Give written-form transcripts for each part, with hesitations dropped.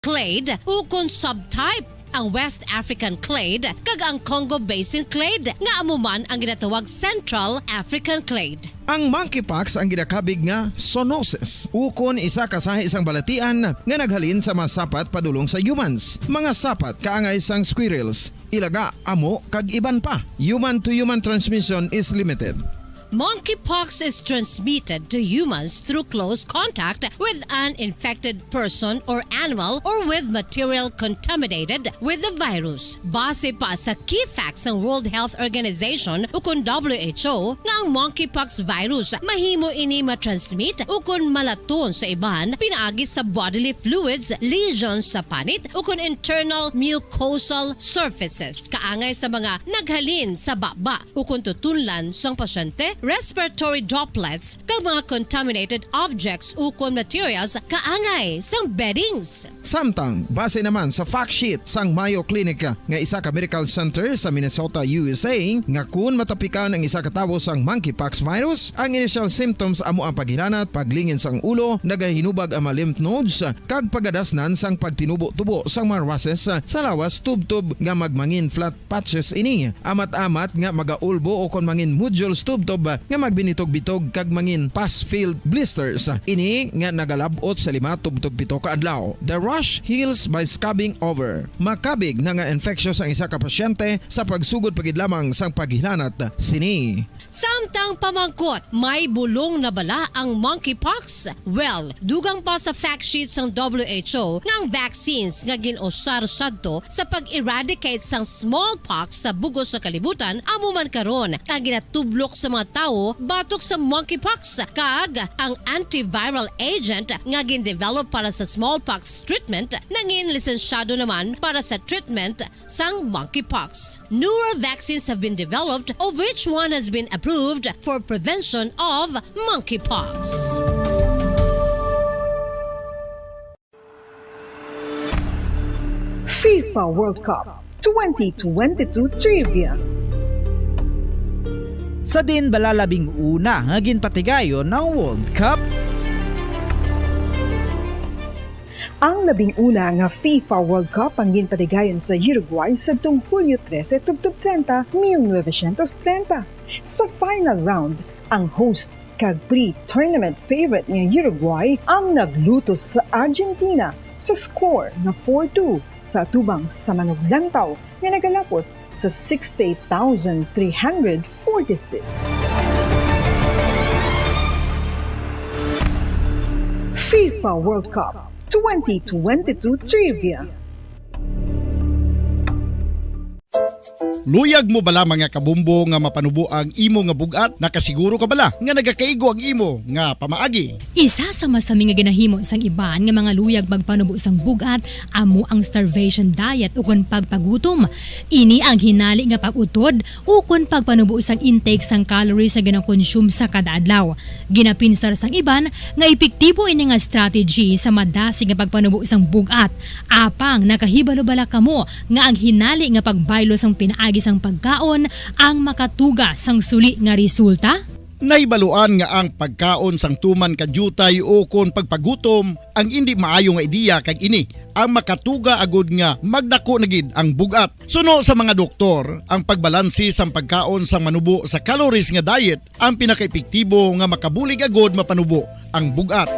clade ukon subtype ang West African clade kag ang Congo Basin clade nga amuman ang ginatawag Central African clade. Ang monkeypox ang ginakabig nga zoonosis. Ukon isa kasahi isang balatian nga naghalin sa mga sapat padulong sa humans. Mga sapat kaangay sang squirrels, ilaga, amo kag iban pa. Human to human transmission is limited. Monkeypox is transmitted to humans through close contact with an infected person or animal or with material contaminated with the virus. Base pa sa key facts ng World Health Organization ukon WHO nga ang monkeypox virus mahimo ini matransmit ukon malaton sa iban pinaagi sa bodily fluids, lesions sa panit ukon internal mucosal surfaces kaangay sa mga naghalin sa baba ukon tutunlan sang pasyente, respiratory droplets kag mga contaminated objects ukon materials kaangay sang beddings. Samtang, base naman sa fact sheet sang Mayo Clinic nga isa ka medical center sa Minnesota, USA, nga kun matapikan ang isa ka tawo sang monkeypox virus, ang initial symptoms amo ang paghilanat, paglingin sang ulo, nagahinubag ang mga lymph nodes, kag pagadasnan sang pagtinubo-tubo sang mga rashes sa lawas tubtob nga magmangin flat patches ini. Amat-amat nga magaulbo o kon mangin nodules tubtob nga magbinitog-bitog kag mangin pus-filled blisters. Ini nga nagalabot sa 5 tubtob 7 ka adlaw. The rash heals by scabbing over. Makabig na nga infectious ang isa ka pasyente sa pagsugod pagid lamang sang paghilanat sini. Samtang pamangkot, may bulong na bala ang monkeypox? Well, dugang pa sa fact sheets ng WHO nga ang vaccines nga ginusar sadto sa pag-eradicate sang smallpox sa bugos sa kalibutan amo man karon ang ginatublok sa mga tao batok sa monkeypox kag ang antiviral agent nga gin-develop para sa smallpox treatment nangin lisensyado naman para sa treatment sang monkeypox. Newer vaccines have been developed of which one has been approved for prevention of monkeypox. FIFA World Cup 2022 Trivia. Sa din balalabing una nga ginpatigayon ng World Cup. Ang labing una nga FIFA World Cup ang ginpatigayon sa Uruguay sa Hulyo 13, 1930. Sa final round, ang host kag pre-tournament favorite nga Uruguay ang naglutos sa Argentina sa score na 4-2 sa atubang sa manuglantaw nga nagalapot sa 68,346. FIFA World Cup 2022 Trivia. Luyag mo bala mga kabumbo nga mapanubo ang imo nga bugat? Nakasiguro ka bala nga nagakaigo ang imo nga pamaagi? Isa sa masami nga ginahimo sang iban nga mga luyag magpanubo sang bugat amo ang starvation diet ukon pagpagutom. Ini ang hinali nga pag-utod ukon pagpanubo sang intake sang calories sa gina-consume sa kada adlaw. Ginapinsar sang iban nga epektibo ini nga strategy sa madasig nga pagpanubo sang bugat. Apang nakahibalo bala kamo nga ang hinali nga pagbaylo sang pinaagi sang pagkaon ang makatuga sang suli nga resulta? Naibaluan nga ang pagkaon sang tuman kadyutay o kon pagpagutom ang hindi maayo nga ideya kag ini ang makatuga agud nga magdako na gid ang bugat. Suno sa mga doktor, ang pagbalansi sang pagkaon sang manubo sa calories nga diet ang pinakaepektibo nga makabulig agud mapanubo ang bugat.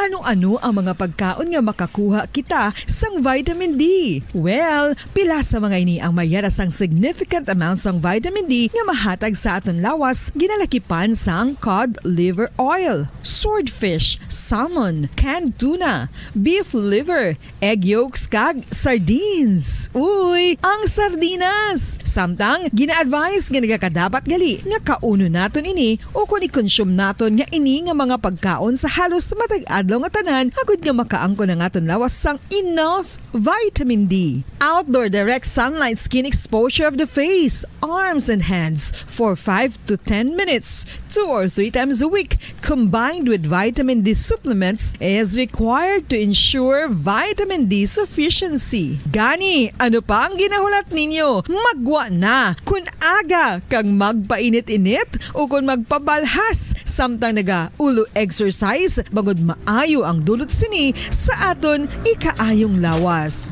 Ano-ano ang mga pagkaon nga makakuha kita sang vitamin D? Well, pila sa mga ini ang mayara sang significant amounts sang vitamin D nga mahatag sa aton lawas ginalakipan sang cod liver oil, swordfish, salmon, canned tuna, beef liver, egg yolks kag sardines. Uy, ang sardinas! Samtang gina-advise nga nagakadapat gali nga kauno naton ini o kung i-consume naton nga ini nga mga pagkaon sa halos matag adlaw nga tanan agud nga makaangko na nga lawas sang enough vitamin D. Outdoor direct sunlight skin exposure of the face, arms and hands for 5 to 10 minutes 2 or 3 times a week combined with vitamin D supplements is required to ensure vitamin D sufficiency. Gani, ano pa ang ginahulat ninyo? Magwa na kun aga kang magpainit-init o kun magpabalhas samtang naga ulo exercise bagod maayo maayo ang dulot sini sa aton ikaayong lawas.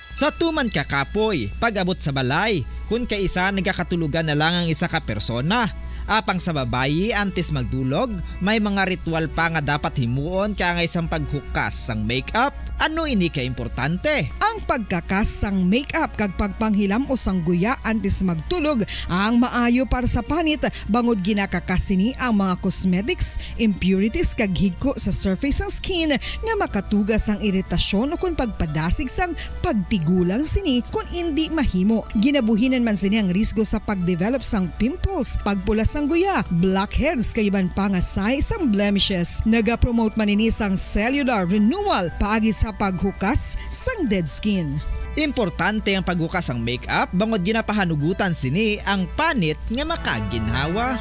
Sa tuman ka kapoy, pag-abot sa balay, kung kaisa nagkakatulugan na lang ang isa ka persona. Apang sa babayi antes magdulog, may mga ritual pa nga dapat himuon kaya nga isang paghukas sang makeup. Ano ini ka importante? Ang pagkakas sang makeup kag pagpanghilam o sang guya antes magtulog ang maayo para sa panit bangod ginakakasini ang mga cosmetics, impurities kag higko sa surface ng skin nga makatugas ang iritasyon o kung pagpadasig sang pagtigulang sini kung hindi mahimo. Ginabuhinan man sini ang risgo sa pagdevelop sang pimples, pagpula sang guya, blackheads kay iban pa nga say sang blemishes. Naga-promote man ini sang cellular renewal paagi sa paghukas sang dead skin. Importante ang paghukas ang makeup bangod ginapahanugutan sini ang panit nga makaginhawa.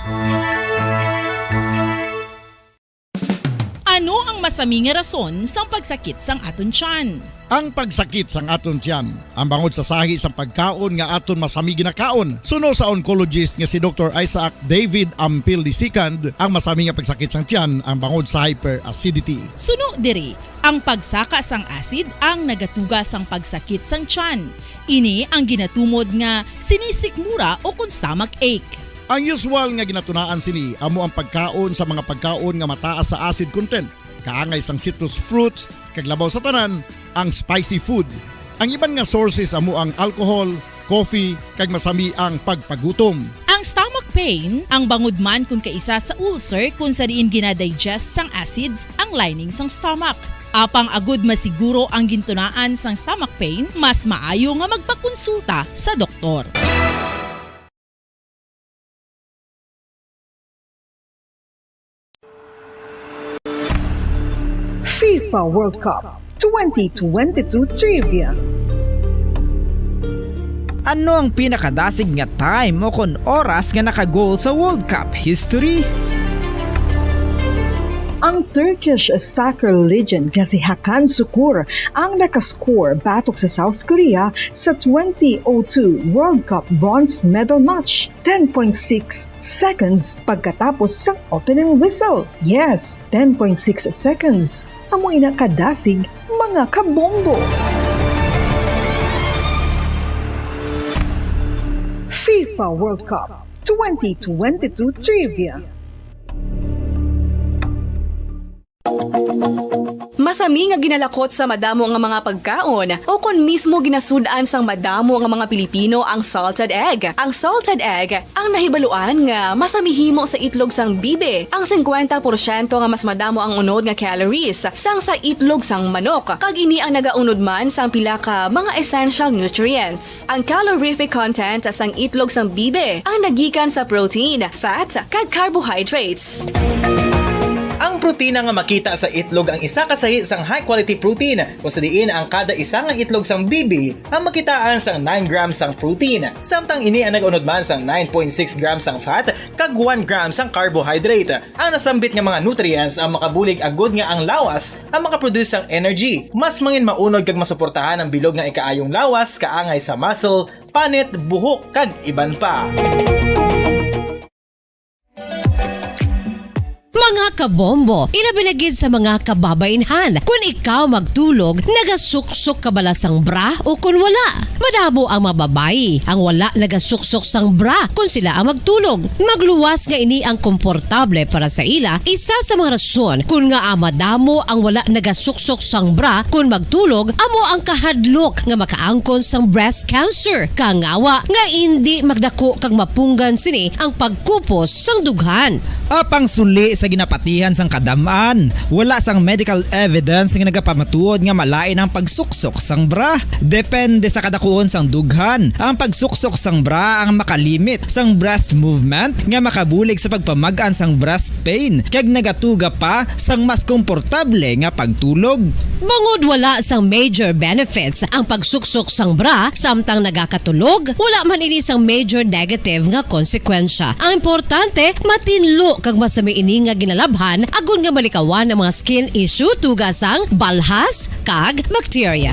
Ano ang masaming rason sa pagsakit sang aton tiyan? Ang pagsakit sang aton tiyan, ang bangod sa sahi sang pagkaon nga aton masami ginakaon. Suno sa oncologist nga si Dr. Isaac David Ampil II, ang masami nga pagsakit sang tiyan ang bangod sa hyperacidity. Suno diri, ang pagsaka sang acid ang nagatuga sang pagsakit sang tiyan. Ini ang ginatumod nga sinisikmura o kung stomach ache. Ang usual nga ginatunaan sini amo ang pagkaon sa mga pagkaon nga mataas sa acid content, kaangay sang citrus fruits, kag labaw sa tanan ang spicy food. Ang iban nga sources amo ang alcohol, coffee, kag masami ang pagpagutom. Ang stomach pain ang bangod man kung kaisa sa ulcer kung sa diin ginadigest sang acids ang lining sang stomach. Apang agud masiguro ang gintunaan sang stomach pain, mas maayo nga magpakonsulta sa doktor. FIFA World Cup 2022 Trivia. Ano ang pinakadasig nga time o kon oras nga nakagol sa World Cup history? Ang Turkish soccer legend nga si Hakan Şükür ang nakascore batok sa South Korea sa 2002 World Cup bronze medal match. 10.6 seconds pagkatapos sa opening whistle. Yes, 10.6 seconds. Amoy na kadasig mga kabombo. FIFA World Cup 2022 Trivia. Masami nga ginalakot sa madamo nga mga pagkaon o kon mismo ginasudaan sang madamo nga mga Pilipino ang salted egg. Ang salted egg ang nahibaluan nga masamihimo sa itlog sang bibe. Ang 50% nga mas madamo ang unod nga calories sang sa itlog sang manok. Kag ini ang nagaunod man sang pila ka mga essential nutrients. Ang calorific content sang itlog sang bibe ang nagikan sa protein, fat, kag carbohydrates. Ang protina nga makita sa itlog ang isa kasahi sang high quality protein kung sa diin ang kada isa nga itlog sang bibi ang makitaan sang 9 grams sang protein. Samtang ini ang nag-unod man sang 9.6 grams sang fat kag 1 gram sang carbohydrate. Ang nasambit nga mga nutrients ang makabulig agud nga ang lawas ang makaproduce sang energy. Mas mangin maunod kag masuportahan ang bilog nga ikaayong lawas kaangay sa muscle, panit, buhok kag iban pa. Mga kabombo, ilabilagid sa mga kababainhan. Kung ikaw magtulog, nagasuksok ka bala sang bra o kung wala. Madamo ang mababayi ang wala nagasuksok sang bra kung sila ang magtulog. Magluwas nga ini ang komportable para sa ila. Isa sa mga rason kung nga madamo ang wala nagasuksok sang bra kung magtulog, amo ang kahadlok nga makaangkon sang breast cancer. Kangawa nga hindi magdako kag mapunggan sini ang pagkupos sang dughan. Apang suli sa ginapatihan sang kadamaan, wala sang medical evidence nga nagapamatuod nga malain ang pagsuksok sang bra. Depende sa kadakuon sang dughan. Ang pagsuksok sang bra ang makalimit sang breast movement nga makabulig sa pagpamagaan sang breast pain kag nagatuga pa sang mas komportable nga pagtulog. Bangod wala sang major benefits ang pagsuksok sang bra samtang nagakatulog, wala man ini sang major negative nga konsekwensya. Ang importante, matinlo kag masami ini nga ginalabhan agon nga malikawan ang mga skin issue tugas sang balhas kag bacteria.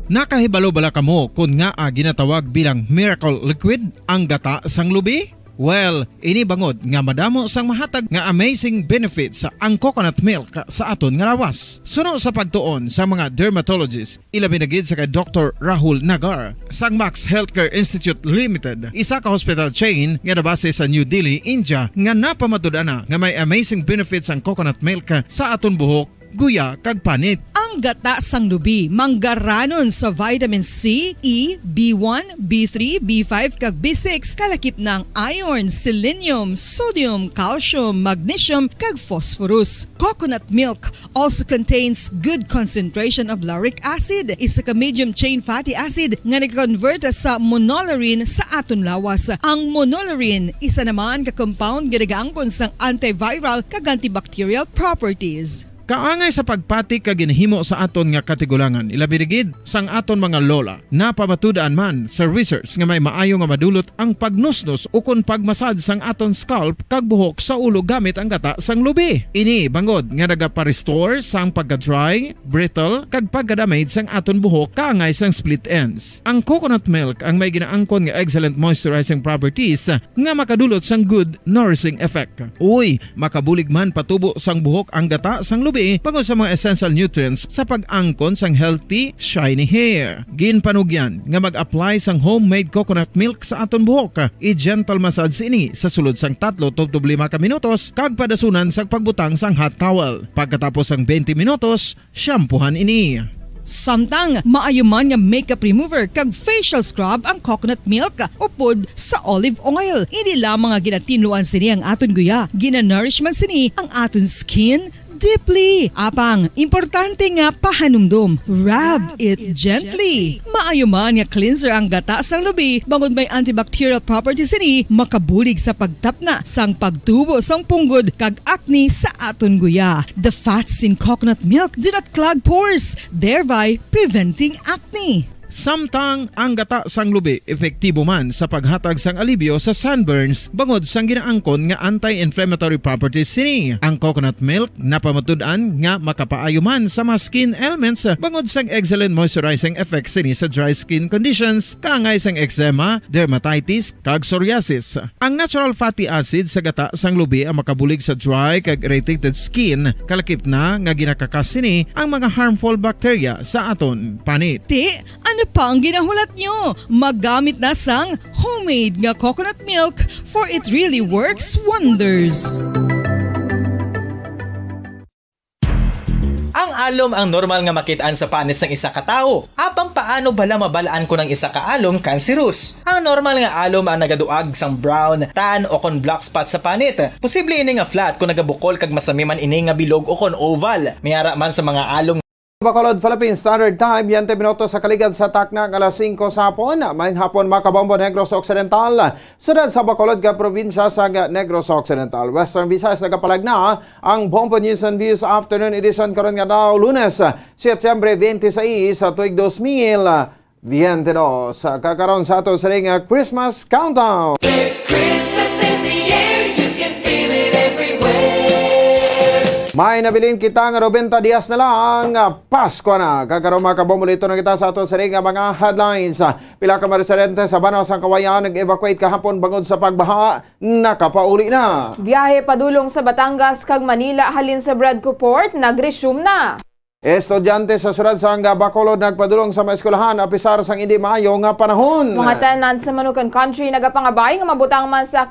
Nakahibalo bala kamo kung nga ginatawag bilang miracle liquid ang gata sang lubi? Well, ini bangod nga madamo sang mahatag nga amazing benefits sa ang coconut milk sa aton nga lawas. Suno sa pagtuon sa mga dermatologist, ilabi na gid sa kay Dr. Rahul Nagar sang Max Healthcare Institute Limited, isa ka hospital chain nga nabase sa New Delhi, India, nga napamatud-ana nga may amazing benefits ang coconut milk sa aton buhok, guya kag panit. Ang gata sang lubi manggaranon sa vitamin C, E, B1, B3, B5 kag B6 kalakip ng iron, selenium, sodium, calcium, magnesium kag phosphorus. Coconut milk also contains good concentration of lauric acid, isa ka medium chain fatty acid nga nag-convert sa monolarin sa aton lawas. Ang monolarin isa naman ka compound nga nagaangkon sang antiviral kag antibacterial properties. Kaangay sa pagpati ka ginhimo sa aton nga katigulangan, ilabirigid sang aton mga lola, napamatudan man sa research nga may maayo nga madulot ang pagnusnos o kon pagmasad sang aton scalp kag buhok sa ulo gamit ang gata sang lubi. Ini bangod nga nagapa-restore sang pagka-dry, brittle kag pagka-damage sang aton buhok kaangay sang split ends. Ang coconut milk ang may ginaangkon nga excellent moisturizing properties nga makadulot sang good nourishing effect. Uy, makabulig man patubo sang buhok ang gata sang lubi pangod sa mga essential nutrients sa pag-angkon sang healthy, shiny hair. Ginpanugyan nga mag-apply sang homemade coconut milk sa aton buhok. I-gentle massage ini sa sulod sang 3 to 5 ka minutos kag padasunan sa pagbutang sang hot towel. Pagkatapos sang 20 minutos, shampoohan ini. Samtang maayuman nga makeup remover kag facial scrub ang coconut milk upod sa olive oil. Hindi lamang nga ginatinluan sini ang aton guya, ginanourishman sini ang aton skin deeply. Apang, importante nga pahanumdum. Rub it gently. Maayuman nga cleanser ang gata sang lubi, bangod may antibacterial properties ini, makabulig sa pagtapna sang pagtubo sang punggod kag acne sa aton guya. The fats in coconut milk do not clog pores, thereby preventing acne. Samtang ang gata sang lubi epektibo man sa paghatag sang alibyo sa sunburns bangod sang ginaangkon nga anti-inflammatory properties sini. Ang coconut milk napamatud-an nga makapaayo man sa mga skin ailments bangod sang excellent moisturizing effect sini sa dry skin conditions kaangay sang eczema, dermatitis kag psoriasis. Ang natural fatty acid sa gata sang lubi ang makabulig sa dry kag irritated skin, kalakip na nga ginakakas sini ang mga harmful bacteria sa aton panit. Ano pa ang ginahulat nyo? Maggamit na sang homemade nga coconut milk for it really works wonders. Ang alom ang normal nga makitaan sa panit sang isa ka tawo. Apang paano bala mabalaan ko ng isa ka alom cancerous? Ang normal nga alom ang nagaduag sang brown, tan o kon black spot sa panit. Posible ini nga flat kung nagabukol kag masami man ini nga bilog o kon oval. Mayara man sa mga alom Bacolod, Philippine Standard Time, 20 minutos sa kaligad sa takna ng alas 5 sa hapon. Maying hapon Macabombo, Negros Occidental. Sunod sa Bacolod ka probinsya sa Negros Occidental. Western Visayas nagapalag na ang Bombo News and Views Afternoon Edition karon nga daw Lunes, Setyembre 26 sa tuig 2022. Kakaroon sa ato sa Christmas Countdown. There's Christmas in the air, you can feel it everywhere. May nabilin kita nga 90 Dias na lang Pasko na. Kakaroon Macabombo dito na kita sa ato sa mga headlines. Pila ka residente sa Banaw sang Kawayan nag-evacuate kahapon bangod sa pagbaha, nakapauli na. Biyahe padulong sa Batangas kag Manila halin sa Bradco Port nag-resume na. Estudyante sa surad sa Bacolod nagpadulong sa mga eskwelahan apisar sang hindi maayo nga panahon. Mga tenants sa Manukan Country nagapangabay nga mabutang man sa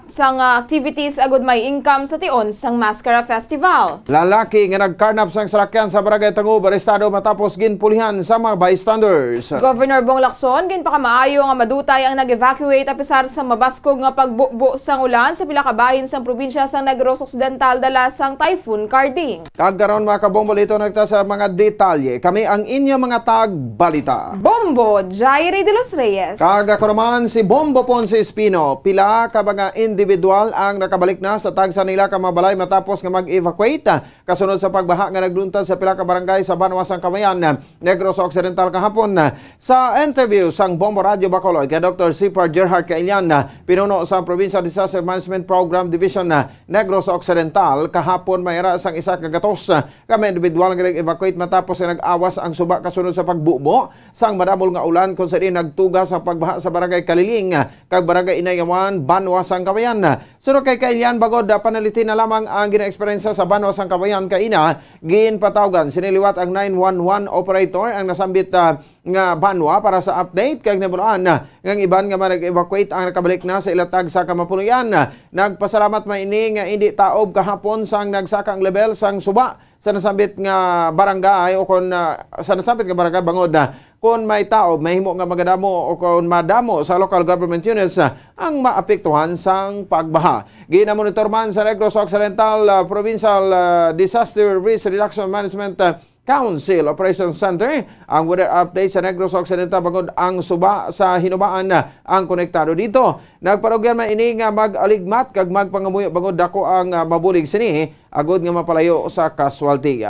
activities agud may income sa tion sang Mascara Festival. Lalaki nga nagkarnap sang sarakyan sa Barangay Tangub arestado matapos ginpulihan sa mga bystanders. Governor Bong Lacson ginpakamaayo nga madutay ang nag-evacuate apisar sa mabaskog nga pagbukbo sang ulan sa pila ka bahin sang probinsya sang Negros Occidental dala sang Typhoon Carding. Kagkaroon Macabombo dito nagta sa mga detalye. Kami ang inyo mga tagbalita. Bombo, Jairi de los Reyes. Kagakunaman si Bombo Ponce Espino. Pila ka mga individual ang nakabalik na sa tagsa nila ka mabalay matapos nga mag-evacuate. Kasunod sa pagbaha nga nagluntad sa pila ka barangay sa Banwasang Kawayan, Negros Occidental kahapon. Sa interview sang Bombo Radio Bacolod kay Dr. Sipar Gerhard Kailian, pinuno sa Provincial Disaster Management Program Division Negros Occidental, kahapon mayra sang isa ka gatos kami individual nga nag-evacuate matapos nga nag-awas ang suba kasunod sa pagbubo sang madamol nga ulan kung sa nagtuga sa pagbaha sa barangay Kaliling kag barangay Inayawan, Banwa sang Kabayan. Sunod kay Kailian bagod panalitin na lamang ang gina-eksperyensya sa Banwa sang Kabayan kaina ginpatawgan siniliwat ang 911 operator ang nasambit nga Banwa para sa update kag nabulaan nga iban nga nag-evacuate ang nakabalik na sa ilatag sa Kamapuluyan. Nagpasalamat maini nga hindi taob kahapon sang nagsakang level sang suba sa nasambit nga barangay o kon sa nasambit nga barangay bangod kung may tao mahimo nga magadamo o kung madamo sa local government units ang maapektuhan sang pagbaha. Ginamonitor man sa Negros Occidental Provincial Disaster Risk Reduction Management Council Operations Center ang weather update sa Negros Occidental bangod ang suba sa hinubaan ang konektado dito. Nagparugyan man ini nga mag-aligmat kag magpangamuyo bangod dako ang mabulig sini agud nga mapalayo sa casualty.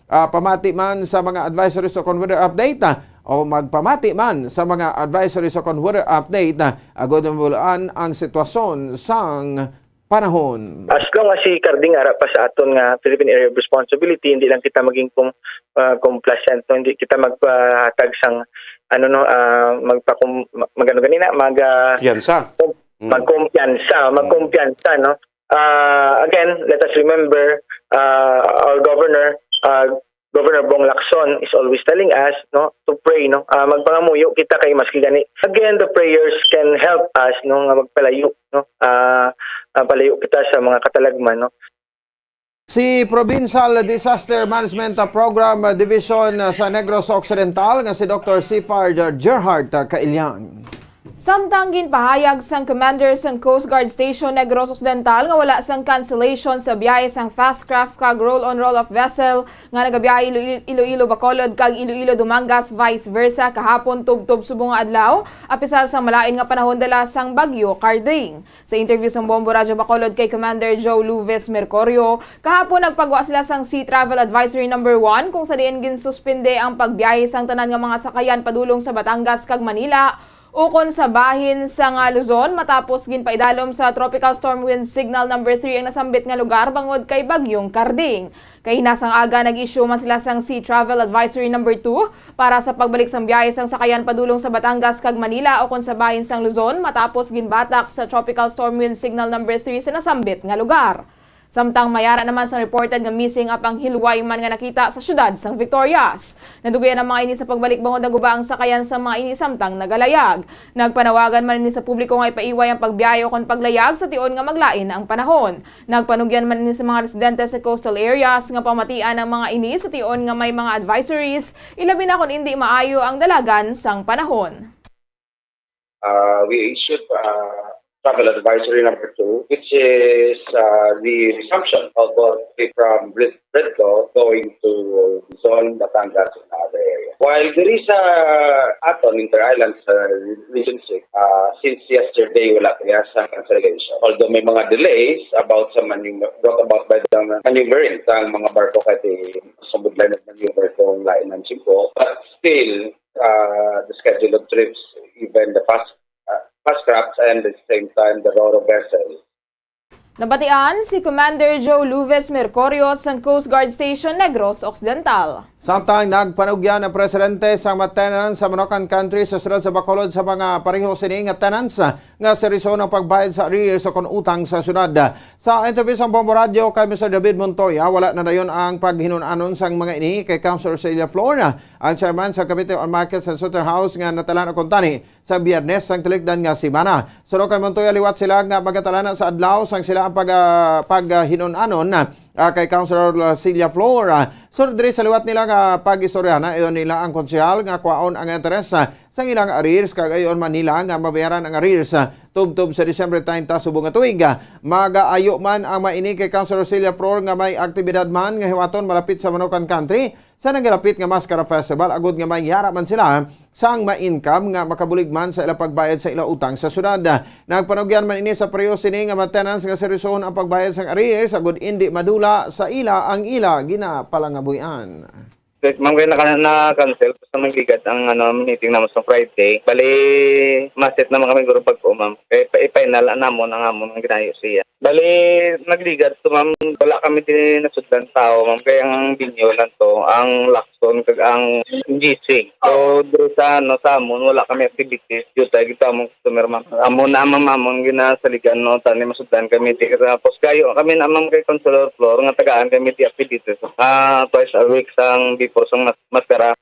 Pamati man sa mga advisories o weather update o magpamati man sa mga advisories o weather update agud mabulaan ang sitwasyon sang panahon. As long as si Carding ara pa sa aton nga Philippine Area of Responsibility, hindi lang kita maging complacent, no? Hindi kita magpahatag sang magano ganina magkumpiyansa, no? Again, let us remember our governor Governor Bong Lacson is always telling us, no, to pray, no, magpangamuyo kita kay maski gani. Again, the prayers can help us, no, nga magpalayo, no, palayo kita sa mga katalagman, no. Si Provincial Disaster Management Program Division sa Negros Occidental nga si Dr. Sifard Gerhardt Kailian. Samtang ginpahayag sang commander sang Coast Guard Station Negros Occidental nga wala sang cancellation sa biyahe sang fast craft kag roll-on roll-off vessel nga nagabiyahe Iloilo Bacolod kag Iloilo Dumangas vice versa kahapon tubtob subong nga adlaw apisal sang malain nga panahon dala sang bagyo Carding. Sa interview sang Bombo Radyo Bacolod kay Commander Joe Luves Mercurio, kahapon nagpagwa sila sang Sea Travel Advisory No. 1 kung sa diin ginsuspende ang pagbiyahe sang tanan nga mga sakayan padulong sa Batangas kag Manila ukon sa bahin sa nga Luzon matapos ginpaidalom sa Tropical Storm Wind Signal No. 3 ang nasambit nga lugar bangod kay bagyong Carding. Kay hinasang aga nag-issue man sila sang Sea Travel Advisory No. 2 para sa pagbalik sang biyahe sang sakayan padulong sa Batangas kag Manila ukon sa bahin sang Luzon matapos ginbatak sa Tropical Storm Wind Signal No. 3 sa nasambit nga lugar. Samtang mayara naman sa reported nga missing up ang hilway man nga nakita sa syudad sang Victorias. Nadugayan ang mga ini sa pagbalik bangod na guba ang sakayan sa mga ini samtang nagalayag. Nagpanawagan man ini sa publiko nga ipaiway ang pagbiyahe o kon paglayag sa tion nga maglain ang panahon. Nagpanugyan man ini sa mga residente sa coastal areas nga pamatian ang mga ini sa tion nga may mga advisories ilabi na kon hindi maayo ang dalagan sang panahon. We issued Travel Advisory No. 2, which is the resumption of from Bredlo going to Luzon, Batangas, and other areas. While there is Aton, Inter-Islands Region 6, since yesterday wala kaya sa cancellation. Although may mga delays brought about by the maneuvering sa mga barko kahit sumudlay na maneuver kung lain ng 5, but still the schedule of trips, even the fast crafts and at the same time the ro-ro vessels. Nabatian si Commander Joe Luves Mercurio sa Coast Guard Station Negros Occidental. Samtang nagpanugyan ang presidente sa maintenance sa Manokan Country sa sudad sa Bacolod sa mga pareho sining nga tenants nga seryoso ng pagbayad sa arrears o kon utang sa sudad. Sa interview sa Bombo Radio kay Mr. David Montoya, wala na dayon ang paghinunanon sang mga ini kay Councilor Celia Florna, ang chairman sa Committee on Markets and Slaughterhouse nga natalan og kontani sa Biyernes sang tulikdan nga semana. Suro kay Montoya liwat sila nga magatalanan sa adlaw sang sila ang paghinunanon kay Councilor Celia Flora. So, diri sa liwat nila nga pag-istorya ayon nila ang konsehal nga kwaon ang interes sa ilang arrears kag ayon man nila nga mabayaran ang arrears tubtob sa Disyembre 30 subong nga tuig. Magaayo man ang maini kay Councilor Celia Flor nga may aktibidad man nga hiwaton malapit sa Manokan Country sa nagalapit nga Mascara Festival agud nga may yara man sila sang ma-income nga makabulig man sa ilang pagbayad sa ilang utang sa syudad. Nagpanugyan man ini sa pareho sini nga maintenance nga seryosohon ang pagbayad sa arrears agud indi madula sa ila ang ila ginapalangabuyan. Ma'am, kaya na-cancel sa magigad ang meeting naman sa Friday. Bali, maset naman kami guro pagko, ma'am. Final namon ang amon ang ginayo siya. Bali, nagligad to, ma'am. Wala kami din nasudlan tao, ma'am. Kaya ang binyo lang to, ang Lacson, kag ang GC. So, doon sa amon, wala kami activities. Dito tayo kita among customer, ma'am. Amon na, ma'am, amon ginasaligan, no. Tani masudlan kami. Tapos kayo, kami na, ma'am, kay Consular Floor, nga tagaan kami di activities. Twice a week sang before sang maskara.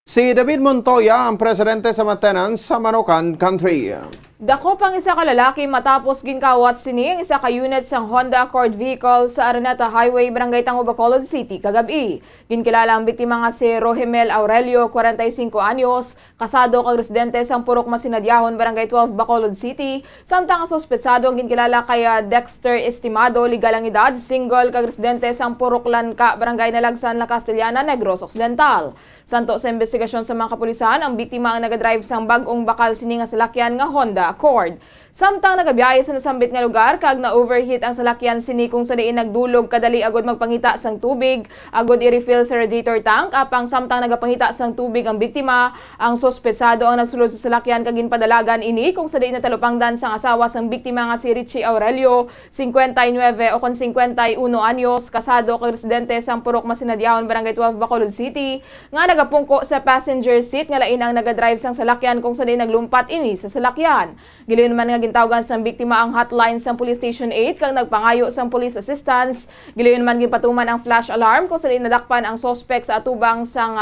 Si David Montoya ang presidente sa maintenance sa Manukan Country. Dako pang isa ka lalaki matapos ginkawat sini ang isa ka unit sang Honda Accord vehicle sa Araneta Highway, Barangay Tango, Bacolod City kagabi. Ginkilala ang biktima nga si Rohimel Aurelio, 45 anyos, kasado kag residente sang Purok Masinadyahon, Barangay 12, Bacolod City. Samtang ang sospetsado ang ginkilala kay Dexter Estimado, legal ang edad, single kag residente sang Purok Lanka, Barangay Nalagsan, La Castellana, Negros Occidental. Santo sa investigasyon sa mga kapulisan, ang biktima ang nagadrive sang bag-ong bakal sini nga salakyan nga Honda Accord. Samtang nagabiyahe sa nasambit nga lugar, kag na-overheat ang salakyan sini kung sa diin nagdulog kadali agod magpangita sang tubig, agod i-refill sa radiator tank, apang samtang nagapangita sang tubig ang biktima, ang sospesado ang nagsulod sa salakyan kag ginpadalagan ini kung sa diin natalupangdan sang asawa sang biktima nga si Richie Aurelio, 59 o kon 51 anyos, kasado kag residente sang Purok Masinadyahon, Barangay 12, Bacolod City, nga nagapungko sa passenger seat nga lain ang nagadrive sang salakyan kung sa diin naglumpat ini sa salakyan. Giliyon man nga gintawgan sang biktima ang hotline sang Police Station 8 kag nagpangayo sang police assistance. Giliyon man ginpatuman ang flash alarm kung saan nadakpan ang suspect sa atubang sang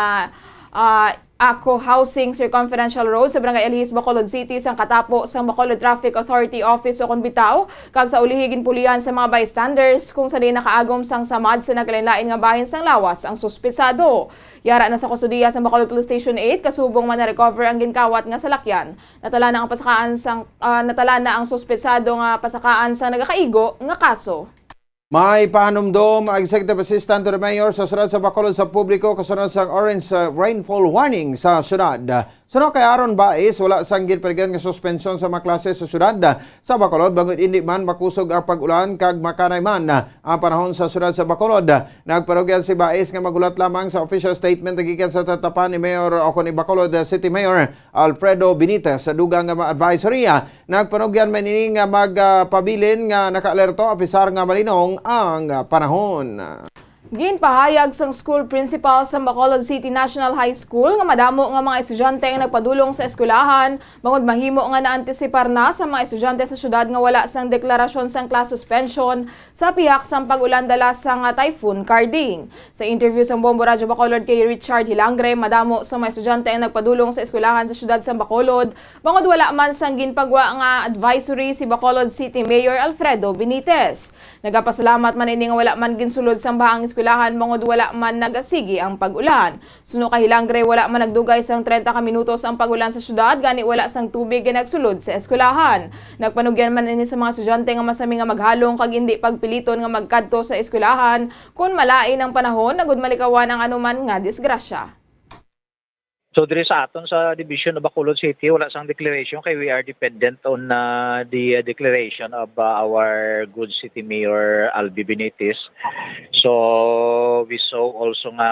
Ako Housing Circumferential Road sa Barangay Elhis, Bacolod City sang katapo sang Bacolod Traffic Authority Office o kon bitaw, kag sa ulihigin pulihan sa mga bystanders kung saan nakaagom sang samad sa naglain-lain nga bahin sang lawas ang suspetsado. Yara na sa kustudiya sa Bacolod Police Station 8 kasubong man na-recover ang ginkawat nga salakyan. Natala na ang suspetsado nga pasakaan sang nagakaigo nga kaso. May pahanumdom ang Executive Assistant to the Mayor sa syudad sa Bacolod sa publiko kasunod sa orange rainfall warning sa syudad. Suno kay Aaron Baez, wala sang ginparigan nga suspensyon sa mga klase sa syudad sa Bacolod bangod hindi man makusog ang pag-ulan kag makanay man ang panahon sa syudad sa Bacolod. Nagparugyan si Baez nga magulat lamang sa official statement gikan sa tatapan ni Mayor o ni Bacolod City Mayor Alfredo Benitez sa dugang nga advisory. Nagparugyan man ini nga magpabilin nga naka-alerto apisar nga malinong ang panahon. Ginpahayag sang school principal sa Bacolod City National High School nga madamo nga mga estudyante ang nagpadulong sa eskwelahan bangod mahimo nga naantisipar na sa mga estudyante sa syudad nga wala sang deklarasyon sang class suspension sa pihak sang pag-ulan dala sang Typhoon Carding. Sa interview sang Bombo Radyo Bacolod kay Richard Hilangre, madamo sa mga estudyante ang nagpadulong sa eskwelahan sa syudad sang Bacolod bangod wala man sang ginpagwa nga advisory si Bacolod City Mayor Alfredo Benitez. Nagapasalamat man ini nga wala man ginsulod sang bahang eskwelahan bangod wala man nagasigi ang pag-ulan. Suno kay Hilangre, wala man nagdugay sang 30 ka minutos ang pag-ulan sa syudad gani wala sang tubig nga nagsulod sa eskwelahan. Nagpanugyan man ini sa mga estudyante nga masami nga maghalong kag hindi pagpiliton nga magkadto sa eskwelahan kun malain ang panahon nagud malikawan ang anuman nga disgrasya. So diri sa aton sa division of Bacolod City wala sang declaration kay we are dependent on the declaration of our good city mayor Albi Benitez. So we saw also nga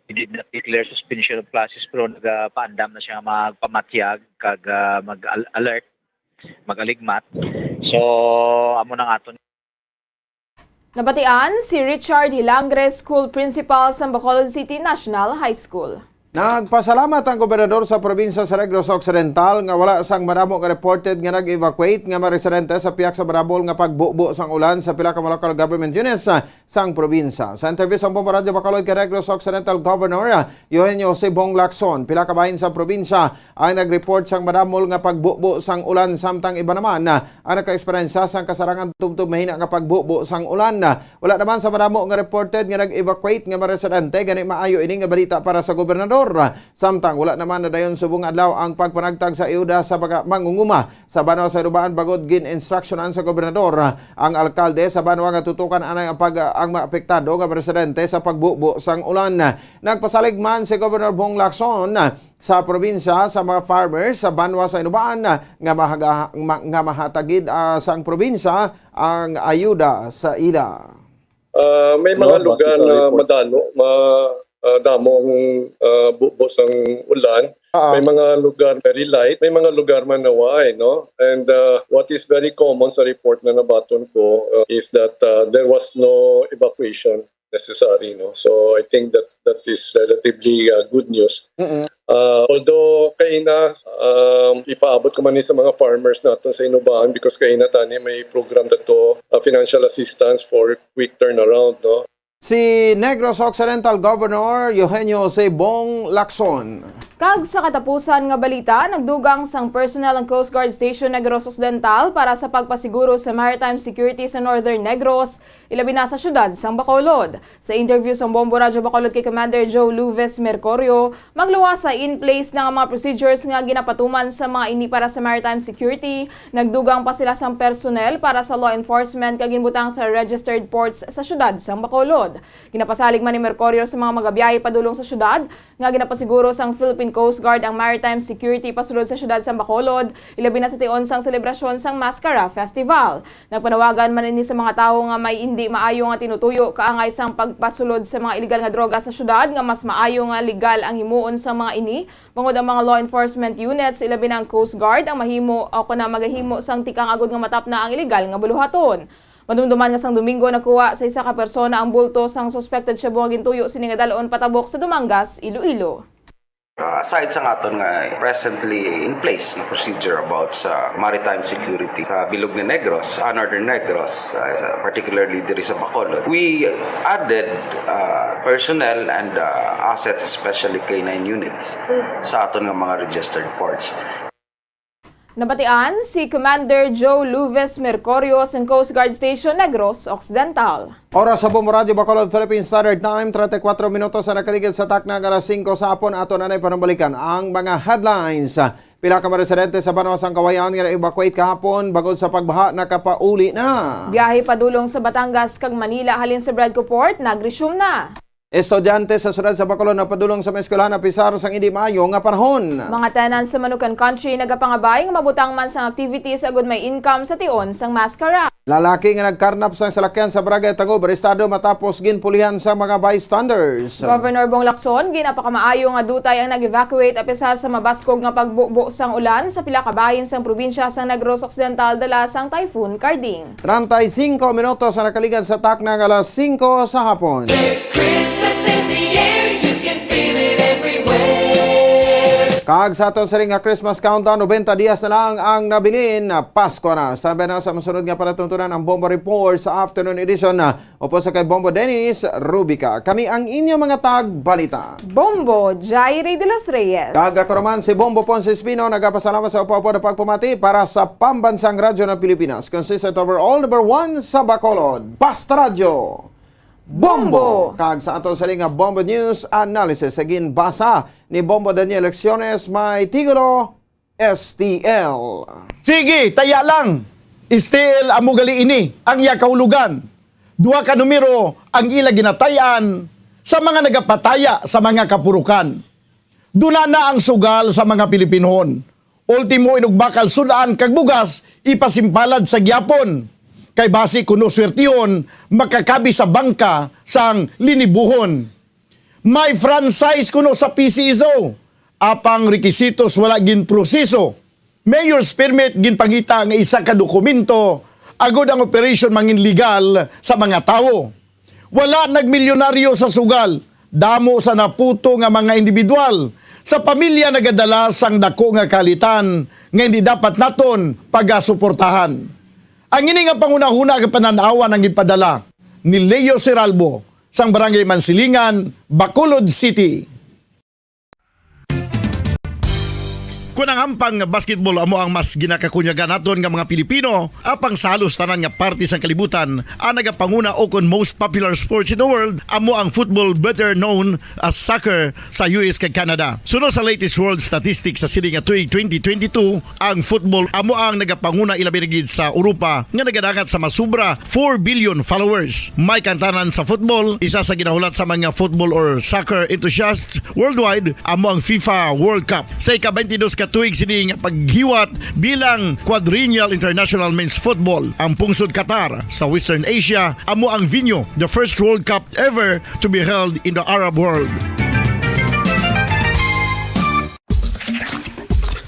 he did not declare suspension of classes pero nagapaandam na siya magpamatyag kag mag-alert, magaligmat. So amo nang aton. Nabatian si Richard Hilangre, School Principal sa Bacolod City National High School. Nagpasalamat ang gobernador sa probinsya sa Negros Occidental nga wala sang madamo nga reported nga nag-evacuate nga mga residente sa piyak sa Barabol nga pagbubo sang ulan sa pila ka mga local government units sang probinsya. Sa interview sa Bombo Radyo Bacolod kay Negros Occidental Governor Eugenio C. Bong Lacson, pila ka bahin sa probinsya ang nag-report sang madamol nga pagbubo sang ulan samtang iba naman ang naka-eksperyensya sang kasarangan tubtob mahina nga pagbubo sang ulan. Wala naman sa madamo nga reported nga nag-evacuate nga mga residente gani maayo ini nga balita para sa gobernador. Samtang wala naman na dayon subong adlaw ang pagpanagtag sa iuda sa mangunguma sa Banwa sa Irubaan bagod gin-instructionan sa gobernador ang alkalde sa Banwa nga tutukan anay ang maapektado nga presidente sa pagbubo sang ulan. Nagpasalig man si Governor Bong Lacson sa probinsya sa mga farmers sa Banwa sa Irubaan nga mahatagid sang probinsya ang ayuda sa ila. May mga lugar na madano damong bubos ang ulan. May mga lugar very light, may mga lugar man naway, no? And what is very common sa report na nabaton ko is that there was no evacuation necessary, no? So I think that is relatively good news. Although kaina ipaabot ko man ni sa mga farmers natin sa Inubaan because kaina tani may program dato financial assistance for quick turnaround, no? Si Negros Occidental Governor Eugenio C. Bong Lacson. Kag sa katapusan nga balita, nagdugang sang personnel ng Coast Guard Station Negros Occidental para sa pagpasiguro sa maritime security sa Northern Negros, ilabi na sa syudad sang Bacolod. Sa interview sa Bombo Radyo Bacolod kay Commander Joe Luves Mercurio, magluwas sa in-place na mga procedures nga ginapatuman sa mga ini para sa maritime security. Nagdugang pa sila sang personnel para sa law enforcement kag ginbutang sa registered ports sa syudad sang Bacolod. Ginapasalig man ni Mercurio sa mga magabiyahe padulong sa syudad nga ginapasiguro sang Philippine Coast Guard ang maritime security pasulod sa syudad sang Bacolod, ilabi na sa tion sang selebrasyon sang Mascara Festival. Nagpanawagan man ini sa mga tawo nga may hindi maayo nga tinutuyo kaangay sang pagpasulod sa mga illegal nga droga sa syudad nga mas maayo nga legal ang himuon sa mga ini. Bangod ang mga law enforcement units, ilabi na ang Coast Guard ang mahimo o kuna magahimo sang tikang agod nga matap na ang illegal nga buluhaton. Madumduman nga sang Domingo nakuha sa isa ka persona ang bulto sang suspected siya buwag gintuyo sini nga dalon patabok sa Dumangas, Iloilo. Aside sa aton nga presently in place na procedure about sa maritime security sa Bilog ni Negros, Northern Negros, particularly diri sa Bacolod, we added personnel and assets, especially K9 units sa aton nga mga registered ports. Nabatian si Commander Joe Luves Mercurio sa Coast Guard Station Negros Occidental. Oras sa Bombo Radyo Bacolod Philippine Standard Time, 34 minutos sa nakaligid sa takna alas 5 sa hapon. Ato na panambalikan ang mga headlines. Pila ka mga residente sa Banos ang Kawayan nga na-evacuate kahapon bagod sa pagbaha nakapauli na. Biyahe padulong sa Batangas kag Manila halin sa Bradco Port, nag-resume na. Estudyante sa syudad sa Bacolod na padulong sa eskwelahan na pisar sang hindi maayo nga panahon. Mga tenants sa Manukan Country nagapangabay nga mabutang man sang activities agud may income sa tion sang Mascara. Lalaki nga nagkarnap sang salakyan sa Barangay Tagub, arestado matapos ginpulihan sa mga bystanders. Governor Bong Lacson ginapakamaayo nga dutay ang nag-evacuate apisar sa mabaskog nga pagbubo sang ulan sa pila ka bahin sang probinsya sang Negros Occidental dala sang Typhoon Carding. 35 minutos sa nakaligad sa takna alas 5 sa hapon. In the air, you can feel it everywhere. Kag sa aton sa ring nga Christmas countdown, 90 dias na lang ang nabilin na Pasko na. Sabi na sa masunod nga palatuntunan ang Bombo Report sa afternoon edition na upo sa kay Bombo Dennis Rubica. Kami ang inyong mga tagbalita. Bombo Jairi de los Reyes. Kag ako naman si Bombo Ponce Espino, nagapasalamat sa upo na pagpumati para sa pambansang radyo ng Pilipinas. Consistent overall number 1 sa Bacolod, Basta Radyo Bombo! Kag sa ato sa nga Bombo News Analysis, sagin basa ni Bombo Daniel Lecciones, may tigulo STL. Sige, taya lang. STL amugali ini ang yakahulugan. Duha ka numero ang ila ginatayan sa mga nagapataya sa mga kapurukan. Duna na ang sugal sa mga Pilipinohon. Ultimo inugbakal sudaan kag bugas ipasimpalad sa gyapon. Kay basi kuno swertihon makakabi sa bangka sang linibuhon. May franchise kuno sa PCSO. Apang rekisitos wala gin proseso. Mayor's permit gin pangita nga isa ka dokumento agod ang operation mangin legal sa mga tao. Wala nagmilyonaryo sa sugal. Damo sa naputo nga mga individual. Sa pamilya nagadala sang dako nga kalitan nga hindi dapat naton pagasuportahan. Ang ini nga pangunahuna nga pananawan ang ipadala ni Leo Seralbo sang Barangay Mansilingan, Bacolod City. Kung ang hampang basketball amo ang mas ginakakunyagan naton nga mga Pilipino, apang salos tanan nga parte sang kalibutan, ang nagapanguna o kon most popular sports in the world, amo ang football, better known as soccer sa US kag Canada. Sunod sa latest world statistics sa sining nga tuig 2022, ang football amo ang nagapanguna ilabi gid sa Europa nga nagadagat sa masubra 4 billion followers. May kantanan sa football, isa sa ginahulat sa mga football or soccer enthusiasts worldwide amo ang FIFA World Cup. Sa ika-22 katuig sini nga paghiwat bilang quadrennial international men's football ang pungsod Qatar sa Western Asia amo ang venue, the first World Cup ever to be held in the Arab world.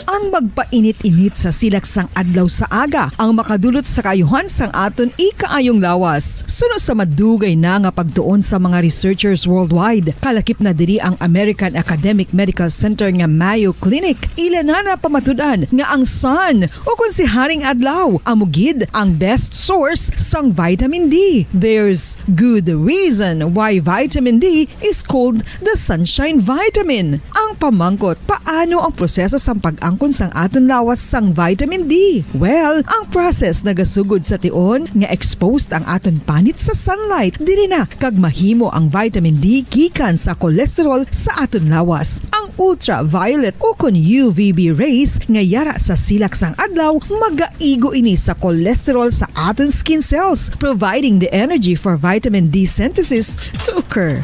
Ang magpainit-init sa silaksang adlaw sa aga ang makadulot sa kaayuhan sang aton ikaayong lawas. Suno sa madugay na nga pagtuon sa mga researchers worldwide, kalakip na diri ang American Academic Medical Center nga Mayo Clinic. Ilan na pamatudan nga ang sun o kung si Haring Adlaw amugid ang best source sang vitamin D. There's good reason why vitamin D is called the sunshine vitamin. Ang pamangkot, paano ang proseso sang pag-angkon sang aton lawas sang vitamin D? Well, ang process nagasugod sa tion nga exposed ang aton panit sa sunlight. Dili na kag mahimo ang vitamin D gikan sa cholesterol sa aton lawas. Ang ultraviolet o kon UVB rays nga yara sa silak sang adlaw magaigo ini sa cholesterol sa aton skin cells, providing the energy for vitamin D synthesis to occur.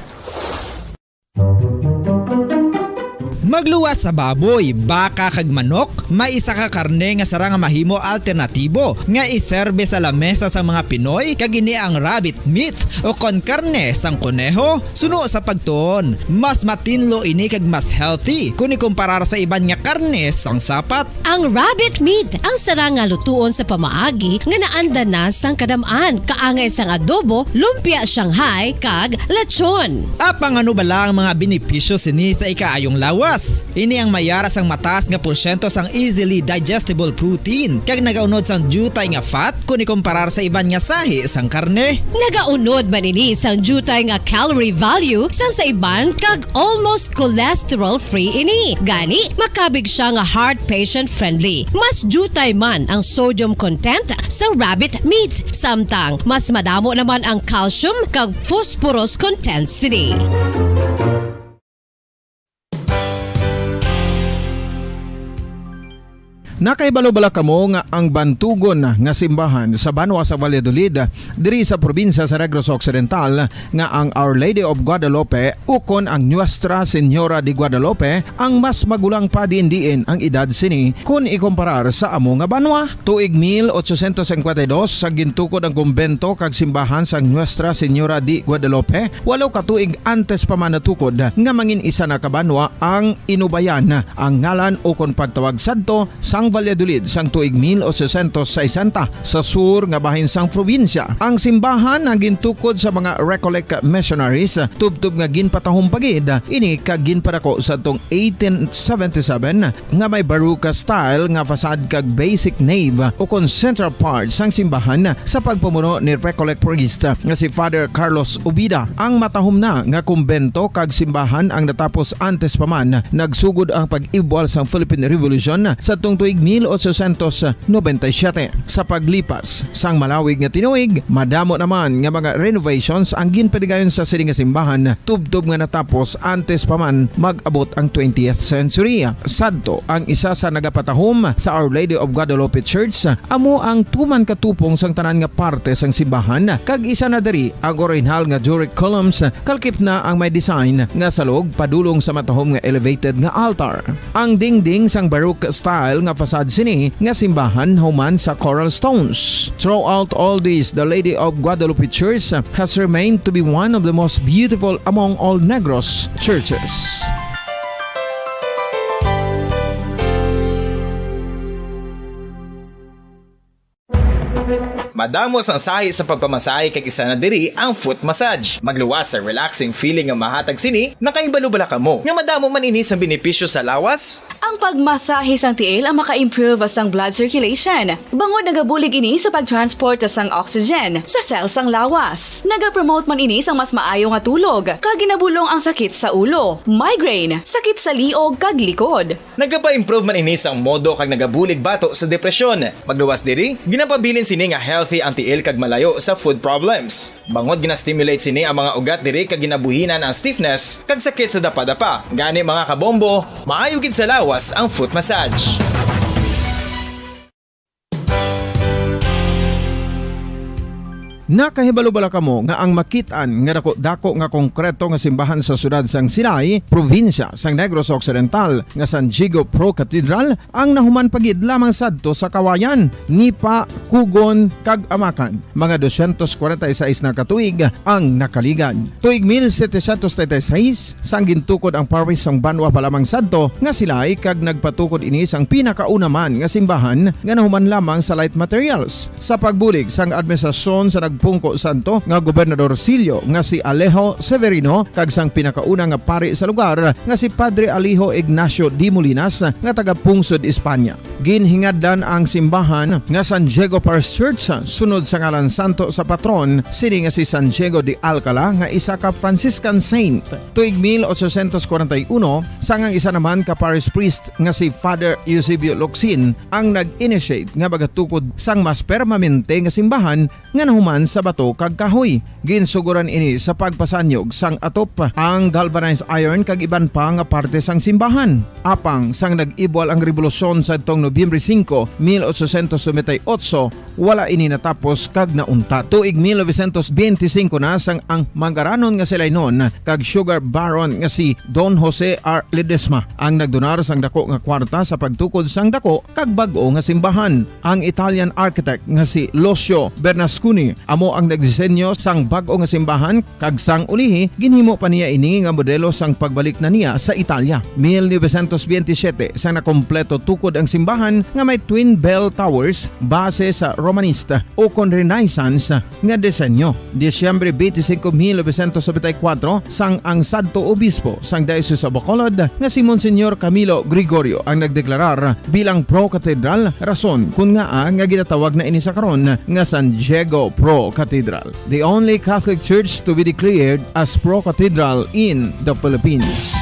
Magluwas sa baboy, baka kag manok, may isa ka karne nga sara nga mahimo alternatibo nga iserbe sa lamesa sa mga Pinoy kag ini ang rabbit meat o kon karne sang kuneho. Suno sa pagtuon, mas matinlo ini kag mas healthy kung ikumparar sa iban nga karne sang sapat. Ang rabbit meat ang sara nga lutuon sa pamaagi nga naanda na sang kadamaan, kaangay sang adobo, lumpia Shanghai kag lechon. Apang ano bala ang mga benepisyo sini sa ikaayong lawas? Ini ang mayara sang mataas nga porsyento sang easily digestible protein kag nagaunod sang jutay nga fat kung ikumparar sa iban nga sahi sang karne. Nagaunod man ini sang jutay nga calorie value sang sa iban kag almost cholesterol free ini. Gani makabig siya nga heart patient friendly. Mas jutay man ang sodium content sa rabbit meat, samtang mas madamo naman ang calcium kag phosphorus content sini. Nakaibalo-bala kamo nga ang bantugon nga simbahan sa Banwa sa Valladolid diri sa probinsya sa Negros Occidental nga ang Our Lady of Guadalupe ukon ang Nuestra Señora de Guadalupe ang mas magulang pa diin ang edad sini kung ikumparar sa amo nga banwa. Tuig 1852 sa gintukod ang kumbento kag simbahan sa Nuestra Señora de Guadalupe. Walo ka tuig antes pa man natukod nga mangin isa na kabanwa ang inubayan ang ngalan ukon pagtawag sadto sang Valladolid sang tuig 1860 sa sur nga bahin sang probinsya. Ang simbahan ang gintukod sa mga Recollect missionaries tubtub nga ginpatahong pagid ini kag ginpadako sa tong 1877 nga may baroque style nga fasad kag basic nave o kon central part sang simbahan sa pagpamuno ni Recollect priest nga si Father Carlos Ubida. Ang matahom na nga kumbento kag simbahan ang natapos antes pa man nagsugod ang pag-ibwal sang Philippine Revolution sa tong tuig 1897. Sa paglipas sang malawig nga tinuig, madamo naman nga mga renovations ang ginpadigayon sa sining nga simbahan tubtob nga natapos antes pa man mag-abot ang 20th century. Sadto ang isa sa nagapatahom sa Our Lady of Guadalupe Church amo ang tuman katupong sang tanan nga parte sang simbahan kag isa na diri ang original nga Doric columns kalkip na ang may design nga salog padulong sa matahom nga elevated nga altar. Ang dingding sang baroque style nga fasad sini nga simbahan human sa coral stones. Throughout all this, the Lady of Guadalupe Church has remained to be one of the most beautiful among all Negros churches. Madamos ang sahi sa pagpamasahe kag isa na diri ang foot massage. Magluwas sa relaxing feeling nga mahatag sini, nakaibalo-bala ka mo. Nga madamo man ini sa benepisyo sa lawas. Ang pagmasahe sang tiil ang maka-improve sang blood circulation. Bangod nagabulig ini sa pagtransport sang oxygen sa cells sang lawas. Nagapromote man ini sang mas maayo nga tulog, kag ginabulong ang sakit sa ulo, migraine, sakit sa liog kag likod. Nagapa-improve man ini sang modo kag nagabulig bato sa depresyon. Magluwas diri, ginapabilin sini nga healthy ang tiil kag malayo sa food problems. Bangod ginastimulate sini ang mga ugat diri kag ginabuhinan ang stiffness kag sakit sa dapa-dapa. Gani mga kabombo, maayo gid sa lawas ang foot massage. Nakahibalo bala kamo nga ang makitaan nga dako nga konkreto nga simbahan sa sudad sang Sinay, probinsya sang Negros Occidental nga San Diego Pro Cathedral ang nahuman pagid lamang sadto sa kawayan, Nipa, Kugon, kag Amakan. Mga 246 na katuig ang nakaligan. Tuig 1736 sang gintukod ang parish sang Banwa palamang sadto nga sila'y kag nagpatukod ini sang pinakauna man nga simbahan nga nahuman lamang sa light materials. Sa pagbulig sang administrasyon sa nagpungko santo nga Gobernador Silio nga si Alejo Severino kag sang pinakauna nga pari sa lugar nga si Padre Alijo Ignacio Di Molinas nga taga-pungsod Espanya. Ginhingadlan ang simbahan nga San Diego Parish Church sunod sa ngalan santo sa patron sini nga si San Diego de Alcala nga isa ka Franciscan saint. Tuig 1841 sangang isa naman ka parish priest nga si Father Eusebio Locsin ang nag-initiate nga bagatukod sang mas permanente nga simbahan nga nahuman sa bato kag kahoy. Ginsuguran ini sa pagpasanyog sang atop ang galvanized iron kag iban pa nga parte sang simbahan. Apang sang nag-ibwal ang revolusyon sa tong Nobyembre 5, 1898, wala ini natapos kag nauntat. Tuig 1925 na sang ang mangaranon nga sila'y noon kag sugar baron nga si Don Jose R. Ledesma ang nagdonar sang dako nga kwarta sa pagtukod sang dako kag bag-o nga simbahan. Ang Italian architect nga si Lucio Bernasconi amo ang nagdisenyo sang bag-o nga simbahan kag sang ulihi ginhimo pa niya ini nga modelo sang pagbalik na niya sa Italia. 1927 sang nakompleto tukod ang simbahan nga may twin bell towers base sa Romanista o kon Renaissance nga disenyo. Disyembre 25, 1974 sang ang Santo Obispo sang Diocese of Bacolod nga si Monsignor Camilo Gregorio ang nagdeklarar bilang Pro Cathedral, rason kung nga ginatawag na ini sa karon nga San Diego Pro Cathedral, the only Catholic church to be declared as Pro Cathedral in the Philippines.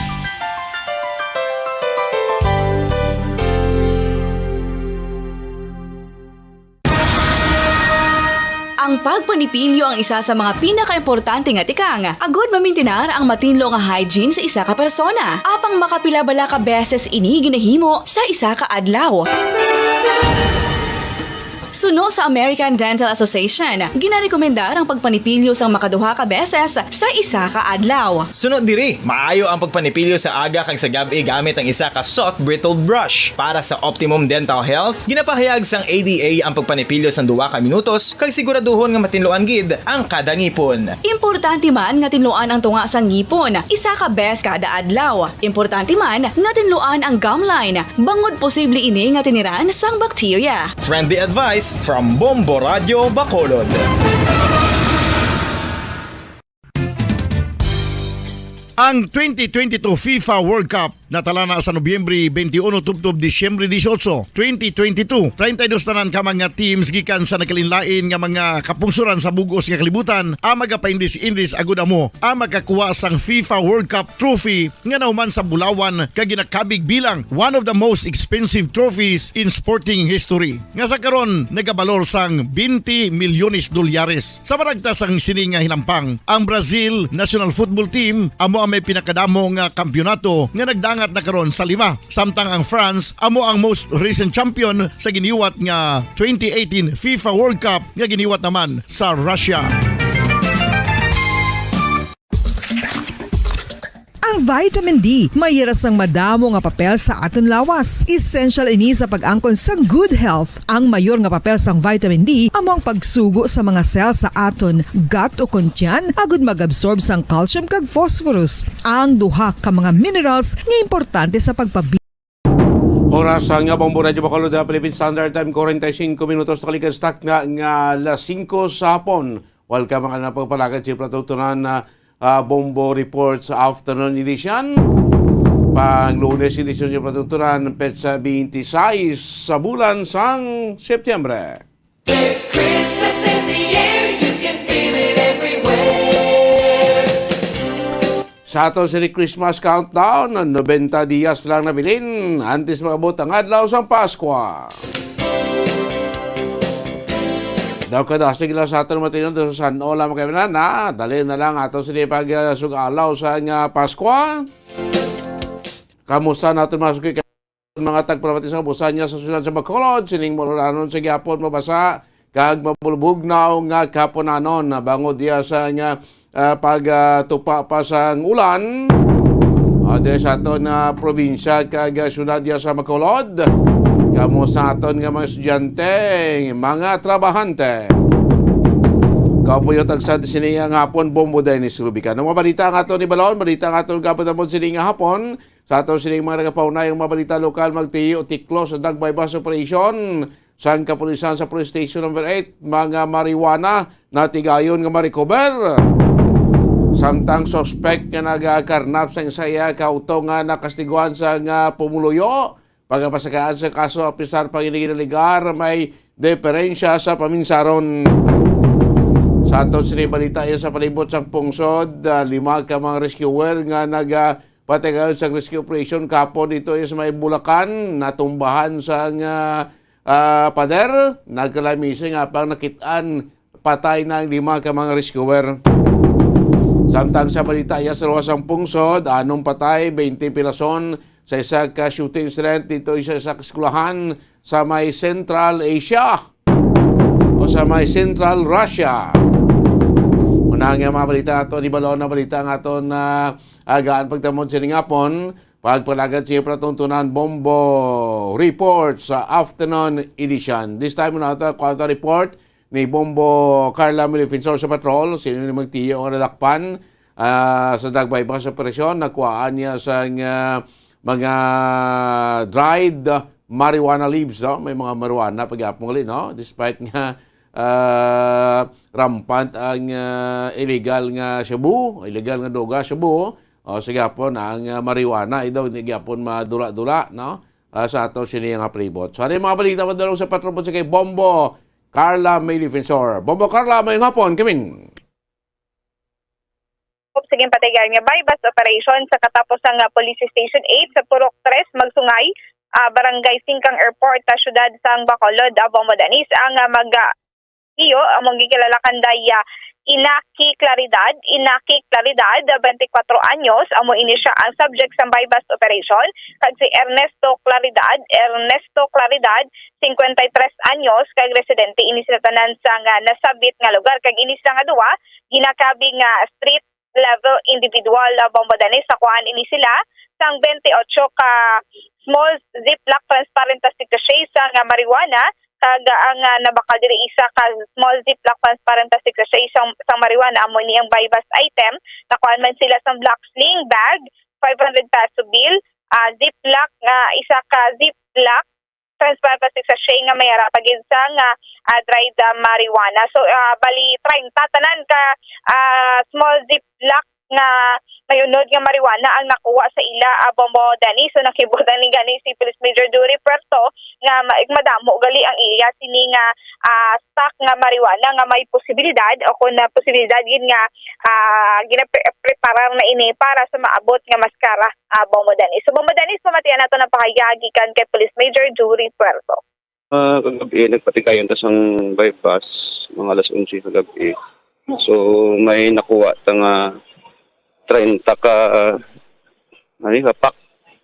Ang pagpanipilyo ang isa sa mga pinaka-importante nga tikang. Agod mamintinar ang matinlo nga hygiene sa isa ka persona. Apang makapilabala ka beses ini ginahimo sa isa ka adlaw. Suno sa American Dental Association, ginarekomendar ang pagpanipilyo sang makaduha ka beses sa isa ka adlaw. Sunod diri, maayo ang pagpanipilyo sa aga kag sa gabi gamit ang isa ka soft brittled brush. Para sa optimum dental health, ginapahayag sang ADA ang pagpanipilyo sang 2 ka minutos kag siguraduhon nga matinluan gid ang kada ngipon. Importante man nga tinluan ang tunga sang ngipon, isa ka bes kada adlaw. Importante man nga tinluan ang gum line, bangod posible ini nga tiniran sang bakterya. Friendly advice from Bombo Radio Bacolod. Ang 2022 FIFA World Cup natala na sa Nobyembre 21 tubtob Disyembre 18, 2022. 32 tanan ka mga teams gikan sa nakalinlain nga mga kapungsuran sa bugos nga kalibutan ang magapaindis-indis agud amo ang makakuha sang FIFA World Cup trophy nga nahuman sa Bulawan kag ginakabig bilang one of the most expensive trophies in sporting history. Nga sa karon nagabalor sang 20 milyones dolyares. Sa baragta sang sini nga hinampang, ang Brazil National Football Team amo may pinakadamo nga kampyonato nga nagdangat na karon sa 5. Samtang ang France amo ang most recent champion sa giniwat nga 2018 FIFA World Cup nga giniwat naman sa Russia. Ang vitamin D mayira sang madamo nga papel sa aton lawas. Essential ini sa pag-angkon sang good health. Ang mayor nga papel sang vitamin D amo ang pagsugo sa mga cell sa aton gut o kuntyan agud mag-absorb sang calcium kag phosphorus. Ang duha ka mga minerals nga importante sa pagpabi. Oras nga Bombo Radio Bacolod, Philippine Standard Time, 45 minutos na kalikan stock nga alas 5 sa hapon. Welcome ang napagpalagad si Pratoktonan na Bombo Report sa afternoon edition. Pang Lunes edition si Pratoktonan, petsa 26 sa bulan sang Setyembre. There's Christmas in the air, you can feel it everywhere. Sa aton si Christmas countdown, 90 diyas lang nabilin, antes makabot ang adlaw sa Paskwa. Daw kada sigla sa aton matino sa San Ola makabinan na dali na lang ato sini pagsugalaw sa nga Paskwa. Kamusta naton masuki mga tagpalapati sa busan niya sa sunod sa Bacolod, sining mo ranon sa gyapon mabasa kag mabulbugnaw nga kaponanon na bangod diya sa nga pagtupa pa sang ulan dahil sa aton na probinsya kag syudad diya sa Bacolod. Kamo sa aton nga mga estudyante, mga trabahante. Kapuyo tagsad sininga nga hapon Bombo Dennis Rubican. Ang mabalita nga aton ni Balon, balita nga aton kapatapon sininga hapon. Sa aton sining mga nagapaunay ang mabalita lokal magtiyo tiklo sa Dagbaybas Operation sang kapulisan sa Police Station number 8 mga marijuana na tigayon nga ma-recover. Samtang suspect nga nagakarnap sa saya kauto nga nakastiguan sa nga pumuluyo. Pagkapasakaan sa kaso apisar panginigiligar may diferensya sa paminsaron. Sa aton sinibalita sa palibot sa pungsod, 5 ka mga rescuer nga nagapatigayon sa rescue operation kapon dito sa may Bulacan, natumbahan sa nga pader, nagkalamisi nga pang nakitaan patay ng 5 ka mga rescuer. Samtang sa balita sa luwasang pungsod, 6 patay, 20 pilason sa isa ka shooting incident dito sa isa kaskulahan sa may Central Asia o sa may Central Russia. Unang nga mga balita ato, di balon na balita nga ato na agaan pagtamod sining hapon, pagpalagad siya pratuntunan Bombo Report sa afternoon edition. This time na ito, kwanta report ni Bombo Carla Milipinsor sa patrol, sino ni magtiyo ang nadakpan sa Dagbaybas Operasyon, nakuhaan niya sa mga dried marijuana leaves, no? May mga marijuana pag-apong gali, no? Despite nga rampant ang illegal nga shabu, illegal nga droga shabu, sa gapon ang marijuana daw hindi gapon madula-dula, no? Sa ato siniya nga palibot. So ano yung mga balita madulong sa patrol sa kay Bombo Carla May Defensor. Bombo Carla, may hapon, kaming. Sige patigayon nga bypass operation sa katapos ng Police Station 8 sa Purok 3, Magsungay, Barangay Singkang Airport, syudad sang Bacolod, Bombo Danis, ang iyo among gikilalakan daya Inaki Claridad, 24 anyos, amo ini siya ang subject sa bypass operation, kag si Ernesto Claridad, 53 anyos, kag residente ini sila tanan sa nasabit nga lugar, kag ini sila nga duwa ginakabi nga street level individual Bombo Danis, sakuan ini sila sang 28 ka small ziplock transparent sachet sa marijuana, kag ang nabakal diri isa ka small ziplock transparent sachet isang marijuana, amo ni ang bypass item, nakuan man sila sang black sling bag, 500 peso bill, ziplock isa ka ziplock transparent sachet nga mayara pagid sa dried marijuana. So bali 30 tanan ka small ziplock nga mayunod nga marijuana ang nakuha sa ila Bombo Danis. So nakibutan ni gani si Police Major Duri Puerto nga madamo gali ang iya sini nga stock nga marijuana nga may posibilidad o kung na posibilidad gid nga ginapreparar na ini para sa maabot nga maskara Bombo Danis. So Bombo Danis, pamatian nato ng pakayagikan kay Police Major Duri Puerto. Kagabi nagpatikayon ta sang bypass mga alas 11 kagabi. So may nakuha ta nga 30 ka pack.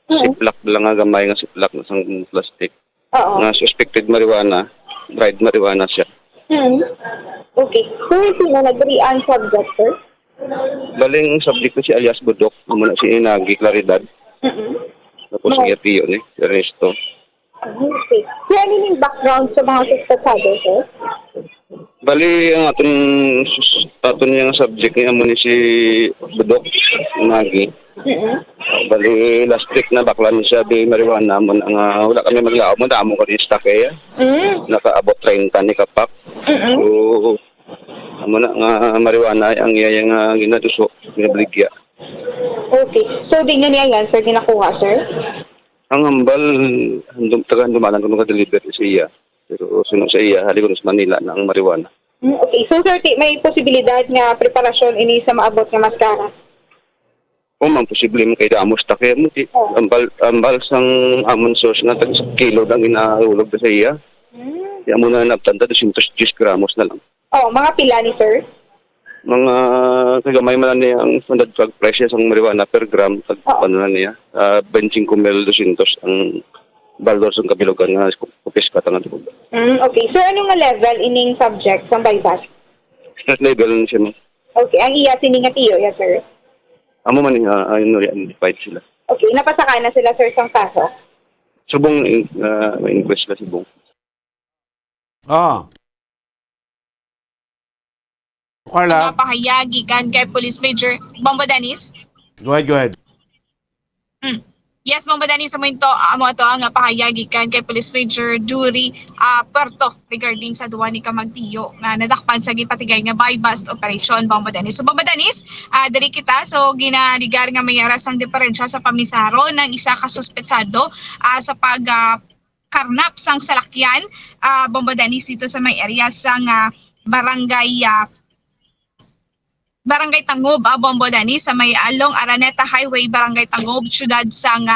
Siplak lang nga gamay nga siplak na sang plastic. Na suspected marijuana, dried marijuana siya. Okay. So sino nag-agree ang subject, sir? Baling subject ko si alias Budok, muna si Inagi Claridad. Tapos si Atiyo ni Ernesto. Okay. Kaya ano yung background sa mga suspectado, sir? Bali, ang aton niyang subject niya mo ni si Budok, Nagi. Bali, last week na baklan siya di marijuana mo nga wala kami maglao mo, damo ko rin stock eh. Nakaabot 30 ni kapak. So, amo na nga marijuana ang iya nga ginaduso, ginabaligya. Okay. So, di nga niya yan, sir, ginakuha, sir? Ang hambal, tagaan dumalan ko nung ka-deliver sa iya. Pero sunod sa iya, hali ko sa Manila na ang marijuana. Okay. So, sir, may posibilidad nga preparasyon ini sa maabot nga maskara? O man, posible mo kay Damos takya mo. Ambal sang amon sauce nga tag kilo lang inaulog sa iya. Kaya mo na naptanda, 210 gramos na lang. Mga pila ni sir? Mga kagamay man niya ang standard drug price sa marijuana per gram. Ano na niya? 25,200 ang baldor sa kabilugan nga kupis ka tangan ko. Okay. Sir, ano nga level ining subject sa bypass? Stress level na siya, ma'am. Okay. Ang iya sining atiyo, yes, sir. Amo man identified sila. Okay. Napasaka na sila, sir, sang kaso? Subong inquest sila subong. Carla, Napahayagi kan kay Police Major Bombo Danis. go ahead. Yes, Bombo Danis, sa momento amo ato ang pahayagi kan kay Police Major Jury Puerto regarding sa duwa ni Kamagtiyo nga nadakpan sa gipatigay nga buy-bust operation, Bombo Danis. So Bombo Danis, diri kita so ginaligar nga may aras ang diferensya sa pamisaro ng isa ka suspetsado sa pag karnap sang salakyan, Bombo Danis, dito sa may area sang Barangay Tangob, Bombo Danis, sa may along Araneta Highway, Barangay Tangob, siyudad sang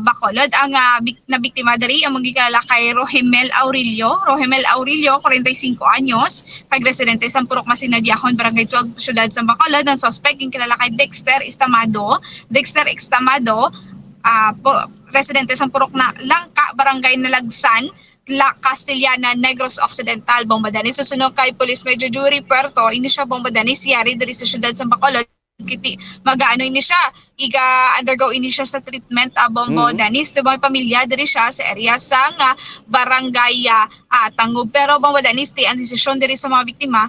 Bacolod. Ang nabiktima diri ang magkilala kay Rohimel Aurelio. Rohimel Aurelio, 45 anyos, kag-residente sa Purok Masinadiahon, Barangay 12, siyudad sa Bacolod. Ang suspect yung kilala kay Dexter Estamado. Residente sa Purok na Langka, Barangay Nalagsan, La Castellana, Negros Occidental, Bombo Danis. Susunod kay Police Major Jury Puerto, ini siya Bombo Danis, yari diri sa syudad sa Bacolod. Mag-ano ini siya, undergo ini siya sa treatment, Bombo Danis. Diba may pamilya diri siya sa area sang Barangay Tangob. Pero Bombo Danis, ang desisyon diri sa mga biktima,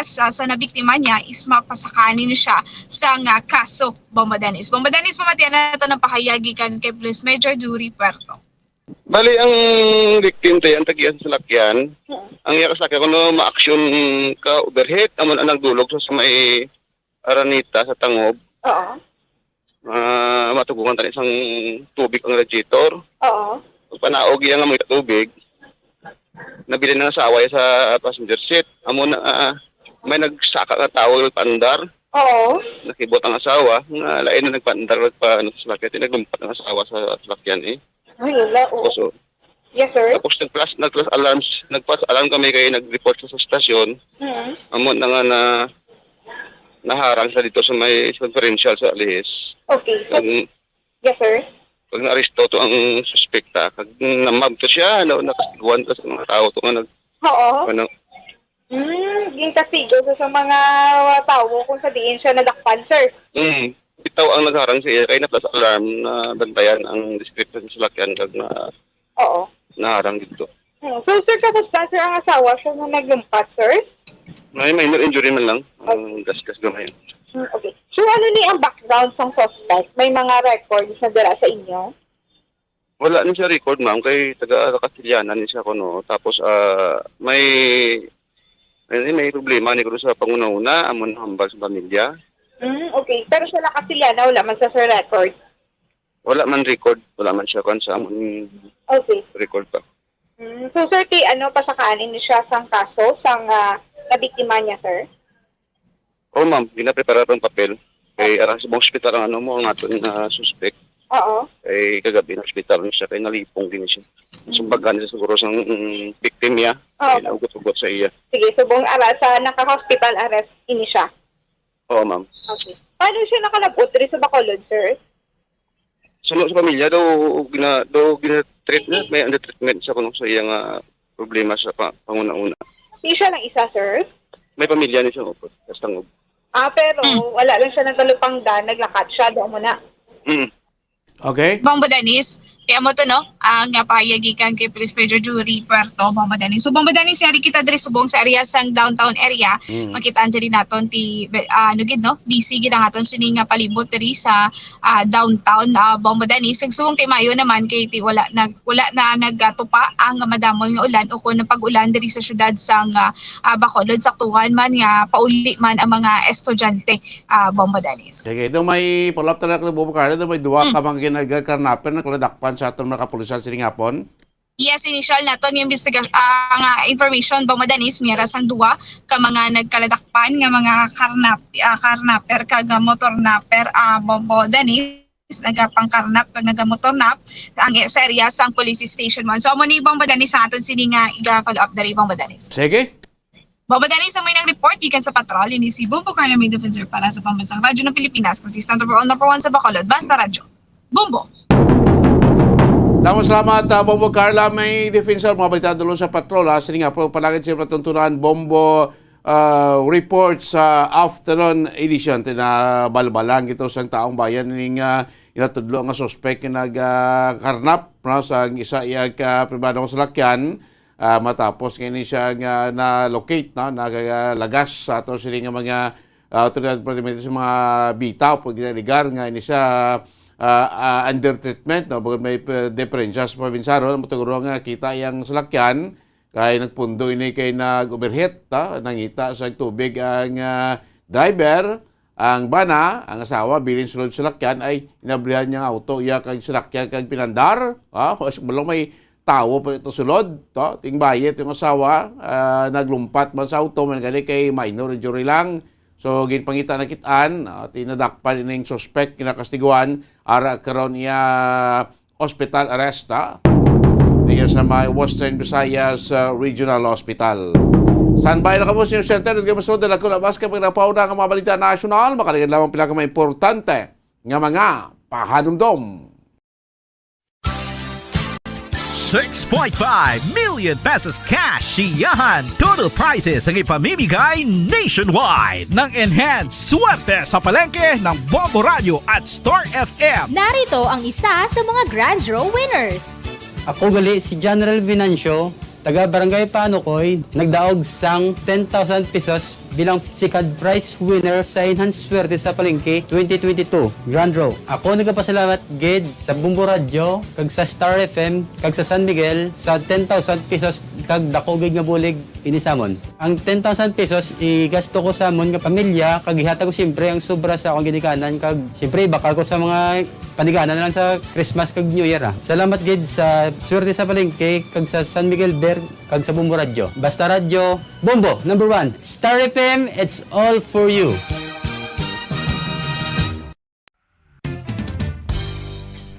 sa nabiktima niya is mapasakanin siya sa kaso, Bombo Danis. Bombo Danis, pamatiyan na ito ng pahayagi kan kay Police Major Jury Puerto. Bali, ang victim tayo, ang tagiyan sa lakyan, ang iya kasakyan ko no ma-action ka overhead, amon ang nagdulog sa may Aranita sa Tangob. Oo. Matugungan tayo isang tubig ang radiator. Oo. Pag panaog iya nga mga tubig, nabili ng asawa sa passenger seat. Amon may nagsaka ka tawag paandar. Oo. Nakibot ang asawa, nga lain na nagpaandar sa lakyan, naglumpat ang asawa sa lakyan eh. Ay, wala. So, yes, sir. Tapos nagpas-alarm kami kayo nag-report sa stasyon. Amon na nga naharang sa dito sa may conferential sa Alihis. Okay. Yes, sir. Pag na-aristo to ang suspekta, pag namab to siya, nakasiguan to sa mga tao to nga Oo. Yung kasigo sa mga tao kung sabihin siya nadakpan, sir. Bitaw ang nagharang siya kay na plus alarm na bantayan ang description sa lakyan kag na naharang dito. So, sir, tapos na, sir, ang asawa siya na naglumpat, sir? May minor injury man lang. Ang gasgas gamay. Okay. So, ano ni ang background ng suspect? May mga records na dala sa inyo? Wala ni siya record, ma'am. Kay taga-Castellana ni siya kuno. Tapos, may problema ni ko sa panguna-una, amon hambal sa pamilya. Okay. Pero siya Castellana, wala man sa sir record? Wala man record. Wala man siya kan sa amon record pa. So, sir, pasakanin niyo siya sang kaso, sang nabiktima niya, sir? Oo, ma'am. Ginaprepara ang papel. Kay arang sa hospital ang ang ato na suspect. Oo. Kay kagabi na hospital niya kay nalipong din siya. Sumbagan niya siguro sa victim niya. Kay naugot-ugot sa iya. Sige, subong sa naka-hospital arrest ini siya? Oo, ma'am. Okay. Paano siya nakalabot rin sa Bacolod, sir? Sunod sa pamilya, gina-treat na. May under-treatment siya kung sa iyang problema sa panguna-una. Hindi siya lang isa, sir? May pamilya niya siya upot. Tangob. Pero wala lang siya nagkalupangdan, naglakad siya, doon muna. Okay. Bombo Danis, kaya mo to no, ang pahayagikan kay Police Major Jury Puerto, Bombo Danis. So Bombo Danis, yari kita diri subong sa area sang downtown area. Makitaan diri naton ti busy gid ang aton sini nga palibot diri sa downtown Bombo Danis. Subong kay Mayo naman kay ti wala na nagatupa ang madamol nga ulan o kun pag-ulan diri sa syudad sang Bacolod, saktuhan man nga pauli man ang mga estudyante, Bombo Danis. Sige, ito may follow-up talaga ng Bubukar. Ito may duwa ka mga ginagkarnapan na kaladakpan sa atong mga kapulisan sa Singapon. Yes, initial naton yung information Bombo Danis, miras ang duwa ka mga nagkaladakpan nga mga karnaper kag motor napper, Bombo Danis nagapangkarnap kag nagamotornap ang sa area sang police station man. So amo ni Bombo Danis ang aton sini nga iga-follow up diri Bombo Danis. Sige. Bombo Danis ang may nag-report gikan sa patrol ni si Bombo Carla Defensor para sa Pambansang Radyo ng Pilipinas, consistent overall number 1 sa Bacolod, Basta Radyo. Bombo. Salamat, Bombo Carla. May defensor, mga balita doon sa patrola. Sige nga po, palagid siya patuntunan, Bombo report sa afternoon edition. Tinabalbalang ito sa taong bayan ng inatudlo nga suspect na nagkarnap sa isa iyag pribadong salakyan. Matapos ngayon siya na-locate, nagalagas sa ito sila nga mga autoridad sa mga bitaw pag ginaligar nga ini siya under treatment, bagay may diferensya sa probinsaro, matuguro nga kita yung salakyan, kaya nagpundo ini kay nag-overheat, nangita sa tubig ang driver, ang bana, ang asawa, bilin sulod salakyan, ay inablihan niyang auto, iya kag salakyan kag pinandar, balong may tawo pa ito sulod, ting bayet yung asawa, naglumpat man sa auto, man gali kay minor injury lang. So, ginpangita na kitaan, tinadakpan ng suspect, kinakastiguan, ara karon niya hospital arrest, niya sa may Western Visayas Regional Hospital. Saan ba na News Center? Hindi masunod na ko na baska pag napauna ang mga balita nasyonal, makaligan lamang pila ka mga importante nga mga pahanumdom. 6.5 million pesos cash siyahan. Total prizes ang ipamimigay nationwide ng Enhanced Swerte sa palengke ng Bombo Radio at Star FM. Narito ang isa sa mga Grand Draw winners. Ako gali si General Venancio, taga Barangay Panukoy, nagdaog sang 10,000 pesos bilang second prize winner sa Enhanced Swerte sa Palengke 2022 Grand Draw. Ako nagpasalamat gid sa Bombo Radio, kag sa Star FM, kag sa San Miguel sa 10,000 pesos kag dakogig nga bulig inisamon. Ang 10,000 pesos igasto ko sa amon nga pamilya, kag ihatag ko siyempre ang sobra sa akong ginikanan, kag siyempre bakal ko sa mga paniganan lang sa Christmas kag New Year. Salamat gid sa Swerte sa Palengke, kag sa San Miguel Bear, kag sa Bombo Radio. Basta Radio, Bombo, number 1. Star FM, it's all for you.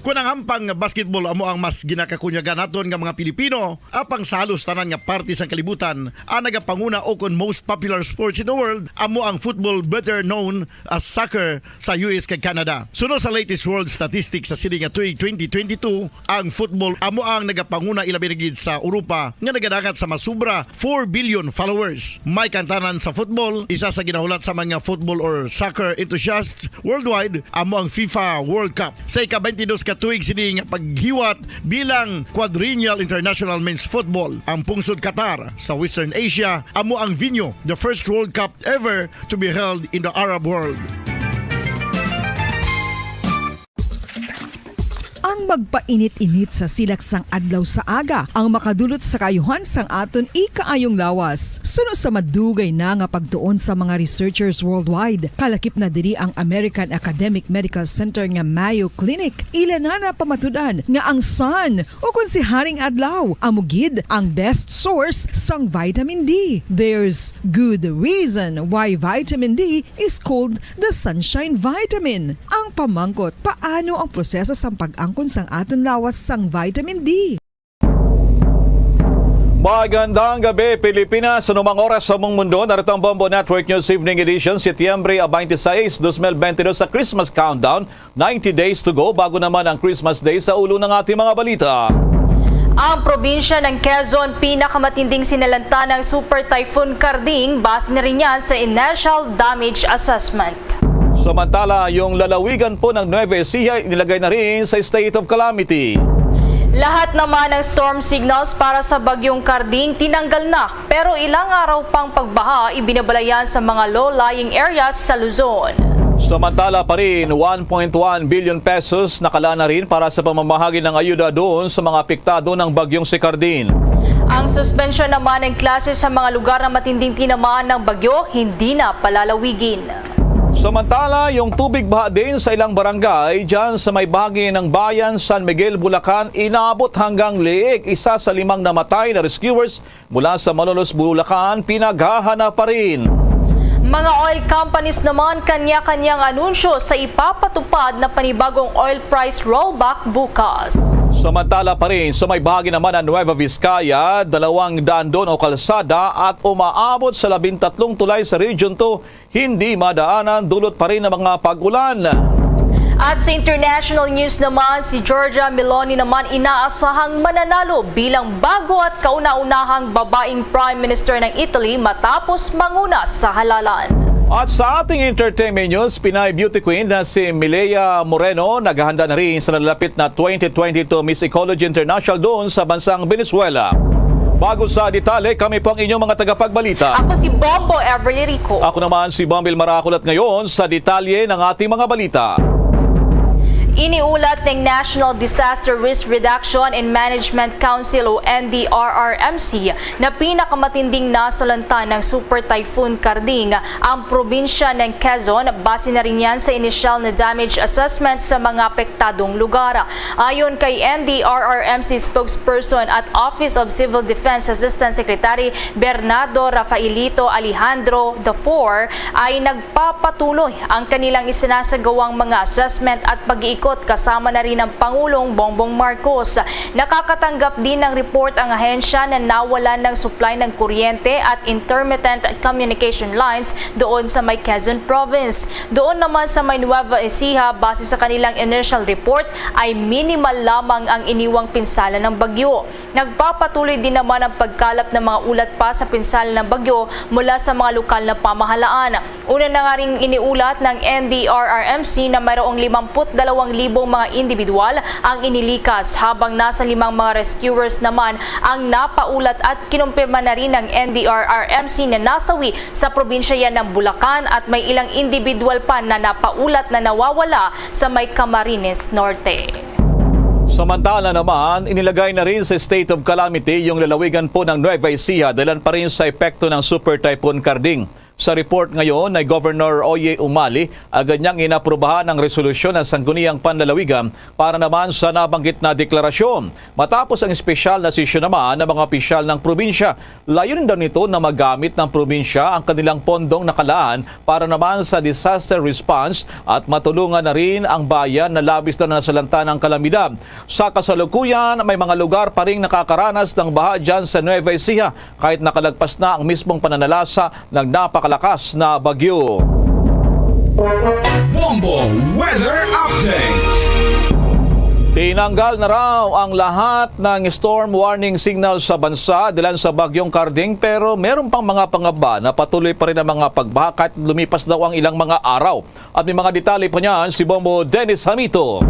Kunang ampang basketball amo ang mas ginakakunyagan naton nga mga Pilipino, apang salos tanan nga parte sa kalibutan, ang nagapanguna o kon most popular sports in the world, amo ang football, better known as soccer sa US kag Canada. Sunod sa latest world statistics sa sili nga tuig 2022, ang football amo ang nagapanguna ilabi na gid sa Europa nga nagadagat sa masubra 4 billion followers. May kantanan sa football, isa sa ginahulat sa mga football or soccer enthusiasts worldwide, amo ang FIFA World Cup. Sa ika-22 ka tuig sini nga paghiwat bilang Quadrennial International Men's Football. Ang pungsod Qatar sa Western Asia amo ang venue, the first World Cup ever to be held in the Arab world. Ang magpainit-init sa silaksang adlaw sa aga ang makadulot sa kayuhan sang aton ikaayong lawas. Suno sa madugay na nga pagtuon sa mga researchers worldwide, kalakip na diri ang American Academic Medical Center nga Mayo Clinic. Ila na pamatudan nga ang sun o kung si Haring Adlaw amugid ang best source sang vitamin D. There's good reason why vitamin D is called the sunshine vitamin. Ang pamangkot, paano ang proseso sa pag-angkon sang aton lawas sang vitamin D? Magandang gabi Pilipinas, sa numang oras sa mong mundo. Narito ang Bombo Network News Evening Edition, Setyembre 26, 2022 sa Christmas Countdown. 90 days to go bago naman ang Christmas Day sa ulo ng ating mga balita. Ang probinsya ng Quezon, pinakamatinding sinalanta ng Super Typhoon Karding, base na rin yan sa Initial Damage Assessment. Samantala, yung lalawigan po ng Nueva Ecija inilagay na rin sa state of calamity. Lahat naman ng storm signals para sa bagyong Karding tinanggal na, pero ilang araw pang pagbaha ibinabalayan sa mga low-lying areas sa Luzon. Samantala pa rin, 1.1 billion pesos nakala na rin para sa pamamahagi ng ayuda doon sa mga apektado ng bagyong si Karding. Ang suspensyon naman ng klase sa mga lugar na matinding tinamaan ng bagyo hindi na palalawigin. Samantala, yung tubig baha din sa ilang barangay dyan sa may bahagi ng bayan San Miguel, Bulacan, inaabot hanggang liig. Isa sa 5 namatay na rescuers mula sa Malolos, Bulacan, pinaghahanap pa rin. Mga oil companies naman kanya-kanyang anunsyo sa ipapatupad na panibagong oil price rollback bukas. Samantala pa rin, sa may bahagi naman ng Nueva Vizcaya, 200 doon o kalsada at umaabot sa 13 tulay sa Region 2, hindi madaanan dulot pa rin ng mga pag-ulan. At sa international news naman, si Giorgia Meloni naman inaasahang mananalo bilang bago at kauna-unahang babaeng Prime Minister ng Italy matapos manguna sa halalan. At sa ating entertainment news, Pinay beauty queen na si Milea Moreno naghahanda na rin sa nalalapit na 2022 Miss Ecology International doon sa bansang Venezuela. Bago sa detalye, kami po ang inyong mga tagapagbalita. Ako si Bombo Everly Rico. Ako naman si Bombil Maraculat ngayon sa detalye ng ating mga balita. Iniulat ng National Disaster Risk Reduction and Management Council o NDRRMC na pinakamatinding nasalanta ng Super Typhoon Karding ang probinsya ng Quezon. Base na rin yan sa initial na damage assessment sa mga apektadong lugar. Ayon kay NDRRMC spokesperson at Office of Civil Defense Assistant Secretary Bernardo Rafaelito Alejandro IV ay nagpapatuloy ang kanilang isinasagawang mga assessment at pag-iikot kasama na rin ang Pangulong Bongbong Marcos. Nakakatanggap din ng report ang ahensya na nawalan ng supply ng kuryente at intermittent communication lines doon sa may Quezon Province. Doon naman sa may Nueva Ecija, base sa kanilang initial report, ay minimal lamang ang iniwang pinsala ng bagyo. Nagpapatuloy din naman ang pagkalap ng mga ulat pa sa pinsala ng bagyo mula sa mga lokal na pamahalaan. Una na nga rin iniulat ng NDRRMC na mayroong 52,000 mga individual ang inilikas habang nasa 5 mga rescuers naman ang napaulat at kinumpirma na rin ng NDRRMC na nasawi sa probinsya yan ng Bulacan at may ilang individual pa na napaulat na nawawala sa may Camarines Norte. Samantala naman, inilagay na rin sa state of calamity yung lalawigan po ng Nueva Ecija dahil pa rin sa epekto ng Super Typhoon Karding. Sa report ngayon ay Governor Oye Umali, agad niyang inaprubahan ang resolusyon ng Sangguniang Panlalawigan para naman sa nabanggit na deklarasyon. Matapos ang espesyal na sesyon naman ng mga opisyal ng probinsya, layunin daw nito na magamit ng probinsya ang kanilang pondong nakalaan para naman sa disaster response at matulungan na rin ang bayan na labis na nasalanta ng kalamidad. Sa kasalukuyan, may mga lugar pa rin nakakaranas ng baha dyan sa Nueva Ecija kahit nakalagpas na ang mismong pananalasa ng napakalakas na bagyo. Bombo Weather Update. Tinanggal na raw ang lahat ng storm warning signal sa bansa dahil sa bagyong Karding pero meron pang mga pangamba na patuloy pa rin ang mga pagbaha kahit lumipas daw ang ilang mga araw. At may mga detalye pa niyan si Bombo Dennis Hamito.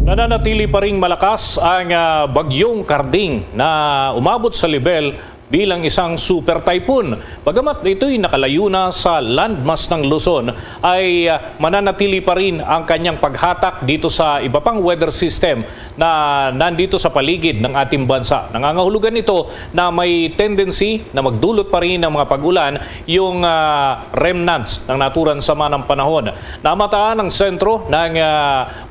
Nananatili pa ring malakas ang bagyong Karding na umabot sa level bilang isang super typhoon. Bagamat ito'y nakalayo na sa landmass ng Luzon, ay mananatili pa rin ang kanyang paghatak dito sa iba pang weather system na nandito sa paligid ng ating bansa. Nangangahulugan ito na may tendency na magdulot pa rin ng mga pag-ulan yung remnants ng naturang sama ng panahon. Namataan ang sentro ng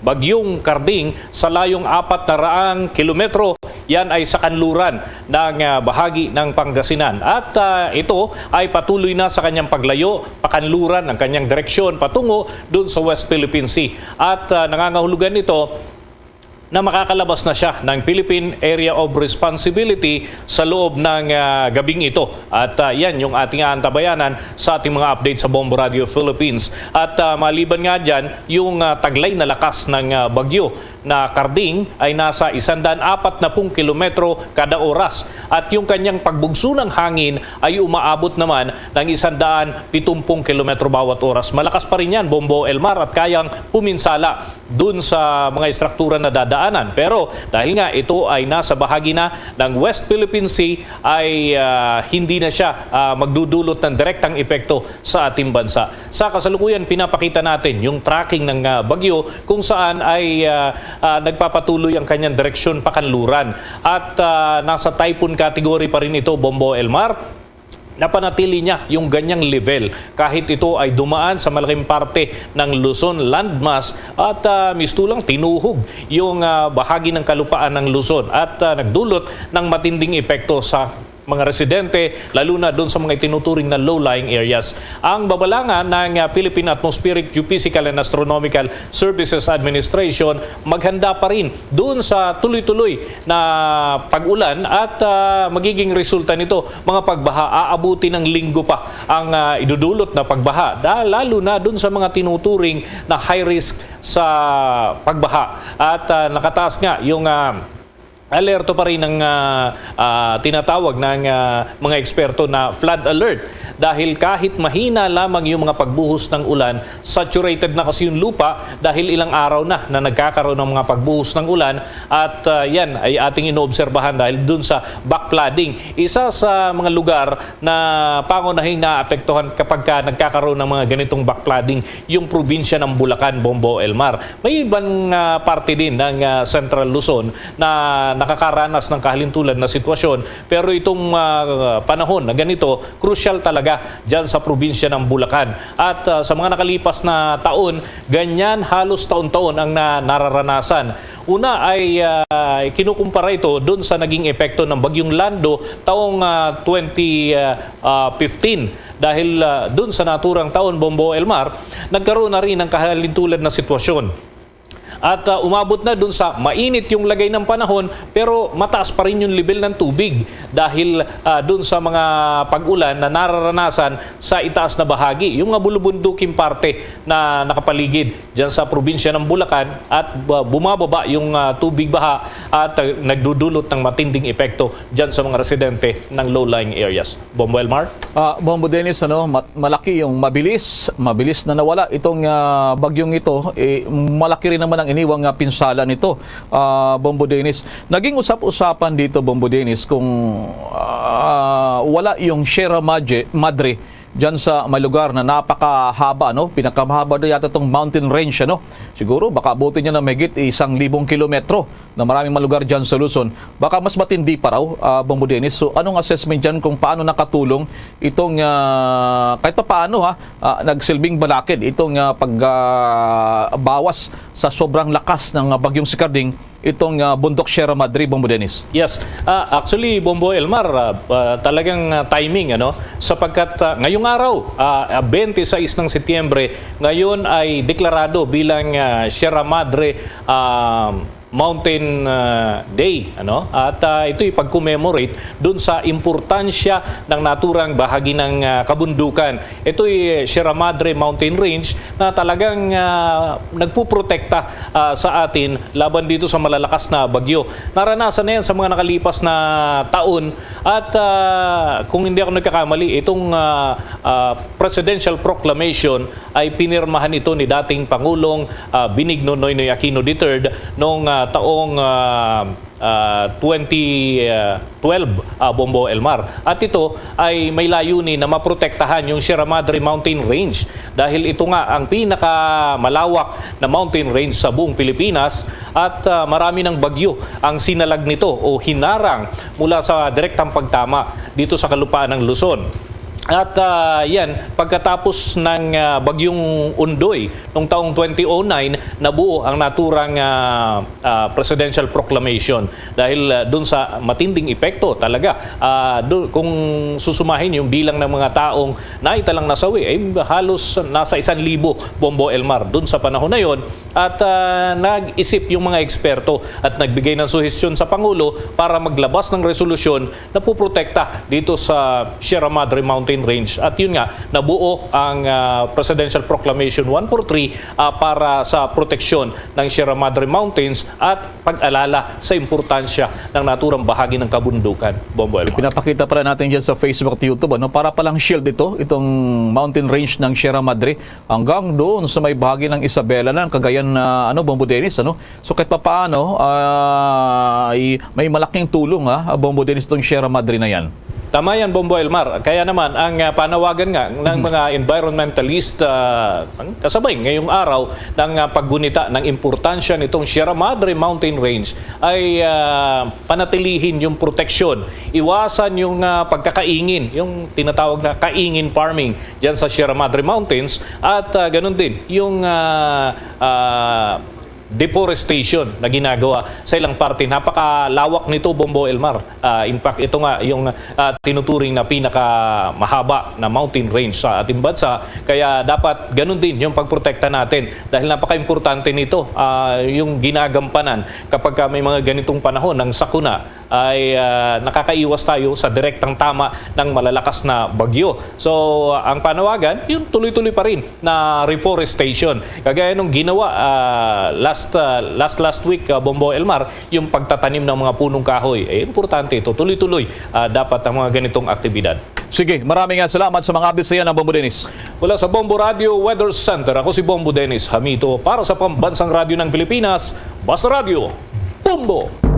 bagyong Karding sa layong 400 kilometro. Yan ay sa kanluran ng bahagi ng Pangasinan. At ito ay patuloy na sa kanyang paglayo, pakanluran ang kanyang direksyon patungo doon sa West Philippine Sea. At nangangahulugan ito na makakalabas na siya ng Philippine Area of Responsibility sa loob ng gabing ito. At yan yung ating aantabayanan sa ating mga update sa Bombo Radio Philippines. At maliban nga dyan, yung taglay na lakas ng bagyo na Karding ay nasa 140 kilometro kada oras. At yung kanyang pagbugso ng hangin ay umaabot naman ng 170 kilometro bawat oras. Malakas pa rin yan, Bombo Elmar, at kayang puminsala dun sa mga istruktura na dadaanan. Pero dahil nga ito ay nasa bahagi na ng West Philippine Sea, ay hindi na siya magdudulot ng direktang epekto sa ating bansa. Sa kasalukuyan, pinapakita natin yung tracking ng bagyo kung saan ay nagpapatuloy ang kanyang direksyon pakanluran. At nasa typhoon category pa rin ito, Bombo Elmar. Napanatili niya yung ganyang level kahit ito ay dumaan sa malaking parte ng Luzon landmass at mistulang tinuhog yung bahagi ng kalupaan ng Luzon at nagdulot ng matinding epekto sa mga residente, lalo na doon sa mga itinuturing na low-lying areas. Ang babalangan ng Philippine Atmospheric Geophysical and Astronomical Services Administration, maghanda pa rin doon sa tuloy-tuloy na pag-ulan at magiging resulta nito, mga pagbaha, aabuti ng linggo pa ang idudulot na pagbaha, lalo na doon sa mga tinuturing na high risk sa pagbaha. At nakataas nga yung alerto pa rin ng tinatawag ng mga eksperto na flood alert, dahil kahit mahina lamang yung mga pagbuhos ng ulan, saturated na kasi yung lupa dahil ilang araw na nagkakaroon ng mga pagbuhos ng ulan, at yan ay ating inoobserbahan dahil dun sa backflooding. Isa sa mga lugar na pangunahing naapektuhan kapag nagkakaroon ng mga ganitong backflooding, yung probinsya ng Bulacan, Bombo, Elmar. May ibang parte din ng Central Luzon na nakakaranas ng kahalintulan na sitwasyon, pero itong panahon na ganito, crucial talaga dyan sa probinsya ng Bulacan. At sa mga nakalipas na taon, ganyan halos taon-taon ang nararanasan. Una ay kinukumpara ito doon sa naging epekto ng Bagyong Lando taong 2015. Dahil doon sa naturang taon, Bombo, Elmar, nagkaroon na rin ng kahalintulan na sitwasyon. At umabot na dun sa mainit yung lagay ng panahon, pero mataas pa rin yung level ng tubig dahil dun sa mga pag-ulan na nararanasan sa itaas na bahagi, yung mga bulubunduking parte na nakapaligid dyan sa probinsya ng Bulacan, at bumababa yung tubig baha at nagdudulot ng matinding epekto dyan sa mga residente ng low-lying areas. Bombo, Elmar? Bombo Dennis, malaki yung mabilis na nawala itong bagyong ito. Malaki rin naman ang iniwang pinsala nito, Bombo Dennis. Naging usap-usapan dito, Bombo Dennis, kung wala yung Sierra Madre dyan sa may lugar na napakahaba, pinakamahaba doon yata itong mountain range, siguro baka abutin niya na mahigit 1,000 kilometro na maraming mga lugar dyan sa Luzon. Baka mas matindi pa raw, Bombo Dennis. So anong assessment dyan kung paano nakatulong itong kahit pa paano nagsilbing balakid itong pagbawas sa sobrang lakas ng bagyong Sikarding, itong bundok Sierra Madre, Bombo Dennis? Yes. Actually, Bombo, Elmar, talagang timing, sapagkat ngayong araw, 26 ng Setyembre, ngayon ay deklarado bilang Sierra Madre Mountain Day, at ito'y pag-commemorate dun sa importansya ng naturang bahagi ng kabundukan. Ito'y Sierra Madre Mountain Range na talagang nagpuprotekta sa atin laban dito sa malalakas na bagyo. Naranasan na yan sa mga nakalipas na taon, at kung hindi ako nagkakamali, itong Presidential Proclamation ay pinirmahan ito ni dating Pangulong Benigno Noynoy Aquino III noong taong 2012, Bombo, Elmar. At ito ay may layunin na maprotektahan yung Sierra Madre Mountain Range, dahil ito nga ang pinakamalawak na mountain range sa buong Pilipinas, at marami ng bagyo ang sinalag nito o hinarang mula sa direktang pagtama dito sa kalupaan ng Luzon. At yan, pagkatapos ng bagyong Undoy noong taong 2009, nabuo ang naturang Presidential Proclamation, dahil dun sa matinding epekto talaga. Kung susumahin yung bilang ng mga taong naitalang nasawi, ay halos nasa 1,000, Bombo, Elmar, dun sa panahon na yon. At nag-isip yung mga eksperto at nagbigay ng suhestyon sa Pangulo para maglabas ng resolusyon na puprotekta dito sa Sierra Madre Mountain Range. At yun nga, nabuo ang Presidential Proclamation 143 para sa proteksyon ng Sierra Madre Mountains at pag-alala sa importansya ng naturang bahagi ng kabundukan. Bombo, Elmar. Pinapakita pala natin dyan sa Facebook at YouTube, para palang shield itong mountain range ng Sierra Madre hanggang doon sa may bahagi ng Isabela na Cagayan, Bombo Dennis. So kahit pa paano ay may malaking tulong, Bombo Dennis, itong Sierra Madre na yan. Tama yan, Bombo, Elmar. Kaya naman, ang panawagan nga ng mga environmentalist kasabay ngayong araw ng paggunita ng importansya nitong Sierra Madre Mountain Range ay panatilihin yung proteksyon. Iwasan yung pagkakaingin, yung tinatawag na kaingin farming dyan sa Sierra Madre Mountains, at ganun din yung deforestation na ginagawa sa ilang parte. Napakalawak nito, Bombo Elmar. In fact, ito nga yung tinuturing na pinakamahaba na mountain range sa ating bansa. Kaya dapat ganun din yung pagprotekta natin dahil napaka-importante nito yung ginagampanan kapag may mga ganitong panahon ng sakuna ay nakakaiwas tayo sa direktang tama ng malalakas na bagyo. So, ang panawagan, yung tuloy-tuloy pa rin na reforestation. Kagaya nung ginawa last week, Bombo Elmar, yung pagtatanim ng mga punong kahoy. Importante ito. Tuloy-tuloy dapat ang mga ganitong aktibidad. Sige, maraming salamat sa mga updates yan ng Bombo Dennis. Mula sa Bombo Radio Weather Center, ako si Bombo Dennis Hamito para sa Pambansang Radyo ng Pilipinas, Basta Radio, Bombo!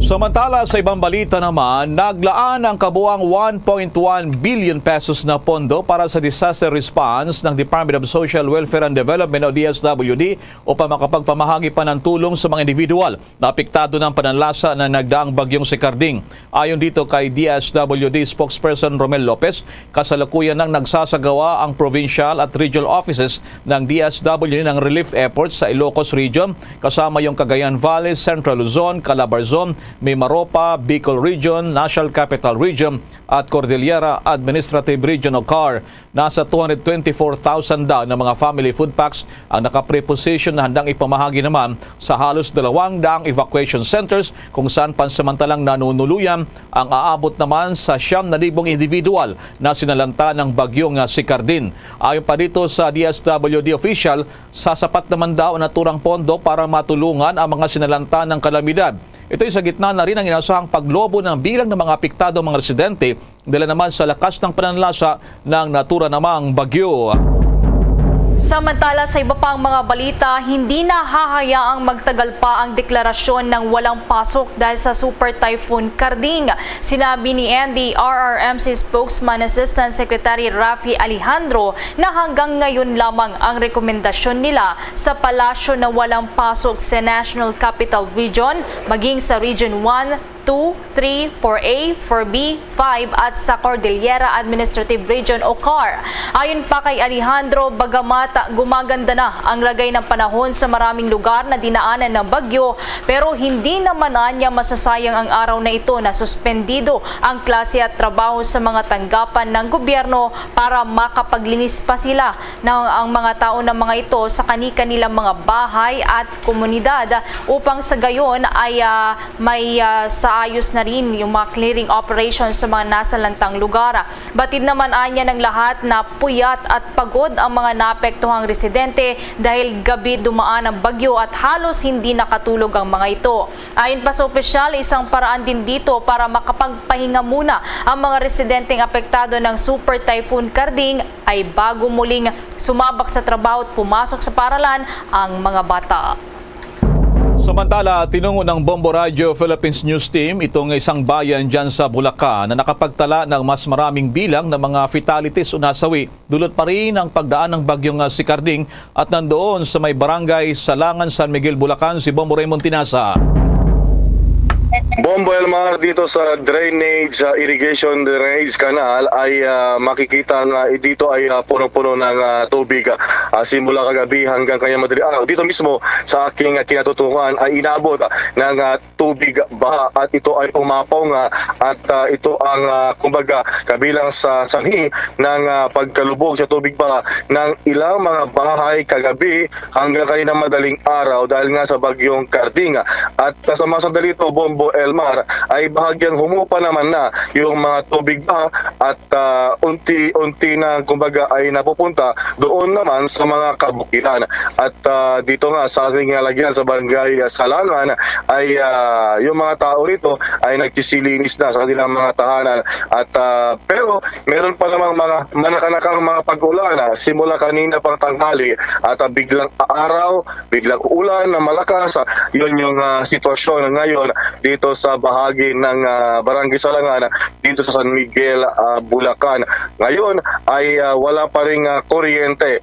Samantala sa ibang balita naman, naglaan ang kabuang 1.1 billion pesos na pondo para sa disaster response ng Department of Social Welfare and Development o DSWD upang makapagpamahagi pa ng tulong sa mga individual na apektado ng pananlasa na nagdaang bagyong si Carding. Ayon dito kay DSWD spokesperson Romel Lopez, kasalukuyan nang nagsasagawa ang provincial at regional offices ng DSWD ng relief efforts sa Ilocos Region kasama yung Cagayan Valley, Central Luzon, Calabarzon, Mimaropa, Bicol Region, National Capital Region at Cordillera Administrative Region o CAR. Nasa 224,000 daw na mga family food packs ang nakapreposition na handang ipamahagi naman sa halos 200 evacuation centers kung saan pansamantalang nanunuluyan ang aabot naman sa 9,000 individual na sinalanta ng bagyong si Carding. Ayon pa dito sa DSWD official, sasapat naman daw ang naturang pondo para matulungan ang mga sinalanta ng kalamidad. Ito ay sa gitna na rin ang inasahang paglobo ng bilang ng mga apektado mga residente dahil naman sa lakas ng pananlasa ng natura namang bagyo. Samantala sa iba pang mga balita, hindi na hahayaang magtagal pa ang deklarasyon ng walang pasok dahil sa Super Typhoon Carding. Sinabi ni NDRRMC spokesman Assistant Secretary Rafi Alejandro na hanggang ngayon lamang ang rekomendasyon nila sa palasyo na walang pasok sa National Capital Region, maging sa Region 1, 2, 3, 4A, 4B, 5 at sa Cordillera Administrative Region o CAR. Ayon pa kay Alejandro, bagamat gumaganda na ang lagay ng panahon sa maraming lugar na dinaanan ng bagyo, pero hindi naman niya masasayang ang araw na ito na suspendido ang klase at trabaho sa mga tanggapan ng gobyerno para makapaglinis pa sila ng ang mga tao ng mga ito sa kani-kanilang mga bahay at komunidad upang sa gayon ay may sa ayos na rin yung mga clearing operations sa mga nasalantang lugar. Batid naman anya ng lahat na puyat at pagod ang mga naapektuhang residente dahil gabi dumaan ang bagyo at halos hindi nakatulog ang mga ito. Ayon pa sa opisyal, isang paraan din dito para makapagpahinga muna ang mga residenteng apektado ng Super Typhoon Carding ay bago muling sumabak sa trabaho at pumasok sa paaralan ang mga bata. Samantala, tinungo ng Bombo Radio Philippines News Team itong isang bayan dyan sa Bulacan na nakapagtala ng mas maraming bilang ng mga fatalities o nasawi. Dulot pa rin ang pagdaan ng bagyong si Carding at nandoon sa may barangay Salangan, San Miguel, Bulacan, si Bombo Raymond Tinasa. Bombo Elmar, dito sa irrigation drainage canal ay makikita na dito ay puno-puno ng tubig simula kagabi hanggang kanya madaling araw. Dito mismo sa aking kinatutungan ay inabot ng tubig baha at ito ay umapaw nga at ito ang kumbaga kabilang sa sanhi ng pagkalubog sa tubig baha ng ilang mga bahay kagabi hanggang kanina madaling araw dahil nga sa bagyong Carding. At sa mga sandali ito, Bombo Elmar, ay bahagyang humupa naman na yung mga tubig baha at unti-unti na kumbaga ay napupunta doon naman sa mga kabukiran. At dito nga sa ating lagyan sa barangay Salangan ay yung mga tao rito ay nagsisilinis na sa kanilang mga tahanan. At pero meron pa namang mga manakanakang mga pag-ulan simula kanina pang tanghali at biglang araw, biglang ulan na malakas. Yun yung sitwasyon ngayon dito dito sa bahagi ng Barangay Salangan dito sa San Miguel, Bulacan. Ngayon ay wala pa ring kuryente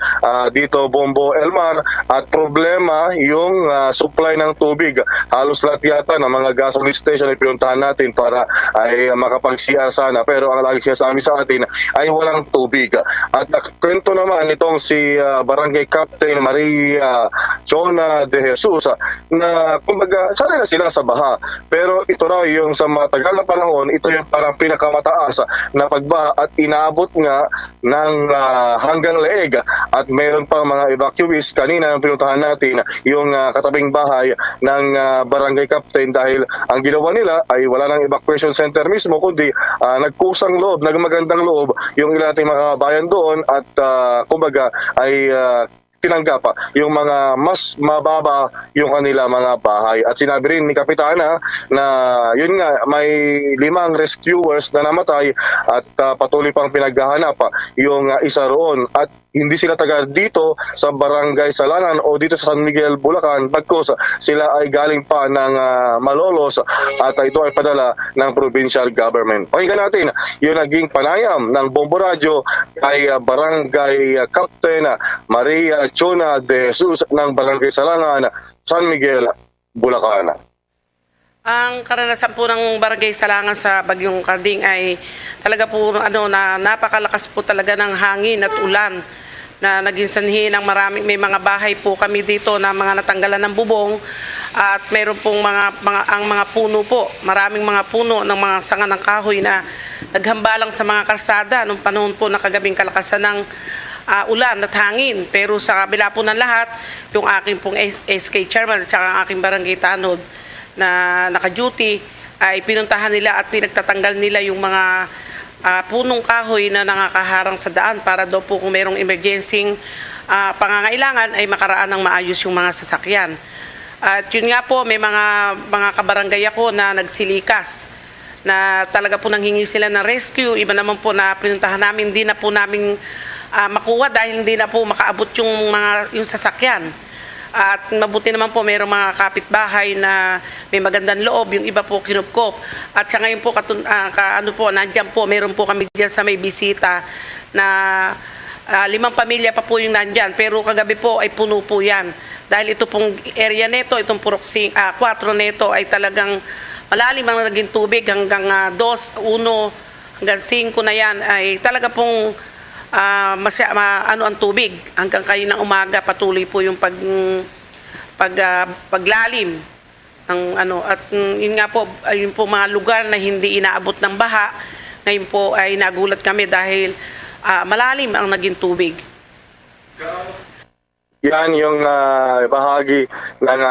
dito, Bombo Elmar, at problema yung supply ng tubig. Halos lahat yata ng mga gasoline station ay pinuntahan natin para ay makapag-CR sana, pero ang lagi sinasabi sa atin ay walang tubig. At kwento naman itong si Barangay Captain Maria Chona de Jesus na kumbaga sanay na sila sa baha, pero ito raw yung sa matagal na panahon, ito yung parang pinakamataas na pagbaha at inaabot nga ng hanggang leeg, at mayroon pang mga evacuees. Kanina ang pinuntahan natin yung katabing bahay ng Barangay Captain dahil ang ginawa nila ay wala nang evacuation center mismo, kundi nagkusang loob, nagmagandang loob yung ilan nating mga kabayan doon, at kumbaga ay tinanggap yung mga mas mababa yung kanila mga bahay. At sinabi rin ni Kapitana na yun nga, may 5 rescuers na namatay at patuloy pang pinaghahanap yung isa roon, at hindi sila taga dito sa Barangay Salangan o dito sa San Miguel, Bulacan, bagkus sila ay galing pa ng Malolos at ito ay padala ng provincial government. Pakinggan natin yung naging panayam ng Bombo Radio kay Barangay Captain Maria Chona de Jesus ng Barangay Salangan, San Miguel, Bulacan. Ang karanasan po ng Barangay Salangan sa Bagyong Karding ay talaga po na napakalakas po talaga ng hangin at ulan na naging sanhi ng may mga bahay po kami dito na mga natanggalan ng bubong, at meron pong mga puno po, maraming mga puno ng mga sanga ng kahoy na naghambalang sa mga kalsada nung panahon po na kagabing kalakasan ng ulan at hangin. Pero sa kabila po ng lahat, yung aking pong SK chairman at saka ang aking barangay tanod na naka-duty ay pinuntahan nila at pinagtatanggal nila yung mga punong kahoy na nakakaharang sa daan para daw po kung merong emergency pangangailangan ay makaraan ng maayos yung mga sasakyan. At yun nga po, may mga kabarangay ako na nagsilikas na talaga po nanghingi sila ng rescue. Iba naman po na pinuntahan namin, hindi na po namin makuha dahil hindi na po makaabot yung sasakyan. At mabuti naman po mayroong mga kapitbahay na may magandang loob, yung iba po kinupkop. At sa ngayon po, nandyan po, mayroon po kami dyan sa may bisita na 5 pamilya pa po yung nandyan. Pero kagabi po ay puno po yan. Dahil ito pong area neto, itong Purok 4 neto ay talagang malalim ang naging tubig hanggang 2, 1, hanggang 5 na yan ay talaga pong ang tubig hanggang kaninang umaga patuloy po yung paglalim ng at yun nga po, yun po mga lugar na hindi inaabot ng baha, ngayon po ay nagulat kami dahil malalim ang naging tubig. Yan yung bahagi ng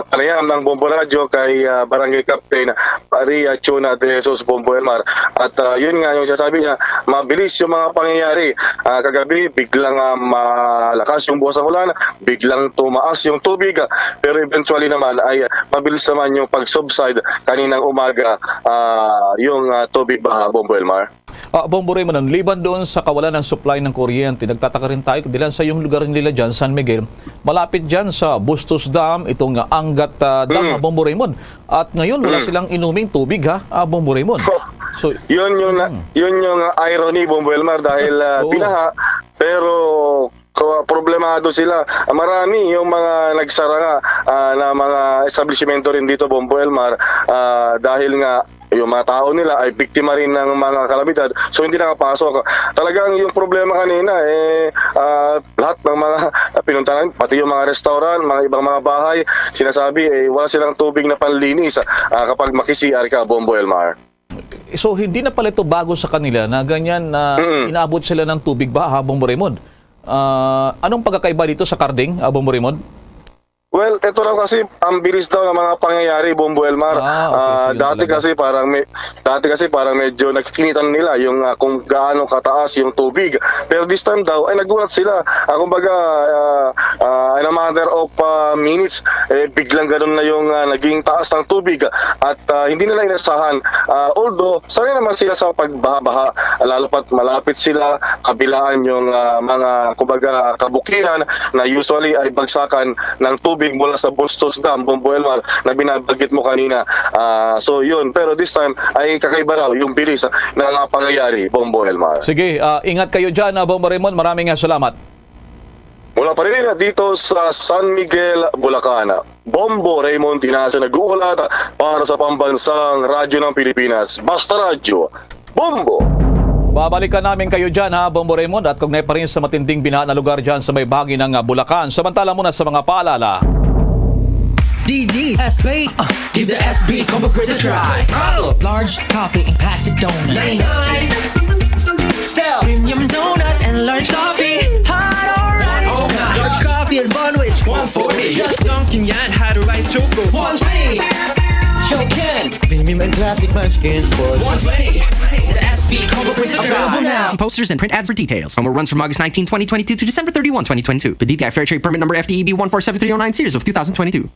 panayam ng Bombo Radio kay Barangay Captain Maria Chona de Jesus, Bombo Elmar. At yun nga yung sasabi niya, mabilis yung mga pangyayari. Kagabi, biglang malakas yung buhos ng ulan, biglang tumaas yung tubig, pero eventually naman ay mabilis naman yung pag-subside kaninang umaga yung tubig baha, Bombo Elmar. Bombo Raymond, liban doon sa kawalan ng supply ng kuryente, nagtataka rin tayo dilan sa yung lugar nila dyan, San Miguel, malapit dyan sa Bustos Dam, itong Angat Dam, Bombo Raymond. At ngayon, wala silang inuming tubig, Bombo Raymond. So, yun yung irony, Bombo Elmar, dahil binaha, pero problemado sila. Marami yung mga nagsara nga na mga establishmento rin dito, Bombo Elmar, dahil nga yung mga tao nila ay biktima rin ng mga kalamidad, so hindi nakapasok. Talagang yung problema kanina lahat ng mga pinuntahan, pati yung mga restaurant, mga ibang mga bahay, sinasabi wala silang tubig na panlinis kapag maki-CR ka, Bombo Elmar. So hindi na pala ito bago sa kanila na ganyan na inaabot sila ng tubig ba, Bombo Raymond? Anong pagkakaiba dito sa Karding, Bombo Raymond? Well, ito lang kasi ang bilis daw ng mga pangyayari, Bombo Elmar. Dati kasi parang medyo nakikinitan nila yung kung gaano kataas yung tubig. Pero this time daw ay nagulat sila. Kumbaga in a matter of minutes biglang ganun na yung naging taas ng tubig at hindi nila inasahan. Although sanay naman sila sa pagbaha-baha, lalo pat malapit sila kabilaan yung mga kumbaga kabukiran na usually ay bagsakan ng tubig tubig mula sa Bustos Dam, Bombo Elmar, na binabanggit mo kanina. So yun, pero this time ay kakaiba raw yung bilis na pangyayari, Bombo Elmar. Sige, ingat kayo dyan, Bombo Raymond. Maraming salamat. Mula pa rin dito sa San Miguel, Bulacan, Bombo Raymond Tinasa nag-uulat para sa pambansang radyo ng Pilipinas. Basta Radyo, Bombo! Babalikan namin kayo dyan, Bombo Raymond, at kaugnay pa rin sa matinding binaha na lugar dyan sa may bahagi ng Bulacan. Samantala muna sa mga paalala. DD SB, give the SB Combo Craze a try. Large coffee and classic donut. 99. Still premium donut and large coffee. Hot or rice. Oh, large coffee and Bunwich. 140. Just Dunkin' yan, hot or rice choco. 120. Shokin. Premium and classic munchkins for 120. The SB Combo Craze a try. See posters and print ads for details. Promo runs from August 19, 2022 to December 31, 2022. The DTI Fair Trade Permit number FTEB 147309 series of 2022.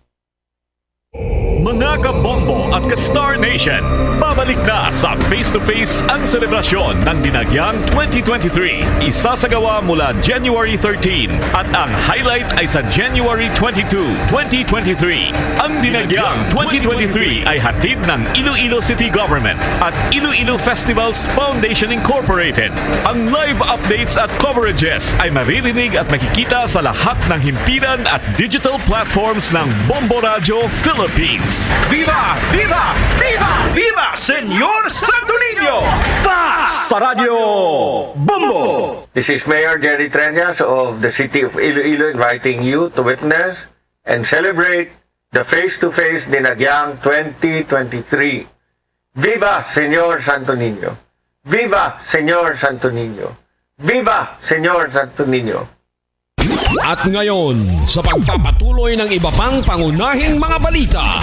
Mga kabombo at ka-Star Nation, babalik na sa face-to-face ang selebrasyon ng Dinagyang 2023. Isasagawa mula January 13 at ang highlight ay sa January 22, 2023. Ang Dinagyang 2023 ay hatid ng Iloilo City Government at Iloilo Festivals Foundation Incorporated. Ang live updates at coverages ay maririnig at makikita sa lahat ng himpilan at digital platforms ng Bombo Radio Philippines. Viva! Viva! Viva! Viva! Senyor Santo Niño! Basta Radio Bombo! This is Mayor Jerry Treñas of the City of Iloilo inviting you to witness and celebrate the face-to-face Dinagyang 2023. Viva Senyor Santo Niño! Viva Senyor Santo Niño! Viva Senyor Santo Niño! At ngayon, sa pagpapatuloy ng iba pang pangunahing mga balita.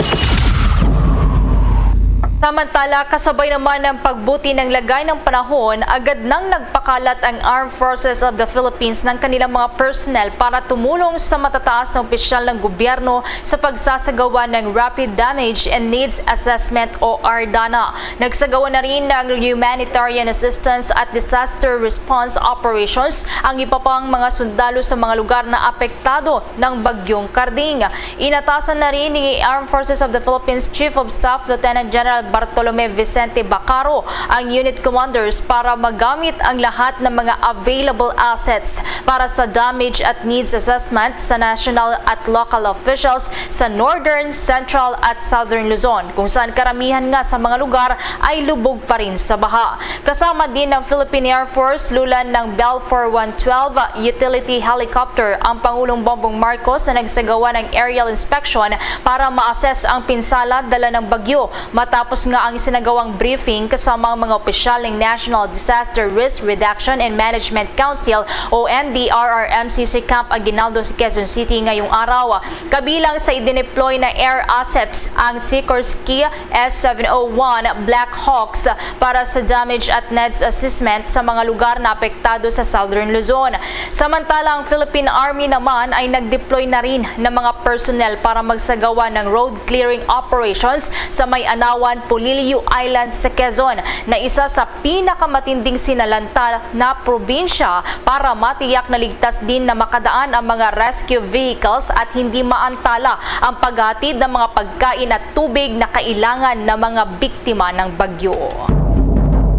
Samantala, kasabay naman ng pagbuti ng lagay ng panahon, agad nang nagpakalat ang Armed Forces of the Philippines ng kanilang mga personnel para tumulong sa matataas na opisyal ng gobyerno sa pagsasagawa ng Rapid Damage and Needs Assessment o RDANA. Nagsagawa na rin ng humanitarian assistance at disaster response operations ang iba pang mga sundalo sa mga lugar na apektado ng bagyong Karding. Inatasan na rin ni Armed Forces of the Philippines Chief of Staff Lieutenant General Bartolome Vicente Bacaro ang unit commanders para magamit ang lahat ng mga available assets para sa damage at needs assessment sa national at local officials sa Northern, Central at Southern Luzon, kung saan karamihan nga sa mga lugar ay lubog pa rin sa baha. Kasama din ng Philippine Air Force lulan ng Bell 4112 utility helicopter ang Pangulong Bongbong Marcos na nagsagawa ng aerial inspection para ma-assess ang pinsala dala ng bagyo matapos nga ang isinagawang briefing kasama ang mga opisyal ng National Disaster Risk Reduction and Management Council o NDRRMC sa Camp Aguinaldo sa Quezon City ngayong araw. Kabilang sa idineploy na air assets ang Sikorsky S-701 Black Hawks para sa damage at needs assessment sa mga lugar na apektado sa Southern Luzon. Samantala, ang Philippine Army naman ay nag-deploy na rin ng mga personnel para magsagawa ng road clearing operations sa May Anawan, Polillo Island sa Quezon na isa sa pinakamatinding sinalanta na probinsya para matiyak na ligtas din na makadaan ang mga rescue vehicles at hindi maantala ang paghatid ng mga pagkain at tubig na kailangan ng mga biktima ng bagyo.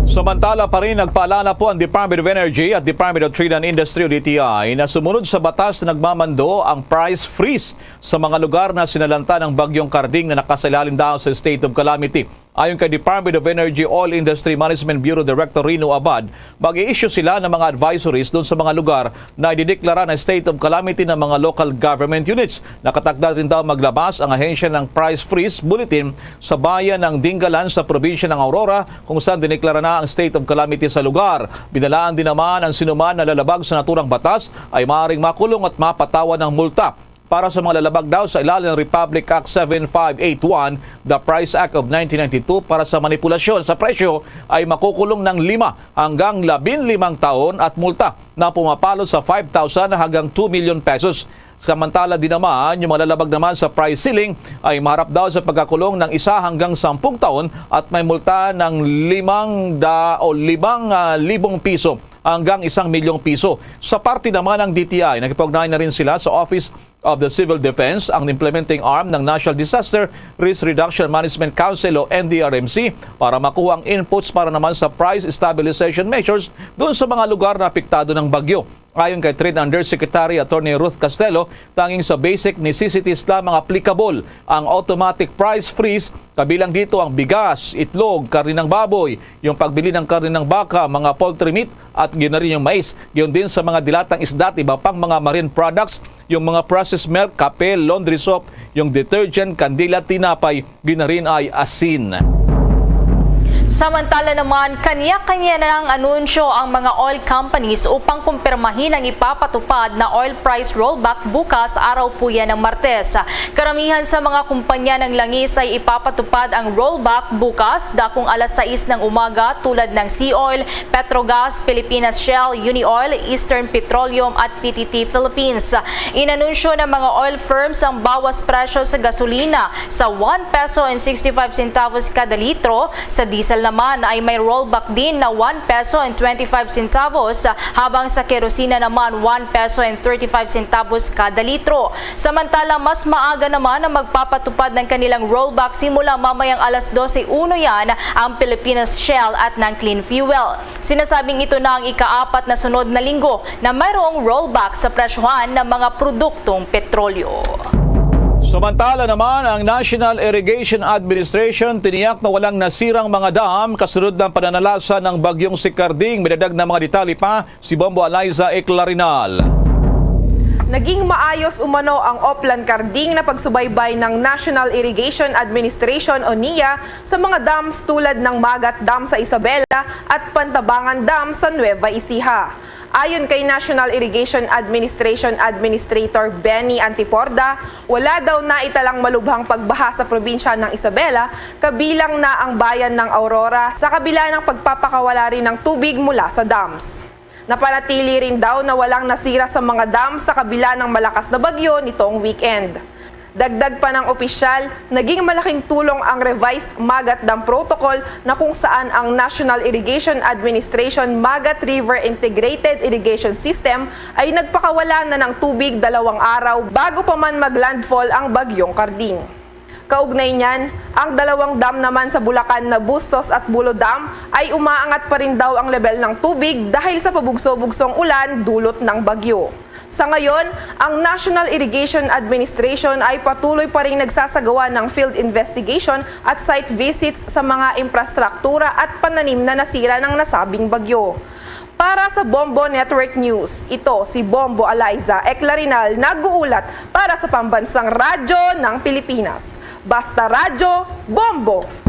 Samantala pa rin, nagpaalala po ang Department of Energy at Department of Trade and Industry o DTI na sumunod sa batas na nagmamando ang price freeze sa mga lugar na sinalanta ng bagyong Karding na nakasailalim daw sa state of calamity. Ayon kay Department of Energy Oil Industry Management Bureau Director Rino Abad, mag-i-issue sila ng mga advisories doon sa mga lugar na idideklara na state of calamity ng mga local government units. Nakatakda rin daw maglabas ang ahensya ng price freeze bulletin sa bayan ng Dingalan sa probinsya ng Aurora kung saan dineklara na ang state of calamity sa lugar. Binalaan din naman ang sinuman na lalabag sa naturang batas ay maaaring makulong at mapatawan ng multa. Para sa mga lalabag daw sa ilalim ng Republic Act 7581, the Price Act of 1992 para sa manipulasyon sa presyo ay makukulong ng 5 hanggang 15 taon at multa na pumapalo sa 5,000 hanggang 2 million pesos. Samantala din naman, yung malalabag naman sa price ceiling ay maharap daw sa pagkakulong ng 1 hanggang 10 taon at may multa ng 5,000 piso. hanggang 1 milyong piso. Sa parte naman ng DTI, nakipag-ugnayan na rin sila sa Office of the Civil Defense, ang implementing arm ng National Disaster Risk Reduction Management Council o NDRMC, para makuha ang inputs para naman sa price stabilization measures doon sa mga lugar na apektado ng bagyo. Ayon kay Trade Undersecretary Attorney Ruth Castelo, tanging sa basic necessities lamang applicable ang automatic price freeze, kabilang dito ang bigas, itlog, karne ng baboy, yung pagbili ng karne ng baka, mga poultry meat at gina rin yung mais. Yun din sa mga dilatang isda at iba pang mga marine products, yung mga processed milk, kape, laundry soap, yung detergent, kandila, tinapay, gina rin ay asin. Samantala naman, kanya-kanya na ng anunsyo ang mga oil companies upang kumpirmahin ang ipapatupad na oil price rollback bukas, araw po yan ng Martes. Karamihan sa mga kumpanya ng langis ay ipapatupad ang rollback bukas dakong alas 6 ng umaga tulad ng Sea Oil, Petrogas, Pilipinas Shell, Unioil, Eastern Petroleum at PTT Philippines. Inanunsyo ng mga oil firms ang bawas presyo sa gasolina sa 1 peso and 65 centavos kada litro. Sa diesel naman ay may rollback din na 1 peso and 25 centavos, habang sa kerosina naman 1 peso and 35 centavos kada litro. Samantala, mas maaga naman na magpapatupad ng kanilang rollback simula mamayang alas 12:01 yan ang Pilipinas Shell at ng Clean Fuel. Sinasabing ito na ang ika-4 na sunod na linggo na mayroong rollback sa presyohan ng mga produktong petrolyo. Samantala naman, ang National Irrigation Administration tiniyak na walang nasirang mga dam kasunod ng pananalasa ng bagyong si Carding. May dadag na mga detalye pa si Bombo Eliza Eclarinal. Naging maayos umano ang Oplan Carding na pagsubaybay ng National Irrigation Administration o NIA sa mga dams tulad ng Magat Dam sa Isabela at Pantabangan Dam sa Nueva Ecija. Ayon kay National Irrigation Administration Administrator Benny Antiporda, wala daw na italang malubhang pagbaha sa probinsya ng Isabela, kabilang na ang bayan ng Aurora sa kabila ng pagpapakawala rin ng tubig mula sa dams. Napanatili rin daw na walang nasira sa mga dams sa kabila ng malakas na bagyo nitong weekend. Dagdag pa ng opisyal, naging malaking tulong ang revised Magat Dam Protocol na kung saan ang National Irrigation Administration Magat River Integrated Irrigation System ay nagpakawala na ng tubig 2 araw bago pa man maglandfall ang bagyong Carding. Kaugnay niyan, ang 2 dam naman sa Bulacan na Bustos at Bulo Dam ay umaangat pa rin daw ang level ng tubig dahil sa pabugso-bugsong ulan dulot ng bagyo. Sa ngayon, ang National Irrigation Administration ay patuloy pa rin nagsasagawa ng field investigation at site visits sa mga infrastruktura at pananim na nasira ng nasabing bagyo. Para sa Bombo Network News, ito si Bombo Eliza Eclarinal nag-uulat para sa Pambansang Radyo ng Pilipinas. Basta Radyo, Bombo!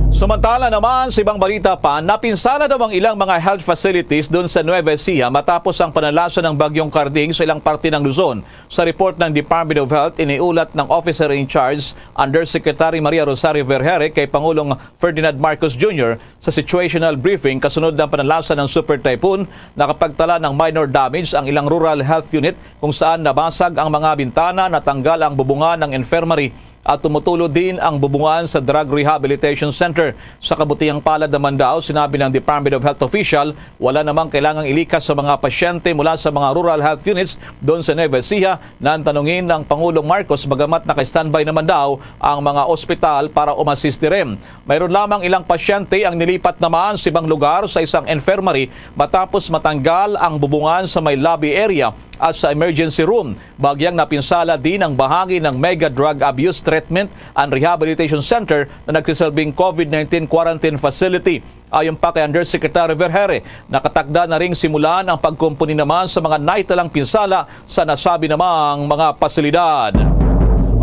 Samantala naman, sa ibang balita pa, napinsala daw ang ilang mga health facilities doon sa Nueva Ecija matapos ang panalasa ng bagyong Carding sa ilang parte ng Luzon. Sa report ng Department of Health, iniulat ng Officer in Charge, Undersecretary Maria Rosario Vergere kay Pangulong Ferdinand Marcos Jr. sa situational briefing kasunod ng panalasa ng Super Typhoon, nakapagtala ng minor damage ang ilang rural health unit kung saan nabasag ang mga bintana, natanggal ang bubungan ng infirmary at tumutulo din ang bubungan sa Drug Rehabilitation Center. Sa kabutihang palad naman daw, sinabi ng Department of Health official, wala namang kailangang ilikas sa mga pasyente mula sa mga rural health units doon sa Nueva Ecija na tanungin ng Pangulong Marcos, bagamat naka-standby naman daw ang mga ospital para umassist rin. Mayroon lamang ilang pasyente ang nilipat naman sa ibang lugar sa isang infirmary matapos matanggal ang bubungan sa may lobby area at sa emergency room. Bagyang napinsala din ang bahagi ng Mega Drug Abuse Treatment and Rehabilitation Center na nagsisilbing COVID-19 quarantine facility. Ayon pa kay Undersecretary Vergere, nakatakda na ring simulan ang pagkumpuni naman sa mga naitalang pinsala sa nasabi namang mga pasilidad.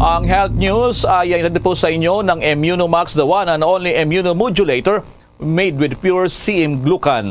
Ang health news ay inatid po sa inyo ng Immunomax, the one and only immunomodulator made with pure CM glucan.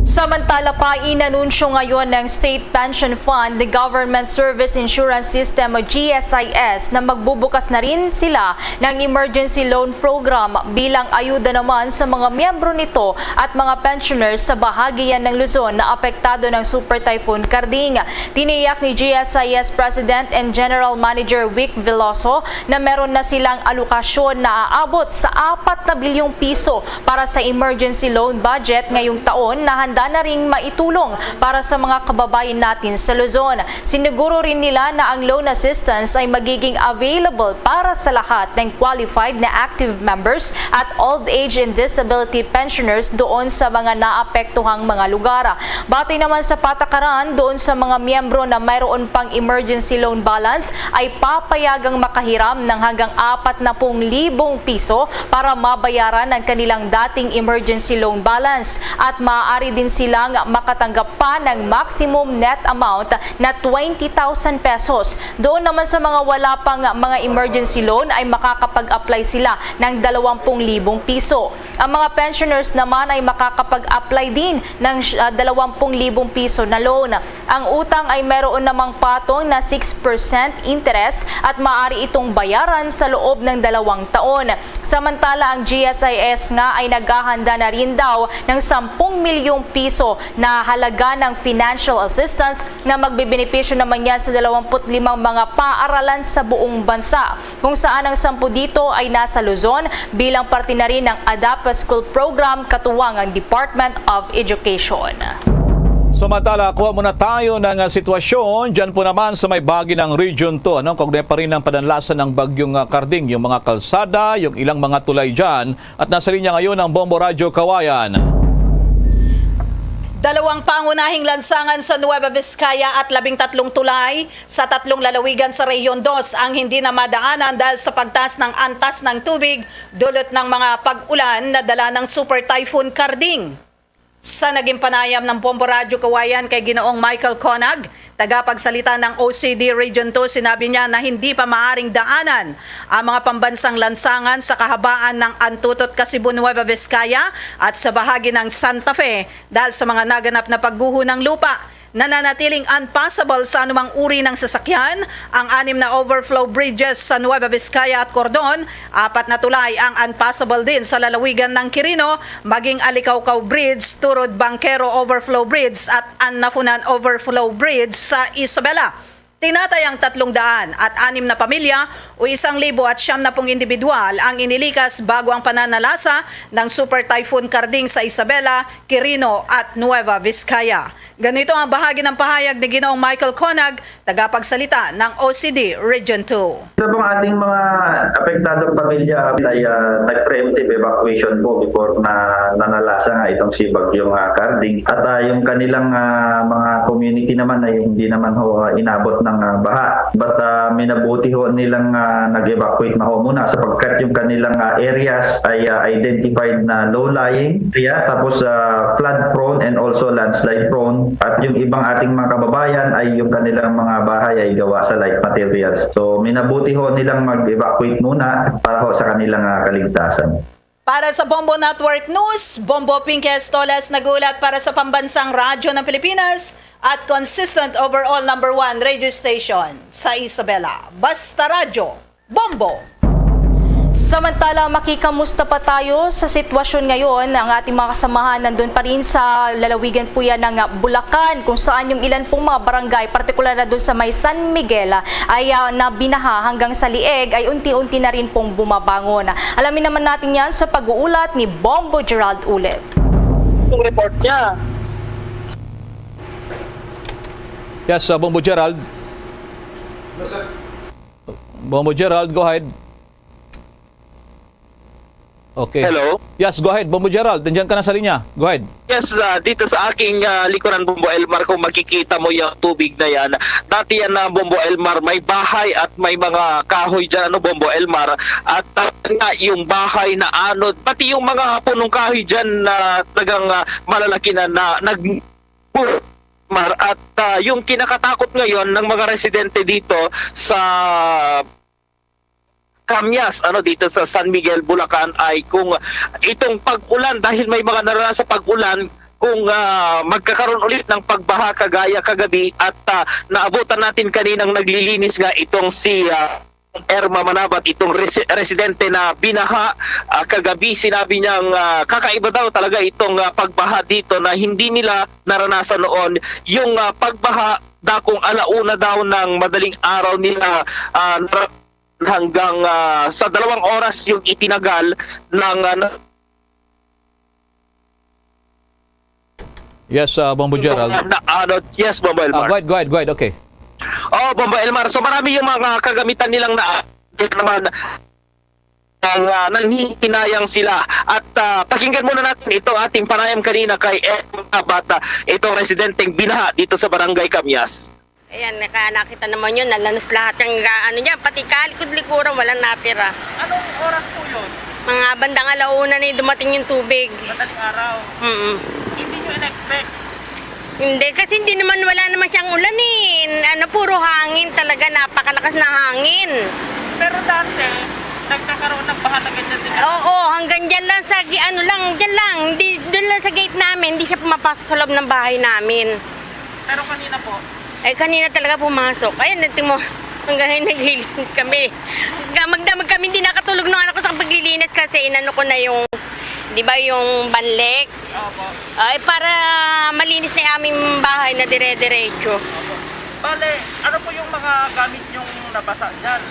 Samantala pa, inanunsyo ngayon ng State Pension Fund, the Government Service Insurance System o GSIS, na magbubukas na rin sila ng Emergency Loan Program bilang ayuda naman sa mga miyembro nito at mga pensioners sa bahagi yan ng Luzon na apektado ng Super Typhoon Carding. Tiniyak ni GSIS President and General Manager Vic Veloso na meron na silang alokasyon na aabot sa 4 na bilyong piso para sa emergency loan budget ngayong taon na handa handa na ring maitulong para sa mga kababayan natin sa Luzon. Siniguro rin nila na ang loan assistance ay magiging available para sa lahat ng qualified na active members at old age and disability pensioners doon sa mga naapektuhang mga lugar. Batay naman sa patakaran, doon sa mga miyembro na mayroon pang emergency loan balance ay papayagang makahiram ng hanggang 40,000 piso para mabayaran ang kanilang dating emergency loan balance at maaari din silang makatanggap pa ng maximum net amount na 20,000 pesos. Doon naman sa mga wala pang mga emergency loan ay makakapag-apply sila ng 20,000 piso. Ang mga pensioners naman ay makakapag-apply din ng 20,000 piso na loan. Ang utang ay meron namang patong na 6% interest at maaari itong bayaran sa loob ng 2 taon. Samantala, ang GSIS nga ay naghahanda na rin daw ng 10 milyong piso na halaga ng financial assistance na magbebenepisyo naman yan sa 25 mga paaralan sa buong bansa, kung saan ang 10 dito ay nasa Luzon bilang parte na rin ng ADAPA School Program katuwang ang Department of Education. Samantala, kuha muna tayo ng sitwasyon dyan po naman sa may bahagi ng Region 2. Kaugnay pa rin ng padanlasan ng bagyong Karding, yung mga kalsada, yung ilang mga tulay dyan. At nasa linya ngayon ang Bombo Radyo Kawayan. 2 pangunahing lansangan sa Nueva Vizcaya at 13 tulay sa 3 lalawigan sa Rehiyon 2 ang hindi na madaanan dahil sa pagtaas ng antas ng tubig dulot ng mga pag-ulan na dala ng Super Typhoon Karding. Sa naging panayam ng Bombo Radyo Kawayan kay Ginoong Michael Conag, tagapagsalita ng OCD Region 2, sinabi niya na hindi pa maaring daanan ang mga pambansang lansangan sa kahabaan ng Antutot, Kasibu, Nueva Vizcaya at sa bahagi ng Santa Fe dahil sa mga naganap na pagguho ng lupa. Nananatiling unpassable sa anumang uri ng sasakyan ang 6 na overflow bridges sa Nueva Vizcaya at Cordon. 4 na tulay ang unpassable din sa lalawigan ng Quirino, maging Alicaucao Bridge, Turod Banquero Overflow Bridge at Annafunan Overflow Bridge sa Isabela. Tinatayang 300 at 6 na pamilya o 1,090 individual ang inilikas bago ang pananalasa ng Super Typhoon Karding sa Isabela, Quirino at Nueva Vizcaya. Ganito ang bahagi ng pahayag ni Ginoong Michael Conag, tagapagsalita ng OCD Region 2. Sa mga ating mga apektadong pamilya ay nag-preemptive evacuation po before na nanalasa nga itong si Bagyong Karding. At yung kanilang mga community naman ay hindi naman ho inabot ng baha. But minabuti ho nilang nag-evacuate na ho muna sapagkat yung kanilang areas ay identified na low-lying area, tapos flood prone and also landslide prone. At yung ibang ating mga kababayan ay yung kanilang mga bahay ay gawa sa light materials. So minabuti ho nilang mag-evacuate muna para ho sa kanilang kaligtasan. Para sa Bombo Network News, Bombo Pinques Toles nagulat para sa Pambansang Radyo ng Pilipinas at consistent overall number 1 radio station sa Isabela. Basta Radyo, Bombo! Samantala, makikamusta pa tayo sa sitwasyon ngayon. Ang ating mga kasamahan nandun pa rin sa lalawigan po yan ng Bulacan, kung saan yung ilan pong mga barangay, partikular na doon sa may San Miguel, ay nabinaha hanggang sa lieg ay unti-unti na rin pong bumabangon. Alamin naman natin yan sa pag-uulat ni Bombo Gerald ulit. Itong report niya. Yes, Bombo Gerald. Bombo Gerald, go ahead. Okay. Hello? Yes, go ahead. Bombo Gerald, nandiyan ka na sa linya. Go ahead. Yes, dito sa aking likuran, Bombo Elmar, kung makikita mo yung tubig na yan, dati yan na Bombo Elmar, may bahay at may mga kahoy dyan, Bombo Elmar, at nga yung bahay na anod, pati yung mga punong kahoy dyan na talagang malalaki na at yung kinakatakot ngayon ng mga residente dito sa Camyas, dito sa San Miguel, Bulacan, ay kung itong pag-ulan, dahil may mga naranasan sa pag-ulan, kung magkakaroon ulit ng pagbaha kagaya kagabi at naabutan natin kaninang naglilinis nga itong si Erma Manabat, itong residente na binaha kagabi. Sinabi niyang kakaiba daw talaga itong pagbaha dito na hindi nila naranasan noon. Yung pagbaha dakong alauna daw ng madaling araw nila hanggang sa 2 oras yung itinagal ng Yes, Bombo Gerald. Yes, Bombo Elmar. Go ahead. Okay. Oh, Bombo Elmar. So marami yung mga kagamitan nilang naman ang nanhihinayang sila. At pakinggan muna natin ito ating panayam kanina kay Bata, itong residenteng binaha dito sa Barangay Kamyas. Ayan, nakita naman yun, nalanos lahat yung ano niya, pati kalikod-likuran, walang natira. Anong oras po yun? Mga bandang alauna na yung dumating yung tubig. Madaling araw? Hindi nyo in-expect? Hindi, kasi hindi naman, wala naman siyang ulan eh. Puro hangin talaga, napakalakas na hangin. Pero dati, nagkakaroon ng baha na ganyan din. Oo, hanggang dyan lang sa, dyan lang. Hindi, doon lang sa gate namin, hindi siya pumapasok sa loob ng bahay namin. Pero kanina po? Kanina talaga pumasok. Ayan, natin mo, hanggang naglilinis kami. Magdamag kami, hindi nakatulog ng anak ko sa paglilinis kasi inano ko na yung, di ba yung banlek? Opo. Ay, para malinis na yung aming bahay na dire-diretso. Bale, ano po yung mga gamit yung nabasa dyan?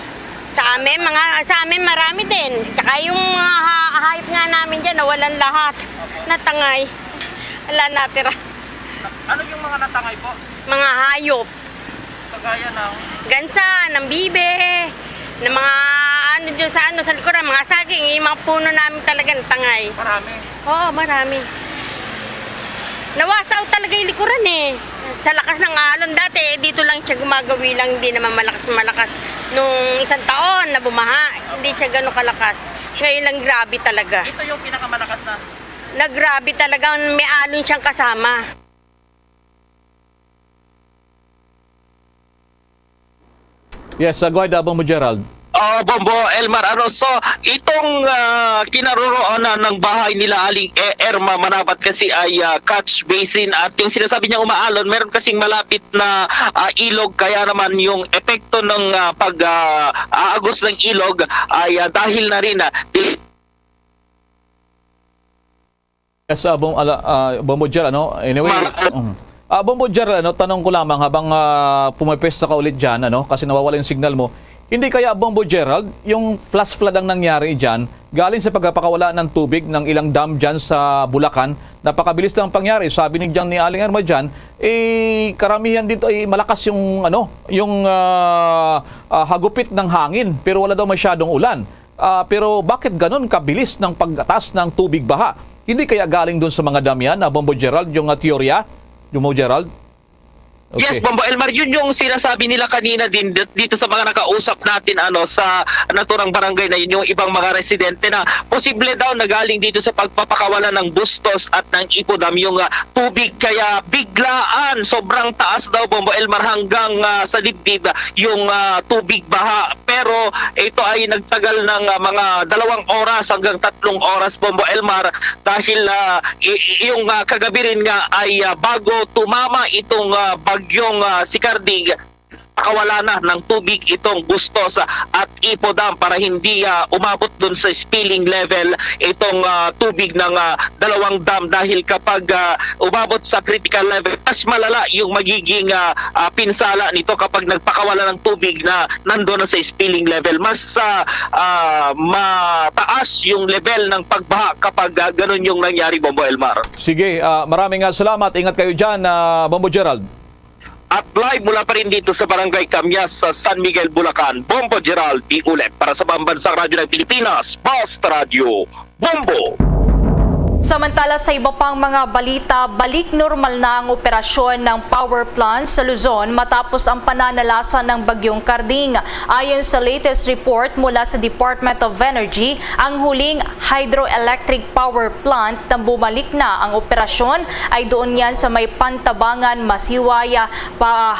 Sa amin marami din. Tsaka yung hayop nga namin dyan, nawalan lahat. Natangay. Wala natira. Ano yung mga natangay po? Mga hayop. Kagaya ng? Gansa, ng bibe, ng mga dyan sa likuran, mga saging, yung mga puno namin talaga natangay. Marami? Oo, marami. Nawasaw talaga yung likuran eh. Sa lakas ng alon dati, dito lang siya gumagawi lang, hindi naman malakas. Nung isang taon na bumaha, hindi siya gano'ng kalakas. Ngayon lang grabe talaga. Ito yung pinakamalakas na? Grabe talaga, may alon siyang kasama. Yes, go ahead, Bombo Gerald. Bombo Elmar, so itong kinaroroonan ng bahay nila Aling Erma Manabat kasi ay catch basin at yung sinasabi niya umaalon, meron kasing malapit na ilog kaya naman yung epekto ng pag-aagos ng ilog ay dahil na rin Yes, Bombo Gerald, anyway, Bombo Gerald, tanong ko lamang habang pumipesta ka ulit dyan, kasi nawawala yung signal mo. Hindi kaya, Bombo Gerald, yung flash flood ang nangyari dyan, galing sa pagpapakawala ng tubig ng ilang dam dyan sa Bulacan, napakabilis lang pangyari. Sabi ni Aling Erma dyan, karamihan dito ay malakas yung, hagupit ng hangin, pero wala daw masyadong ulan. Pero bakit ganun kabilis ng pag-atas ng tubig baha? Hindi kaya galing doon sa mga dam yan, Bombo Gerald, yung teorya? Bombo Gerald? Okay. Yes, Bombo Elmar, yun yung sinasabi nila kanina din dito sa mga nakausap natin sa naturang barangay na yun yung ibang mga residente na posible daw na galing dito sa pagpapakawala ng Bustos at ng Ipodam yung tubig kaya biglaan, sobrang taas daw Bombo Elmar hanggang sa dibdib yung tubig baha. Pero ito ay nagtagal ng mga 2 oras hanggang 3 oras Bombo Elmar dahil yung kagabi rin nga ay bago tumama itong bagyong si Carding, pakawala na ng tubig itong Bustos at Ipodam para hindi umabot dun sa spilling level itong tubig ng 2 dam dahil kapag umabot sa critical level, mas malala yung magiging pinsala nito kapag nagpakawala ng tubig na nandoon na sa spilling level. Mas mataas yung level ng pagbaha kapag ganun yung nangyari, Bombo Elmar. Sige, maraming salamat. Ingat kayo dyan, Bombo Gerald. At live mula pa rin dito sa Barangay Kamyas sa San Miguel, Bulacan, Bombo Gerald ulit para sa Pambansang Radyo ng Pilipinas, Basta Radio, Bombo! Samantala sa iba pang mga balita, balik normal na ang operasyon ng power plant sa Luzon matapos ang pananalasa ng bagyong Carding. Ayon sa latest report mula sa Department of Energy, ang huling hydroelectric power plant na bumalik na ang operasyon ay doon yan sa may Pantabangan, Masiwaya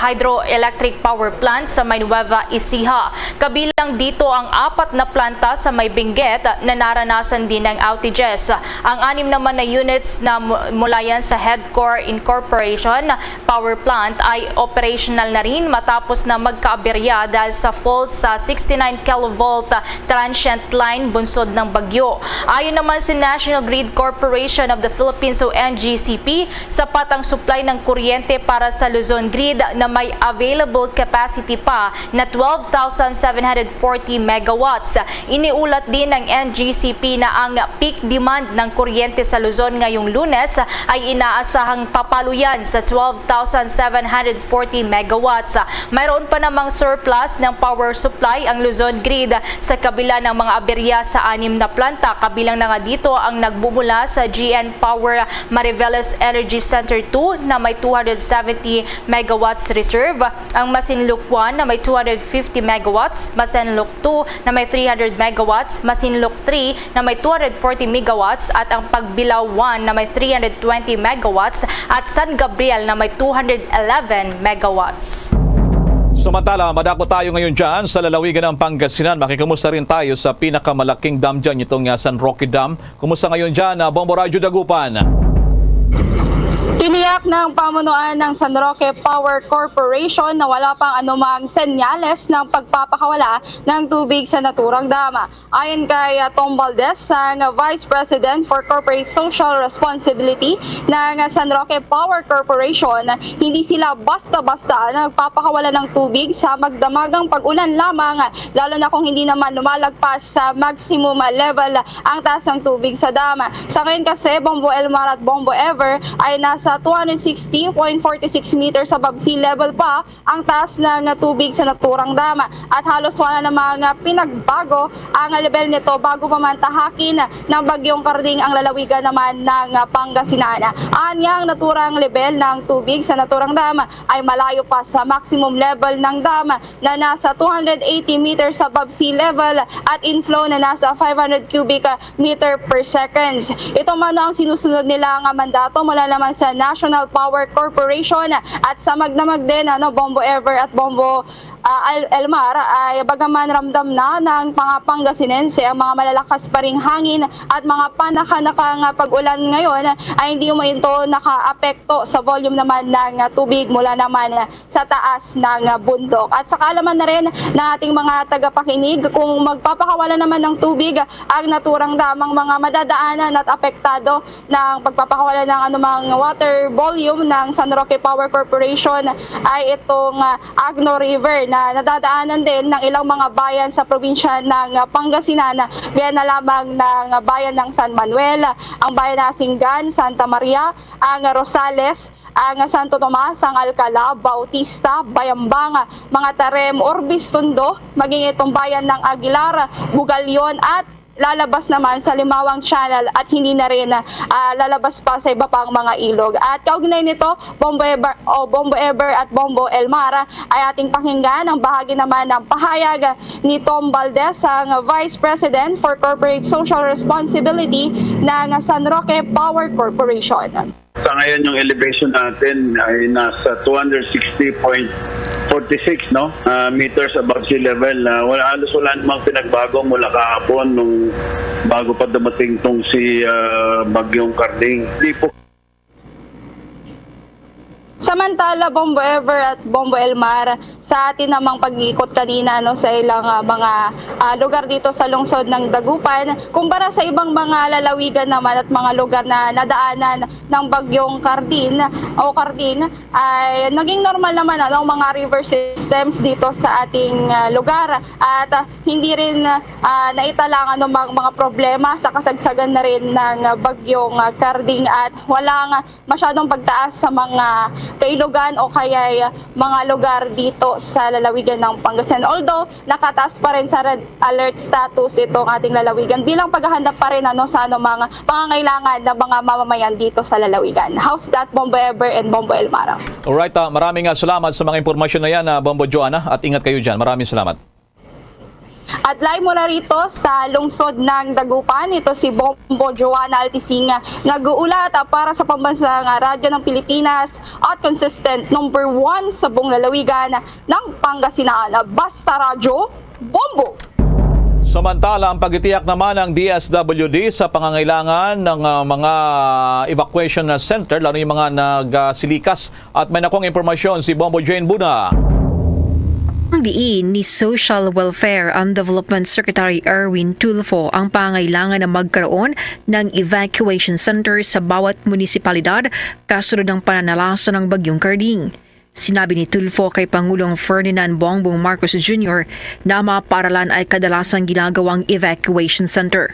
hydroelectric power plant sa may Nueva Ecija. Kabilang dito ang 4 na planta sa may Benguet na naranasan din ng outages. Ang 6 naman na units na mula yan sa Headcore Incorporation power plant ay operational na rin matapos na magkaaberya dahil sa fault sa 69 kilovolt transient line bunsod ng bagyo. Ayon naman si National Grid Corporation of the Philippines o NGCP, sapat ang supply ng kuryente para sa Luzon Grid na may available capacity pa na 12,740 megawatts. Iniulat din ng NGCP na ang peak demand ng kuryente kuryente sa Luzon ngayong Lunes ay inaasahang papaluyan sa 12,740 megawatts. Mayroon pa namang surplus ng power supply ang Luzon Grid sa kabila ng mga aberya sa 6 na planta. Kabilang na nga dito ang nagbumula sa GN Power Mariveles Energy Center 2 na may 270 megawatts reserve, ang Masinloc 1 na may 250 megawatts, Masinloc 2 na may 300 megawatts, Masinloc 3 na may 240 megawatts at ang Pagbilao 1 na may 320 megawatts at San Gabriel na may 211 megawatts. Samantala, madako tayo ngayon dyan sa lalawigan ng Pangasinan. Makikamusta rin tayo sa pinakamalaking dam dyan, itong San Roque Dam. Kumusta ngayon dyan, Bombo Radyo Dagupan? Tiniyak ng pamunuan ng San Roque Power Corporation na wala pang anumang senyales ng pagpapakawala ng tubig sa naturang dam. Ayon kay Tom Valdez, ang Vice President for Corporate Social Responsibility ng San Roque Power Corporation, hindi sila basta-basta nagpapakawala ng tubig sa magdamagang pag-ulan lamang, lalo na kung hindi naman lumalagpas sa maximum level ang taas ng tubig sa dam. Sa ngayon kasi, Bombo Elmar at Bombo Ever ay nasa 260.46 meters above sea level pa ang taas ng tubig sa naturang dam at halos wala namang pinagbago ang level nito bago pa man tahakin ng bagyong Karding ang lalawigan naman ng Pangasinan. Anyang naturang level ng tubig sa naturang dam ay malayo pa sa maximum level ng dam na nasa 280 meters above sea level at inflow na nasa 500 cubic meter per seconds. Ito man ang sinusunod nila ang mandato mula naman sa National Power Corporation at sa magdamag din Bombo Ever at Bombo Elmar ay bagaman ramdam na ng mga Pangasinense ang mga malalakas pa ring hangin at mga panakanakang pag-ulan ngayon ay hindi mo ito naka-apekto sa volume naman ng tubig mula naman sa taas ng bundok. At sa kaalaman na rin ng ating mga tagapakinig, kung magpapakawala naman ng tubig ang naturang damang mga madadaanan at apektado ng pagpapakawala ng anumang water volume ng San Roque Power Corporation ay itong Agno River na nadadaanan din ng ilang mga bayan sa probinsya ng Pangasinan, gaya na lamang ng bayan ng San Manuel, ang bayan ng Singgan, Santa Maria, ang Rosales, ang Santo Tomas, ang Alcala, Bautista, Bayambang, mga Tarem, Orbis, Tondo, maging itong bayan ng Aguilar, Bugalyon at lalabas naman sa Limawang Channel at hindi na rin lalabas pa sa iba pang mga ilog. At kaugnay nito, Bombo Ever at Bombo Elmar ay ating pakinggan ang bahagi naman ng pahayag ni Tom Valdez, ang Vice President for Corporate Social Responsibility ng San Roque Power Corporation. Sa ngayon yung elevation natin ay nasa 260.46 meters above sea level. Halos wala namang pinagbago mula kahapon nung bago pa dumating tong si Bagyong Karding. Hindi po. Samantala, Bombo Ever at Bombo Elmar, sa atin namang pag-iikot kanina sa ilang mga lugar dito sa lungsod ng Dagupan, kumpara sa ibang mga lalawigan naman at mga lugar na nadaanan ng bagyong Karding ay naging normal naman ang mga river systems dito sa ating lugar at hindi rin naitalangan ng mga problema sa kasagsagan na rin ng bagyong Karding at walang masyadong pagtaas sa mga kailugan o kaya mga lugar dito sa lalawigan ng Pangasinan. Although nakataas pa rin sa red alert status itong ating lalawigan bilang paghahanda pa rin sa mga pangangailangan ng mga mamamayan dito sa lalawigan. How's that, Bombo Ever and Bombo Elmar? Alright, maraming salamat sa mga impormasyon na yan, Bombo Joanna, at ingat kayo dyan. Maraming salamat. At live mula rito sa lungsod ng Dagupan, ito si Bombo Joanna Altisinga, nag-uulat para sa pambansang radyo ng Pilipinas at consistent number 1 sa buong lalawigan ng Pangasinan. Basta Radyo, Bombo! Samantala, ang pagtitiyak naman ng DSWD sa pangangailangan ng mga evacuation center, lalo yung mga nagsilikas. At may nakong impormasyon si Bombo Jane Buna. Ang diin ni Social Welfare and Development Secretary Erwin Tulfo ang pangailangan na magkaroon ng evacuation center sa bawat munisipalidad kasunod ng pananalasa ng bagyong Karding. Sinabi ni Tulfo kay Pangulong Ferdinand Bongbong Marcos Jr. na mga paaralan ay kadalasang ginagawang evacuation center.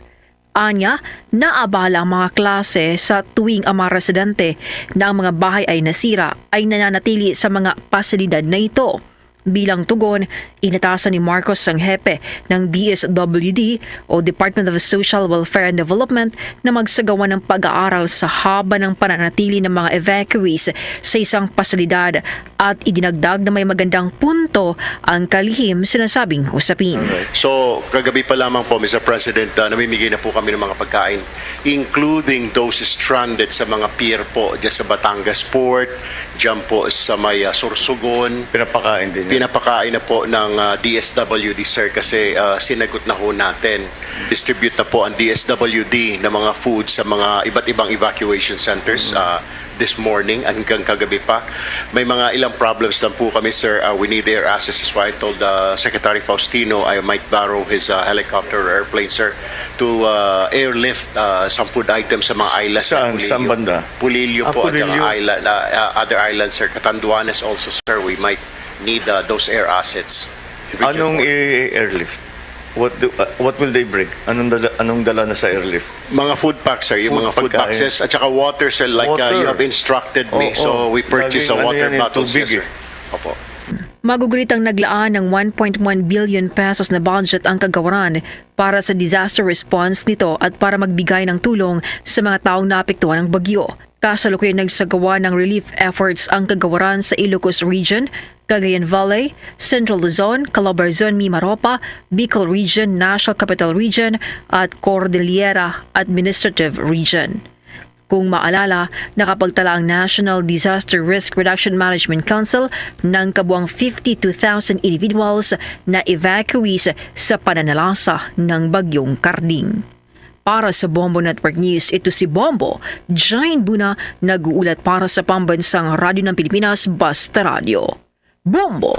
Anya, naabala ang mga klase sa tuwing ang mga residente na ang mga bahay ay nasira ay nananatili sa mga pasilidad na ito. Bilang tugon, inatasan ni Marcos Sanghepe ng DSWD o Department of Social Welfare and Development na magsagawa ng pag-aaral sa haba ng pananatili ng mga evacuees sa isang pasilidad at idinagdag na may magandang punto ang kalihim sinasabing usapin. So, kagabi pa lamang po, Mr. President, namimigay na po kami ng mga pagkain, including those stranded sa mga pier po, dyan sa Batangas Port, dyan po sa may Sorsogon. Pinapakain din. Pinapakain na po ng DSWD, sir, kasi sinagot na ho natin. Distribute na po ang DSWD ng mga food sa mga iba't ibang evacuation centers this morning hanggang kagabi pa. May mga ilang problems lang po kami, sir. We need air access. That's why I told Secretary Faustino I might borrow his helicopter or airplane, sir, to airlift some food items sa mga islands. Saan banda? Pulilio po at Pulilio. island, other islands, sir. Catanduanes also, sir. We might need those air assets. Anong airlift? What will they bring? Anong dala na sa airlift? Mga food packs, sir. Yung Food, mga food pagkain. packs, at saka water, sir, like Water. you have instructed me. So we purchase Laging water yan, bottles, tubig, yes, sir. Opo. Maguguritang naglaan ng 1.1 billion pesos na budget ang kagawaran para sa disaster response nito at para magbigay ng tulong sa mga taong naapektuhan ng bagyo. Kasalukuyan nagsagawa ng relief efforts ang kagawaran sa Ilocos Region, Cagayan Valley, Central Luzon, Calabarzon, Mimaropa, Bicol Region, National Capital Region at Cordillera Administrative Region. Kung maalala, nakapagtala ang National Disaster Risk Reduction Management Council ng kabuang 52,000 individuals na evacuees sa pananalasa ng bagyong Karding. Para sa Bombo Network News, ito si Bombo, Jane Buna, nag-uulat para sa Pambansang Radyo ng Pilipinas, Basta Radio. Bombo!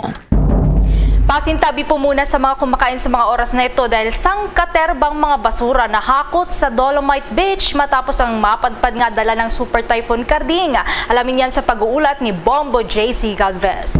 Pasintabi po muna sa mga kumakain sa mga oras na ito dahil sangkaterbang mga basura na hakot sa Dolomite Beach matapos ang mapadpad nga dala ng Super Typhoon Karding. Alamin yan sa pag-uulat ni Bombo JC Galvez.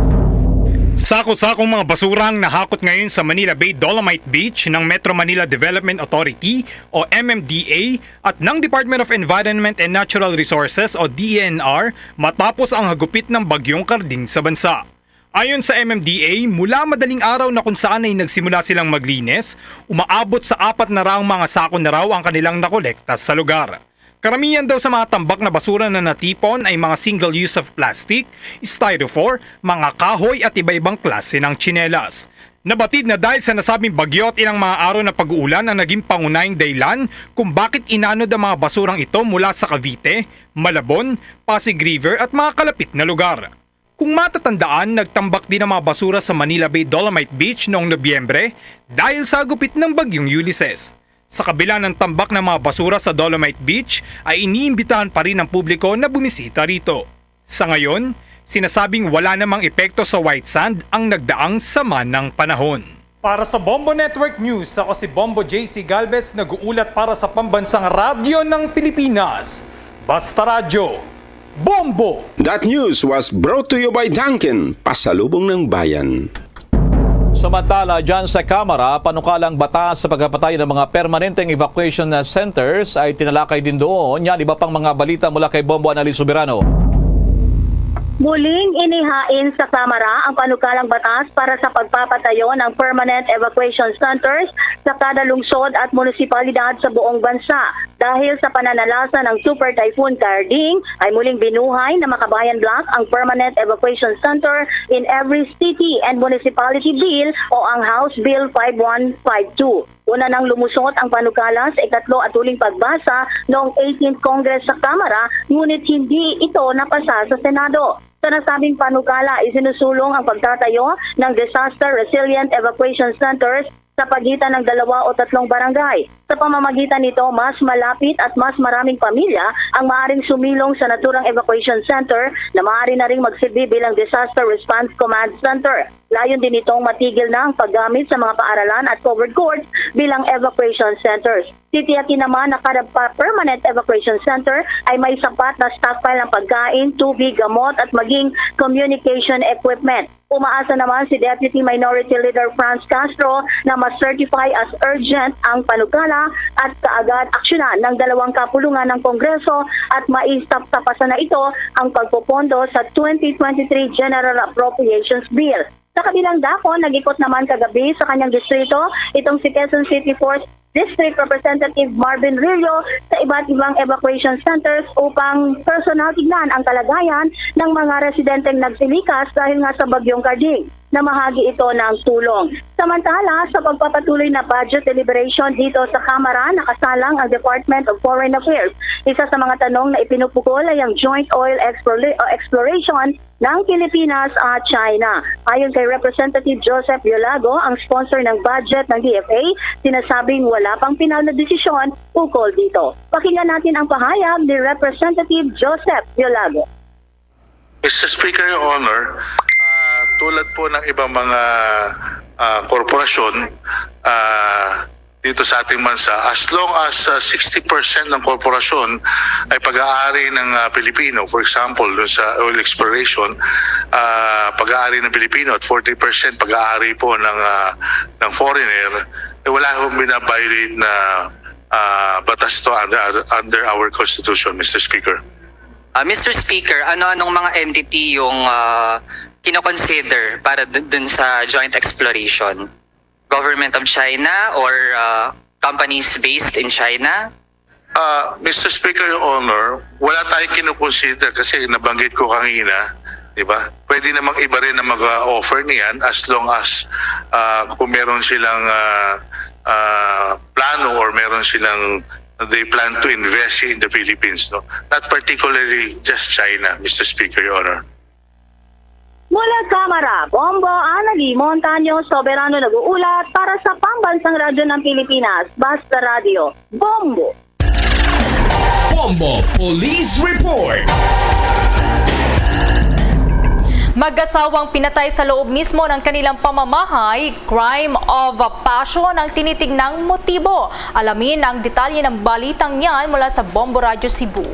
Sako-sakong mga basurang nahakot ngayon sa Manila Bay Dolomite Beach ng Metro Manila Development Authority o MMDA at ng Department of Environment and Natural Resources o DENR matapos ang hagupit ng bagyong Karding sa bansa. Ayon sa MMDA, mula madaling araw na kung saan ay nagsimula silang maglinis, umaabot sa 4 na raang mga sako na raw ang kanilang nakolekta sa lugar. Karamihan daw sa mga tambak na basura na natipon ay mga single use of plastic, styrofoam, mga kahoy at iba-ibang klase ng tsinelas. Nabatid na dahil sa nasabing bagyo at ilang mga araw na pag-uulan ang naging pangunahing dahilan kung bakit inanod ang mga basurang ito mula sa Cavite, Malabon, Pasig River at mga kalapit na lugar. Kung matatandaan, nagtambak din ang mga basura sa Manila Bay Dolomite Beach noong Nobyembre dahil sa gupit ng bagyong Ulysses. Sa kabila ng tambak ng mga basura sa Dolomite Beach ay iniimbitahan pa rin ng publiko na bumisita rito. Sa ngayon, sinasabing wala namang epekto sa white sand ang nagdaang sama ng panahon. Para sa Bombo Network News, ako si Bombo JC Galvez, nag-uulat para sa Pambansang Radyo ng Pilipinas. Basta Radyo, Bombo! That news was brought to you by Dunkin', pasalubong ng bayan. Samantala, dyan sa Kamara, panukalang batas sa pagpapatay ng mga permanenteng evacuation centers ay tinalakay din doon. Yan, iba pang mga balita mula kay Bombo Annalise Soberano. Muling inihain sa Kamara ang panukalang batas para sa pagpapatayo ng permanent evacuation centers sa kada lungsod at munisipalidad sa buong bansa. Dahil sa pananalasa ng Super Typhoon Karding ay muling binuhay na Makabayan Block ang permanent evacuation center in every city and municipality bill o ang House Bill 5152. Una nang lumusot ang panukala sa ikatlo at huling pagbasa noong 18th Congress sa Kamara, ngunit hindi ito napasa sa Senado. Sa nasabing panukala, isinusulong ang pagtatayo ng Disaster Resilient Evacuation Centers sa pagitan ng 2 o 3 barangay. Sa pamamagitan nito, mas malapit at mas maraming pamilya ang maaaring sumilong sa naturang evacuation center na maaari na ring magsilbi bilang Disaster Response Command Center. Layon din itong matigil na ang paggamit sa mga paaralan at covered courts bilang evacuation centers. Titiyakin naman na kada permanent evacuation center ay may sapat na stockpile ng pagkain, tubig, gamot at maging communication equipment. Umaasa naman si Deputy Minority Leader Franz Castro na ma-certify as urgent ang panukala at kaagad aksyonan ng dalawang kapulungan ng Kongreso at maistap-tapasan na ito ang pagpopondo sa 2023 General Appropriations Bill. Sa kabilang dako, nag-ikot naman kagabi sa kanyang distrito itong si Quezon City 4th District Representative Marvin Rillo sa iba't ibang evacuation centers upang personal tignan ang kalagayan ng mga residenteng nagsilikas dahil nga sa bagyong Karding. Namahagi ito ng tulong. Samantala, sa pagpapatuloy na budget deliberation dito sa Kamara, nakasalang ang Department of Foreign Affairs. Isa sa mga tanong na ipinupukol ay ang joint oil exploration ng Pilipinas at China. Ayon kay Representative Joseph Violago, ang sponsor ng budget ng DFA, sinasabing wala pang pinal na desisyon ukol dito. Pakinggan natin ang pahayag ni Representative Joseph Violago. Mr. Speaker, Your Honor, tulad po ng ibang mga korporasyon dito sa ating bansa, as long as 60% ng korporasyon ay pag-aari ng Pilipino, for example, dun sa oil exploration, pag-aari ng Pilipino at 40% pag-aari po ng foreigner, wala akong binabiolate na batas to under our Constitution, Mr. Speaker. Mr. Speaker, ano-anong mga entity yung kinoconsider para dun sa joint exploration? Government of China or companies based in China? Mr. Speaker, Your Honor, wala tayong kinukonsider kasi nabanggit ko kanina, di ba? Pwede namang iba rin na mag-offer niyan as long as kung meron silang plano or meron silang they plan to invest in the Philippines, no? Not particularly just China, Mr. Speaker, Your Honor. Mula Kamara, Bombo Anali Montaño Soberano nag-uulat para sa Pambansang Radyo ng Pilipinas, Basta Radio, Bombo! Bombo Police Report. Mag-asawang pinatay sa loob mismo ng kanilang pamamahay, crime of passion ang tinitignang motibo. Alamin ang detalye ng balitang yan mula sa Bombo Radio Cebu.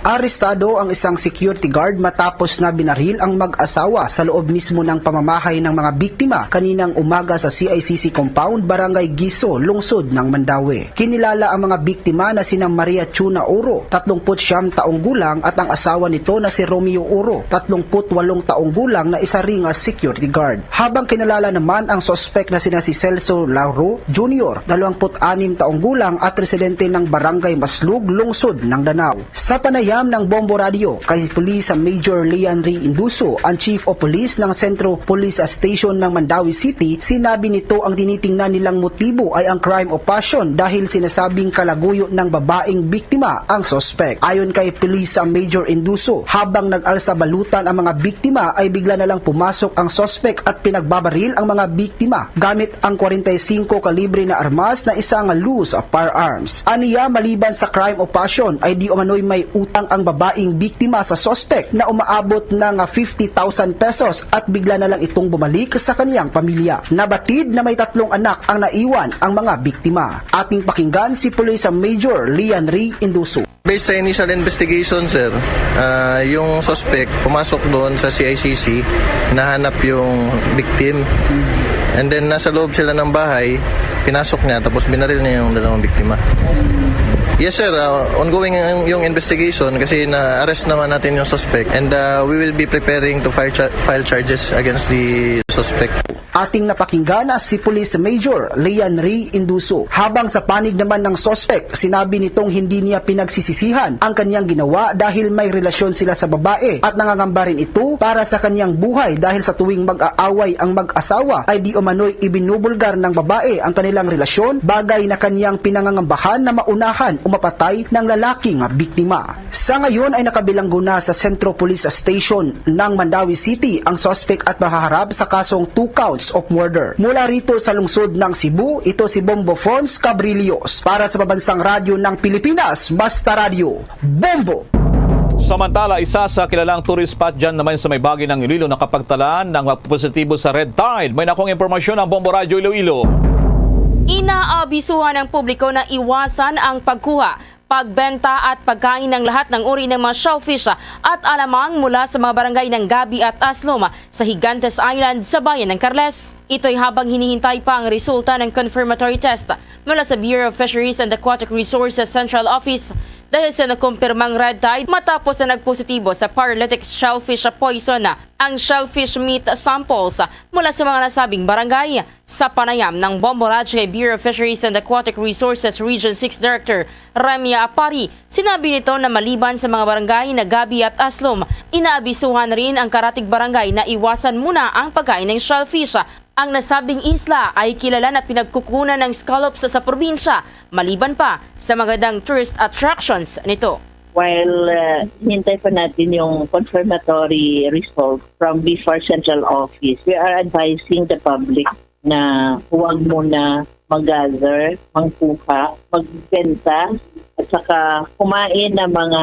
Arestado ang isang security guard matapos na binaril ang mag-asawa sa loob mismo ng pamamahay ng mga biktima kaninang umaga sa CICC compound, Barangay Giso, lungsod ng Mandaue. Kinilala ang mga biktima na sina Maria Chuna Oro, 39 taong gulang, at ang asawa nito na si Romeo Oro, 38 taong gulang, na isa ring security guard. Habang kinilala naman ang sospek na sina si Celso Lauro Jr., 26 taong gulang at residente ng Barangay Maslug, lungsod ng Danao. Sa panayam ng Bombo Radio kay Police Major Lian Ri Induso, ang Chief of Police ng Centro Police Station ng Mandaue City, sinabi nito ang tinitingnan nilang motibo ay ang crime of passion dahil sinasabing kalaguyo ng babaeng biktima ang sospek. Ayon kay Police Major Induso, habang nag-alsa balutan ang mga biktima ay bigla na lang pumasok ang sospek at pinagbabaril ang mga biktima gamit ang 45 kalibre na armas na isang loose firearms. Aniya, maliban sa crime of passion ay di umano'y may utang ang babaeng biktima sa sospek na umaabot ng 50,000 pesos at bigla na lang itong bumalik sa kaniyang pamilya. Nabatid na may 3 anak ang naiwan ang mga biktima. Ating pakinggan si Police Major Lian Ri Induso. Based sa initial investigation, sir, yung suspect pumasok doon sa CICC, nahanap yung victim, and then nasa loob sila ng bahay, pinasok niya tapos binaril niya yung dalawang biktima. Yes, sir. Ongoing yung investigation kasi na-arrest naman natin yung suspect, and we will be preparing to file charges against the suspect. Ating napakinggan si Police Major Lian Ri Induso. Habang sa panig naman ng sospek, sinabi nitong hindi niya pinagsisisihan ang kanyang ginawa dahil may relasyon sila sa babae at nangangamba rin ito para sa kanyang buhay dahil sa tuwing mag-aaway ang mag-asawa ay di umano'y ibinubulgar ng babae ang kanilang relasyon, bagay na kanyang pinangangambahan na maunahan o mapatay ng lalaking biktima. Sa ngayon ay nakabilanggo na sa Centro Police Station ng Mandaue City ang sospek at mahaharap sa kasong 2 counts of murder. Mula rito sa lungsod ng Cebu, ito si Bombo Fons Cabrillos para sa Pabansang Radyo ng Pilipinas, Basta Radio, Bombo! Samantala, isa sa kilalang tourist spot dyan naman sa may bahagi ng Iloilo nakapagtalaan ng positibo sa red tide. May nakong impormasyon ang Bombo Radyo Iloilo. Inaabisuhan ng publiko na iwasan ang pagkuha, pagbenta at pagkain ng lahat ng uri ng mga shellfish at alamang mula sa mga barangay ng Gabi at Aslom sa Gigantes Island sa bayan ng Carles. Ito'y habang hinihintay pa ang resulta ng confirmatory test mula sa Bureau of Fisheries and Aquatic Resources Central Office dahil sa nakumpirmang red tide matapos na nagpositibo sa paralytic shellfish poison ang shellfish meat samples mula sa mga nasabing barangay. Sa panayam ng Bombo Radyo kay Bureau of Fisheries and Aquatic Resources Region 6 Director Remia Apari, sinabi nito na maliban sa mga barangay na Gabi at Aslom, inaabisuhan rin ang karatig barangay na iwasan muna ang pagkain ng shellfish. Ang nasabing isla ay kilala na pinagkukunan ng scallops sa probinsya, maliban pa sa magandang tourist attractions nito. While hintay pa natin yung confirmatory result from BIFAR Central Office, we are advising the public na huwag muna mag-gather, mangkuha, magbenta, at saka kumain ng mga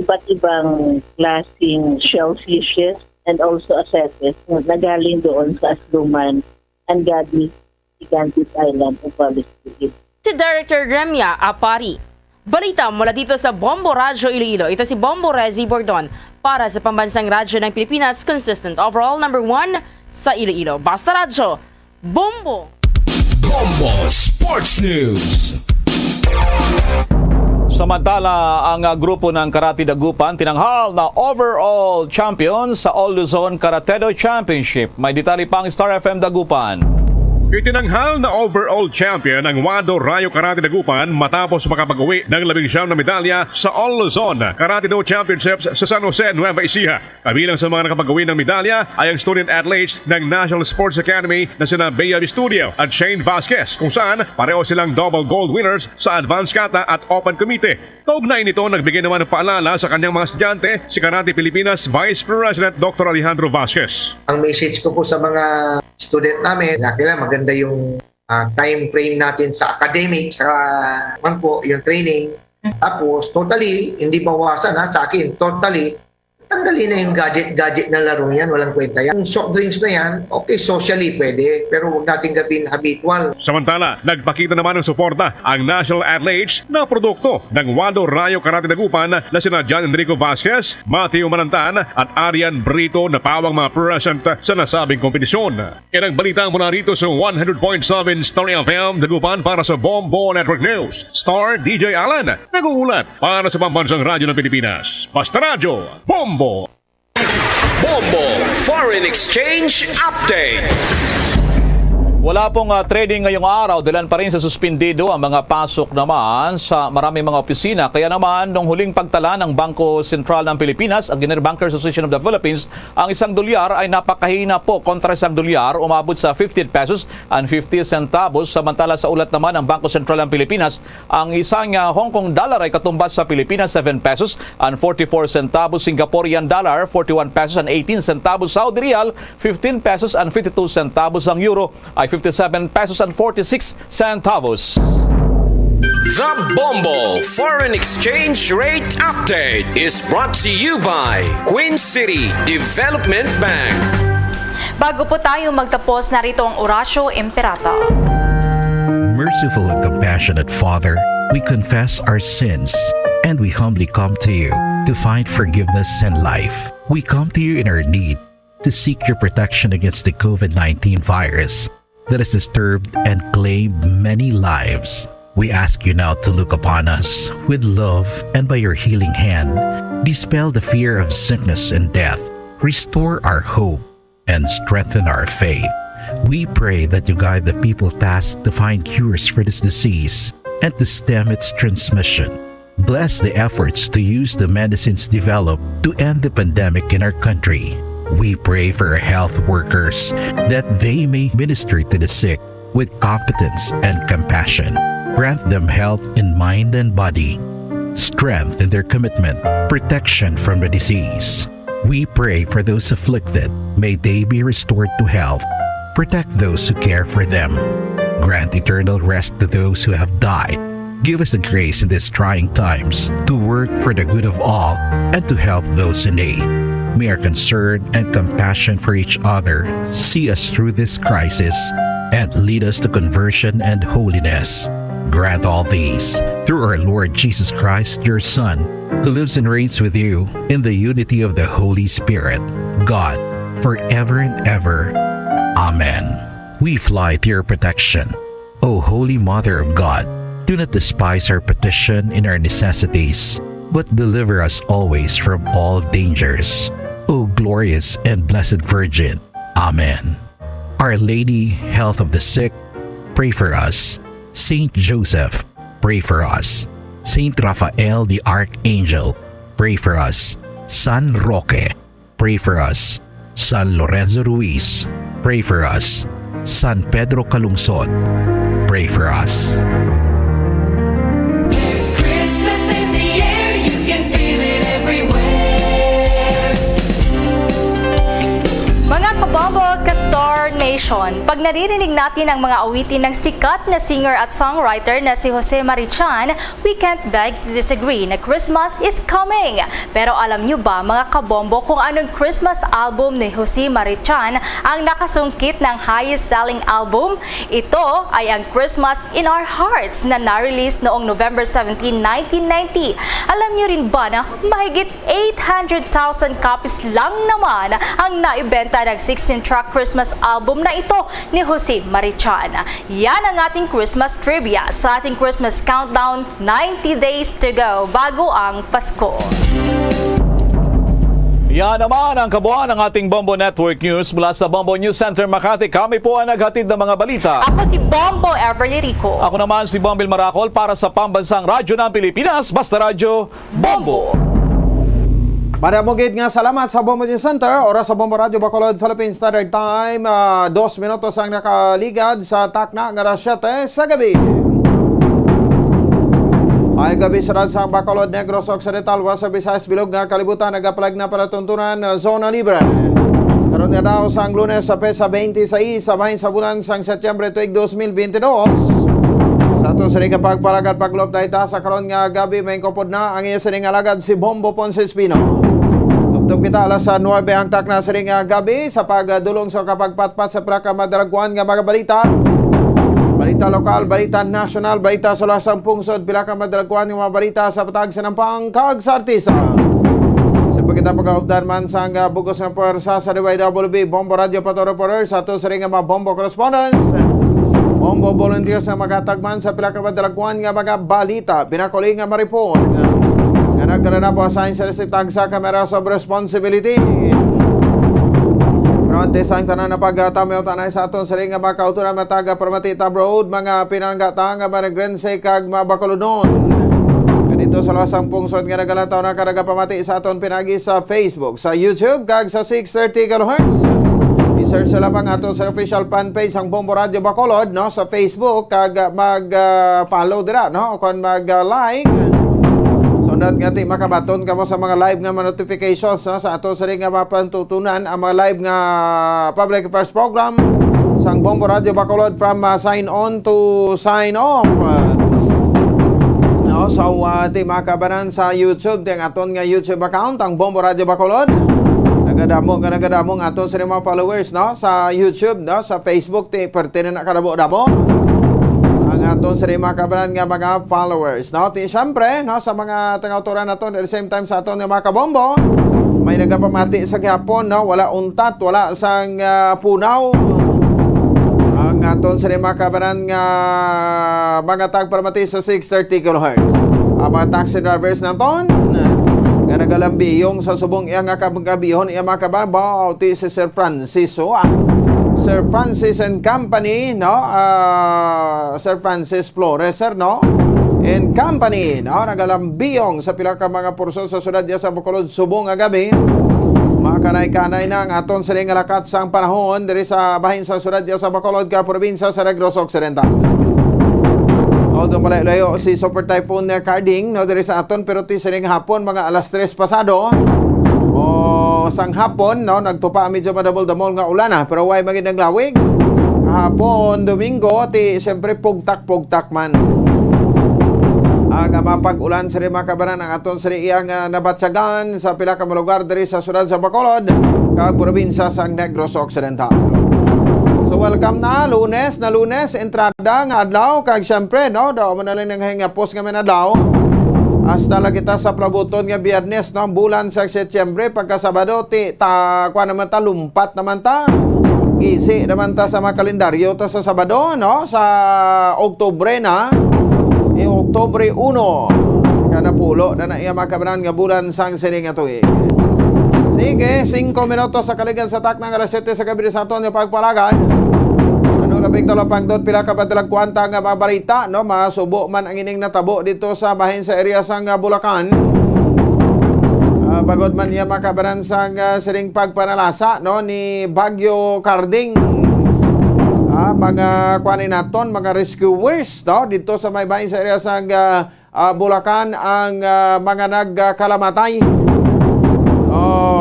iba't ibang klaseng shellfishes and also assesses na galing doon sa Asluman and Gabi, Gigantes Island o Palestine. Si Director Remia Apari. Balita mula dito sa Bombo Radyo Iloilo. Ito si Bombo Rezi Bordon para sa Pambansang Radyo ng Pilipinas, consistent overall number 1 sa Iloilo. Basta Radyo, Bombo! Bombo Sports News. Samantala, ang grupo ng Karate Dagupan tinanghal na overall champion sa All Luzon Karate-Do Championship. May detalye pang Star FM Dagupan. Itinanghal na overall champion ang Wado Rayo Karate Dagupan matapos makapag-uwi ng 19 na medalya sa All Luzon Karate-Do Championships sa San Jose, Nueva Ecija. Kabilang sa mga nakapag-uwi ng medalya ay ang student athletes ng National Sports Academy na sina Bea Studio at Shane Vasquez, kung saan pareho silang double gold winners sa Advanced Kata at Open Committee. Kaugnay nito, nagbigay naman ng paalala sa kanyang mga estudyante si Karate Pilipinas Vice President Dr. Alejandro Vasquez. Ang message ko po sa mga student namin, kailangan maganda yung time frame natin sa academic, sa yung training. Tapos, totally, hindi bawasan sa akin, totally, tanggalin na yung gadget na laro yan, walang kwenta yan. Yung soft drinks na yan, okay, socially pwede, pero huwag natin gawin habitual. Samantala, nagpakita naman ng suporta ang national athletes na produkto ng Wado Rayo Karate Dagupan na sina John Enrico Vasquez, Matthew Manantan at Arian Brito na pawang mga present sa nasabing kompetisyon. Yan ang balita mula rito sa 100.7 Star FM Dagupan para sa Bombo Network News. Star DJ Alan, nag-uulat para sa Pambansang Radyo ng Pilipinas. Basta Radyo, Bombo! Bombo Foreign Exchange Update. Wala pong trading ngayong araw, dalan pa rin sa suspindido ang mga pasok naman sa maraming mga opisina. Kaya naman, nung huling pagtala ng Bangko Sentral ng Pilipinas, ang Guinean Bankers Association of the Philippines, ang $1 ay napakahina po kontra $1, umabot sa 15 pesos and 50 centavos. Samantala sa ulat naman ng Bangko Sentral ng Pilipinas, ang isang Hong Kong dollar ay katumbas sa Pilipinas 7 pesos and 44 centavos, Singaporean dollar 41 pesos and 18 centavos, Saudi Riyal 15 pesos and 52 centavos, ang euro ay 57 pesos and 46 centavos. The Bombo Foreign Exchange Rate Update is brought to you by Queen City Development Bank. Bago po tayo magtapos, narito ang Orasyo Imperata. Merciful and compassionate Father, we confess our sins and we humbly come to you to find forgiveness and life. We come to you in our need to seek your protection against the COVID-19 virus that has disturbed and claimed many lives. We ask you now to look upon us with love and by your healing hand, dispel the fear of sickness and death, restore our hope, and strengthen our faith. We pray that you guide the people tasked to find cures for this disease and to stem its transmission. Bless the efforts to use the medicines developed to end the pandemic in our country. We pray for our health workers that they may minister to the sick with competence and compassion. Grant them health in mind and body, strength in their commitment, protection from the disease. We pray for those afflicted. May they be restored to health. Protect those who care for them. Grant eternal rest to those who have died. Give us the grace in these trying times to work for the good of all and to help those in need. May our concern and compassion for each other see us through this crisis and lead us to conversion and holiness. Grant all these through our Lord Jesus Christ, your Son, who lives and reigns with you in the unity of the Holy Spirit, God, forever and ever. Amen. We fly to your protection. O Holy Mother of God, do not despise our petition in our necessities, but deliver us always from all dangers. O glorious and blessed Virgin. Amen. Our Lady, health of the sick, pray for us. Saint Joseph, pray for us. Saint Raphael the Archangel, pray for us. San Roque, pray for us. San Lorenzo Ruiz, pray for us. San Pedro Calungsod, pray for us. There's Christmas in the air, you can feel it everywhere. Mga kabombo, Castor Nation, pag naririnig natin ang mga awitin ng sikat na singer at songwriter na si Jose Marichan, we can't beg to disagree na Christmas is coming. Pero alam nyo ba mga kabombo kung anong Christmas album ni Jose Marichan ang nakasungkit ng highest selling album? Ito ay ang Christmas in Our Hearts na na-release noong November 17, 1990. Alam nyo rin ba na mahigit 800,000 copies lang naman ang naibenta ng 16-track Christmas album na ito ni Jose Marichan. Yan ang ating Christmas trivia sa ating Christmas countdown, 90 days to go bago ang Pasko. Yan naman ang kabuuan ng ating Bombo Network News mula sa Bombo News Center Makati. Kami po ang naghatid ng mga balita. Ako si Bombo Everly Rico. Ako naman si Bombil Maracol para sa Pambansang Radyo ng Pilipinas, Basta Radyo, Bombo! Maramugid nga salamat sa Bombo News Center. Oras sa Bombo Radio Bacolod, Philippine Standard Time. 2 minutos ang nakaligad sa takna ng alas 7 sa gabi. Ay gabi sa sa Bacolod, Negros Occidental, Wasa Visayas, Bilog nga kalibutan, nagapalag na palatuntunan, zona libre. Karoon nga daw sa Lunes sa PESA 26, sabahin sa bulan sang Setyembre tuig 2022. Sa ato sa rin kapagpalagat paglop na ita sa karoon nga gabi, may kopod na ang iya sa rin alagad si Bombo Ponce Espino. Tugtog kita alas 9 ang takna sa rin gabi sa pagdulong sa kapagpatpat sa prakamadaraguan nga mga balita. Balita lokal, balita nasyonal, balita sa lasang pungsod, pila ka madaraguan ng mga balita sa patag sa nampang kag sa artista. Sa pagkita pagkaupdan man sa bugos ng puwersa sa DYWB, Bombo Radio Pato Reporters, sa ito sa rin mga Bombo Correspondents, Bombo Volunteers na magatagman sa pila ka madaraguan nga mga balita, pinakuling nga maripon. Nga nagkana po assign sa resitag sa Camera of Responsibility. Prontes ang tanan na pagtamayo tanay sa aton sa ring nga mga kauturan mataga Permatita Road, mga pinanggata nga Maragrense kag Mabacolodon. Ganito sa lasang pungsod nga nagalataw na karaga pamati sa aton pinagi sa Facebook, sa YouTube kag sa 630 kHz. I-search sa lamang ato sa official fan page ang Bombo Radio Bacolod no sa Facebook kag mag-follow dira no kon mag-like. Sunod nga ti makabaton kamo sa mga live nga notifications no? Sa ato sa ring nga mapantutunan ang mga live nga public affairs program sang Bombo Radio Bacolod from sign on to sign off. No, so ti makabanan sa YouTube ting aton nga YouTube account ang Bombo Radio Bacolod. Nagadamo aton sa mga followers no sa YouTube no sa Facebook ti pertinen na kadamo-damo. Aton sa mga kabanan nga mga followers no ti syempre no sa mga tangautoran naton at the same time sa aton nga mga kabombo may nagapamati sa gihapon no wala untat wala sang punaw ang aton sa mga kabanan nga mga tagpamati sa 630 kHz ang mga taxi drivers naton nga nagalambiyong sa subong iya nga kabagabihon iya mga kababaw ti si Sir Francisco Sir Francis and Company, no? Sir Francis Flores, sir, no? And Company, no? Nagalambiyong sa pila ka mga porson sa syudad sa Bacolod, subong nga gabi. Mga kanay-kanay na ang aton sa ring alakat sang panahon diri sa bahin sa syudad sa Bacolod, ka probinsya sa Negros Occidental. Although malayo si Super Typhoon Carding, no? Diri sa aton, pero ti sa ring hapon, mga alas 3 pasado. Sang hapon no nagtupa medyo madabol-damol nga ulan pero way magid naglawig. Hapon Domingo ti syempre pugtak man. Ang mapag-ulan sa mga kabanan ang aton sa iyang nabatsagan sa pila ka mga lugar diri sa syudad sa Bacolod, kag probinsya sa Negros Occidental. So welcome na Lunes, entrada nga adlaw kag syempre no, daw man lang nang hingapos nga men adlaw. Hasta lang kita sa plabuton nga Biyernes no, bulan sa Setyembre pagka Sabado ti ta kuan naman ta lumpat naman ta. Gisi naman ta sa mga kalendaryo ta sa Sabado no, sa Oktubre na. Oktubre 1 kana pulo na iya makabanan nga bulan sang sining atuig. Sige, 5 minutos sa kaligan sa taknang alas 7 sa gabi sa aton nga pagpalagan. Ano labing talapang doon pila ka padalag kwanta nga mga balita no, masubo man ang ining natabo dito sa bahin sa area sang Bulacan. Bagod man iya makabanan sang sining pagpanalasa no ni Bagyo Carding. Mga kuanin naton, mga rescuers no, dito sa may bahin sa area sa Bulacan ang mga nagkalamatay.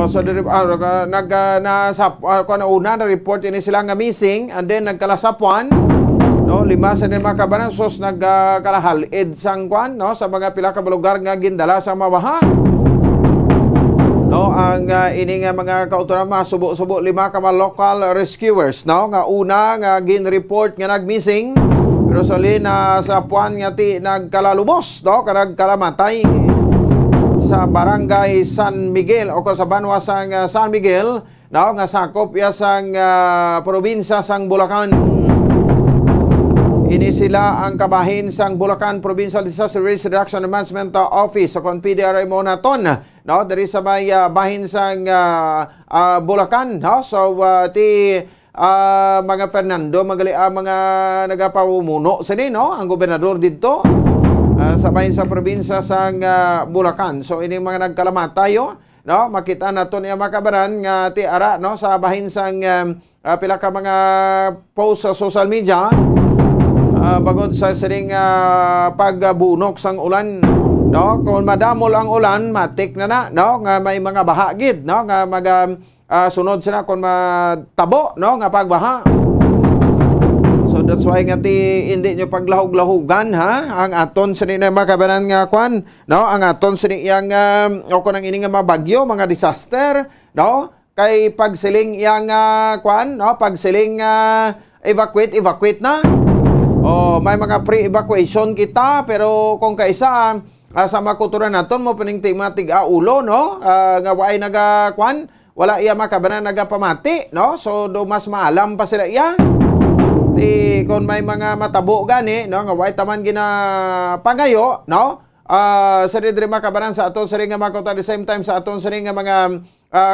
So una na report ini sila nga missing and then nagkalasapwan no, 5 sa mga kabanan sos nagkalahalid sang kwan no, sa mga pila ka lugar nga gindala sa mabaha. No, ang ini nga mga kauturan masubo-subo 5 ka mga local rescuers no, nga una nga gin-report nga nag-missing pero sali na sa puan nga ti nagkalalubos no, kanag kalamatay sa barangay San Miguel o sa banwa sang San Miguel no, nga sakop ya sang probinsya sang Bulacan. Ini sila ang kabahin sang Bulacan Provincial Disaster Risk Reduction and Management Office o kon PDRI mo naton no, dari sa bahin sang Bulacan no. So ti mga Fernando mga nagapamumuno sini no, ang gobernador dito sa bahin sa probinsya sang Bulacan. So ini mga nagkalamatay no, makita naton iya makabaran nga ti ara no, sa bahin sang pila ka mga post sa social media. Bagod sa siring pagbunok sang ulan no, kung madamol ang ulan matik na no, nga may mga bahagid no, nga sunod sila kung matabo no, nga pagbaha. So that's why nga ti hindi nyo paglahog-lahugan ha, ang aton sini na makabanan nga kwan no, ang aton sini yang o kunang ini nga mabagyo, mga disaster no, kay pagsiling yang kwan no, pagsiling evacuate na. May mga pre-evacuation kita pero kung kaisa sa makuturan naton mo paningting matig ulo no, nga waay nagakwan, wala iya makabanan nagapamati no, so do mas maalam pa sila iya. Ti kung may mga matabo gani no, nga waay taman ginapangayo no, sa diri makabanan sa aton sari nga makuturan at the same time sa aton sari nga mga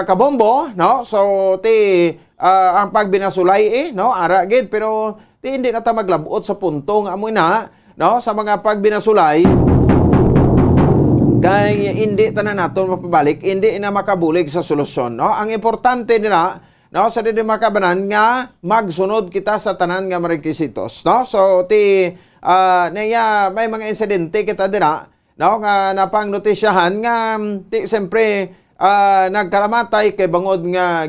kabombo no, so ti ang pagbinasulay no, ara gid pero ti hindi na ta maglabot sa punto nga amoy na no, sa mga pagbinasulay kay hindi tanan naton mapabalik, hindi na makabulig sa solusyon no. Ang importante nila no, sa dili makabanan nga magsunod kita sa tanan nga requisitos no. So ti niya may mga insidente kita dira no, nga napangnotisyahan nga ti siyempre nagkaramatay kay bangod nga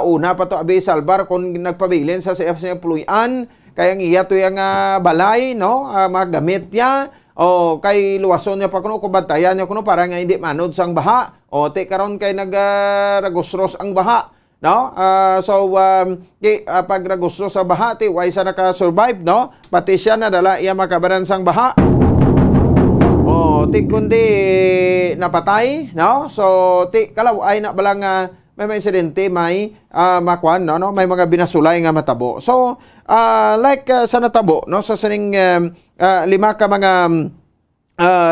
una pa to abi salbar kung nagpabilin sa CFC Puluyan kaya iya to yang balay no, magamit ya o kay luwason niya pa kuno kubantayan niya kuno para nga hindi manod sang baha o ti karon kay nagragusros ang baha no. Pag ragusros sa baha ti way sa naka-survive no, pati siya nadala iya makabaran sang baha ti kundi napatay no. So ti kalaw ay na balang may insidente may makwan no, may mga binasulay nga matabo. So sa natabo no, sa sining 5 ka mga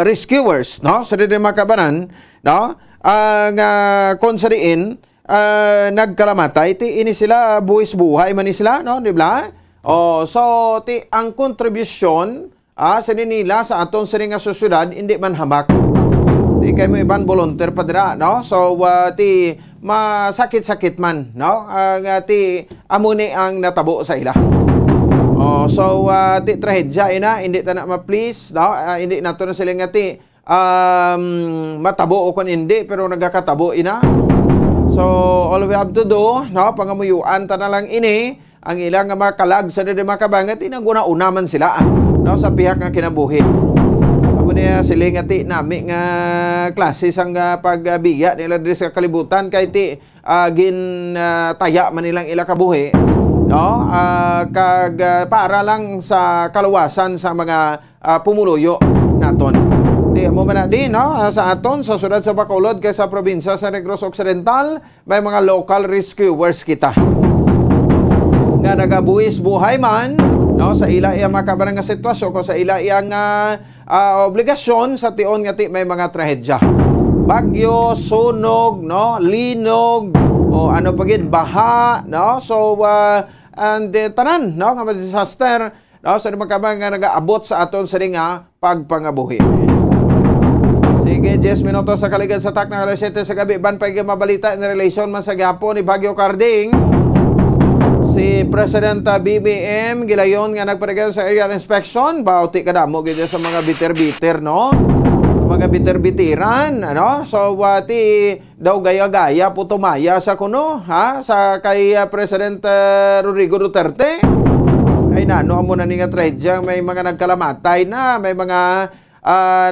rescuers no, sa dili makabanan no, nga konsariin nagkalamatay ti ini sila buwis buhay man ni sila no, di ba? So ti ang contribution sa nila sa aton siring nga sosyudad hindi man hamak. Ti kay mo iban volunteer pa dira no. So ti masakit-sakit man no, nga ti amuni ang natabo sa ila. So ti trahedya ina hindi ta na ma-please no, hindi nato na sila nga ti matabo o kun hindi pero nagakatabo ina. So all we have to do no, pangamuyuan ta na lang ini ang ilang nga makalag sa dili makabangat inaguna-una man sila no, sa pihak nga kinabuhi. Amo niya siling ati nami nga klase sang pagbiya nila diri sa kalibutan kay ti taya man nilang ila kabuhi, no? Para lang sa kaluwasan sa mga pumuluyo naton. Di mo man di, no? Sa aton sa syudad sa Bacolod kay sa probinsya sa Negros Occidental may mga local rescuers kita nga nagabuhis buhay man, no, sa ila iyang makabarang nga sitwasyon ko sa ila iyang obligasyon sa tion nga ti may mga trahedya. Bagyo, sunog, no, linog, o ano pagid baha, no. So and tanan, no, nga disaster, no, sa makabang nga nagaabot sa aton sa nga pagpangabuhi. Sige, 10 minutos sa kaligid sa tak na alas 7 sa gabi ban pay mabalita in relation man sa gihapon ni Bagyo Carding. Si President BBM gilayon nga nagparegan sa area inspection, bauti kadamo gid sa mga biter-biter, no? Mga biter-bitiran, ano? So ti daw gaya-gaya putumaya sa kuno, ha? Sa kay President Rodrigo Duterte. Ay nano amo na ni nga tragedya, may mga nagkalamatay na, may mga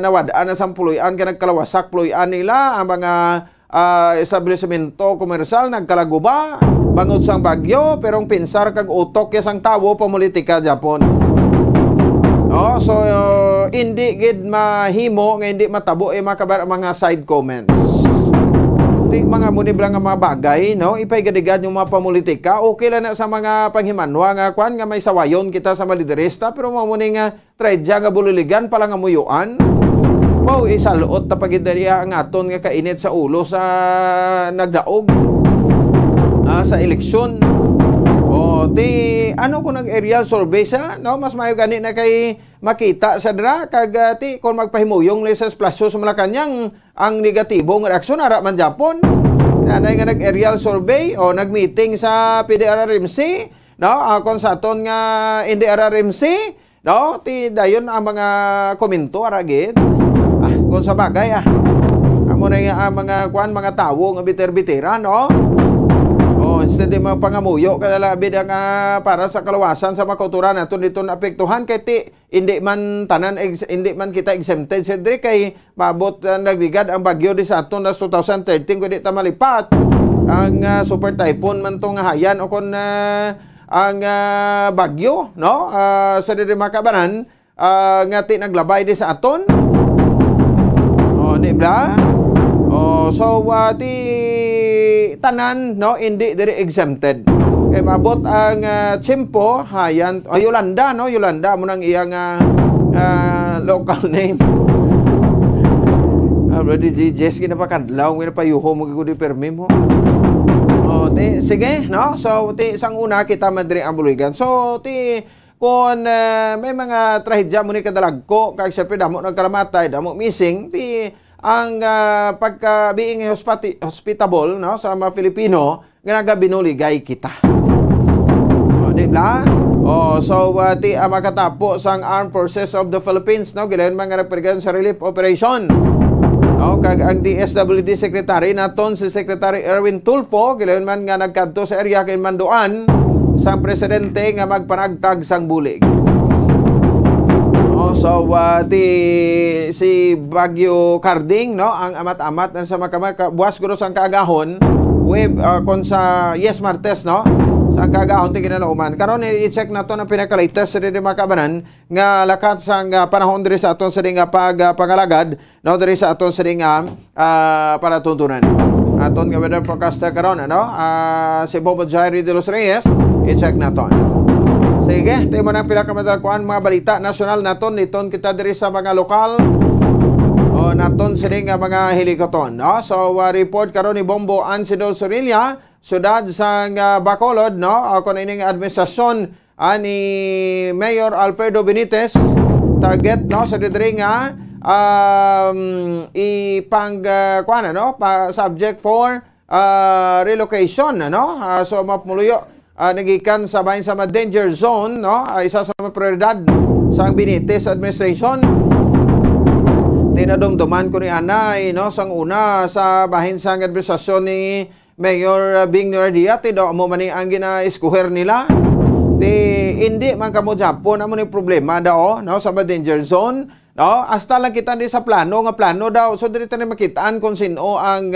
nawadaan na sampuluyan ka nagkalawasak puluyan nila ang mga establishmento komersyal nagkalaguba bangod sang bagyo pero pinsar kag utok ya sang tawo politika Japon. Oh, so hindi gid mahimo nga hindi matabo mga side comments. Di mga muniblang nga mga bagay, no? Ipay gadigad yung mga pamulitika. Okay lang na sa mga panghimanwa nga kwan nga may sawayon kita sa maliderista pero mamuni nga tragedya nga buliligan pala nga muyuan. Wow, isaluot na pagidariya ang aton nga kainit sa ulo sa nagdaog sa eleksyon. O, ano kung nag-aerial survey siya, no? Mas mayo gani na kay makita sa dra, kag kung magpahimuyong sa splasyo sa Malacanang, ang negatibong reaksyon, ara man Japon. Nanay nga nag-aerial survey, o nag-meeting sa PDRRMC, no? Kung sa aton nga NDRRMC, no? Dayon ang mga komento, aragit. Kung sa bagay, amo na nga mga mga tawo nga biter-bitiran, no? Instead de pangamuyo kada labid ang para sa kalawasan sa makauturan naton dito naapektuhan kay ti hindi man tanan hindi man kita exempted sidre kay mabot nagbigad ang bagyo di sa aton nas 2013 kundi ta malipat ang super typhoon man tong hayan o kon ang bagyo, no, sa diri makabanan nga ti naglabay di sa aton. Di ba? So ti tanan, no, hindi diri exempted. Kay mabot ang Chimpo, hayan, Yolanda, no, Yolanda mo nang iyang local name. Already GJS ginapakadlaw, ginapayuho mo gudi permi mo. Sige, no. So isang una kita madiri ang buligan. So kung may mga trahedya mo ni kadalagko, kag syempre damo nagkalamatay, damo missing, ang pagka-being hospitable, no, sa mga Filipino nga nagabinuligay kita. Di ba? So makatapo sang Armed Forces of the Philippines, no, gilayon mga represent sa relief operation. No, kag ang DSWD Secretary naton si Secretary Erwin Tulfo gilayon man nga nagkadto sa area kay Manduan sang presidente nga magpanagtag sang bulig. So si Bagyo Carding, no, ang amat-amat sa buwas guro sang kaagahon kon sa Martes, no, sa kaagahon ti kinalauman karon i-check nato ang pinaka-latest sa diri makabanan nga lakat sang panahon diri sa aton sa nga pangalagad, no, diri sa aton sa nga panatuntunan aton nga weather forecaster karon, ano, si Bobo Jairi de los Reyes. I-check nato. Sige, tayo mo ng pinakamadalkuan mga balita nasyonal naton niton kita diri sa mga lokal o naton sining mga helikoton, no? So report karon ni Bombo Ansido Sorilla, syudad sa Bacolod, no? Kung ining administrasyon ni Mayor Alfredo Benitez target, no, sa diri nga subject for relocation, no? So mapuluyo nagikan sa bahin sa danger zone, no, isa sa mga prioridad sa Benitez administration. Tinadumduman ko ni Anay, no, sang una sa bahin sa administrasyon ni Mayor Bing Nuerdia, daw mo man ang gina-eskuher nila. Hindi man kamo Japon amo ni problema daw, no, sa danger zone No, hasta lang kita di sa plano daw. So dito na makitaan kung sino ang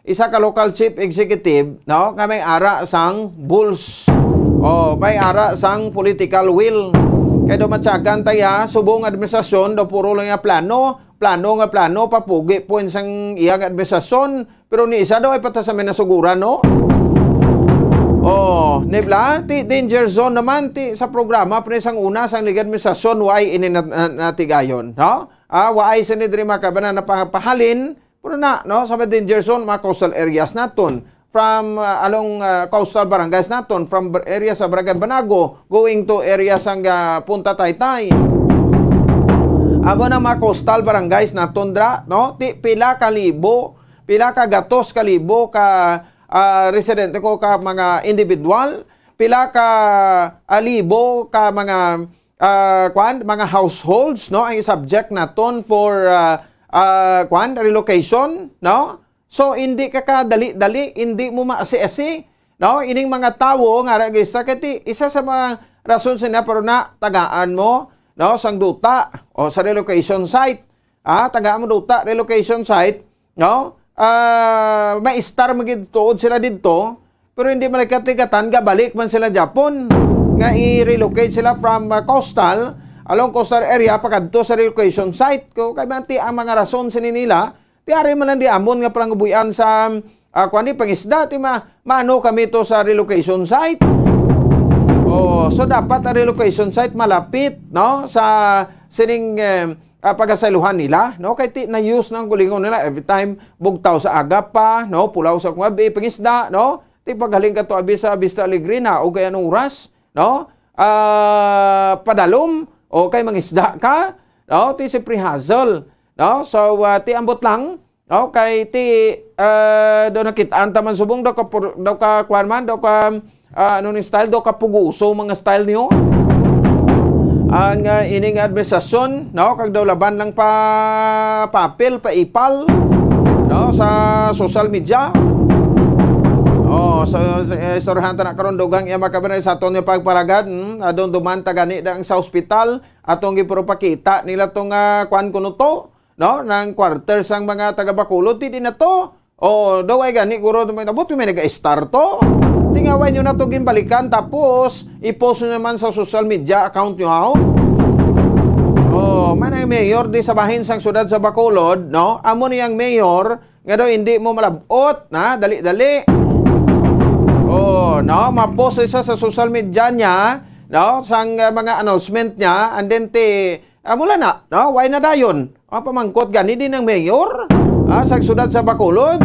isa ka local chief executive, no, nga may ara sang bulls. May ara sang political will. Kaya daw matyagan tayo, subong administrasyon, daw puro lang yung plano, papugi po isang iyang administrasyon, pero ni isa daw ay patasamin na suguran, no? Nibla, ti danger zone naman, ti sa programa, pero isang una, sang liga administrasyon, why ininatigayon, no? Why sinidri makabanan na pahalin, pero na, no? Sa danger zone, mga coastal areas naton, from along coastal barangays naton, from areas sa Barangay Banago going to areas sang Punta Taytay. Amo na mga coastal barangays naton dra, no? Ti pila ka gatos kalibo ka residente ko ka mga individual, pila ka libo ka mga mga households, no? Ang subject naton for relocation, no? So, hindi ka kadali-dali, hindi mo maasi-asi. No? Ining mga tao, nga register, kati isa sa mga rason sila, pero na, tagaan mo, no? Sang duta, o sa relocation site. Tagaan mo duta, relocation site, no? May star magituod sila dito, pero hindi malikatigatan, gabalik man sila Japon. Nga i-relocate sila from coastal, along coastal area, pagkadto sa relocation site. Kaya manti ang mga rason nila, tiyari man lang di amon nga palangubuyan sa pangisda, maano kami to sa relocation site. So dapat ang relocation site malapit, no, sa sining pagasaluhan nila, no, kay na use ng gulingon nila every time bugtaw sa agap pa, no, pulaw sa kuwabi pangisda, no, ti paghaling ka to abi sa Vista Alegre na o kay anong oras, no, padalom o kay mangisda ka, no, ti si pre-hazel. No? So, ti ambot lang, no? Kay ti do nakitaan taman subong do ka kwanman, do ka ano ni style, do ka puguso mga style niyo. Ang ining administrasyon, no? Kag daw laban lang papel, paipal, no? Sa social media. So istoryahan ta na karon dugang iya makabanay sa aton nga pagparagad, adon dumanta gani ang sa ospital atong gipropakita nila tong kwan kuno to, no, nang quarter sang mga taga Bacolod ti na to. Daw ay gani guro nabot may naga-start to. Tingaway nyo na to ginbalikan tapos i-post nyo naman sa social media account nyo ha. Man ang mayor di sa bahin sang syudad sa Bacolod, no? Amo niyang mayor nga daw hindi mo malabot na dali-dali. No, ma-post isa sa social media niya, no, sang mga announcement niya, and then mula na, no, why na dayon? Pamangkot gani din ng mayor, sa syudad sa Bacolod.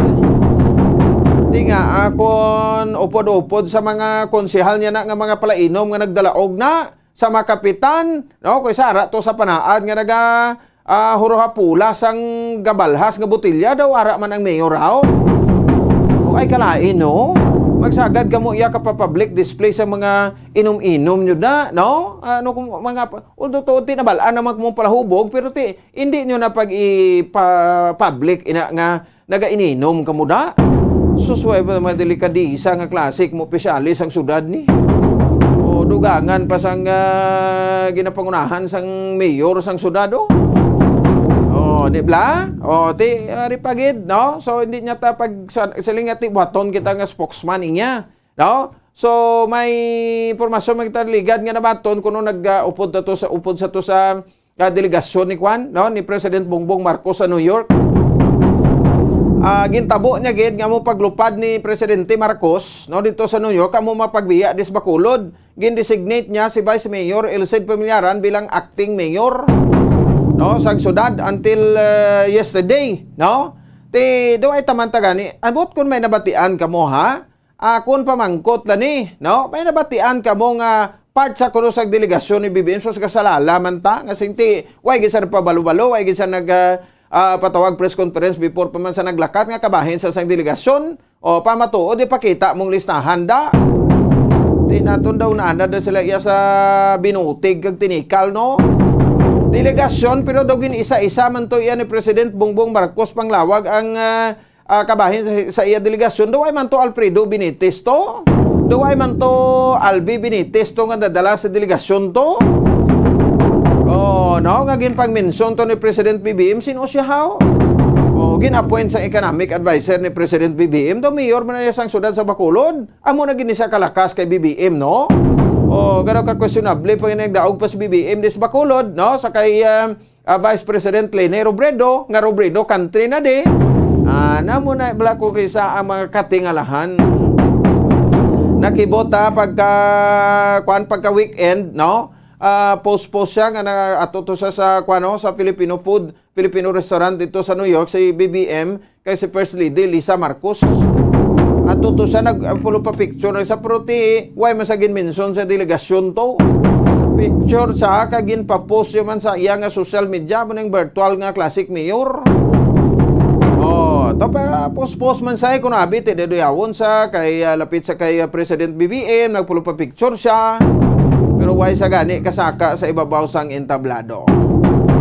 Di nga, akon upod-upod sa mga konsehal niya na nga mga palainom nga nagdalaog na sa mga kapitan, no, kay sara to sa panaad nga naga huruhapula sang gabalhas nga botilya daw ara man ang mayor raw. Ay kalain, no? Magsagad ka mo iya ka pa public display sa mga inom-inom nyo na, no? Kung mga, although to, tinabalaan naman mong palahubog, pero hindi nyo na pag-public nga naga-ininom ka mo na. Susway pa mga delikadisa nga klasik mo, pesyalis ang sudad ni. Dugangan pa sang ginapangunahan sang mayor sang sudad, di ba? Ripagid, no? So, hindi niya ta pagsaling ati buhaton kita nga spokesman niya, no? So, may impormasyon magtaligad nga nabaton kuno nag-upod sa delegasyon ni Kwan, no? Ni President Bongbong Marcos sa New York. Gintabo niya gid nga mo paglupad ni Presidente Marcos, no, dito sa New York, amo mapagbiya dis Bacolod. Gin-designate niya si Vice Mayor Elcid Pamilaran bilang acting mayor, no, sa syudad until yesterday, no? Do ay tamanta gani. Abot kun may nabatian kamo ha? Kun pamangkot la ni, no? May nabatian kamo nga part sa kuno sa delegasyon ni BBM so sa kasalala man ta nga sinti way gisan pa balo-balo, way gisan patawag press conference before pa man sa naglakat nga kabahin sa sang delegasyon o pamatuod di pakita mong listahan da. Tinaton daw na anda sila iya sa binutig kag tinikal, no? Delegasyon pero dogin isa-isa man to iya ni President Bongbong Marcos panglawag ang kabahin sa iya delegasyon. Daw ay man to Alfredo Benitez to. Daw ay man to Albi Benitez to nga dadala sa delegasyon to. Oh, no, nga ginpang-mention to ni President BBM, sino siya how? Oh, gin-appoint sa economic advisor ni President BBM, do mayor man na sang syudad sa Bacolod. Amo na gini siya kalakas kay BBM, no? Oh, gano ka questionable pag nagdaog pa si BBM dis Bacolod, no? Sa kay Vice President Lene Robredo, nga Robredo country na de. Namo na bala ko kaysa ang mga katingalahan. Nakibota pagka weekend, no? Post siya nga atuto siya sa sa Filipino restaurant dito sa New York si BBM kay si First Lady Lisa Marcos. Atuto siya nagpulo pa picture sa prote why masagin mention sa delegasyon to. Picture sa kagin pa post man sa iya nga social media mo ning virtual nga classic mayor. Pa post man sa kuno abi ti deduyawon sa kay lapit sa kay President BBM nagpulo pa picture siya. Pero why sa gani kasaka sa ibabaw sang entablado.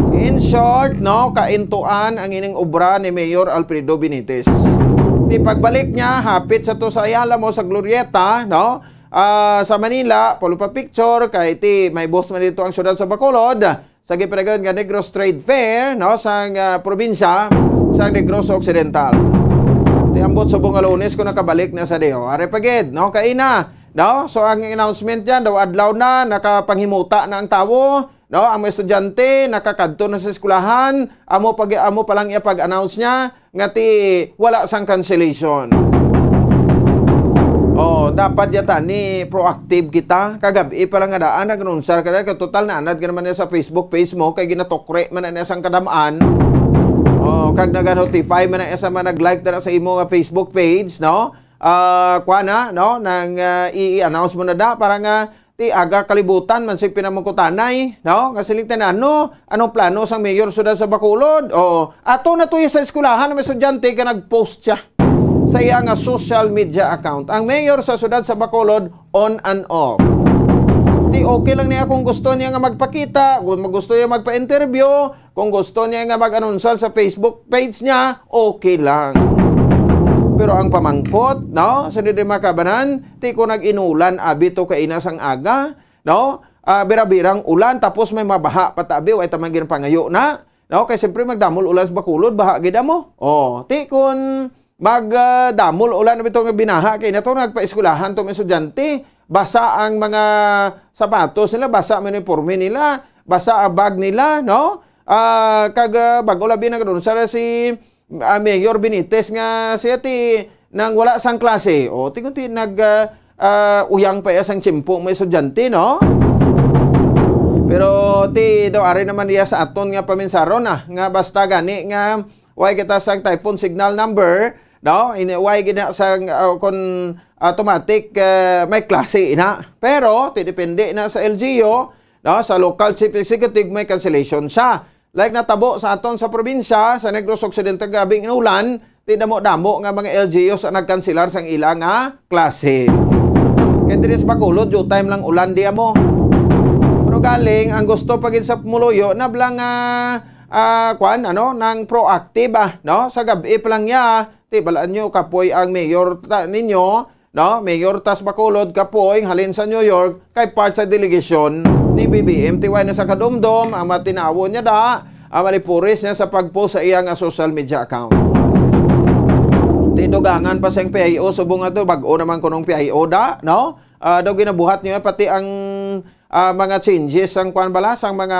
In short, no, kaintuan ang ining obra ni Mayor Alfredo Benitez. Di pagbalik niya, hapit sa to sa Ayala mo sa Glorieta, no, sa Manila, pulo pa picture, kay ti may boss man dito ang syudad sa Bacolod, sa gipanagan nga Negros Trade Fair, no, sa probinsya, sa Negros Occidental. Ti ambot sa bunga Lunes ko nakabalik na sa Deo. Are pagid, no, kaina. No? So ang announcement diyan daw adlaw na nakapanghimuta na ang tawo, no? Ang mga estudyante nakakadto na sa eskwelahan, amo pa lang ipag-announce niya ngati wala sang cancellation. Dapat yata ni proactive kita. Kagabi pa lang nga daan nagnunsar kada ka total na anad naman niya sa Facebook page mo kay ginatokre man na sang kadamaan. Kag naga-notify man na sa mga nag-like na sa imo nga Facebook page, no? No, nang i-announce mo na da para nga ti aga kalibutan man sig pinamungkutanay, no? Kasi ligtanan anong plano sang mayor syudad sa Bacolod? Ato na tuyo sa eskwelahan ng estudyante ka nag-post siya sa iya nga social media account. Ang mayor sa syudad sa Bacolod on and off. Di okay lang niya kung gusto niya nga magpakita, kung gusto niya magpa-interview, kung gusto niya nga mag-anunsal sa Facebook page niya, okay lang. Pero ang pamangkot, no, sa di makabanan, ti ko nag-inulan abi to kainas ang aga, no? Birabirang ulan tapos may mabaha patabi ay tamang ginpangayo na, no? Kay siyempre magdamol ulan sa Bacolod, baha gid mo. Ti kun magdamol ulan abi to nga binaha kay nato nagpa-eskwelahan to mga estudyante, basa ang mga sapatos nila, basa ang uniforme nila, basa ang bag nila, no? Kag bago labi na ganoon sa si Mayor Benitez nga siya ti nang wala sang klase. Ti uyang pa sang tsimpo may estudyante, no? Pero ti daw ari naman niya sa aton nga paminsaron nga basta gani nga way kita sang typhoon signal number, no? Way gina sang kon automatic may klase ina. Pero ti depende na sa LGU, no? Sa local chief executive may cancellation siya. Like natabo sa aton sa probinsya, sa Negros Occidental gabing inulan, tinamo-damo nga mga LGU sa nagkanselar sang ilang nga klase. Kaya diri sa Bacolod, due time lang ulan di mo. Pero galing, ang gusto pagin sa Pumuloyo, nablang nang proactive, no? Sa gabi pa lang niya, balaan nyo, kapoy ang mayor ninyo, no? Mayor tas Bacolod, kapoy, halin sa New York, kay part sa delegation ni BBM, tiway na sa kadumdum, ang matinawo niya ang malipuris niya sa pag-post sa iyang social media account. Tinugangan pa sa PIO, subong nga to, bago naman kunong PIO no? Daw ginabuhat niya, pati ang mga changes, ang ang mga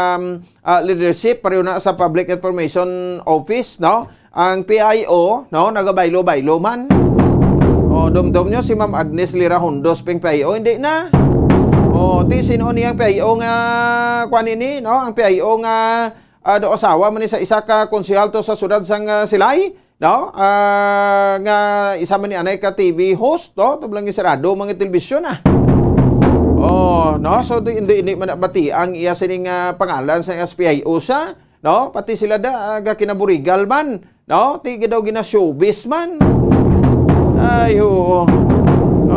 leadership, pareho na sa Public Information Office, no? Ang PIO, no? Nagabaylo-baylo man. Dumdum nyo, si Ma'am Agnes Lira Hondos, ping PIO, hindi na. Ti sino niyang PIO nga kwanini, no? Ang PIO nga do asawa man sa isa ka konsehal to sa syudad sang Silay, no? Nga isa man ni anay ka TV host, to tablang isarado mga telebisyon no? So hindi man bati ang iya sining pangalan sa PIO siya, no? Pati sila ga kinaburigal man, no? Ti daw gina showbiz man.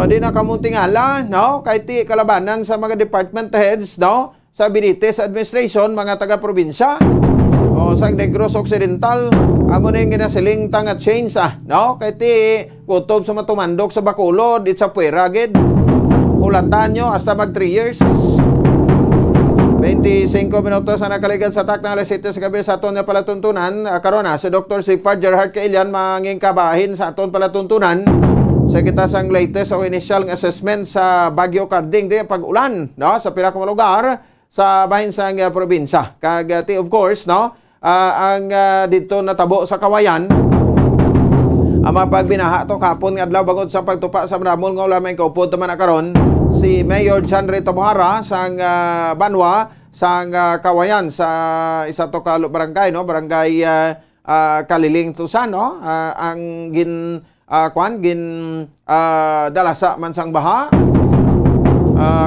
Di na kamuntingala, no? Kahit ti kalabanan sa mga department heads, no? Sa Benitez administration, mga taga-probinsya. Sa Negros Occidental, amo na yung ginasiling tanga change, no? Kahit ti kutob sa matumandok sa Bacolod, it's a puwera, gid. Hulatan nyo, hasta mag 3 years. 25 minutos na nakaligan sa tak na alas 7 sa gabi sa aton na palatuntunan. Karon na si Dr. Sigfard Gerhard Kailian manging kabahin sa aton palatuntunan sa kita sang latest o initial assessment sa Bagyo Carding di pag-ulan no sa pila ka mga lugar sa bahin sang probinsya. Kag of course no ang dito natabo sa Kawayan ang mapagbinaha to kapon nga adlaw bangod sa pagtupa sa Manamol nga ulamay kaupod naman na karon si Mayor John Rito Bohara sang Banwa sang Kawayan sa isa to ka barangay no barangay Kaliling Tusan no ang dalasa man sang baha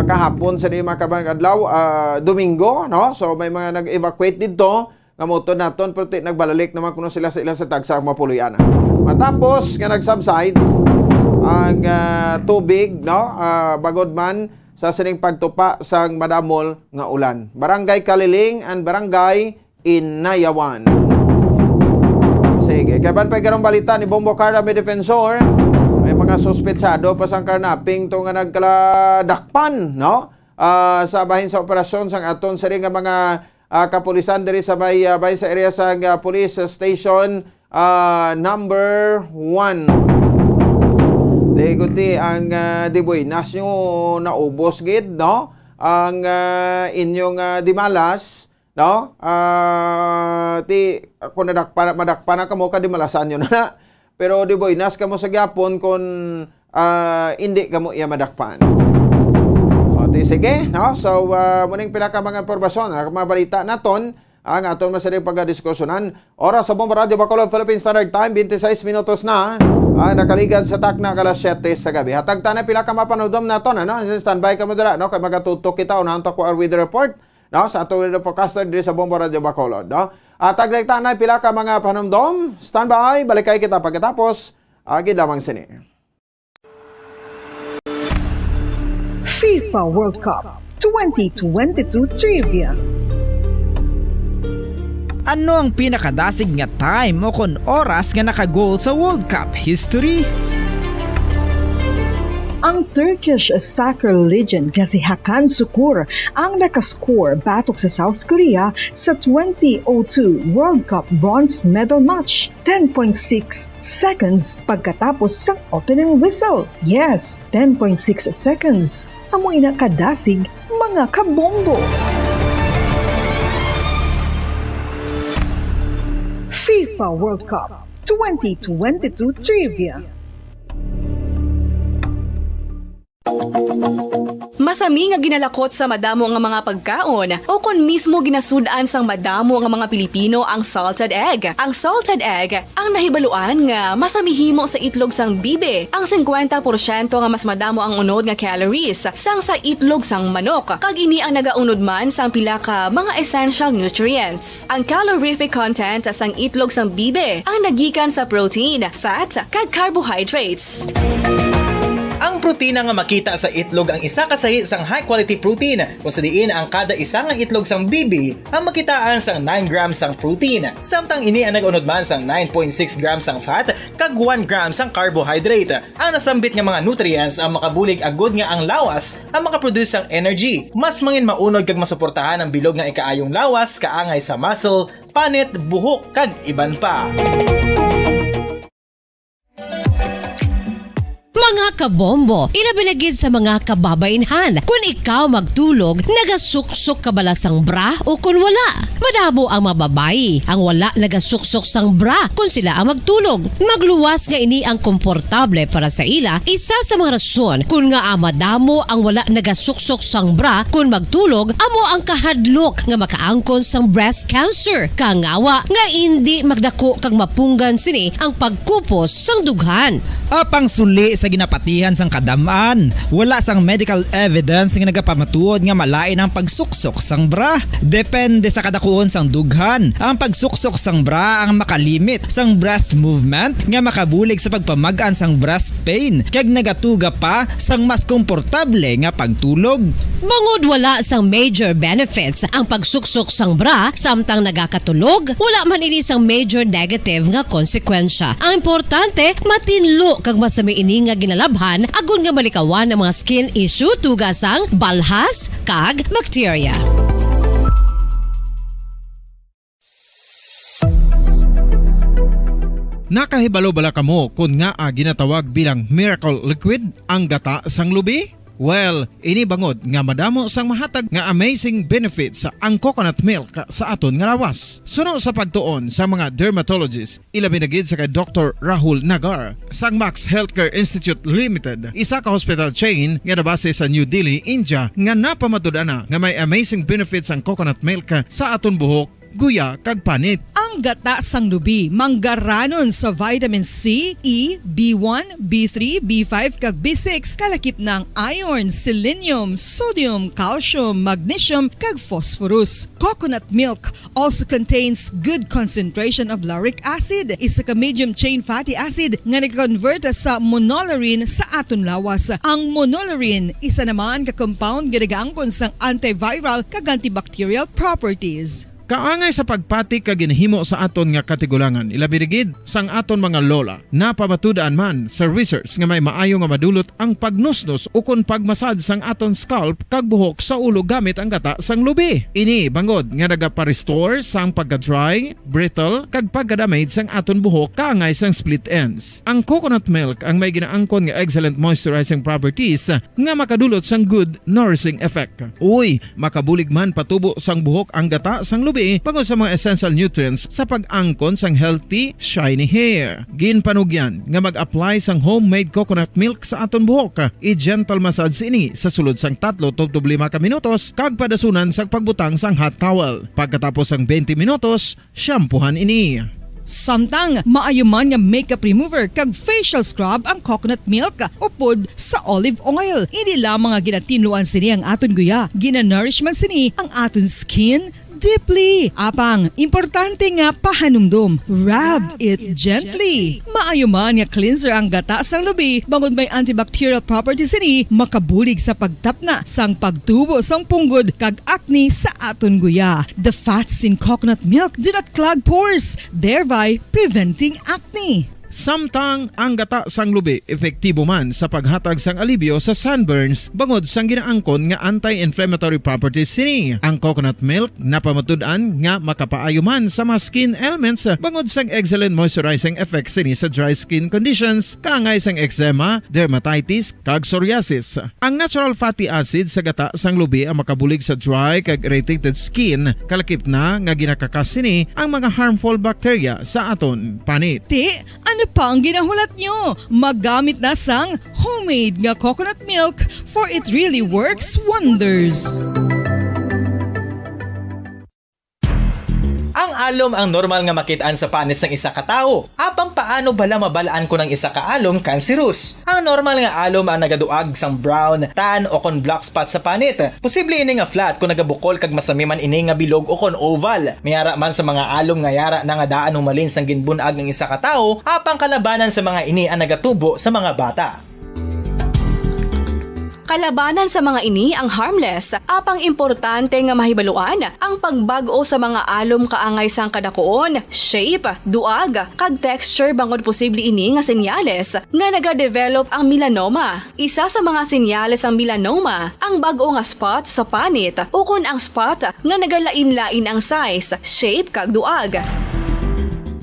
kahapon sa di makabang adlaw Domingo no so may mga nag-evacuate dito nga moto naton pero nagbalalik naman kuno sila sa ilang sa tagsa mapuluyan. Matapos nga nag-subside ang tubig no bagod man sa sining pagtupa sang madamol nga ulan. Barangay Kaliling and Barangay Inayawan. Sige, kaban pa karong balita ni Bombo Carla may defensor may mga suspetsado pa sang karnaping to nga nagkaladakpan no sa bahin sa operasyon sang aton sa nga mga kapulisan diri sa bay sa area sa police station number 1. Diguti ang Dibuinas nyo naubos gid no ang inyong dimalas no ti kung madakpan na kamo kadimalasan nyo na pero Dibuinas kamo sa gyapon kung hindi kamo iya madakpan. Sige, no? So, muning pinaka mga impormasyon, mga balita naton, ang aton masaring pagdiskusyonan. Oras sa Bombo Radio Bacolod, Philippine Standard Time, 26 minutos na, nakaligan sa takna kalas 7 sa gabi. Hatag tanay pinaka mapanudom naton, ano? Standby ka mo dira, no? Kaya magatutok kita, unahan to ko our weather report, no? Sa atong weather forecaster diri sa Bombo Radio Bacolod, no? Hatag tanay pinaka mga panumdom, standby, balikay kita pagkatapos, agi lamang sini. FIFA World Cup 2022 Trivia. Ano ang pinakadasig nga time o kon oras nga nakagol sa World Cup history? Ang Turkish soccer legend nga si Hakan Şükür ang nakascore batok sa South Korea sa 2002 World Cup bronze medal match 10.6 seconds pagkatapos sa opening whistle. Yes, 10.6 seconds. Amoy na kadasig mga kabombo. FIFA World Cup 2022 Trivia. Masami nga ginalakot sa madamo nga mga pagkaon o kon mismo ginasudaan sang madamo nga mga Pilipino ang salted egg. Ang salted egg ang nahibaluan nga masamihimo sa itlog sang bibe. Ang 50% nga mas madamo ang unod nga calories sang sa itlog sang manok. Kag ini ang nagaunod man sang pila ka mga essential nutrients. Ang calorific content sang itlog sang bibe ang nagikan sa protein, fat, kag carbohydrates. Ang protina nga makita sa itlog ang isa kasahi sang high quality protein kung sa diin ang kada isa nga itlog sang bibi ang makitaan sang 9 grams sang protein. Samtang ini ang nag-unod man sang 9.6 grams sang fat kag 1 gram sang carbohydrate. Ang nasambit nga mga nutrients ang makabulig agud nga ang lawas ang makaproduce sang energy. Mas mangin maunod kag masuportahan ang bilog nga ikaayong lawas kaangay sa muscle, panit, buhok kag iban pa. Mga kabombo, ilabilagid sa mga kababainhan. Kung ikaw magtulog, nagasuksok ka bala sang bra o kung wala. Madamo ang mababayi, ang wala nagasuksok sang bra kung sila ang magtulog. Magluwas nga ini ang komportable para sa ila, isa sa mga rason kung nga madamo ang wala nagasuksok sang bra kung magtulog, amo ang kahadlok nga makaangkon sang breast cancer. Kangawa nga hindi magdako kag mapunggan sini ang pagkupos sang dughan. Apang suli sa ginapatihan sang kadamaan, wala sang medical evidence nga nagapamatuod nga malain ang pagsuksok sang bra. Depende sa kadakuon sang dughan. Ang pagsuksok sang bra ang makalimit sang breast movement nga makabulig sa pagpamagaan sang breast pain kag nagatuga pa sang mas komportable nga pagtulog. Bangod wala sang major benefits ang pagsuksok sang bra samtang nagakatulog, wala man ini sang major negative nga konsekwensya. Ang importante, matinlo kag masami ini nga ginalabhan agon nga malikawan ang mga skin issue tugasang balhas kag bacteria. Nakahibalo bala kamo kung nga ginatawag bilang miracle liquid ang gata sang lubi? Well, ini bangod nga madamo sang mahatag nga amazing benefits sa ang coconut milk sa aton nga lawas. Suno sa pagtuon sa mga dermatologist, ilabi na gid sa kay Dr. Rahul Nagar sang Max Healthcare Institute Limited, isa ka hospital chain nga nabase sa New Delhi, India, nga napamatud-ana nga may amazing benefits ang coconut milk sa aton buhok, guya kag panit. Ang gata sang lubi manggaranon sa vitamin C, E, B1, B3, B5 kag B6 kalakip ng iron, selenium, sodium, calcium, magnesium kag phosphorus. Coconut milk also contains good concentration of lauric acid, isa ka medium chain fatty acid nga nag-convert sa monolarin sa aton lawas. Ang monolarin isa naman ka compound nga nagaangkon sang antiviral kag antibacterial properties. Kaangay sa pagpati ka ginhimo sa aton nga katigulangan, ilabirigid sang aton mga lola na pamatudaan man sa research nga may maayo nga madulot ang pagnusnos o kon pagmasad sang aton scalp kag buhok sa ulo gamit ang gata sang lubi. Ini bangod nga nagapa-restore sang pagka-dry, brittle kag pagka-damage sang aton buhok kaangay sang split ends. Ang coconut milk ang may ginaangkon nga excellent moisturizing properties nga makadulot sang good nourishing effect. Uy, makabulig man patubo sang buhok ang gata sang lubi pagod sa mga essential nutrients sa pag-angkon sang healthy, shiny hair. Ginpanugyan nga mag-apply sang homemade coconut milk sa aton buhok. I-gentle massage ini sa sulod sang 3 to 5 ka minutos kag padasunan sa pagbutang sang hot towel. Pagkatapos sang 20 minutos, shampoohan ini. Samtang maayo man nga makeup remover kag facial scrub ang coconut milk upod sa olive oil. Hindi lamang nga ginatinluan sini ang aton guya, ginanourishman sini ang aton skin deeply. Apang, importante nga pahanumdum. Rub it gently. Maayo man nga cleanser ang gata sang lubi, bangod may antibacterial properties ini, makabulig sa pagtapna sang pagtubo sang punggod kag acne sa aton guya. The fats in coconut milk do not clog pores, thereby preventing acne. Samtang ang gata sang lubi epektibo man sa paghatag sang alibyo sa sunburns bangod sang ginaangkon nga anti-inflammatory properties sini. Ang coconut milk napamatud-an nga makapaayo man sa mga skin ailments bangod sang excellent moisturizing effects sini sa dry skin conditions kaangay sang eczema, dermatitis kag psoriasis. Ang natural fatty acid sa gata sang lubi ang makabulig sa dry kag irritated skin, kalakip na nga ginakakas sini ang mga harmful bacteria sa aton panit. Ano pa ang ginahulat nyo? Maggamit na sang homemade nga coconut milk for it really works wonders. Ang alom ang normal nga makitaan sa panit ng isa ka tao. Apang paano bala mabalaan ko ng isa ka alom cancerous? Ang normal nga alom ang nagaduag sang brown, tan o kon black spot sa panit. Posible ini nga flat kung nagabukol kag masami man ini nga bilog o kon oval. Mayara man sa mga alom nga yara na nga daan humalin sang ginbunag ng isa ka tao, apang kalabanan sa mga ini ang nagatubo sa mga bata. Kalabanan sa mga ini ang harmless, apang importante nga mahibaluan ang pagbago sa mga alom kaangay sang kadakuon, shape, duag, kag texture bangod posible ini nga senyales nga nagadevelop ang melanoma. Isa sa mga senyales ang melanoma, ang bag-o nga spot sa panit o kun ang spot nga nagalain-lain ang size, shape, kag duag.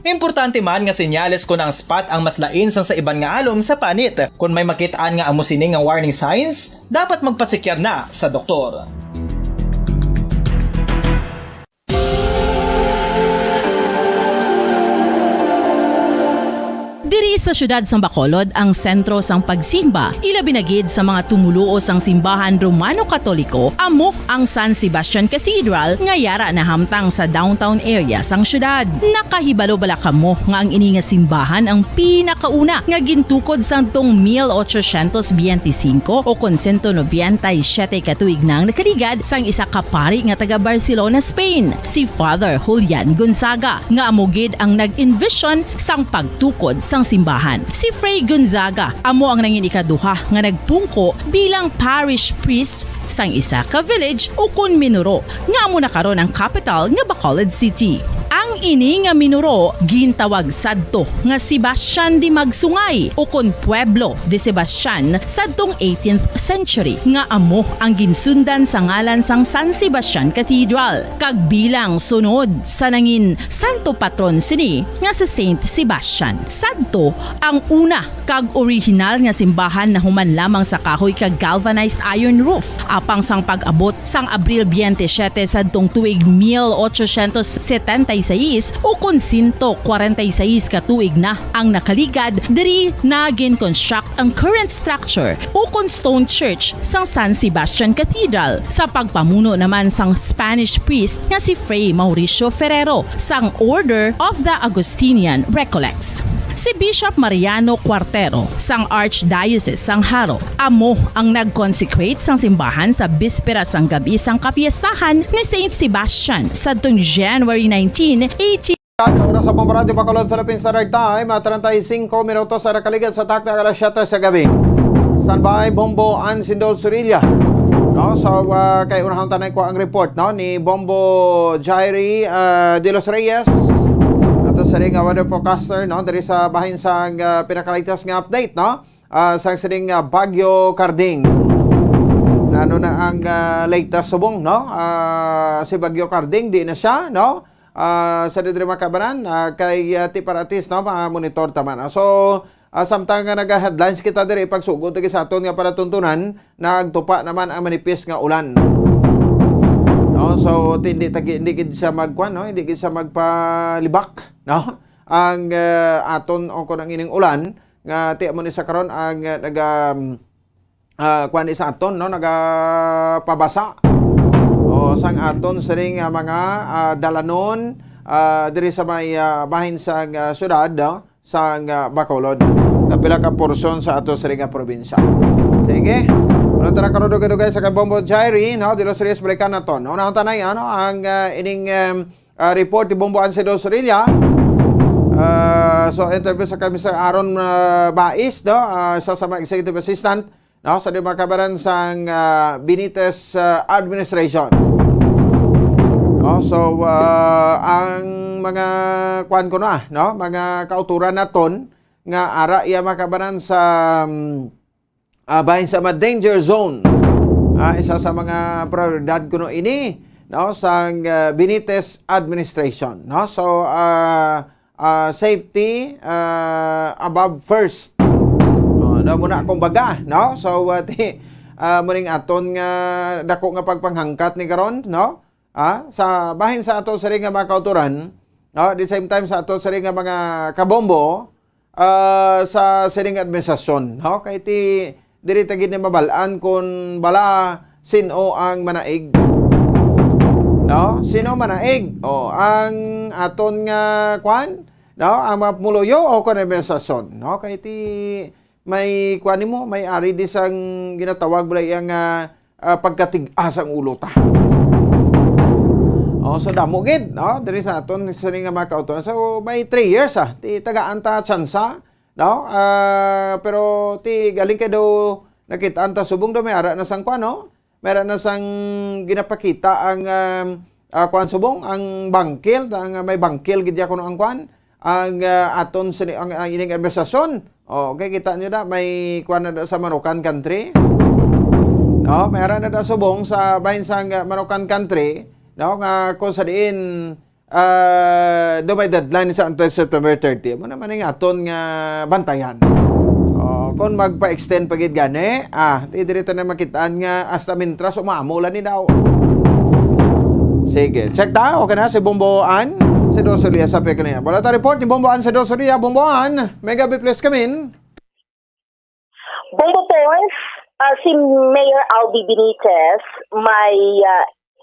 Importante man nga senyales kung ang spot ang mas lain sang sa iban nga alom sa panit. Kung may makitaan nga amo sini nga warning signs, dapat magpasikyar na sa doktor. Diri sa syudad sang Bacolod ang sentro sang pagsimba. Ilabi na gid sa mga tumuluo sang simbahan Romano-Katoliko amo ang San Sebastian Cathedral nga yara na hamtang sa downtown area sang syudad. Nakahibalo bala kamo nga ang ini nga simbahan ang pinakauna nga gintukod sang tong 1825 o kon 197 katuig nang nakaligad sang isa ka pari nga taga Barcelona, Spain, si Father Julian Gonzaga nga amo gid ang nag-envision sang pagtukod sang simbahan. Si Fray Gonzaga amo ang nangin ikaduha nga nagpungko bilang parish priest sang isa ka village o kun minuro nga amo na karon ang capital nga Bacolod City. Ang ini nga minuro gintawag sadto nga Sebastian di Magsungay o kon Pueblo de Sebastian sadtong 18th century nga amo ang ginsundan sa ngalan sang San Sebastian Cathedral kag bilang sunod sa nangin santo patron sini nga sa Saint Sebastian. Sadto ang una kag original nga simbahan na human lamang sa kahoy kag galvanized iron roof apang sang pag-abot sang Abril 27 sadtong tuig 1876 o kon 146 ka tuig na ang nakaligad diri na gin-construct ang current structure o kon stone church sang San Sebastian Cathedral sa pagpamuno naman sang Spanish priest nga si Fray Mauricio Ferrero sang Order of the Augustinian Recollects. Si Bishop Mariano Cuartero sang Archdiocese sang Haro amo ang nag-consecrate sang simbahan sa bispera sang gabi sang kapiestahan ni Saint Sebastian sadtong January 19, 18. Oras sa Bombo Radio Bacolod, Philippines Standard Time, 35 minutos sa nakaligad sa takta alas 7 sa gabi. Standby, Bombo Ansindol Surilla. No, so kay unahang tanay ko ang report no ni Bombo Jairi de los Reyes. Ato sa ring weather forecaster no diri sa bahin sa pinakaligtas nga update no sa sining Bagyo Carding. Ano na ang latest subong no si Bagyo Carding di na siya no sa didri makabanan kay tiparatis no monitor taman. So samtang nga naga-headlines kita diri pagsugod sa aton nga palatuntunan nagtupa naman ang manipis nga ulan. No, so hindi gid siya magkuan no, hindi gid siya magpalibak no. Ang aton o kun ang ining ulan nga ti mo ni sa karon ang kuan sa aton no nagapabasa. O sang aton siring mga dalanon diri sa may bahin sa syudad no, sa Bacolod. Kapila ka porsyon sa ato siring probinsya. Sige. Wala tara karodog-dugay sa Bombo Jairi no, di los Reyes balikan naton. Una ang tanay ano ang ining report ni Bombo Ansindol Surilla. So interview sa Mr. Aaron Bais no, sa executive assistant no, sa di makabaran sang Benitez administration. No, so ang mga kuan ko na no, mga kauturan naton nga ara iya makabaran sa bahin sa danger zone. Isa sa mga prioridad ko no ini no sang Benitez administration no. So safety above first. Na muna akong baga no. So muning aton nga dako nga pagpanghangkat ni karon no. Sa bahin sa ato sa ring nga mga kauturan no, at the same time sa ato sa ring nga mga kabombo sa siring administrasyon no, kay ti diri tagid ni mabalaan kun bala sino ang manaig no, sino manaig o ang aton nga kwan no, ang mapumuloyo o kun administrasyon no, kay ti may kwan nimo may ari di sang ginatawag bulay ang pagkatig-asang ulo ta. So damo gid no diri sa aton siring nga mga kauturan. So may 3 years ti tagaan ta tsansa no, pero ti galing kay daw nakita-an ta subong daw may ara na sang kwan no, meron na sang ginapakita ang kwan subong ang bangkil ang may bangkil gid ya kuno ang kwan ang aton ang ining administrasyon. Okay, kita nyo na may kwan na sa Marocan country no, meron na subong sa bahin sang Marocan country no, nga kung sa diin do may deadline sa September 30 mo naman yung aton nga bantayan. Kung magpa-extend pagid gani ti dirito na makitaan nga hasta mintras umamulan ni daw. Sige, check ta okay na si Bomboan si Dosoria sa pekanya. Wala ta report ni Bomboan si Dosoria. Bomboan, mega be please come in. Bombo Pons, si Mayor Albi Benitez may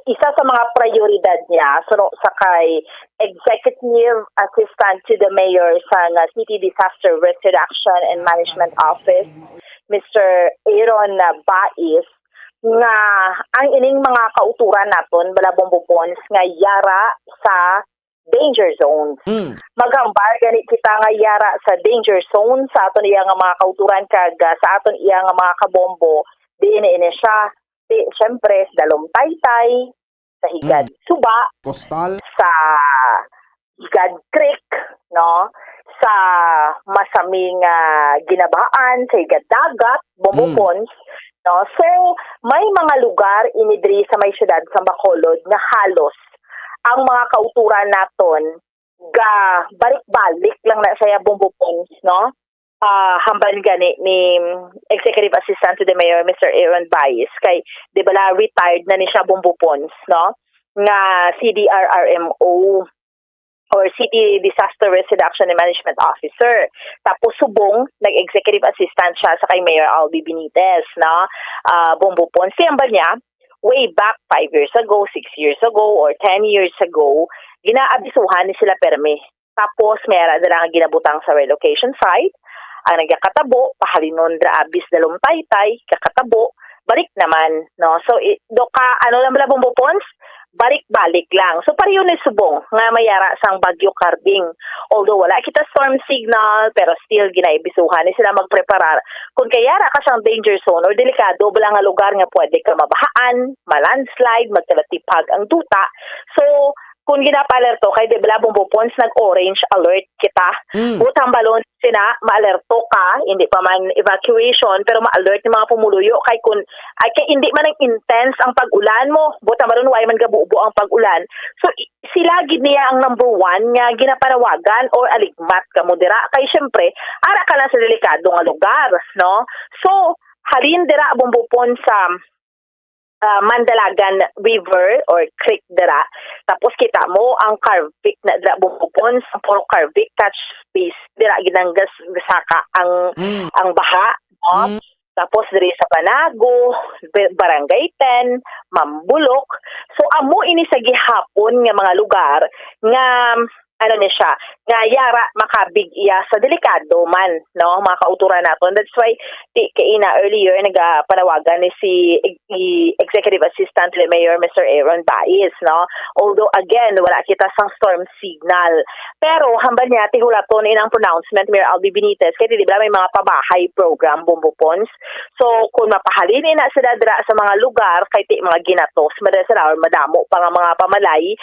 isa sa mga prioridad niya sa kay Executive Assistant to the Mayor sa City Disaster Risk Reduction and Management Office, Mr. Aaron Bais, nga ang ining mga kauturan naton bala Bombo Pons nga yara sa danger zone. Maghambal ganit kita nga yara sa danger zone sa aton iya nga mga kauturan kag sa aton iya nga mga kabombo diin siya siyempre sa Dalom Taytay, sa Higad Suba, Postal, sa Igad Creek, no? Sa masaming ginabaan, sa Igad Dagat, Bumupons, no? So, may mga lugar inidri sa may syudad sa Bacolod na halos ang mga kauturan naton ga balik-balik lang na saya Bumupons, no? Hamban gani ni Executive Assistant to the Mayor, Mr. Aaron Baez, kay di bala retired na ni siya Bumupons, no? Nga CDRRMO or City Disaster Risk Reduction and Management Officer. Tapos subong, nag-executive assistant siya sa kay Mayor Albi Benitez, no? Bumupons. Siyang ba niya, way back 5 years ago, 6 years ago, or 10 years ago, ginaabisuhan ni sila permi. Tapos, mayroon na lang ginabutang sa relocation site. Ang nagkakatabo, pahalinon dra abis dalom taytay, kakatabo, balik naman, no? So, ano lang bala Bumupons? Balik-balik lang. So, pareho na subong nga mayara sang Bagyo Carding. Although wala kita storm signal, pero still ginaibisuhan ni sila magpreparar. Kung kayara ka sang danger zone or delikado, bala nga lugar nga pwede ka mabahaan, malandslide, magtalatipag ang duta. So, kung ginapalerto kay Debla Bumupons, nag-orange alert kita. Butang balon sina, ma-alerto ka, hindi pa man evacuation, pero ma-alert yung mga pumuluyo kay kay hindi man ang intense ang pag-ulan mo, butang balon way man gabubo ang pag-ulan. So sila gid niya ang number 1 nga ginapanawagan or aligmat ka mo dira kay syempre ara ka lang sa delikado nga lugar, no? So halin dira Bumupons sa Mandalagan River or Creek dira. Tapos kita mo ang Carvic na dira Bumupons, ang puro Carvic touch space dira ginanggas saka ang baha, no? Tapos diri sa Panago, Barangay 10, Mambulok. So amo ini sa gihapon nga mga lugar nga ano ni siya, nga yara makabig iya sa delikado man, no, mga kauturan naton. That's why kaina earlier nagapanawagan ni si Executive Assistant to the Mayor, Mr. Aaron Baez, no. Although again wala kita sang storm signal, pero hambal niya tihulaton inang pronouncement Mayor Albi Benitez kay di ba may mga pabahay program Bumupons. So kung mapahalin na sila dira sa mga lugar kay mga ginatos madala or madamo pa nga mga pamalay,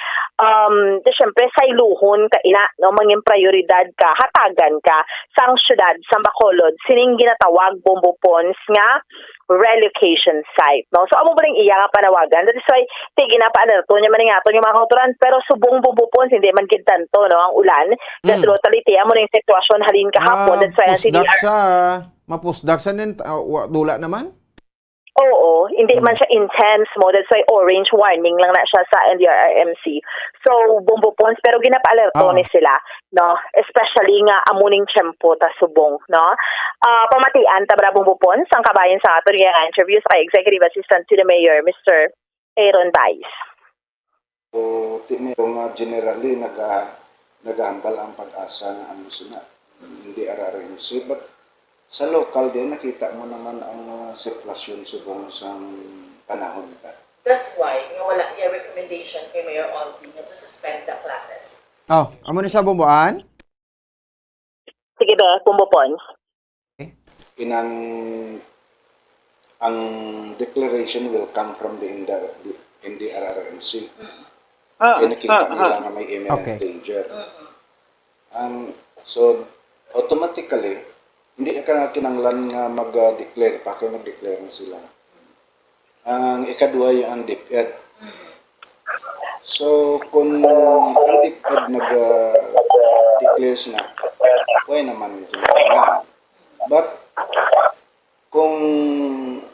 syempre sayluhon ka ina, no, manging prioridad ka, hatagan ka sang syudad sa Bacolod sining ginatawag Bumupons nga relocation site, no. So amo ba ning iya nga panawagan, that is why ginapaalerto niya man nga yung mga kauturan, pero subong Bumupons hindi man gid tanto, no, ang ulan that totally amo ning sitwasyon halin kahapon. That's why ang CDR mapusdak sa nin dula naman. Oo, hindi man siya intense mo. That's why orange warning lang na siya sa NDRRMC. So, Bumupons, pero ginapaalerto ni sila, no? Especially nga amuning tiyempo ta subong, no? Pamatian, tabra Bumupons, ang kabayan sa ato nga interview sa Executive Assistant to the Mayor, Mr. Aaron Baez. So, nga generally nagahambal ang pag-asa na ang suna, hindi RRMC, but sa local din, nakita mo naman ang sitwasyon subong sa panahon ka. That's why wala yung recommendation kay Mayor Albi to suspend the classes. Amo ni siya bumbuan? Sige ba, Bumupons. Ang declaration will come from the NDRRMC. Kaya nakita nila nga may imminent danger. So, automatically, hindi na ka kinanglan nga mag-declare, pa kayo mag-declare na sila. Ang ikadua yung ang DepEd. So, kung ang DepEd nag-declares na, pwede naman yung kinanglan. But, kung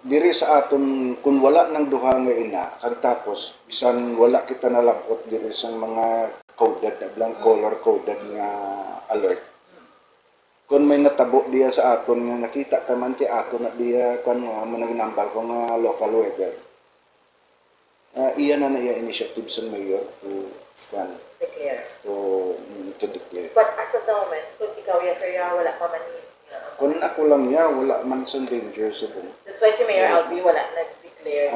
diri sa aton, kung wala ng duha nga ina, kagtapos, bisan wala kita nalabot diri sa mga coded, blank color coded nga alert. Kung may natabo diya sa aton nga nakita ka man ti aton na diya kan mo naginambal ko nga local weather. Iyan na iya initiative sa mayor to Declare. To declare. But as of the moment, kung ikaw sir, wala pa man kung ako lang ya, wala man sa danger sa buong. That's why si Mayor Albi wala nag-declare.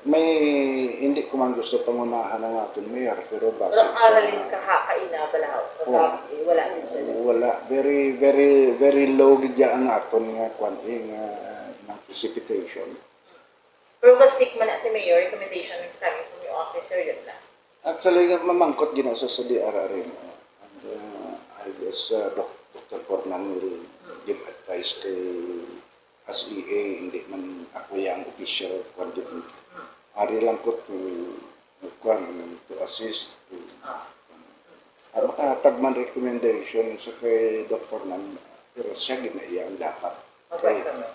May hindi ko man gusto pangunahan ng aton mayor, pero base sa aralin kaina balaw. Wala din siya. Wala, very low gidya ang aton nga kwanting precipitation. Pero mas sick man na si Mayor, recommendation coming from your officer yun lang. Actually, mamangkot gina sa DRRM. And I guess Dr. Portman will give advice kay as EA, hindi man ako yung official quantity. Ari lang ko to assist to makatagman recommendation sa kay Dr. Portman, pero siya ginaiya ang dapat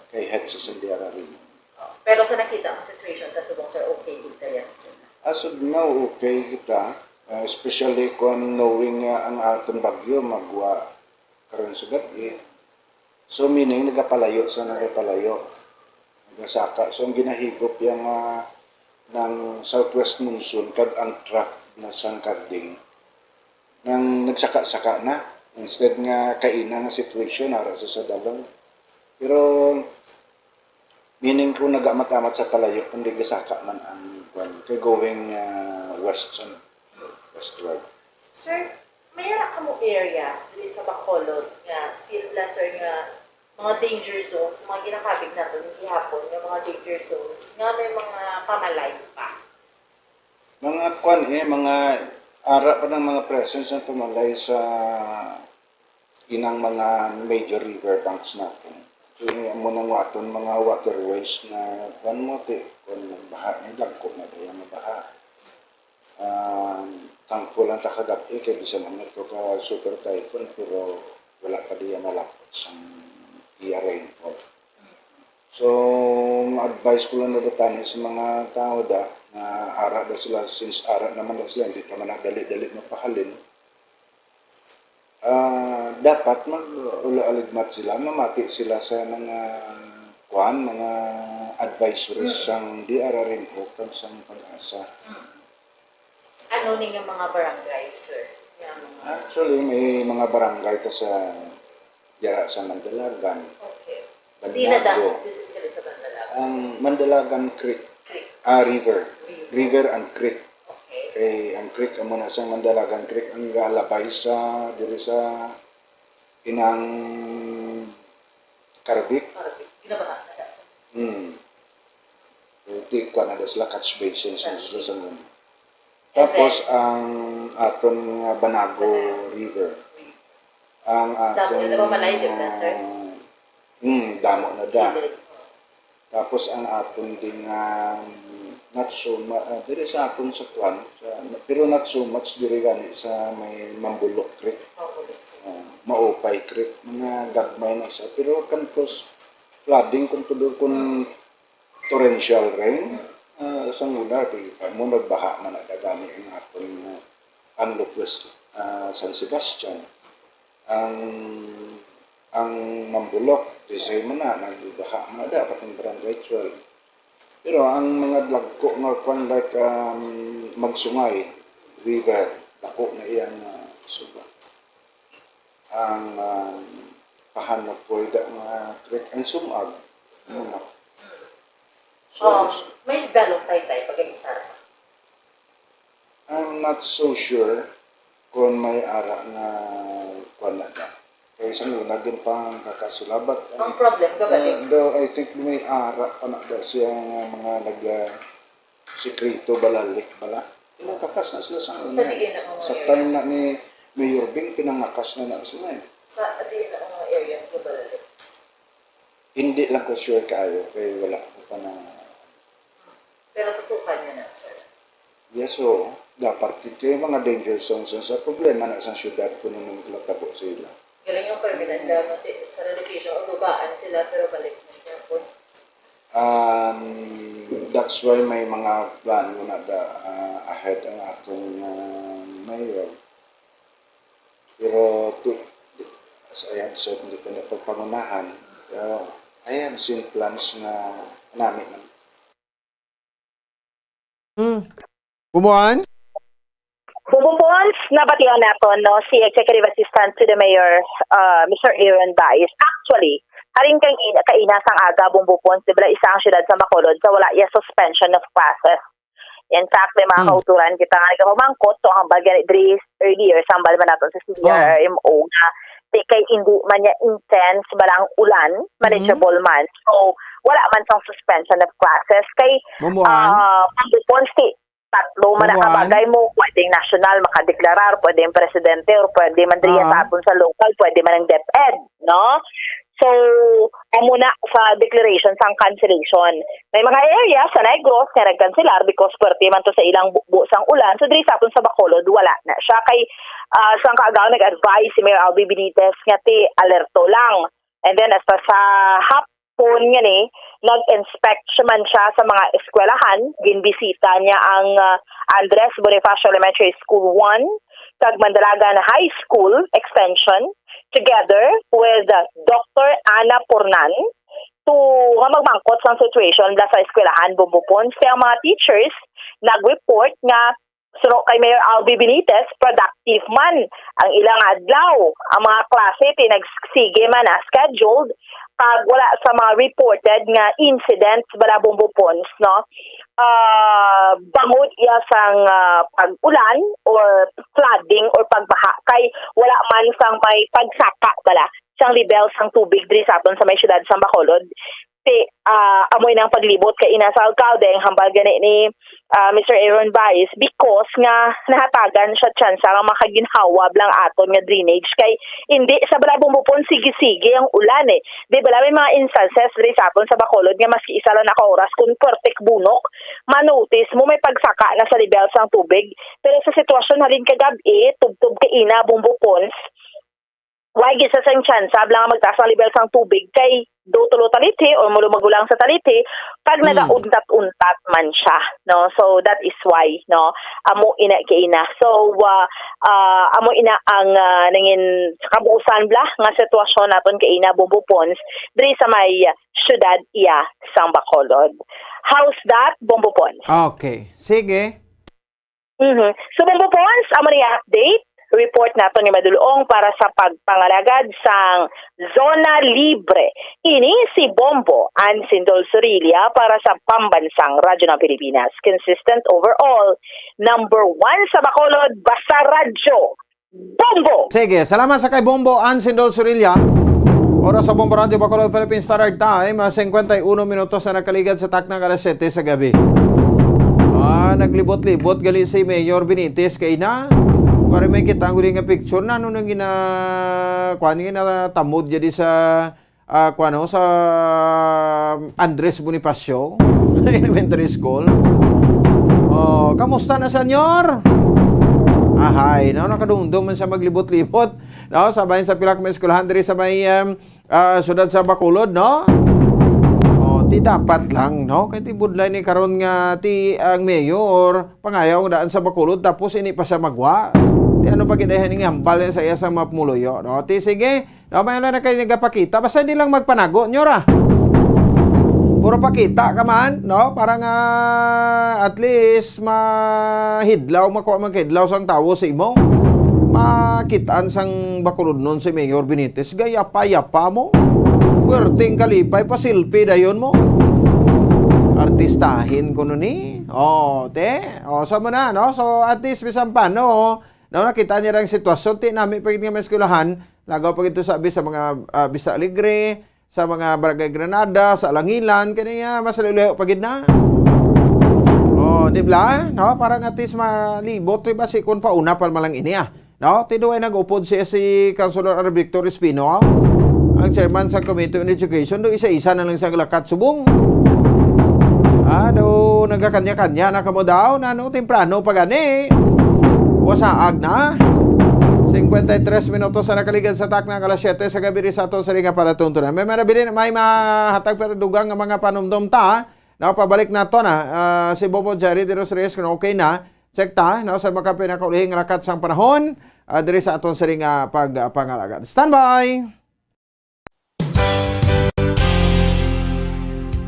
kay head sa DRRM. Pero sa nakita ang situation, kasubong sir, okay din kaya? As of now, okay kita. Especially kung knowing ang ating bagyo magwa karon sa gabi. So meaning nagapalayo sa nagapalayo. Nagasaka. So ang ginahigop yung ng southwest monsoon kag ang trough na sang Karding nang nagsaka-saka na. Instead nga kaina nga situation ara sa sadalong. Pero meaning kung nagamatamat sa palayo, kundi gasaka man ang kay going westward. Sir, mayroon ka mo areas dili sa Bacolod nga still lesser nga mga danger zones, mga ginakabig natin gihapon, yung mga danger zones nga may mga pamalay pa. Mga mga ara pa ng mga presence ng pamalay sa inang mga major river banks natin. So, mo nang waton mga waterways na mo kung baha ni dagko na daya nga baha. Thankful ang takagabi kay bisan ang ito ka super typhoon pero wala pa diya malapot sa iya rainfall. So, advice ko lang na datan sa mga tao na ara da sila, since ara naman da sila, hindi pa man dali-dali mapahalin. Dapat mag-ula-aligmat sila, mamati sila sa mga mga advisories sang DRRM o kag sang Pag-asa. Ano ning mga barangay, sir? Actually, may mga barangay to sa diara sa Mandalagan. Okay. Banyago. Di na dance specifically sa Mandalagan. Ang Mandalagan Creek. River and Creek. Kay ang creek amo na sa Mandalagan Creek ang galabay sa diri sa inang Carabic. Ginabaha na Iti ko na sila catch basin sa mundo. Tapos ang aton nga Banago River. Ang aton damo na malay din na sir. Damo na da. Tapos ang aton ding not so much, diri sa aton sa kwan, pero not so much diri gani sa may Mambulok Creek, Maupay Creek, mga gagmay na sa, pero kan cause flooding kung tudo kung torrential rain, sa mula, mo nagbaha man nagagani ang aton ang Lopez, San Sebastian, ang Mambulok, disay man na, nagbaha man na, patong barangay 12. Pero ang mga lagko nga kwan like Magsungay River, lako na iyang suba. Ang pahanap po ida nga creek ang sumag. May dalong tay-tay pag-isara. I'm not so sure kung may ara nga kwan na da. Kaya sa muna din pang kakasulabat. Ang problem ka ba din? Though I think may ara pa na siya mga nag-sikrito balalik bala. Pinakakas na sila sa una. Sa time na ni Mayor Bing, pinangakas na sila. Sa diin na mga areas na balalik? Hindi lang ko sure kayo, kaya wala ko pa na... Pero tutukan niya na, sir? Yes, so, dapat ito yung mga danger zones sa problema na sa syudad kung nung latabo sila. Galing yung permanent daw sa relocation o dugaan sila pero balik na po. That's why may mga plan na ahead ang atong mayor. Pero as I have said, hindi pa na pagpangunahan. Pero I have seen plans na namin. Bumuan? Bubupons, nabatihan natin si Executive Assistant to the Mayor, Mr. Aaron Baez. Actually, haring kang kainasang aga Bubupons, di ba isa ang syudad sa Bacolod sa wala yung suspension of classes. In fact, may mga kauturan kita nga nagpamangkot so ang bagay ni earlier, sambal man natin sa CDRMO na kay hindi man niya intense balang ulan, manageable man. So, wala man sang suspension of classes. Kay Bubupons, tatlo man nakabagay mo, pwedeng national makadeklarar, pwedeng presidente, or pwede man diriya sa aton sa local, pwede man ang DepEd, no? So, amo na sa declaration sang cancellation. May mga area sa Negros nga nagkanselar because pwerte man to sa ilang buo sang ulan. So, diri sa aton sa Bacolod, wala na. Siya kay sang kaagaw nag-advise si Mayor Albi Benitez nga ti alerto lang. And then, hasta sa hapon nga ni, nag-inspect man siya sa mga eskwelahan. Ginbisita niya ang Andres Bonifacio Elementary School 1, kag Mandalagan High School Extension, together with Dr. Ana Pornan to magmangkot sa situation sa eskwelahan Bumbupon. Kaya ang mga teachers nag-report nga suno kay Mayor Albi Benitez, productive man ang ilang adlaw. Ang mga klase tinagsige man scheduled pag wala sa mga reported nga incidents bala Bumbupons, no? Bangod iya sang pag-ulan or flooding or pagbaha kay wala man sang may pagsaka bala sang level sang tubig diri sa aton sa may syudad sa Bacolod. Amoy ng paglibot kay ina sa alkalde ang hambal gani ni Mr. Aaron Baez because nga nahatagan siya tsansa nga makaginhawa lang aton nga drainage kay hindi sa bala Bumbupon sige-sige ang ulan eh. Di bala may mga instances diri sa aton sa Bacolod nga maski isa lang naka-oras kung perfect bunok, manotice mo may pagsaka na sa level sang tubig. Pero sa sitwasyon halin kagabi, tubtub kay ina Bumbupons, why gisa sang tsansa lang magtaas ang level sang tubig kay do tulo taliti or mulo magulang sa taliti pag nagauntat-untat man siya, no? So that is why, no, amo ina kay ina. So amo ina ang nangin kabuusan bla nga sitwasyon naton kay ina Bumbupons diri sa may syudad iya sang Bacolod. How's that, Bumbupons? Okay, sige. So Bumbupons, amo ni update report nato ni Madulong para sa pagpangalagad sang zona libre. Ini si Bombo and Sindol Sorilia para sa pambansang radyo ng Pilipinas. Consistent overall. Number 1 sa Bacolod, basta radyo. Bombo! Sige, salamat sa kay Bombo and Sindol Sorilia. Oras sa Bombo Radio Bacolod Philippines Standard Time, 51 minutos na nakaligad sa taknang alas 7 sa gabi. Naglibot-libot gali si Mayor Benitez kay na. Para may kita ang nga picture na ano nang tamod jadi sa sa Andres Bonifacio Elementary School. Kamusta na senyor? Ahay, nakadumdum man sa maglibot-libot. No, sabayan sa pilak may eskwelahan diri sa may syudad sa Bacolod, no? Ti dapat lang, no? Kaya ti budlay ni karon nga ti ang mayor pangayaw daan sa Bacolod tapos ini pa sa magwa. Ti ano pa kidahan ni hambal sa iya sa mapmuloyo, no? Ti sige, no, may na kayo nagapakita basta di lang magpanago nyo ra. Puro pakita ka man, no? Para nga at least mahidlaw, makuha magkidlaw sang tawo sa imo. Makitaan sang Bacolod nun si Mayor Benitez, gayapa-yapa mo. Puwerteng kalipay pa silpi dayon mo. Artistahin ko nun eh. Sama na, no? So at least bisan pa, no? Nakita niya lang sitwasyon, ti namin pagit nga may eskwelahan, lagaw pag ito sabi sa mga Vista Alegre, sa mga Barangay Granada, sa Alangilan, kanya mas luleo pagid na. Di ba? No? Parang at least malibot, diba si kun pauna pa malang ini no? Tido ay nag-upod si Councilor R. Victor Espino, ang chairman sa Committee on Education, do isa-isa na lang sa lakat subong. Do nagkakanya-kanya na kamo daw, temprano pa gani. Wasaag na. 53 minutos na nakaligad sa takna alas 7 sa gabi sa ato sa ringa para tuntunan. May mahatag pero dugang ng mga panumdom ta. Pabalik na to na si Bobo Jerry de Los Reyes kung okay na. Check ta, sa mga pinakaulihing rakat sang panahon diri sa aton sa ringa pagpangalagan. Standby!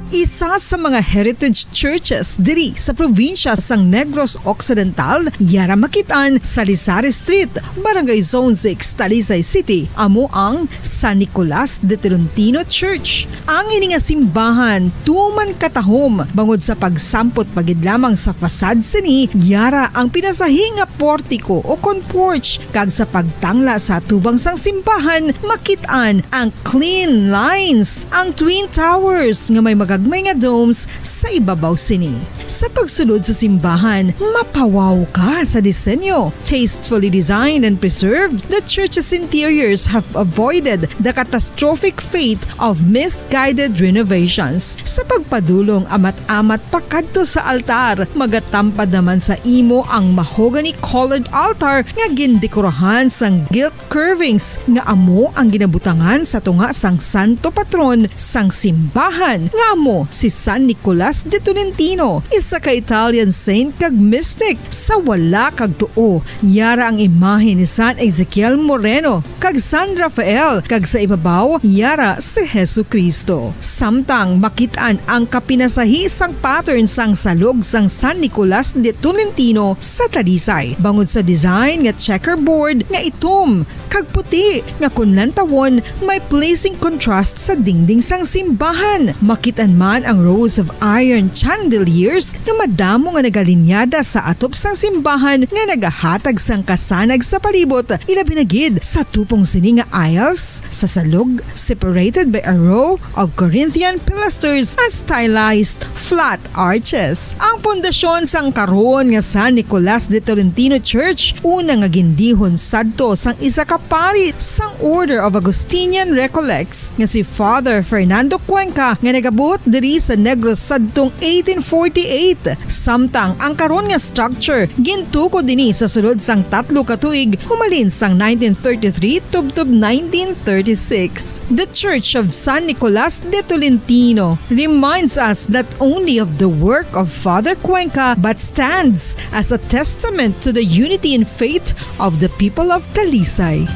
Isa sa mga heritage churches diri sa probinsya sang Negros Occidental, yara makitaan sa Lizares Street, Barangay Zone 6, Talisay City, amo ang San Nicolas de Tolentino Church. Ang ini nga simbahan tuman katahom bangod sa pagsampot pagid lamang sa fasad sini, yara ang pinasahi nga portiko o kon porch, kag sa pagtangla sa tubang sang simbahan makitaan ang clean lines, ang twin towers nga may magagmay nga domes sa ibabaw sini. Sa pagsunod sa simbahan, mapawaw ka sa disenyo. Tastefully designed and preserved, the church's interiors have avoided the catastrophic fate of misguided renovations. Sa pagpadulong amat-amat pakadto sa altar, magatampad naman sa imo ang mahogany colored altar nga gindekorahan sang gilt curvings nga amo ang ginabutangan sa tunga sang santo patron sang simbahan nga amo si San Nicolas de Tolentino, isa ka Italian saint kag mystic. Sa wala kag tuo, yara ang imahe ni San Ezekiel Moreno kag San Rafael, kag sa ibabaw yara si Jesucristo. Samtang makitaan ang kapinasahi sang pattern sang salog sang San Nicolas de Tolentino sa Talisay, bangod sa design nga checkerboard nga itom kag puti nga kunlantawon may pleasing contrast sa dingding sang simbahan. Makitan man ang rows of iron chandeliers nga madamo nga nagalinyada sa atop sang simbahan nga nagahatag sang kasanag sa palibot, ilabi na gid sa tupong sini nga aisles sa salog, separated by a row of Corinthian pilasters and stylized flat arches. Ang pundasyon sang karon nga San Nicolas de Tolentino Church una nga gindihon sadto sang isa ka pari sang Order of Augustinian Recollects nga si Father Fernando Cuenca nga nagabot diri sa Negros sadtong 1848. Samtang ang karon nga structure gintuko dinhi sa sulod sang 3 ka tuig humalin sang 1933 tubtob 1936. The Church of San Nicolas de Tolentino reminds us not only of the work of Father Cuenca but stands as a testament to the unity and faith of the people of Talisay.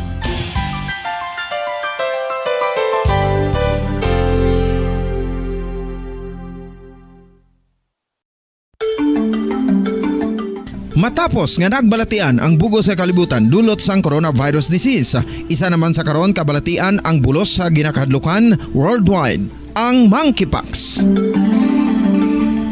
Matapos nga nagbalatian ang bugo sa kalibutan dulot sang coronavirus disease, isa naman sa karon kabalatian ang bulos sa ginakahadlukan worldwide, ang monkeypox.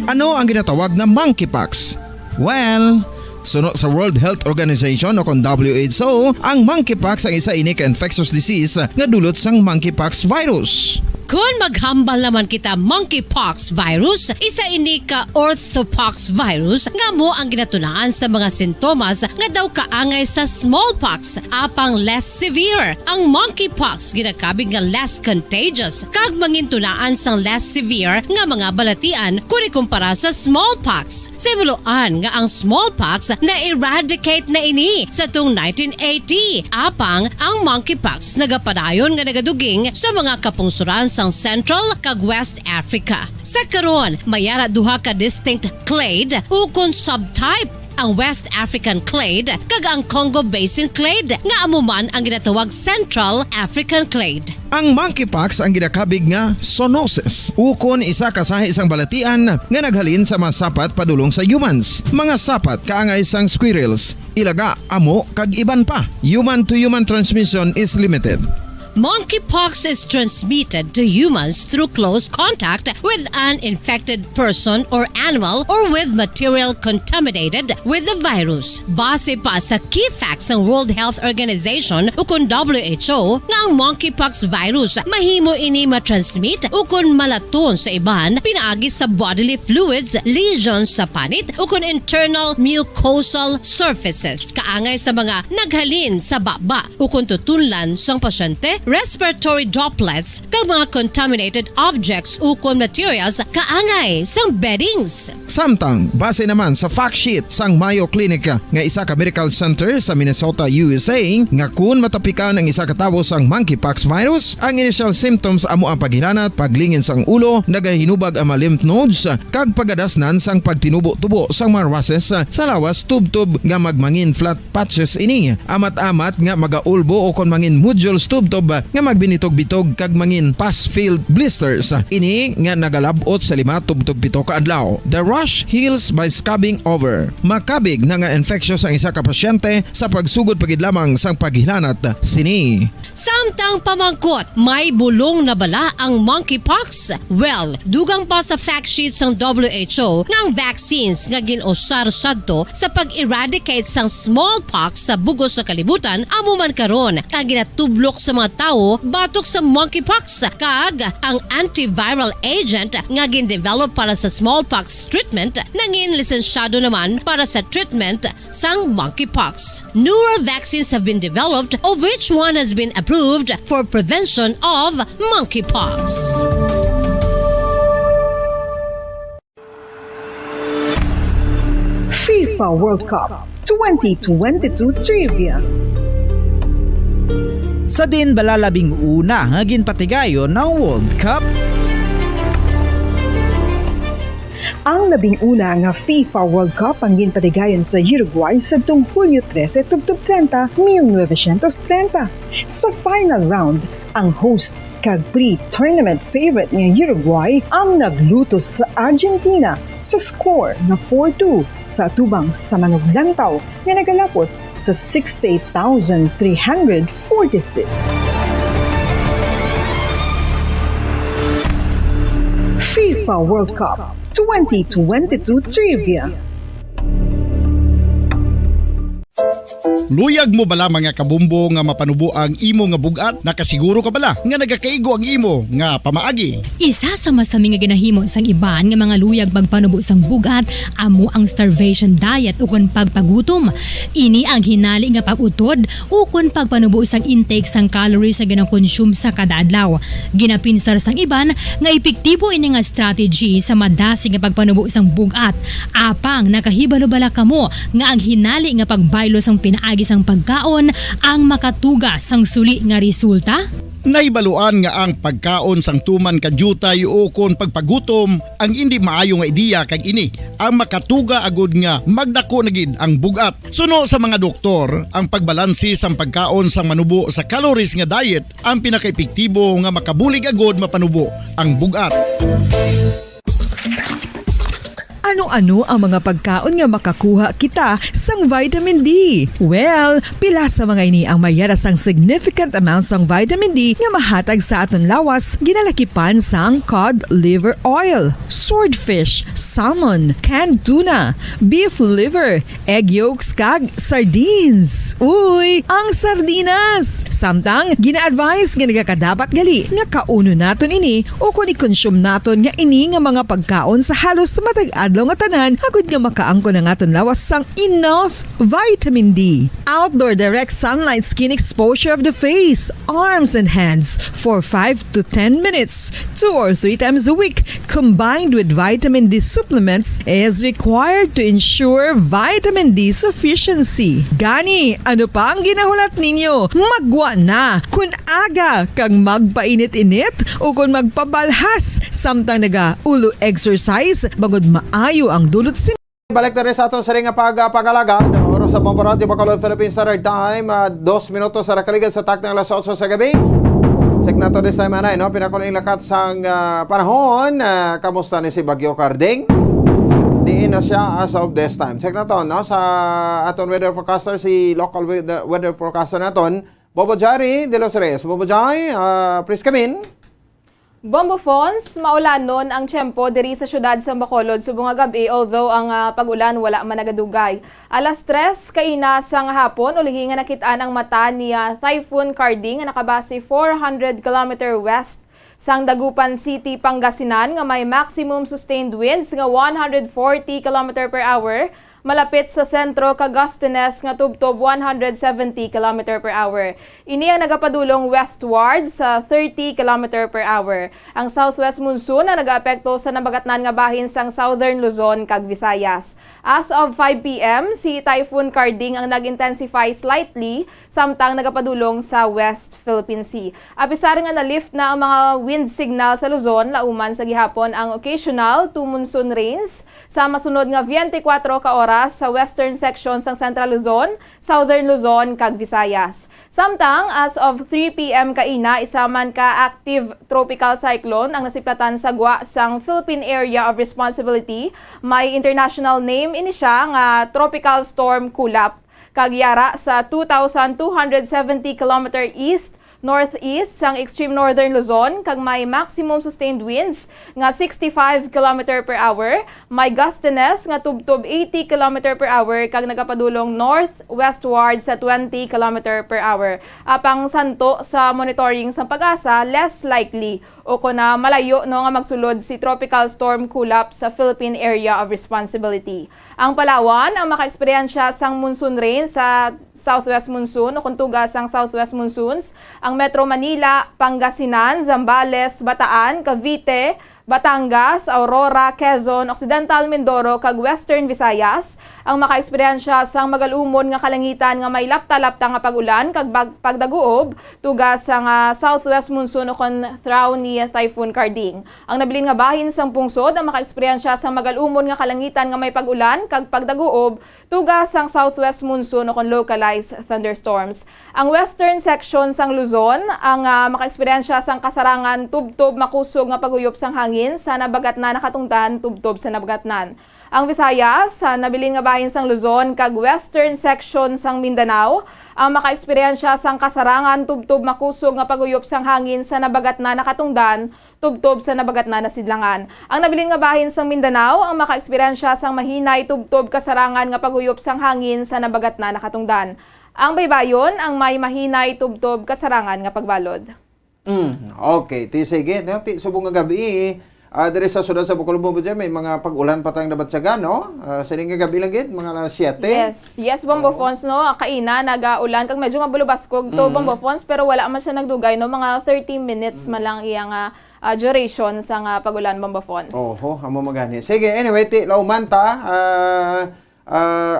Ano ang ginatawag na monkeypox? Well, sunod sa World Health Organization o kung WHO, ang monkeypox ang isa ini ka infectious disease nga dulot sang monkeypox virus. Kung maghambal naman kita monkeypox virus, isa ini ka orthopox virus nga mo ang ginatunaan sa mga sintomas nga daw kaangay sa smallpox apang less severe. Ang monkeypox ginakabig nga less contagious kag mangintunaan sang less severe nga mga balatian kung ikumpara sa smallpox. Simuloan nga ang smallpox na eradicate na ini sa tung 1980 apang ang monkeypox nagapadayon nga nagaduging sa mga kapungsuran sang Central kag West Africa. Sa karon, mayara duha ka distinct clade ukon subtype, ang West African clade kag ang Congo Basin clade nga amuman ang ginatawag Central African clade. Ang monkeypox ang ginakabig nga zoonosis. Ukon isa kasahi isang balatian nga naghalin sa mga sapat padulong sa humans. Mga sapat kaangay sang squirrels, ilaga, amo kag iban pa. Human to human transmission is limited. Monkeypox is transmitted to humans through close contact with an infected person or animal or with material contaminated with the virus. Base pa sa key facts ng World Health Organization ukon WHO nga ang monkeypox virus mahimo ini matransmit ukon malaton sa iban pinaagi sa bodily fluids, lesions sa panit ukon internal mucosal surfaces kaangay sa mga naghalin sa baba ukon tutunlan sang pasyente, respiratory droplets kag mga contaminated objects ukon materials kaangay sang beddings. Samtang base naman sa fact sheet sang Mayo Clinic nga isa ka medical center sa Minnesota, USA, nga kun matapikan ang isa ka tawo sang monkeypox virus, ang initial symptoms amo ang paghilanat, paglingin sang ulo, nagahinubag ang mga lymph nodes kag pagadasnan sang pagtinubo-tubo sang mga rashes sa lawas tubtob nga magmangin flat patches ini. Amat-amat nga magaulbo o kon mangin nodules tubtob nga magbinitog-bitog kag mangin pus-filled blisters. Ini nga nagalabot sa 5 tubtob 7 ka adlaw. The rash heals by scabbing over. Makabig na nga infectious ang isa ka pasyente sa pagsugod pagid lamang sang paghilanat sini. Samtang pamangkot, may bulong na bala ang monkeypox? Well, dugang pa sa fact sheet sang WHO nga ang vaccines nga ginusar sadto sa pag-eradicate sang smallpox sa bugos sa kalibutan amo man karon ang ginatublok sa mga tawo batok sa monkeypox kag ang antiviral agent nga gin-develop para sa smallpox treatment nangin lisensyado naman para sa treatment sang monkeypox. Newer vaccines have been developed of which one has been approved for prevention of monkeypox. FIFA World Cup 2022 Trivia. Sa din balalabing una nga ginpatigayon ng World Cup. Ang labing una nga FIFA World Cup ang ginpatigayon sa Uruguay sa Hulyo 13, 1930. Sa final round, ang host kag pre-tournament favorite nga Uruguay ang naglutos sa Argentina sa score na 4-2 sa atubang sa manuglantaw nga nagalapot sa 68,346. FIFA World Cup 2022 Trivia. Luyag mo bala mga kabumbo nga mapanubo ang imo nga bugat? Nakasiguro ka bala nga nagakaigo ang imo nga pamaagi? Isa sa masami nga ginahimo sang iban nga mga luyag pagpanubo sang bugat amo ang starvation diet ukon pagpagutom. Ini ang hinali nga pag-utod ukon pagpanubo sang intake sang calories nga gina-consume sa kada adlaw. Ginapinsar sang iban nga epektibo ini nga strategy sa madasi nga pagpanubo sang bugat. Apang nakahibalo bala kamo nga ang hinali nga pagbaylo sang pinaagi sang pagkaon ang makatuga sang suli nga resulta? Naibaluan nga ang pagkaon sang tuman kadyutay o kon pagpagutom ang hindi maayo nga ideya kag ini ang makatuga agud nga magdako na gid ang bugat. Suno sa mga doktor, ang pagbalansi sang pagkaon sang manubo sa calories nga diet ang pinakaepektibo nga makabulig agud mapanubo ang bugat. Ano-ano ang mga pagkaon nga makakuha kita sang vitamin D? Well, pila sa mga ini ang mayara sang significant amount sang vitamin D nga mahatag sa aton lawas ginalakipan sang cod liver oil, swordfish, salmon, canned tuna, beef liver, egg yolks kag sardines. Uy, ang sardinas! Samtang gina-advise nga nagakadapat gali nga kauno naton ini o kung i-consume naton nga ini nga mga pagkaon sa halos matag adlaw nga tanan agud nga makaangko na aton lawas sang enough vitamin D. Outdoor direct sunlight skin exposure of the face, arms and hands for 5 to 10 minutes 2 or 3 times a week combined with vitamin D supplements is required to ensure vitamin D sufficiency. Gani, ano pa ang ginahulat ninyo? Magwa na kun aga kang magpainit-init o kung magpabalhas samtang naga ulo exercise bagod maayo ang dulot sin. Balik na rin sa aton sa ring pag-alaga. Oras sa Bombo Radio Bacolod Philippine Standard Time. 2 minutos sa rakaligan sa tak ng alas 8 sa gabi. Segnato this time anay, no? Pinakuling lakat sang panahon. Kamusta ni si Bagyo Carding? Diin na siya as of this time. Check na to, no? Sa aton weather forecaster, si local weather forecaster naton, Bobo Jari de los Reyes. Bobo Jari, please come in. Bombo Fons, maulanon ang tiyempo diri sa syudad sa Bacolod subong nga gabi although ang pag-ulan wala man nagadugay. Alas 3 kaina sang hapon ulihi nga nakitaan ang mata ni Typhoon Carding nga nakabase 400 km west sang Dagupan City, Pangasinan nga may maximum sustained winds nga 140 km per hour. Malapit sa sentro Cagastanes nga tubtob 170 km per hour. Ini ang nagapadulong westward sa 30 km per hour. Ang southwest monsoon na nagaapekto sa nabagatnan nga bahin sang Southern Luzon kag Visayas. As of 5 p.m., si Typhoon Carding ang nag-intensify slightly samtang nagapadulong sa West Philippine Sea. Apisar nga na-lift na ang mga wind signal sa Luzon lauman sa gihapon ang occasional to monsoon rains sa masunod nga 24 ka oras sa western section sang Central Luzon, Southern Luzon kag Visayas. Samtang as of 3 p.m. kaina isaman ka active tropical cyclone ang nasiplatan sa gwa sang Philippine Area of Responsibility. May international name ini siya nga Tropical Storm Kulap. Kagyara sa 2,270 km east northeast sang extreme northern Luzon kag may maximum sustained winds nga 65 km per hour, may gustiness nga tubtob 80 km per hour kag nagapadulong northwestward sa 20 km per hour. Apang santo sa monitoring sa pag-asa, less likely o kuna malayo no nga magsulod si tropical storm Kulap sa Philippine Area of Responsibility. Ang Palawan ang makaeksperyensya sang monsoon rain sa southwest monsoon o kuntuga sang southwest monsoons. Ang Metro Manila, Pangasinan, Zambales, Bataan, Cavite, Batangas, Aurora, Quezon, Occidental Mindoro kag Western Visayas ang makaeksperyensya sang magalumon nga kalangitan nga may lapta-lapta nga pagulan kag pagdaguob tuga sang southwest monsoon o kon throw ni Typhoon Karding. Ang nabilin nga bahin sang pungsod ang makaeksperyensya sang magalumon nga kalangitan nga may pagulan kag pagdaguob tuga sang southwest monsoon o kon localized thunderstorms. Ang western section sang Luzon ang makaeksperyensya sang kasarangan tubtob makusog nga paguyop sang hangin sa nabagat na nakatungtan tubtob sa nabagatnan. Ang Visayas, sa nabiling nga bahin sang Luzon kag western section sang Mindanao, ang makaeksperyensya sang kasarangan tubtob makusog nga paguyop sang hangin sa nabagat na nakatungdan tubtob sa nabagat na nasidlangan. Ang nabiling nga bahin sang Mindanao, ang makaeksperyensya sang mahinay tubtob kasarangan nga paguyop sang hangin sa nabagat na nakatungdan. Ang Baybayon, ang may mahinay tubtob kasarangan nga pagbalod. Okay, sige. Subong nga gabi, dire sa sudad sa Bacolod may mga pag-ulan pa tayong nabatsagan, no? Sining nga gabi lang gid, mga alas 7. Yes, Bombo Fons, no? Kaina, nag-ulan, kag medyo mabulubaskog to Bombo Fons, pero wala man siya nagdugay, no? Mga 30 minutes man lang iyang duration sa pag-ulan, Bombo Fons. Oho, amo magani. Sige, anyway, lauman ta,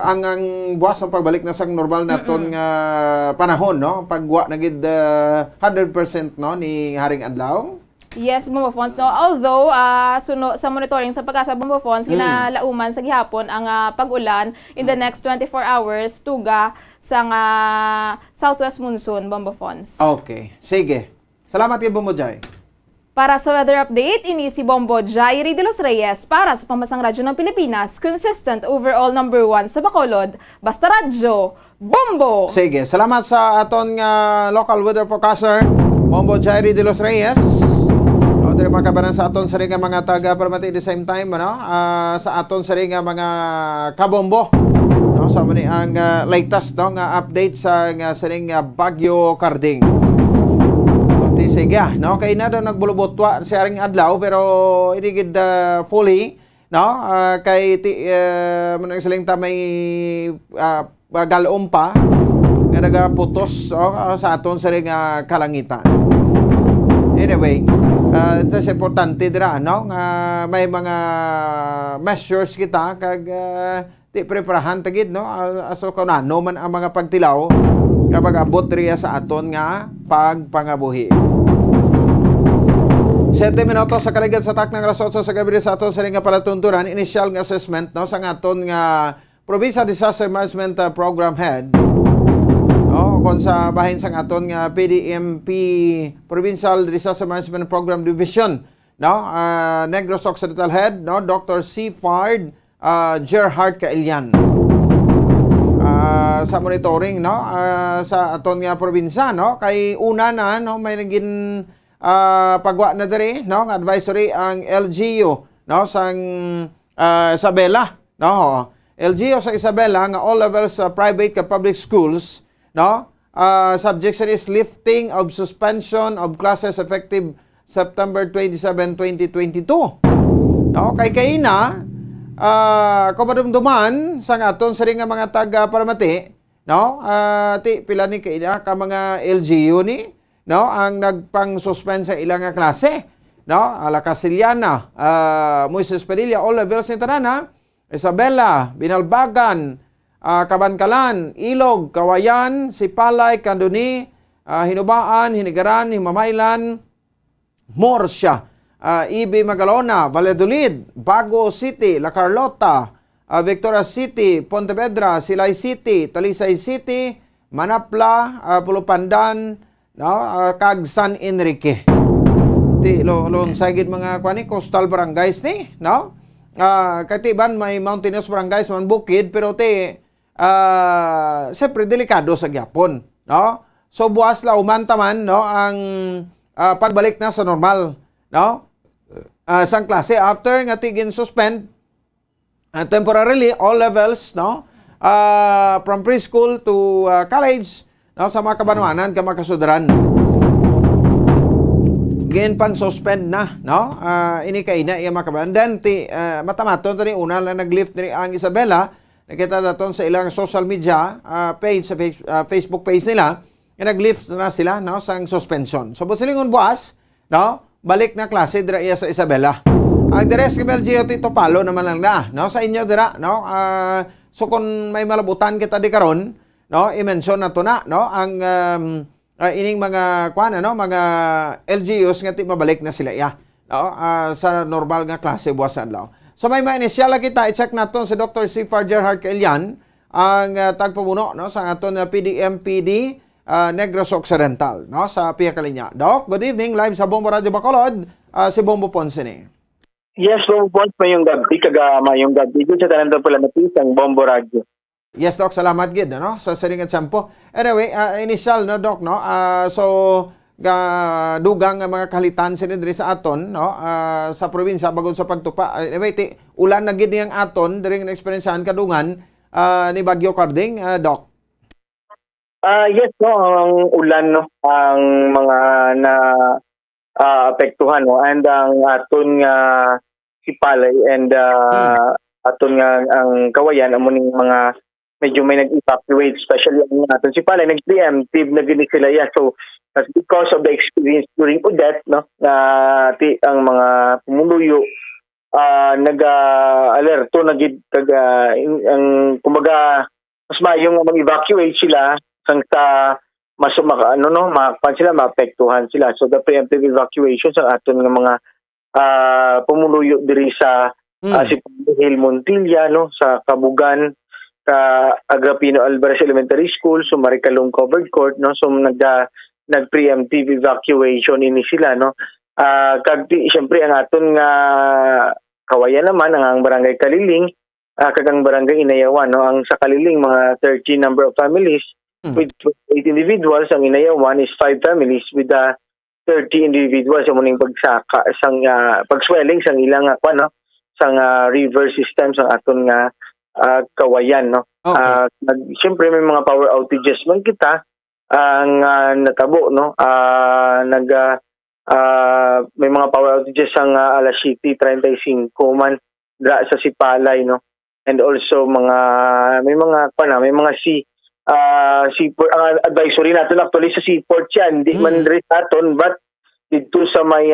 ang buwas ng pagbalik na sang normal naton nga panahon, no? Pagwa na gid 100% no ni Haring Adlaw. Yes, Bombo Fons. No? Although, sa monitoring sa pag-asa Bombo Fons, kinalauman sa gihapon ang pag-ulan in the next 24 hours tuga sa southwest monsoon, Bombo Fons. Okay, sige. Salamat kay Bombo Jai. Para sa weather update, ini si Bombo Jairi de los Reyes para sa Pambansang Radyo ng Pilipinas, consistent overall number 1 sa Bacolod, Basta Radyo, Bombo! Sige, salamat sa aton nga local weather forecaster, Bombo Jairi de los Reyes. Dere makabanan sa aton sa ring mga taga Permati the same time, ano? Sa aton sa ring mga kabombo. No, sa muni ang latest no nga update sa ring Bagyo Karding. Sige, no, kay na daw nagbulubotwa si Haring Adlaw pero hindi gid fully, no? Kay manang siling ta may galom pa nga nagaputos sa aton sa ring kalangitan. Anyway, ito is importante dira, no? May mga measures kita kag di preparahan tagid, no? Aso ko na no man ang mga pagtilaw kapag abot riya sa aton nga pagpangabuhi. 7 minutos sa kaligid sa tak ng alas 8 sa gabi sa aton sa ring nga palatunturan, initial nga assessment no sa aton nga Provincial Disaster Management Program Head. Kung sa bahin sang aton nga PDMP Provincial Disaster Management Program Division, no? Negros Occidental Head, no? Dr. C. Fard Gerhard Kailian. Sa monitoring, no? Sa aton nga probinsya, no? Kay una na, no? May naging pagwa na diri, no? Advisory ang LGU, no? Sang Isabela, no? LGU sa Isabela nga all levels private ka public schools, no? Subject is lifting of suspension of classes effective September 27, 2022. No, kay kaina kumadumduman sa aton sa nga mga taga Permati, no? Ti pila ni kaina ka mga LGU ni, no? Ang nagpang-suspend sa ilang nga klase, no? Ala Casiliana, Moises Padilla, all levels ni tanana, Isabela, Binalbagan, Kabankalan, Ilog, Kawayan, Sipalay, Kanduni, Hinubaan, Hinigaran, Himamaylan, Morsya, Ibi Magalona, Valladolid, Bago City, La Carlota, Victoria City, Pontevedra, Silay City, Talisay City, Manapla, Pulupandan, no, kag San Enrique. Ti lon sagid mga kwani coastal barangays ni, no? Katiban may mountainous barangays man bukid pero siyempre delikado sa gyapon, no? So buwas la umantaman no ang pagbalik na sa normal no sang klase after nga tigin suspend temporarily all levels no from preschool to college no sa mga kabanwanan ka makasudran. Ngayon pang suspend na no ini kay na iya makaban then matamaton tani una lang naglift ni ang Isabela nakita daton sa ilang social media page sa Facebook page nila nga naglift na sila no sang suspension. So busilingon buwas no balik na klase dira iya sa Isabela. Ang deres kay LGU Tito Palo naman lang na no sa inyo dira no so kung may malabutan kita di karon no i-mention na to na no ang ining mga mga LGUs nga ti mabalik na sila no sa normal nga klase buwasan law. So may inisyal kita i-check naton si Dr. C. Gerhard Kailian ang tagpamuno no sa aton PDMPD Negros Occidental no sa Pia Kalinya. Doc, good evening live sa Bombo Radio Bacolod si Bombo Ponce ni. Yes, Bombo Ponce mayong gabi mayong gabi dito sa tanan pala napisang Bombo Radio. Yes, Doc, salamat gid no sa Siringan Sampo. Anyway, initial no Doc no so dugang nga mga kalitan sini diri sa aton no sa probinsya bagod sa pagtupa. Anyway, ulan na gid niyang aton diri nga eksperyensyahan kadungan ni Bagyo Carding, Doc. Yes no ang ulan no ang mga na apektuhan no and ang aton nga Sipalay and aton nga ang Kawayan amo ning mga medyo may nag-evacuate, especially ang natin si Palay, nag-preemptive na gini sila yan. So, that's because of the experience during Odette, no, na ang mga pumuluyo, nag-alerto, ang kumbaga, mas mayong mag-evacuate sila, sang sa, makakpan sila, maapektuhan sila. So, the preemptive evacuation sa aton ng mga pumuluyo diri sa si Hill Montilla, no, sa Kabugan, Agrapino Alvarez Elementary School, so Maricalong Covered Court, no, so nag-preemptive evacuation ini sila, no. Siyempre ang aton nga Kawayan naman ang barangay Kaliling, kagang barangay Inayawan, no, ang sa Kaliling mga 30 number of families with 8 individuals, ang Inayawan is 5 families with 30 individuals sa muning pagsaka sang pagswelling sang ilang sang river system sang aton nga Kawayan, no. Okay. Siyempre may mga power outages man kita ang natabo, no. May mga power outages ang alas 7:35 man dra sa Sipalay, no. And also may mga seaport ang advisory natin actually sa seaport yan, hindi man rin aton but dito sa may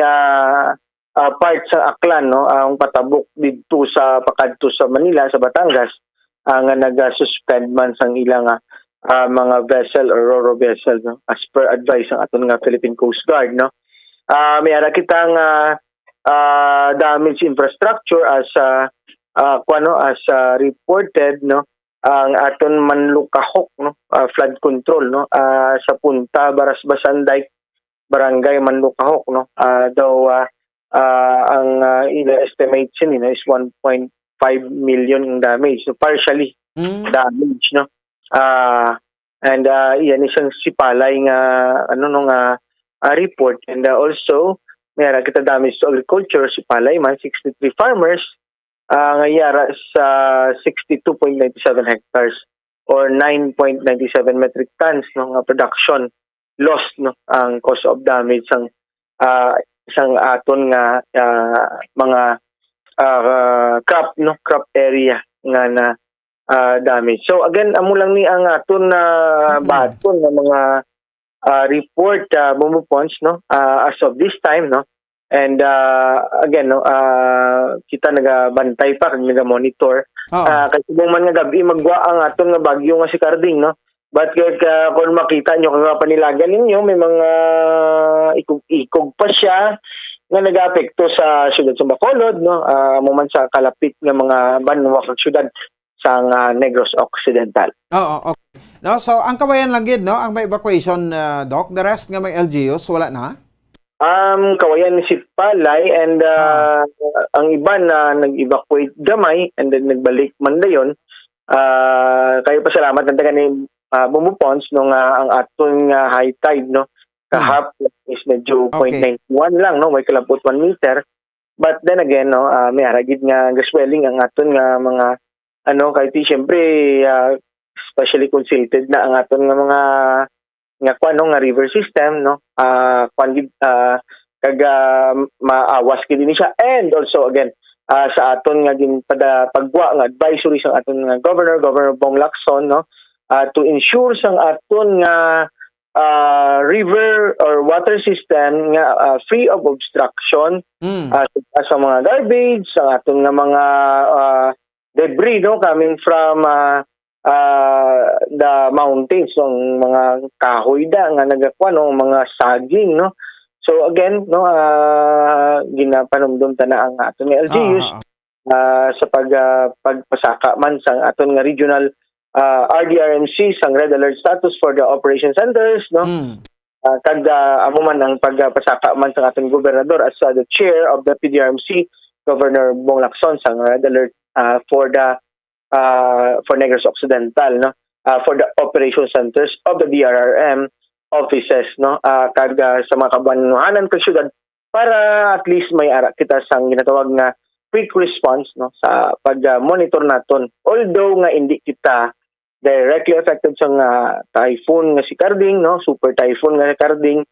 part sa Aklan, no, ang patabok dito sa pakadto sa Manila sa Batangas ang nag-suspend man sang ilang mga vessel or ro-ro vessel, no, as per advice ang aton nga Philippine Coast Guard, no. May ara kitang damage infrastructure as reported, no, ang aton Manlukahok, no, flood control, no, sa Punta Barasbasan Dike Barangay Manlukahok, no, ang estimate nila is 1.5 million ang damage, so partially damage, no. And yan isang Sipalay nga report, and also mayroon kita damage to agriculture Sipalay man 63 farmers ngayara sa 62.97 hectares or 9.97 metric tons, no, nga production lost, no, ang cause of damage ang isang aton nga mga crop area nga na damage. So again, amo lang ni ang aton na baton ng mga report Bombo Ponce, no, as of this time, no. And again, no, kita nagabantay pa kag naga-monitor kasi man nga gabi magwa ang aton nga bagyo nga si Carding, no. But kung makita nyo, kung panilagan ninyo, may mga ikog pa siya nga nag-apekto sa siyudad sa Bacolod, no? Muman sa kalapit ng mga banwak ng siyudad sa Negros Occidental. Oo, okay. No, so ang Kawayan lang gid, no, ang may evacuation, Doc. The rest nga may LGUs wala na? Kawayan ni Sipalay and ang iba na nag-evacuate gamay and then nagbalik man dayon. Kayo pasalamat ng taga ni bumupons nung ang aton high tide no kahap is medyo 0.91 lang no, may kalabot 1 meter. But then again no, may aragid nga swelling ang aton nga mga kay ti syempre especially consulted na ang aton nga mga nga river system no, maawas gid ni siya. And also again sa aton nga pagwa nga advisory sa aton nga Governor Bong Lacson no, to ensure sang aton nga river or water system nga free of obstruction sa mga garbage, sa aton nga mga debris no coming from the mountains, ang mga kahoy nga nagakwa no, mga saging no. So again no, ginapanumdum ta na ang aton nga LGUs sa pagpasaka man sang aton nga regional RDRMC sang red alert status for the operation centers no. Kag amo man ang pagpasaka man sang aton gobernador as the chair of the PDRMC, Governor Bong Lacson, sang red alert for Negros Occidental no, for the operation centers of the DRRM offices no, kag sa mga kabanuhanan kag syudad para at least may ara kita sang ginatawag nga quick response no sa pag-monitor naton. Although nga hindi kita directly affected sa typhoon nga si Carding no, super typhoon nga si Carding,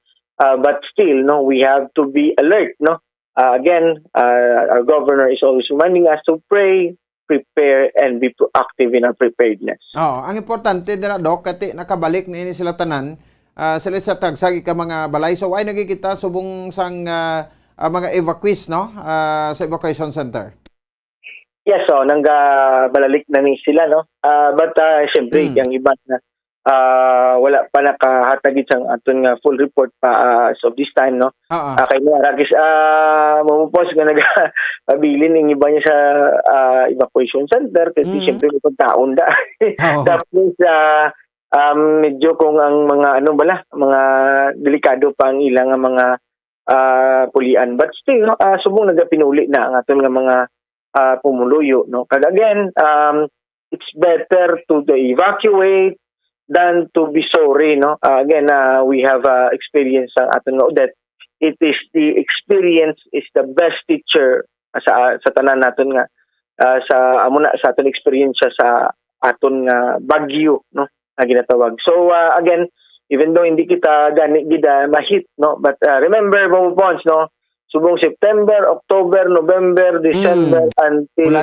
but still no, we have to be alert no. Again, our governor is always reminding us to pray, prepare, and be proactive in our preparedness. Ang importante dira Doc, kati nakabalik na ini sila tanan, sila sa tagsagi ka mga balay. So ay nagkikita subong sang mga evacuees no, sa evacuation center. Yes, so balalik na ni sila no. But syempre yung iba na wala pa nakahatagid sang aton nga full report pa as of this time no. Kay Ragis mamupos nga nagabilin ning iba niya sa evacuation center kasi syempre may pagtaon da. Tapos medyo kung ang mga mga delikado pa ang ilang mga pulian, but still no, subong nagapinuli na ang aton nga mga pumuluyo no. Kag again, it's better to evacuate than to be sorry no. Again, we have experience sa aton nga Odette. It is the experience is the best teacher sa tanan naton nga sa aton experience sa aton nga bagyo no na ginatawag. So again, even though hindi kita gani gida mahit no, but remember Bumupons no, subong September, October, November, December until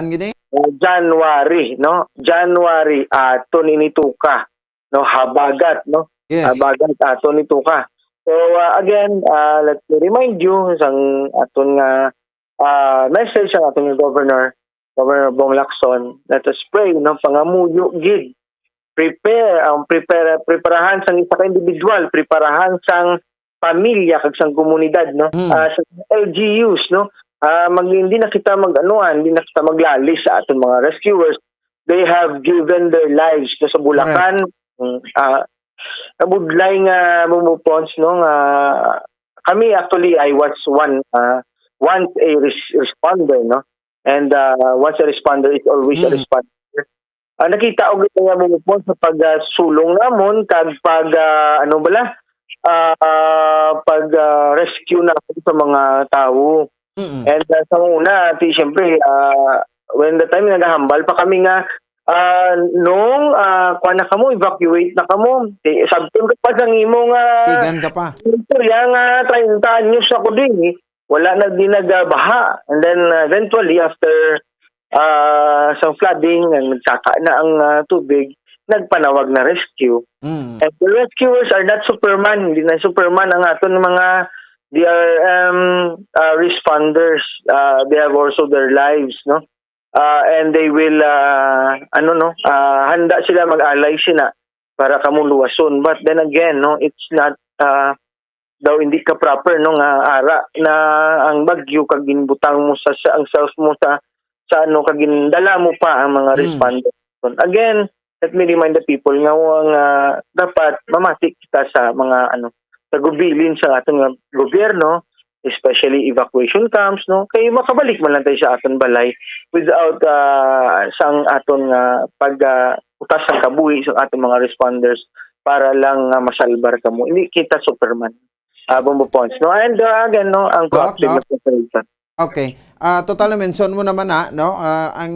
January no. January aton inituka no, habagat no. Habagat aton ituka. So again, let me remind you sang aton nga message sa aton Governor Bong Lacson, let us pray no, pangamuyo gid. Preparahan sang isa ka individual, preparahan sang pamilya kag sang komunidad no, sa LGUs no. Hindi na kita hindi na kita maglali sa aton mga rescuers. They have given their lives no, sa Bulacan. Budlay nga Bumupons no, kami actually I was once a responder no, and once a responder is always a responder. Nakita og nga Bumupons sa pagsulong namon kag rescue na sa mga tao. And sa una syempre when the time nagahambal pa kami nga nung kuan na kamo, evacuate na kamo. Sabton ka pa sang imong tigan ka pa. Yang 30 anyos ako din wala na din nagabaha. And then eventually after sa flooding nagsaka na ang tubig, nagpanawag na rescue. And the rescuers are not Superman, hindi na Superman ang aton mga DRM responders. They have also their lives no. And they will handa sila mag-alay sila para kamo luwason. But then again no, it's not daw hindi ka proper no nga ara na ang bagyo kag ginbutang mo sa ang self mo sa kag gindala mo pa ang mga responders. Again, let me remind the people nga dapat mamatik kita sa mga sa gubilin sa atong gobyerno, especially evacuation camps no, kay makabalik man lang tayo sa aton balay without sang aton utas ng kabuhi sa atong mga responders para lang masalbar kamo. Hindi kita Superman. Bombo Pons, no? And again, no, ang proactive na preparation. Okay. Total na mention mo naman no, ang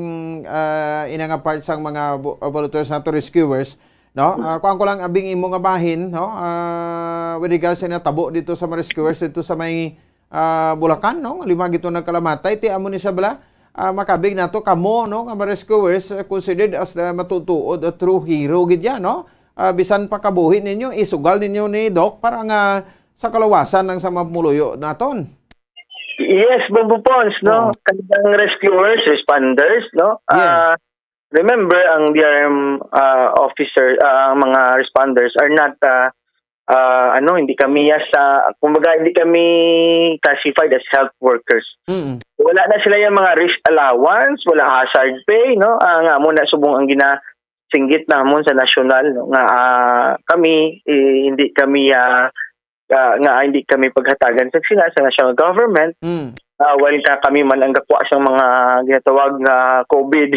ina nga part sang mga volunteers na to rescuers, no? Kuan ko lang abing imo nga bahin, no? With regards sa natabo dito sa mga rescuers dito sa may Bulacan, no? 5 gito nagkalamatay, ti amo ni sa bala. Makabig nato kamo, no, nga mga rescuers considered as the matutuod a true hero gid ya, no? Bisan pa kabuhi ninyo, isugal ninyo ni Doc para nga sa kalawasan ng sa mapumuloyo naton. Yes, Bombo Pons, no? Kanilang rescuers, responders, no? Remember, ang DRM officer, mga responders are not, hindi kami kumbaga, hindi kami classified as health workers. Wala na sila yung mga risk allowance, wala hazard pay, no? Nga muna subong ang ginasinggit namon sa national, no? Nga kami, hindi kami hindi kami paghatagan sa sila sa national government. While kami man ang gakwa sa mga ginatawag na COVID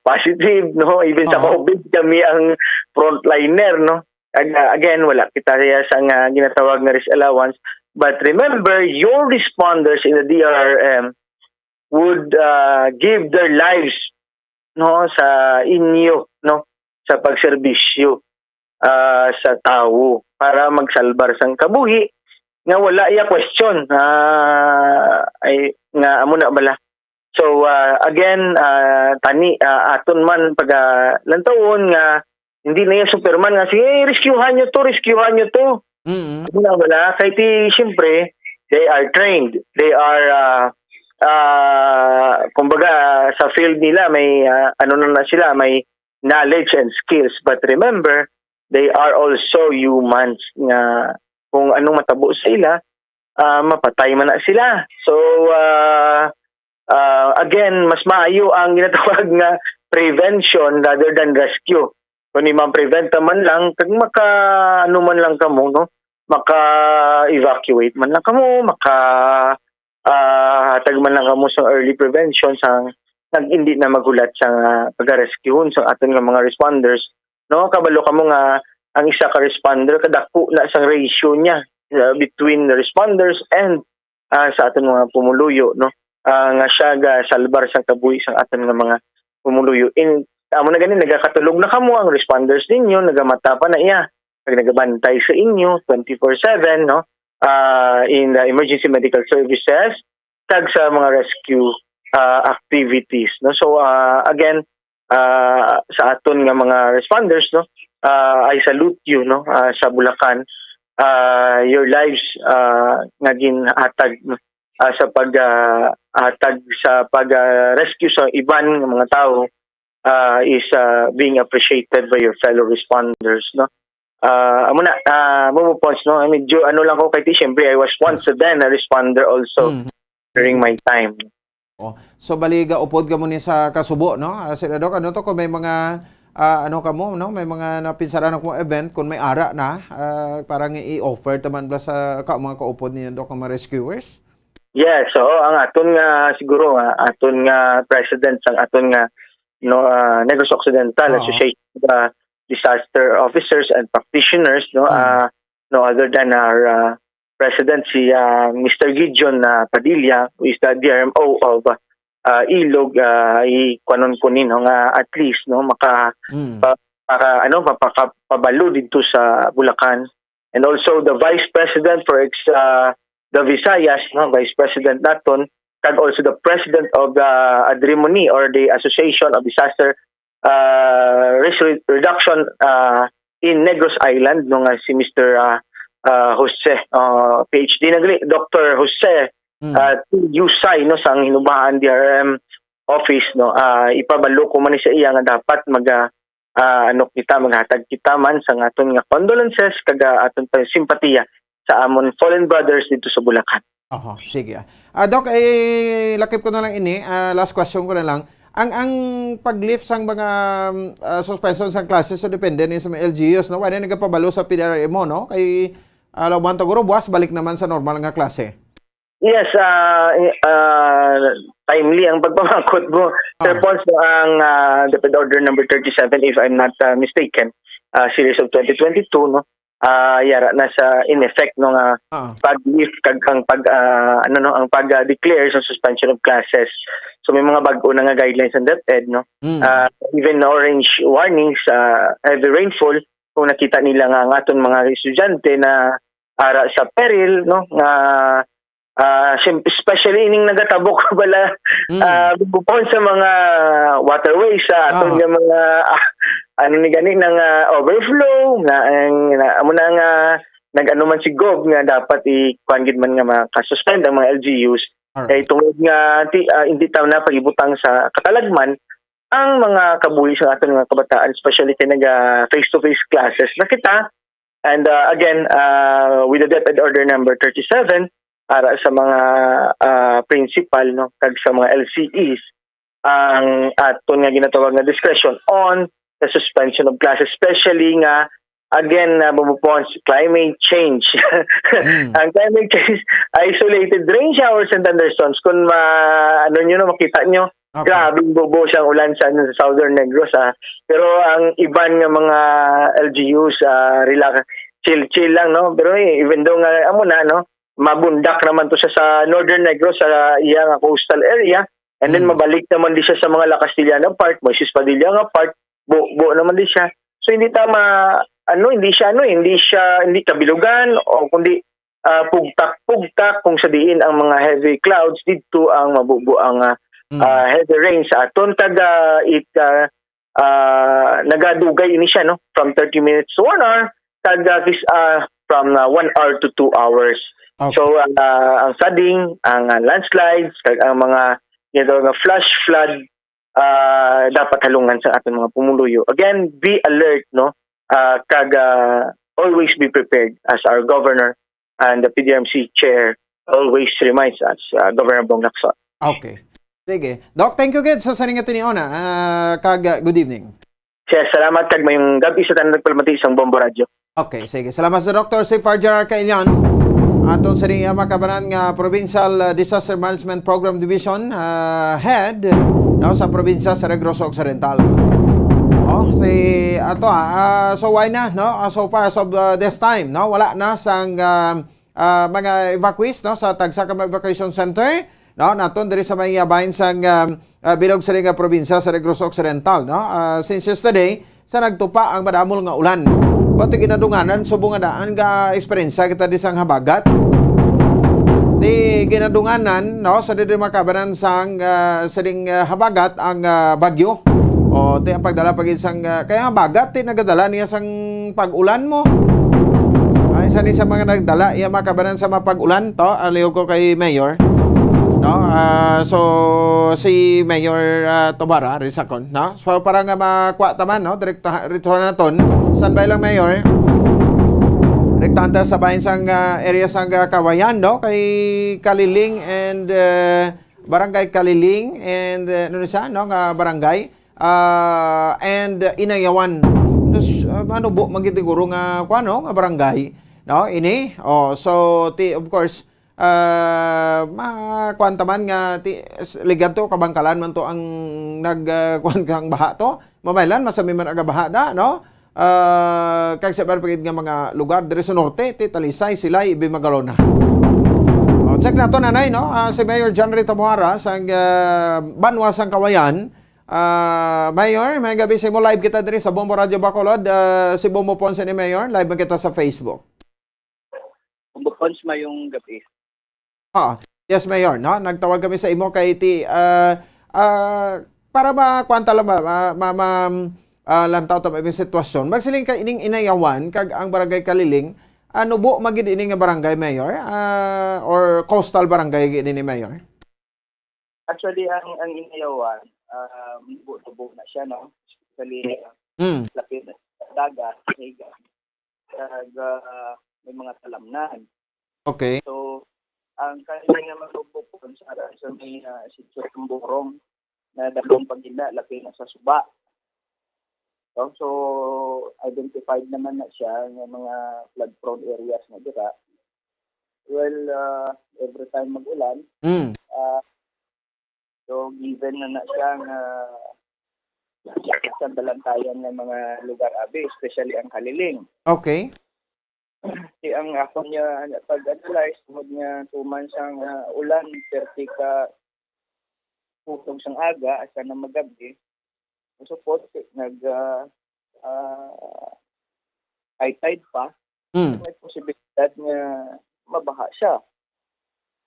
positive, no? Even sa COVID kami ang frontliner, no? Again, wala kita sa ginatawag na risk allowance. But remember, your responders in the DRRM would give their lives, no, sa inyo, no, sa pagserbisyo sa tao para magsalbar sang kabuhi nga wala iya question ay nga amo na bala. So again, tani aton man pag lantawon nga hindi na yung Superman nga sige rescuehan nyo to. Muna wala kay ti syempre they are trained, they are kumbaga sa field nila may na sila, may knowledge and skills, but remember they are also humans nga kung anong matabo sa ila, mapatay man na sila. So, again, mas maayo ang ginatawag nga prevention rather than rescue. Kung ma-prevent man lang, kag man lang kamo, no? Maka-evacuate man lang kamo, hatag man lang kamo sa early prevention sang hindi na magulat sa pag-rescue sa aton nga mga responders. No, kabalo kamo nga ang isa ka responder kadako na sang ratio niya between the responders and sa aton mga pumuluyo, no, nga siya ga salbar sang kabuhi sang aton nga mga pumuluyo. Amo na ganin nagakatulog na kamo ang responders ninyo, nagamata pa na iya, nagabantay sa inyo 24/7, no, in the emergency medical services tag sa mga rescue activities, no. So again, sa aton nga mga responders, no, I salute you, no, sa Bulacan, your lives nga ginhatag, no, sa paghatag sa pag-rescue sa iban nga mga tao is being appreciated by your fellow responders, no. Amo na Momopons, no, I mean lang ko kay ti, syempre I was once then a responder also during my time. So baliga upod ka mo ni sa Kasubo, no? Sila Doc, ano to kung may mga no? May mga napinsaran akong event kung may ara na parang i-offer taman ba sa mga kaupod niya Doc, mga rescuers? Yes, so ang aton nga siguro aton nga president sang aton nga Negros Occidental Association of Disaster Officers and Practitioners, no, no other than our President si Mr. Gideon Padilla, who is the DRMO of Ilog, ikuanon ko nino nga at least, no, para mapapabalo dito sa Bulacan, and also the Vice President for the Visayas, no, Vice President naton, kag also the President of the Adrimoni or the Association of Disaster Risk Reduction in Negros Island, no, nga si Mr. Jose, PhD Dr. Jose Yusay, no, sang hinubahan DRM office, no, ipabalo ko man sa iya nga dapat maghatag kita man sa aton nga condolences kag aton pa simpatiya sa amon fallen brothers dito sa Bulacan. Sige. Doc, lakip ko na lang ini, last question ko na lang. Ang pag-lift sang mga suspension sang classes, so depende ni sa mga LGUs, no, wala nagapabalo sa PDRMO, no, kay Lauban Taguro, buwas balik naman sa normal nga klase. Yes, timely ang pagpamangkot mo. Sir Pons, ang DepEd Order number 37, if I'm not mistaken, series of 2022, no? Yara na sa in effect no nga pag-lift kag ang ang pag-declare sa suspension of classes. So may mga bag-o na nga guidelines ng DepEd, no? Even orange warnings, heavy rainfall, kung nakita nila nga ang aton mga estudyante na ara sa peril, no, nga especially ining nagatabok bala bubukon sa mga waterways sa aton nga mga ano ni gani nang overflow na amo na nga nag-ano man si Gov nga dapat i-kuan gid man nga makasuspend ang mga LGUs kay tungod nga hindi taw na pagibutang sa katalagman ang mga kabuhi sa aton nga kabataan, especially kay naga face-to-face classes na kita. And again, with the DepEd Order number 37, para sa mga principal, no, kag sa mga LCEs, ang aton nga ginatawag na discretion on the suspension of classes, especially nga, again, bumupon climate change. Ang climate change, isolated rain showers and thunderstorms. Kung makita nyo, grabing bubo siyang ulan sa Southern Negros. Pero ang iban nga mga LGUs, relax, chill lang, no? Pero even though nga, no, mabundak naman to siya sa Northern Negros, sa iyang coastal area, and then mabalik naman di siya sa mga La Castillana Part, Moises Padilla nga part, buo naman di siya. So hindi hindi kabilugan o kundi pugtak kung sa diin ang mga heavy clouds dito ang mabubo ang heavy rain sa aton taga nagadugay ini siya, no, from 30 minutes to 1 hour taga from 1 hour to 2 hours. So ang flooding, ang landslides, ang mga flash flood dapat halungan sa ating mga pumuluyo. Again, be alert, no? Always be prepared, as our governor and the PDRMC chair always reminds us, Governor Bong Lacson. Okay. Sige. Doc, thank you again sa saringat ni Ona. Good evening. Yes, salamat kag mayong gabi sa tanan nagpalmati isang Bombo Radio. Okay, sige. Salamat sa Dr. Si Farjar Kailian. Aton sa rin makabanan nga Provincial Disaster Management Program Division head sa probinsya sa Negros Occidental. So why na, no? So far as of this time, no? Wala na sang mga evacuees, no, sa Tagsakam Evacuation Center, no? Naton diri sa may bahin sang bilog sa nga probinsya sa Negros Occidental, no? Since yesterday sa nagtupa ang madamol nga ulan. Pati ginadunganan subong nga daan nga eksperyensya kita di sang habagat. Di ginadunganan, no, sa diri makabanan sang siring habagat ang bagyo. O ti ang pagdala pagin sang kaya habagat ti nagadala niya sang pag-ulan mo. Ay isa ni sa mga nagdala iya makabanan sa mapag-ulan to, aliw ko kay Mayor. No, so si Mayor Tobara Rizakon, no? So para nga makuha taman, no, direkto naton. Standby lang, Mayor. Rektanta sa bahin sang area sang Kawayan, no, kay Kaliling and Barangay Kaliling and ano siya, no, nga barangay and Inayawan. Ano bu magitiguro nga kuano nga barangay, no, ini. So of course makuan taman nga ligadto kabangkalan man to ang nagkuan kang baha to. Mamaylan masami man aga baha da, no? Kag sa pagid nga mga lugar diri sa norte, Talisay, Silay, Ibimagalona. Check nato nanay, no? Si Mayor John Rita Moara sang Banwa sang Kawayan. Mayor, may gabi sa mo live kita diri sa Bombo Radio Bacolod. Si Bombo Ponce ni Mayor, live man kita sa Facebook. Bombo Ponce mayong gabi. Yes, Mayor, no? Nagtawag kami sa imo kay para makwanta lang lantaw ta may sitwasyon. Magsiling ka ining Inayawan kag ang barangay Kaliling, ano bu magid ini nga barangay, Mayor? Or coastal barangay gid ni Mayor? Actually ang Inayawan buo na siya, no? Especially lapit sa dagat, higa. Kag may mga talamnan. Okay. So ang Kaliling nga magpupukon sa may sitio Tumborong na dalawang pagina lapit na sa Suba. So, identified naman na siya ng mga flood-prone areas na dira. Well, every time mag-ulan, So given na siyang sa dalantayan ng mga lugar abi, especially ang Kaliling. Okay. Di ang ako niya pag-analyze tungod niya 2 months ang ulan, 30 ka putong sang aga asa na magabi. So po high tide pa. May posibilidad na mabaha siya.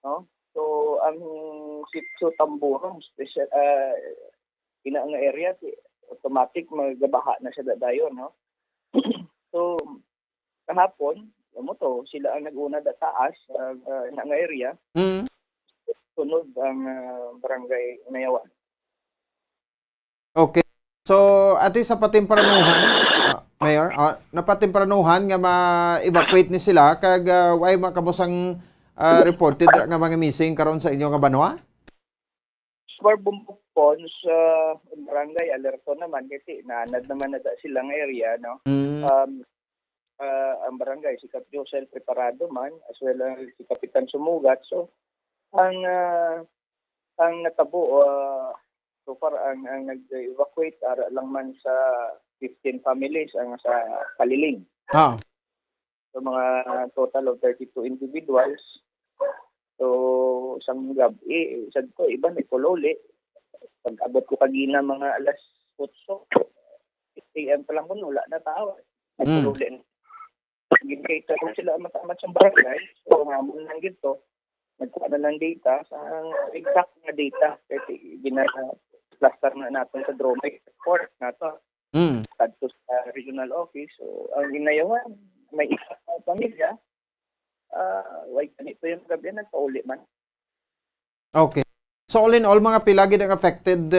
No? So ang Sitio Tamburong special ina nga area automatic magabaha na siya dayon, no? So kahapon mo to sila ang nag-una da taas ina nga area. Sunod ang barangay Nayawan. Okay. So, ati sa patimpranuhan, Mayor, napatimpranuhan nga ma-evacuate ni sila kag way makabusang reported nga mga missing karon sa inyo nga banwa? For Bumbupon sa barangay alerto naman kasi naanad naman na sila nga area, no? Ang barangay si Kap Josel preparado man as well as si Kapitan Sumugat. So ang natabo so far ang nag-evacuate lang man sa 15 families ang sa Kaliling. So mga total of 32 individuals. So isang gabi, sad ko iba may kuloli. Pag-abot ko kagina mga alas 8 AM pa lang ko wala na tao. Kuloli. Ginaita ko sila matamat sa barangay. So nga mo nang gito nagkuha na lang data sa exact na data kasi cluster na natin sa drone report na to. Kadto sa regional office. So ang ginayawan may isa na pamilya wait ganito yung gabi nagpauli man. Okay. So all in all mga pilagi ng affected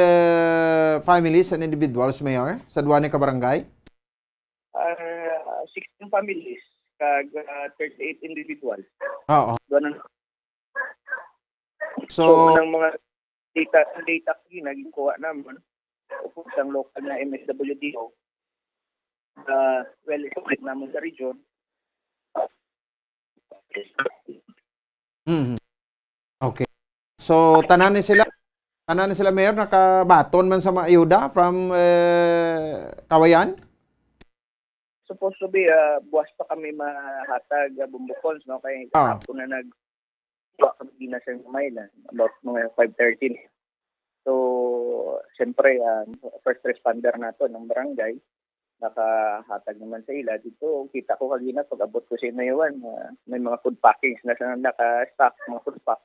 families and individuals, Mayor, sa duwa ni Kabarangay? 16 families kag 38 individuals. Oo. So ng mga data naging kuha naman upos ang local na MSWDO well equipped naman sa region. Okay. So tanan ni sila Mayor nakabaton man sa mga ayuda from Kawayan? Supposed to be buwas pa kami mahatag Bumbukons, no, kay ako na kami na sa Maylan about mga 5:30. So siyempre first responder nato ng barangay nakahatag naman sa ila dito. Kita ko kagina pag abot ko sa Nayawan may mga food packings na naka-stock mga food pack.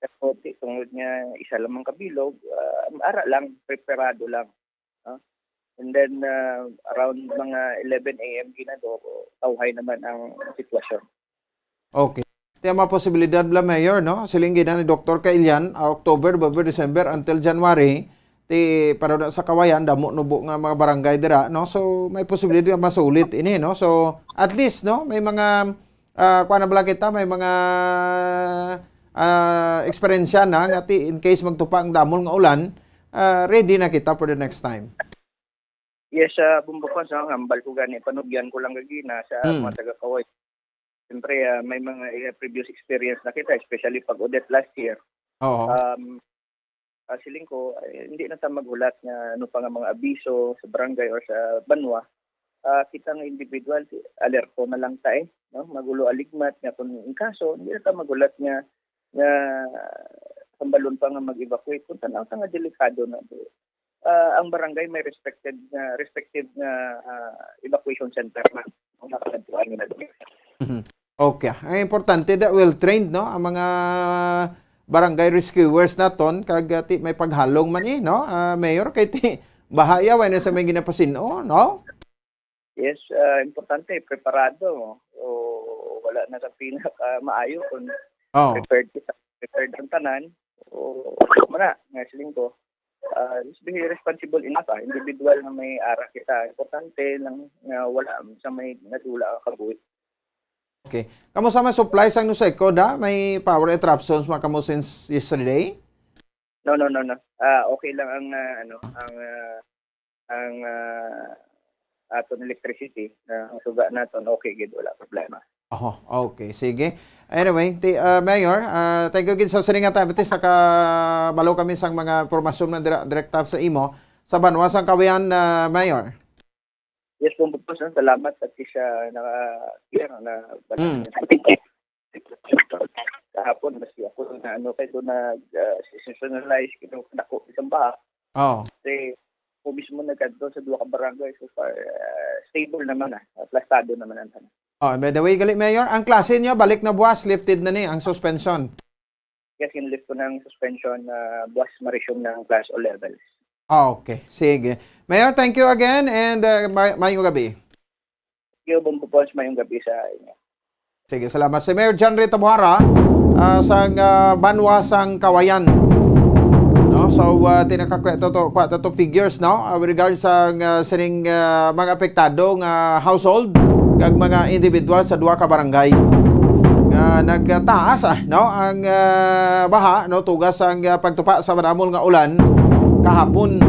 Pero tungod niya isa lamang kabilog ara lang preparado lang. And then around mga 11 AM ginado tawhay naman ang sitwasyon. Okay. Tema posibilidad la Mayor, no? Silingin na ni Dr. Kailian, October, November, December until January, para sa Kawayan damo nubo nga mga barangay dira, no? So may posibilidad nga masulit ini, no? So at least, no, may mga kuha na bala kita, may mga eksperyensya na nga in case magtupa ang damol nga ulan, ready na kita for the next time. Yes, Bumbukon sa hambal ko gani panugyan ko lang gagina sa mga taga Kaway. Siyempre, may mga previous experience na kita, especially pag audit last year. Siling ko, hindi na tayo maghulat na ano pa nga mga abiso sa barangay or sa banwa. Kita nga individual, alerto na lang tayo. No? Magulo aligmat nga kung in kaso, hindi na tayo maghulat nga sambalon pa nga mag-evacuate. Kung tanaw nga delikado na. Ang barangay may respective na evacuation center na. Ang nakalantuan nila doon. Okay. Ang importante that well-trained, no? Ang mga barangay rescuers naton kag may paghalong man no? Mayor kay bahaya way na sa may ginapasino, no? Yes, importante preparado. O wala na sa pinaka maayo kung prepared ang tanan o mana nga siling ko. Be responsible enough individual na may ara kita. Importante lang na wala sa may nadula kabuhi. Okay. Kamusta man supplies ang Nuseco da? May power interruptions mga kamo since yesterday? No. Okay lang ang aton electricity ang suga naton okay gid wala problema. Okay, sige. Anyway, Mayor, thank you again sa sininga tayo. Batis, nakabalo kami sa mga informasyon na direkta sa imo. Sa Banwasang Kawayan, Mayor. Yes po, salamat at siya naka-clear na kahapon, mas ako na kayo nag-seasonalize kinako isang baha. Kasi po mismo nagkanto sa duwa ka barangay, so far stable naman plastado naman ang tanong. By the way, gali Mayor, ang klase niyo balik na buwas, lifted na ni ang suspension. Yes, in-lift ko ng suspension buwas ma-resume ng class o levels. Okay, sige. Mayor, thank you again and mayong gabi. Thank you, Bombo Pons, mayong gabi sa inyo. Sige, salamat. Si Mayor John Rita Buhara sa Banwasang Kawayan. No? So, tinakakwento to figures, no? With regards sa sining mga apektado nga household kag mga individual sa duha ka barangay. Nagtaas no ang baha no tugas ang pagtupa sa madamol nga ulan kahapon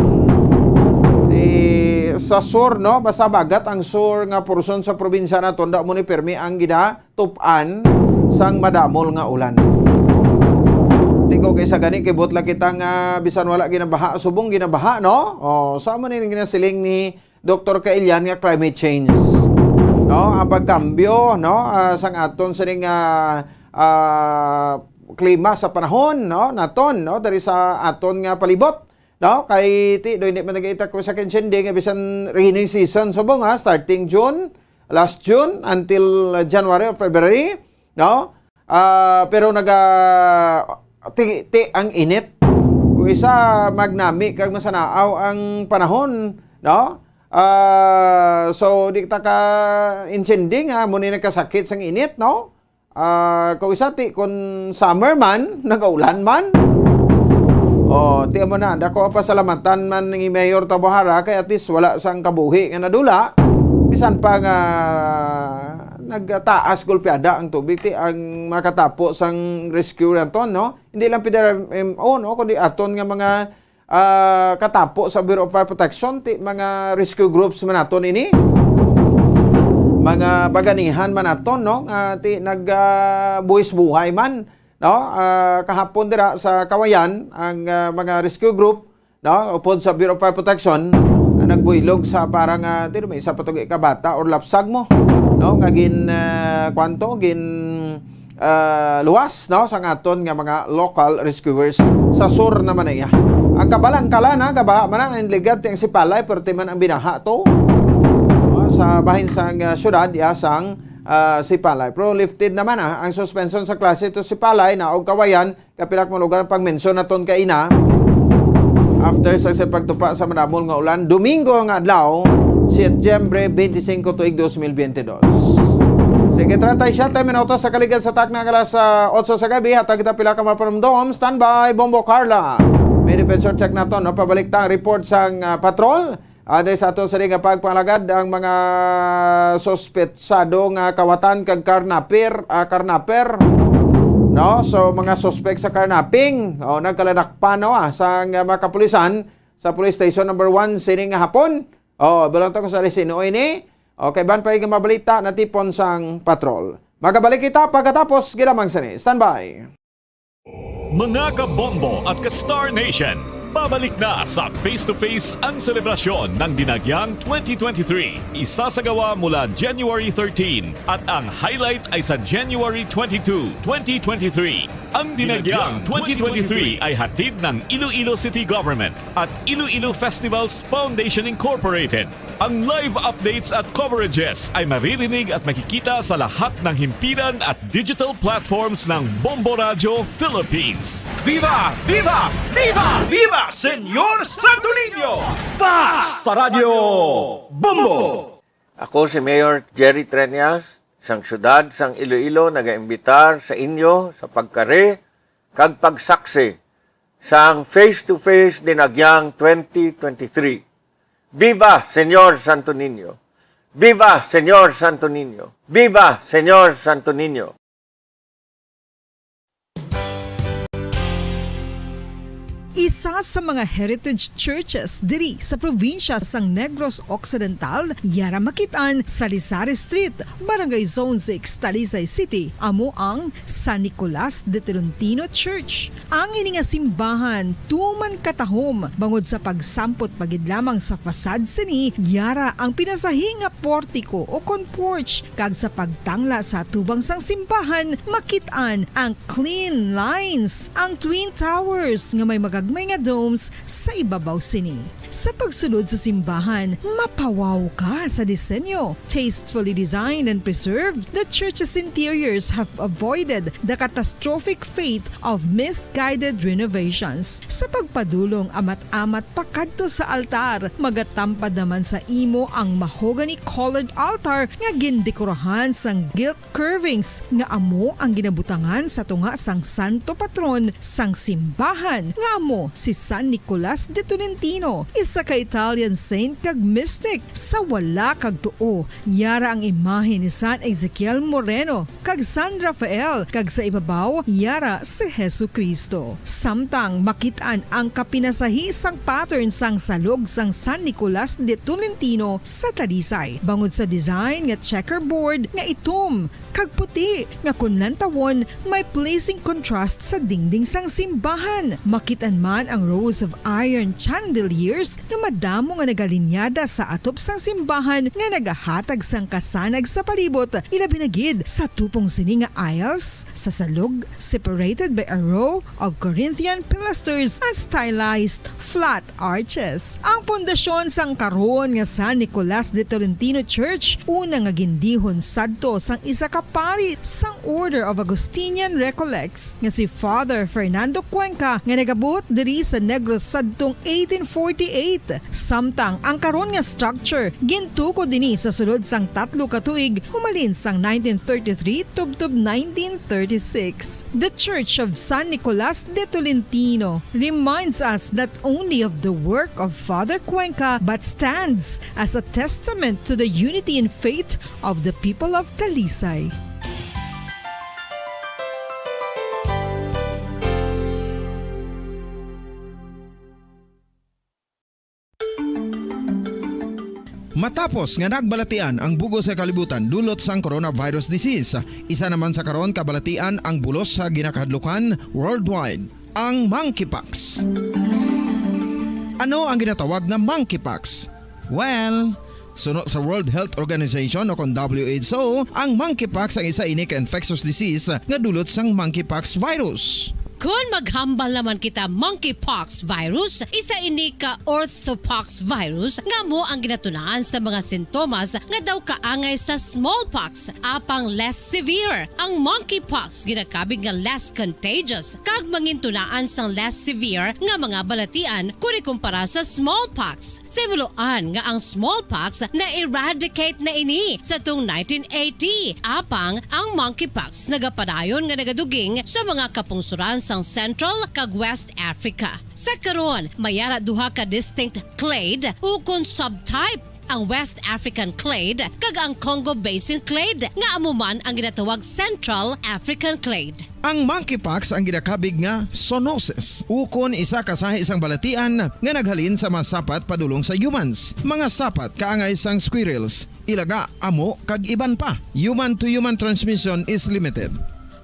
sa sur no basta bagat ang sur nga porson sa probinsya naton da mo ni permi ang ginatupan sang madamol nga ulan. Tiko kay sa gani kay butla kitang bisan wala ginabaha subong ginabaha no. Sa man ni ginasiling ni Dr. Kailian nga climate change. No, ang pagkambyo no sang aton sining klima sa panahon no naton no dari sa aton nga palibot no kay ti do hindi man nagaita ko sa kensende nga bisan rainy season subong starting June, last June until January or February no pero ti ang init kung isa magnami kag masanaaw ang panahon no. So di ta ka insindi nga mo ni nagkasakit sang init no. Kung isa ti kun summer man nagaulan man. Ti mo na dako pasalamatan man ni Mayor Tabuhara kay at least wala sang kabuhi nga nadula. Bisan pa nga nagtaas golpeada ang tubig ti ang makatapo sang rescue naton no. Hindi lang PDRMO no kundi aton nga mga katapo sa Bureau of Fire Protection ti mga rescue groups manaton ini mga baganihan manaton no ti nagbuhis buhay man no kahapon dira sa Kawayan ang mga rescue group no upod sa Bureau of Fire Protection nagbuilog sa parang ti may isa patug ka bata or lapsag mo no nga gin luwas no sa ngaton nga mga local rescuers sa sur naman iya. Ang kabalang kala na gaba man ang ligad ti ang Sipalay perti man ang binaha to sa bahin sang syudad sang Sipalay. Pero lifted naman ang suspension sa klase to Sipalay na og Kawayan kapilak mo lugar pag mention naton kaina after sa pagtupa sa madamol nga ulan Domingo nga adlaw Setyembre 25 tuig 2022. Sige, 37 minutos sa kaligid sa takna alas 8 sa gabi. Hatag kita pila ka maparamdom. Standby, Bombo Carla. May defensor check na to. No? Pabalik ta report sang patrol. Dahil sa ato sa ring pagpalagad ang mga sospetsado nga kawatan kag karnaper. No? So, mga suspect sa karnaping. Nagkaladak pa no, sa mga kapulisan sa police station number 1 sining hapon. Balong to ko sa resino ini. Okay, ban pa yung mabalita na tipon sang patrol. Magabalik kita pagkatapos giramang sani. Standby. Mga kabombo at ka-Star Nation, babalik na sa face-to-face ang selebrasyon ng Dinagyang 2023. Isasagawa mula January 13 at ang highlight ay sa January 22, 2023. Ang Dinagyang 2023 ay hatid ng Iloilo City Government at Iloilo Festivals Foundation Incorporated. Ang live updates at coverages ay maririnig at makikita sa lahat ng himpilan at digital platforms ng Bombo Radio Philippines. Viva! Viva! Viva! Viva! Senyor Santo Niño! Basta Radio Bombo! Ako si Mayor Jerry Treñas, sang syudad sang Iloilo nagaimbitar sa inyo sa pagkare kag pagsaksi sang face-to-face Dinagyang 2023. Viva Senyor Santo Niño! Viva Senyor Santo Niño! Viva Senyor Santo Niño! isa sa mga heritage churches diri sa probinsya sang Negros Occidental, yara makitaan sa Lizares Street, Barangay Zone 6, Talisay City, amo ang San Nicolas de Tolentino Church. Ang ini nga simbahan tuman katahom bangod sa pagsampot pagid lamang sa fasad sini, yara ang pinasahi nga portiko o kon porch, kag sa pagtangla sa tubang sang simbahan makitaan ang clean lines, ang twin towers nga may magagmay nga domes sa ibabaw sini. Sa pagsulod sa simbahan, mapawaw ka sa disenyo. Tastefully designed and preserved, the church's interiors have avoided the catastrophic fate of misguided renovations. Sa pagpadulong amat-amat pakadto sa altar, magatampad naman sa imo ang mahogany colored altar nga gindekorahan sang gilt curvings nga amo ang ginabutangan sa tunga sang santo patron sang simbahan nga amo si San Nicolas de Tolentino, isa ka Italian saint kag mystic. Sa wala kag tuo, yara ang imahe ni San Ezekiel Moreno kag San Rafael, kag sa ibabaw yara si Hesu Kristo. Samtang makitaan ang kapinasahi sang pattern sang salog sang San Nicolas de Tolentino sa Talisay, bangod sa design nga checkerboard nga itom kag puti nga kunlan tawon may pleasing contrast sa dingding sang simbahan. Makitan man ang rows of iron chandeliers nga madamo nga nagalinyada sa atop sang simbahan nga nagahatag sang kasanag sa palibot, ilabi na gid sa tupong sini nga aisles sa salog, separated by a row of Corinthian pilasters and stylized flat arches. Ang pundasyon sang karon nga San Nicolas de Tolentino Church una nga gindihon sadto sang isa ka pari sang Order of Augustinian Recollects nga si Father Fernando Cuenca nga nagabot diri sa Negros sadtong 1848. Samtang ang karon nga structure gintuko dinhi sa sulod sang 3 ka tuig humalin sang 1933 tubtob 1936. The Church of San Nicolas de Tolentino reminds us not only of the work of Father Cuenca but stands as a testament to the unity and faith of the people of Talisay. Matapos nga nagbalatian ang bugos sa kalibutan dulot sang coronavirus disease, isa naman sa karon kabalatian ang bulos sa ginakahadlukan worldwide, ang monkeypox. Ano ang ginatawag na monkeypox? Well, suno sa World Health Organization o kon WHO, ang monkeypox ang isa ini ka infectious disease nga dulot sang monkeypox virus. Kung maghambal naman kita monkeypox virus, isa ini ka orthopox virus nga mo ang ginatulaan sa mga sintomas nga daw kaangay sa smallpox, apang less severe. Ang monkeypox ginakabig nga less contagious kag mangintulaan sang less severe nga mga balatian kung ikumpara sa smallpox. Simuloan nga ang smallpox na eradicate na ini sa tung 1980, apang ang monkeypox nagapadayon nga nagaduging sa mga kapungsuran sang Central kag West Africa. Sa karon, mayara duha ka distinct clade ukon subtype, ang West African clade kag ang Congo Basin clade nga amuman ang ginatawag Central African clade. Ang monkeypox ang ginakabig nga zoonosis, ukon isa ka sa isang balatian nga naghalin sa mga sapat padulong sa humans. Mga sapat kaangay sang squirrels, ilaga, amo kag iban pa. Human to human transmission is limited.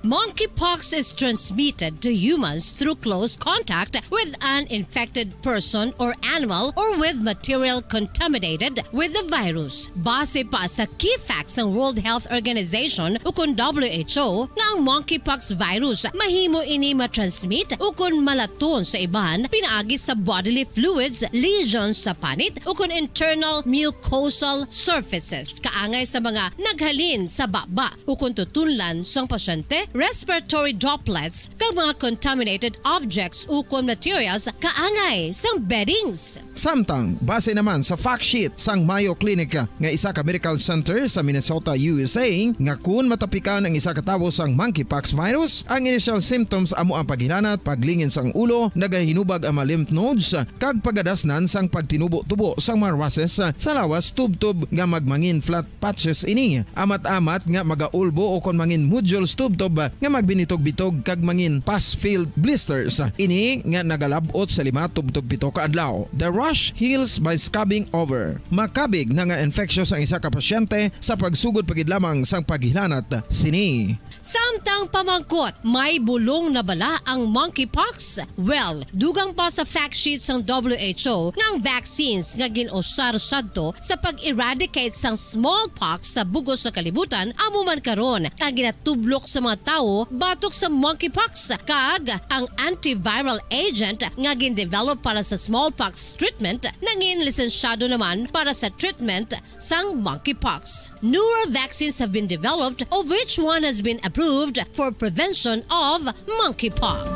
Monkeypox is transmitted to humans through close contact with an infected person or animal or with material contaminated with the virus. Base pa sa key facts ng World Health Organization ukon WHO nga ang monkeypox virus mahimo ini matransmit ukon malaton sa iban pinaagi sa bodily fluids, lesions sa panit ukon internal mucosal surfaces kaangay sa mga naghalin sa baba ukon tutunlan sang pasyente, respiratory droplets kag mga contaminated objects ukon materials kaangay sang beddings. Samtang base naman sa fact sheet sang Mayo Clinic nga isa ka medical center sa Minnesota, USA, nga kun matapikan ang isa ka tawo sang monkeypox virus, ang initial symptoms amo ang paghinanat, paglingin sang ulo, nagahinubag ang mga lymph nodes kag pagadasnan sang pagtinubo-tubo sang mga rashes sa lawas tubtob nga magmangin flat patches ini. Amat-amat nga magaulbo o kon mangin nodules tubtob nga magbinitog-bitog kag mangin pus-filled blisters. Ini nga nagalabot sa 5 tubtog 7 ka adlaw. The rash heals by scabbing over. Makabig na nga infectious ang isa ka pasyente sa pagsugod pagid lamang sang paghilanat sini. Samtang pamangkot, may bulong na bala ang monkeypox? Well, dugang pa sa fact sheet ng WHO nga ang vaccines nga ginusar sadto sa pag-eradicate sang smallpox sa bugos sa kalibutan amo man karon ang ginatublok sa mga tao batok sa monkeypox kag ang antiviral agent nga gin-develop para sa smallpox treatment nangin lisensyado naman para sa treatment sang monkeypox. Newer vaccines have been developed of which one has been approved for prevention of monkeypox.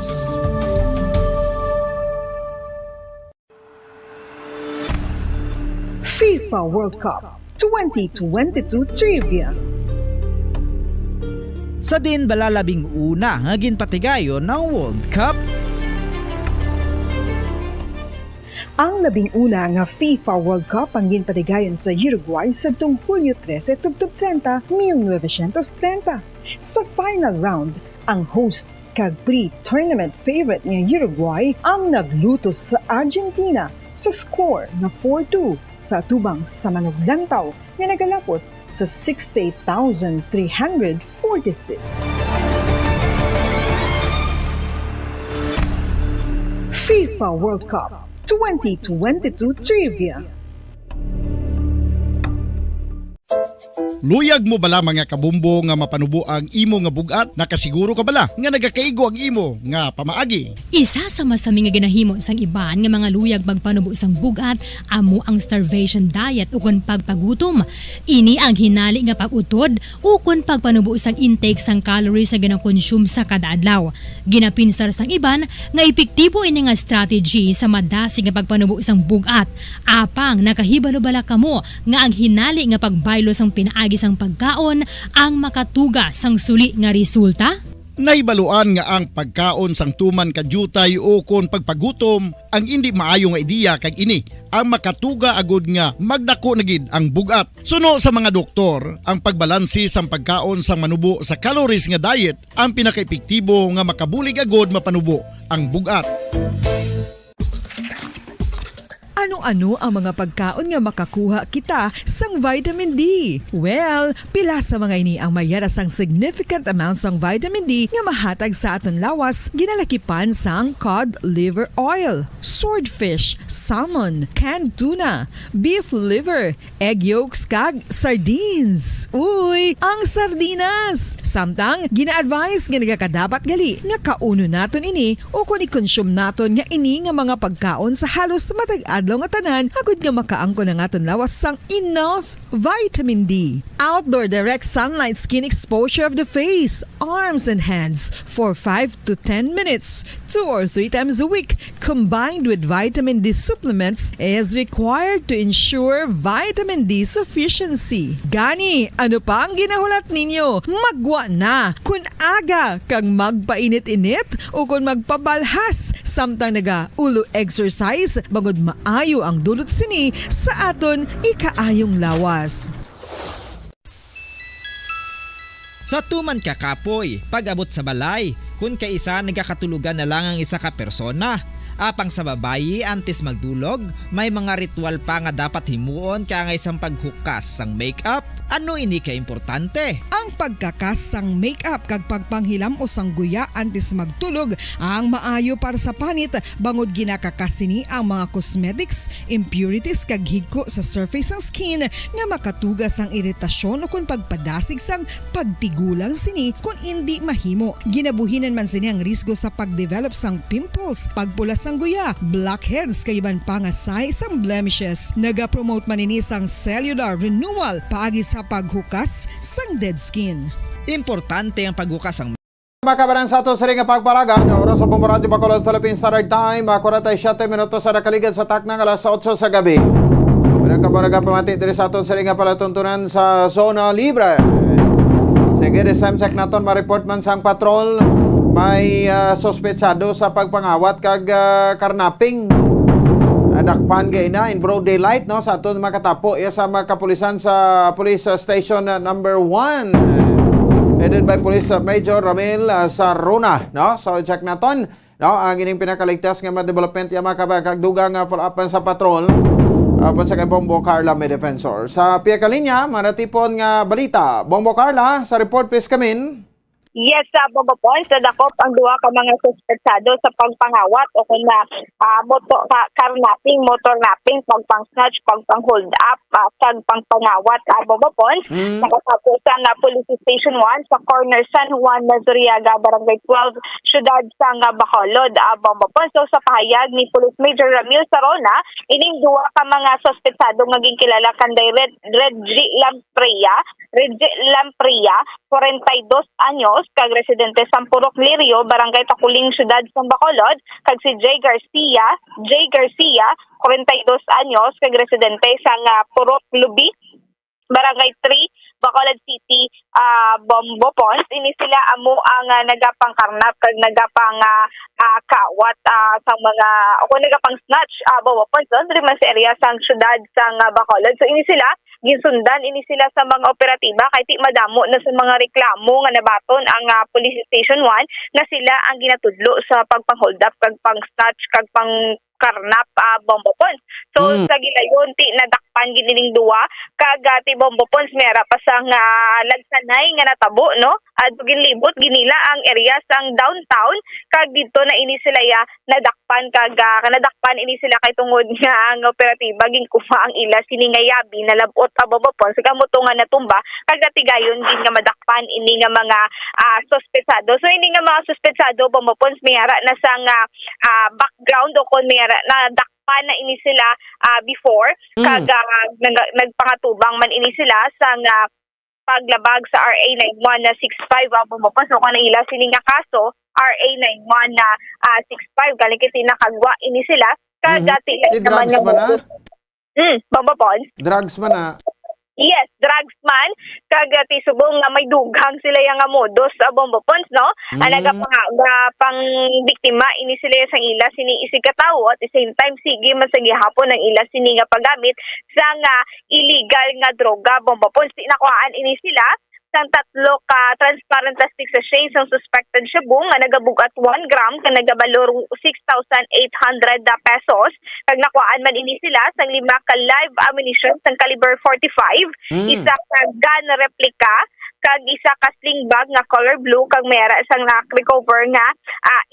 FIFA World Cup 2022 Trivia. Sa din balalabing una nga ginpatigayon ng World Cup. Ang labing una nga FIFA World Cup ang ginpatigayon sa Uruguay sa Hulyo 13, 1930. Sa final round, ang host kag pre-tournament favorite nga Uruguay ang naglutos sa Argentina sa score na 4-2 sa atubang sa manuglantaw nga nagalapot sa 68,346. FIFA World Cup 2022 Trivia. Luyag mo bala mga kabumbo nga mapanubo ang imo nga bugat? Nakasiguro ka bala nga nagakaigo ang imo nga pamaagi? Isa sa masami nga ginahimo sang iban nga mga luyag magpanubo sang bugat amo ang starvation diet ukon pagpagutom. Ini ang hinali nga pag-utod ukon pagpanubo sang intake sang calories sa gina-consume sa kada adlaw. Ginapinsar sang iban nga epektibo ini nga strategy sa madasi nga pagpanubo sang bugat. Apang nakahibalo-bala kamo nga ang hinali nga pagbaylo sang pinaagi sang pagkaon ang makatuga sang suli nga resulta? Naibaluan nga ang pagkaon sang tuman kadyutay o kon pagpagutom ang hindi maayo nga ideya kag ini ang makatuga agud nga magdako na gid ang bugat. Suno sa mga doktor, ang pagbalansi sang pagkaon sang manubo sa calories nga diet ang pinakaepektibo nga makabulig agud mapanubo ang bugat. Ano-ano ang mga pagkaon nga makakuha kita sang vitamin D? Well, pila sa mga ini ang mayara sang significant amounts sang vitamin D nga mahatag sa aton lawas ginalakipan sang cod liver oil, swordfish, salmon, canned tuna, beef liver, egg yolks kag sardines. Uy, ang sardinas! Samtang gina-advise nga nagakadapat gali nga kauno naton ini o kung i-consume naton nga ini nga mga pagkaon sa halos matag adlaw nga tanan agud nga makaangko na aton lawas sang enough vitamin D. Outdoor direct sunlight skin exposure of the face, arms and hands for 5 to 10 minutes 2 or 3 times a week combined with vitamin D supplements is required to ensure vitamin D sufficiency. Gani, ano pa ang ginahulat ninyo? Magwa na kun aga kang magpainit-init o kung magpabalhas samtang naga ulo exercise bangod maayo ang dulot sini sa aton ikaayong lawas. Sa tuman ka kapoy, pag-abot sa balay, kung kaisa nagakatulugan na lang ang isa ka persona. Apang sa babayi antes magdulog, may mga ritual pa nga dapat himuon kaya nga isang paghukas sang makeup. Ano ini ka importante? Ang pagkakas sang makeup kag pagpanghilam o sang guya antes magtulog ang maayo para sa panit bangod ginakakas sini ang mga cosmetics, impurities kag higko sa surface sang skin nga makatugas sang iritasyon o kung pagpadasig sang pagtigulang sini kung hindi mahimo. Ginabuhinan man sini ang risgo sa pagdevelop sang pimples, pagpula sang guya, blackheads kay iban pa nga size sang blemishes. Naga-promote man ini sang cellular renewal paagi sa paghukas sang dead skin. Importante ang paghukas sang Makabaran sa ato sa ring pagparagan, oras sa Bombo Radio Bacolod Philippine Standard Time, 47 minutos sa nakaligid sa taknang alas 8 sa gabi. Pinagkaparaga pamati diri sa ato sa ring palatuntunan sa Zona Libre. Sige, desam check naton ma-report man sang patrol may sospetsado sa pagpangawat kag karnaping. Dakpan kay na in broad daylight no sa aton makatapo sa mga kapulisan sa police station number 1 headed by Police Major Ramil Saruna, no? So check naton, no? Ang ining pinakaligtas nga ma-development ya makabagduga nga follow-upan sa patrol. Apon sa kay Bombo Carla may defensor. Sa piya kalinya, maratipon nga balita. Bombo Carla, sa report please kamin. Yes, Bombo Pons, nadakop ang duha ka mga suspetsado sa pagpangawat o kung na car napping, motor napping, pagpang-snatch, pagpang-hold up, pagpangawat, Bombo Pons. Nakatapos ang Police Station 1 sa corner San Juan, Mazuriaga, Barangay 12, Syudad sang Bacolod, Bombo Pons. So sa pahayag ni Police Major Ramil Sarona, ining duha ka mga suspetsado ngaging kilala kanday Reggie Lampria, 42 anyos, kag residente sa Purok Lirio, Barangay Takuling, Syudad sa Bacolod, kag si Jay Garcia, 42 anyos, kag residente sa Purok Lubi, Barangay 3, Bacolod City, Bombo Pons. Ini sila amo ang nagapang karnap kag nagapang kawat sa mga o nagapang snatch Bombo Pons diri man sa area sang syudad sang Bacolod. So ini sila ginsundan ini sila sa mga operatiba kay ti madamo na sa mga reklamo nga nabaton ang Police Station 1 na sila ang ginatudlo sa pagpang-hold up kag pang-snatch kag pang-karnap Bombo Pons. So sa gilayon ti nadakpan ginining duwa kag ti Bombo Pons mera pa sang lagsanay nga natabo no adto ginlibot ginila ang area sang downtown kag dito na ini sila nadakpan kag kanadakpan ini sila kay tungod nga ang operatiba ginkuha ang ila siningayabi na labot Bombo Pons kag mo nga natumba kag tigayon din nga madakpan ini nga mga suspetsado. So ini nga mga suspetsado Bombo Pons mayara na sang background o kon mayara na dakpan na ini sila before kag nagpangatubang man ini sila sang paglabag sa RA 91 na 65 Bombo Pons. So kana ila sini nga kaso RA 91 na 65 galing kiti nakagwa ini sila kag dati naman yung Bombo Pons. Drugs man na. Yes, drugs man kag ti subong nga may dugang sila yang modus sa Bombo Pons no. Alaga pang biktima ini sila sang ila sini isig katawo at the same time sige man sa gihapon ang ila sini nga paggamit sa nga illegal nga droga Bombo Pons. Nakuhaan ini sila sang 3 ka transparent plastic sachet sang suspected shabu nga nagabugat 1 gram ka nagabalor 6,800 pesos kag nakuhaan man ini sila sang 5 ka live ammunition sang caliber 45, isa ka gun replica kag isa ka sling bag nga color blue kag mera sang na-recover nga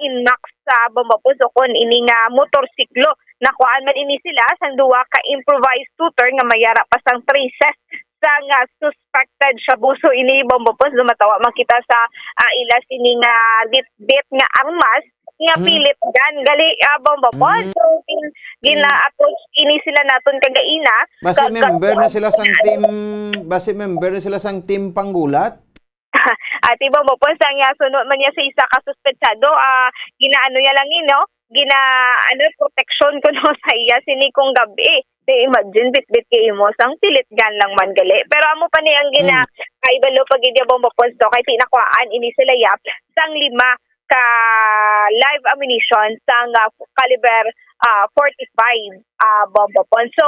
Inmax sa Bombo Pons o kon ini nga motorsiklo. Nakuhaan man ini sila sang 2 ka improvised shooter nga mayara pa sang traces sang suspected shabuso ini Bombo Pons. Dumatawa makita sa ila sini nga bit nga armas nga pilit gan gali Bombo Pons. So gina-approach ini sila naton kagaina. Basi member na sila sang team panggulat. Ati Bombo Pons ang sunod man niya sa isa ka suspetsado ginaano ya lang no protection ko no sa iya sini kong gabi. Imagine bit-bit kay mo sang pilit gan lang man gali. Pero amo pa niyang kaibalo pag idya Bombo Pons to kay tinakuhaan ini sila sang 5 ka live ammunition sang caliber 45 Bombo Pons. So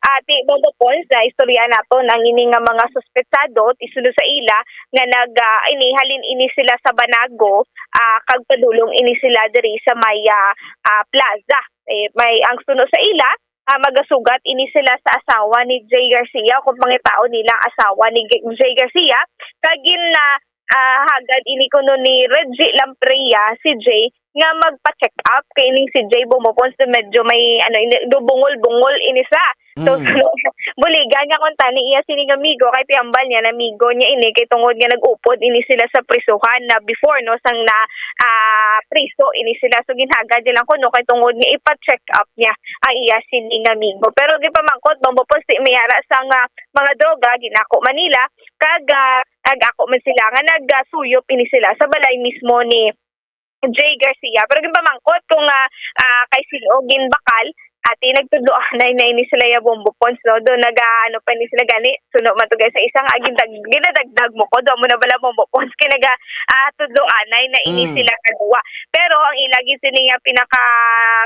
ati Bombo Pons na istorya nato nang ini nga mga suspetsado isulo sa ila nga inihalin ini sila sa Banago kag padulong ini sila diri sa may plaza. May ang suno sa ila magasugat ini sila sa asawa ni Jay Garcia kung pangitao nila asawa ni Jay Garcia kagin na hagad ini kuno ni Reggie Lampria si Jay nga magpa-check up kay ning si Jay Bombo Pons medyo may bungol-bungol ini sa so buligan nga kon tani iya sining amigo kay piambal niya na amigo niya ini kay tungod nga nag-upod ini sila sa prisuhan na before no sang na priso ini sila so ginhagad lang kuno kay tungod nga ipa-check up niya ang iya sining amigo pero di pa mangkot Bombo Pons mayara sang mga droga ginako Manila kag ako man sila nga nagsuyop ini sila sa balay mismo ni Jay Garcia. Pero pamangkot kung kay Silogin Bakal ati nagtudloanay na ini sila ya Bombo Pons no do ano pa ni sila gani suno man to guys sa isang ginadagdag mo ko do mo na bala Bombo Pons kinaga tudloanay na ini sila kaduwa pero ang ilagi siniya pinaka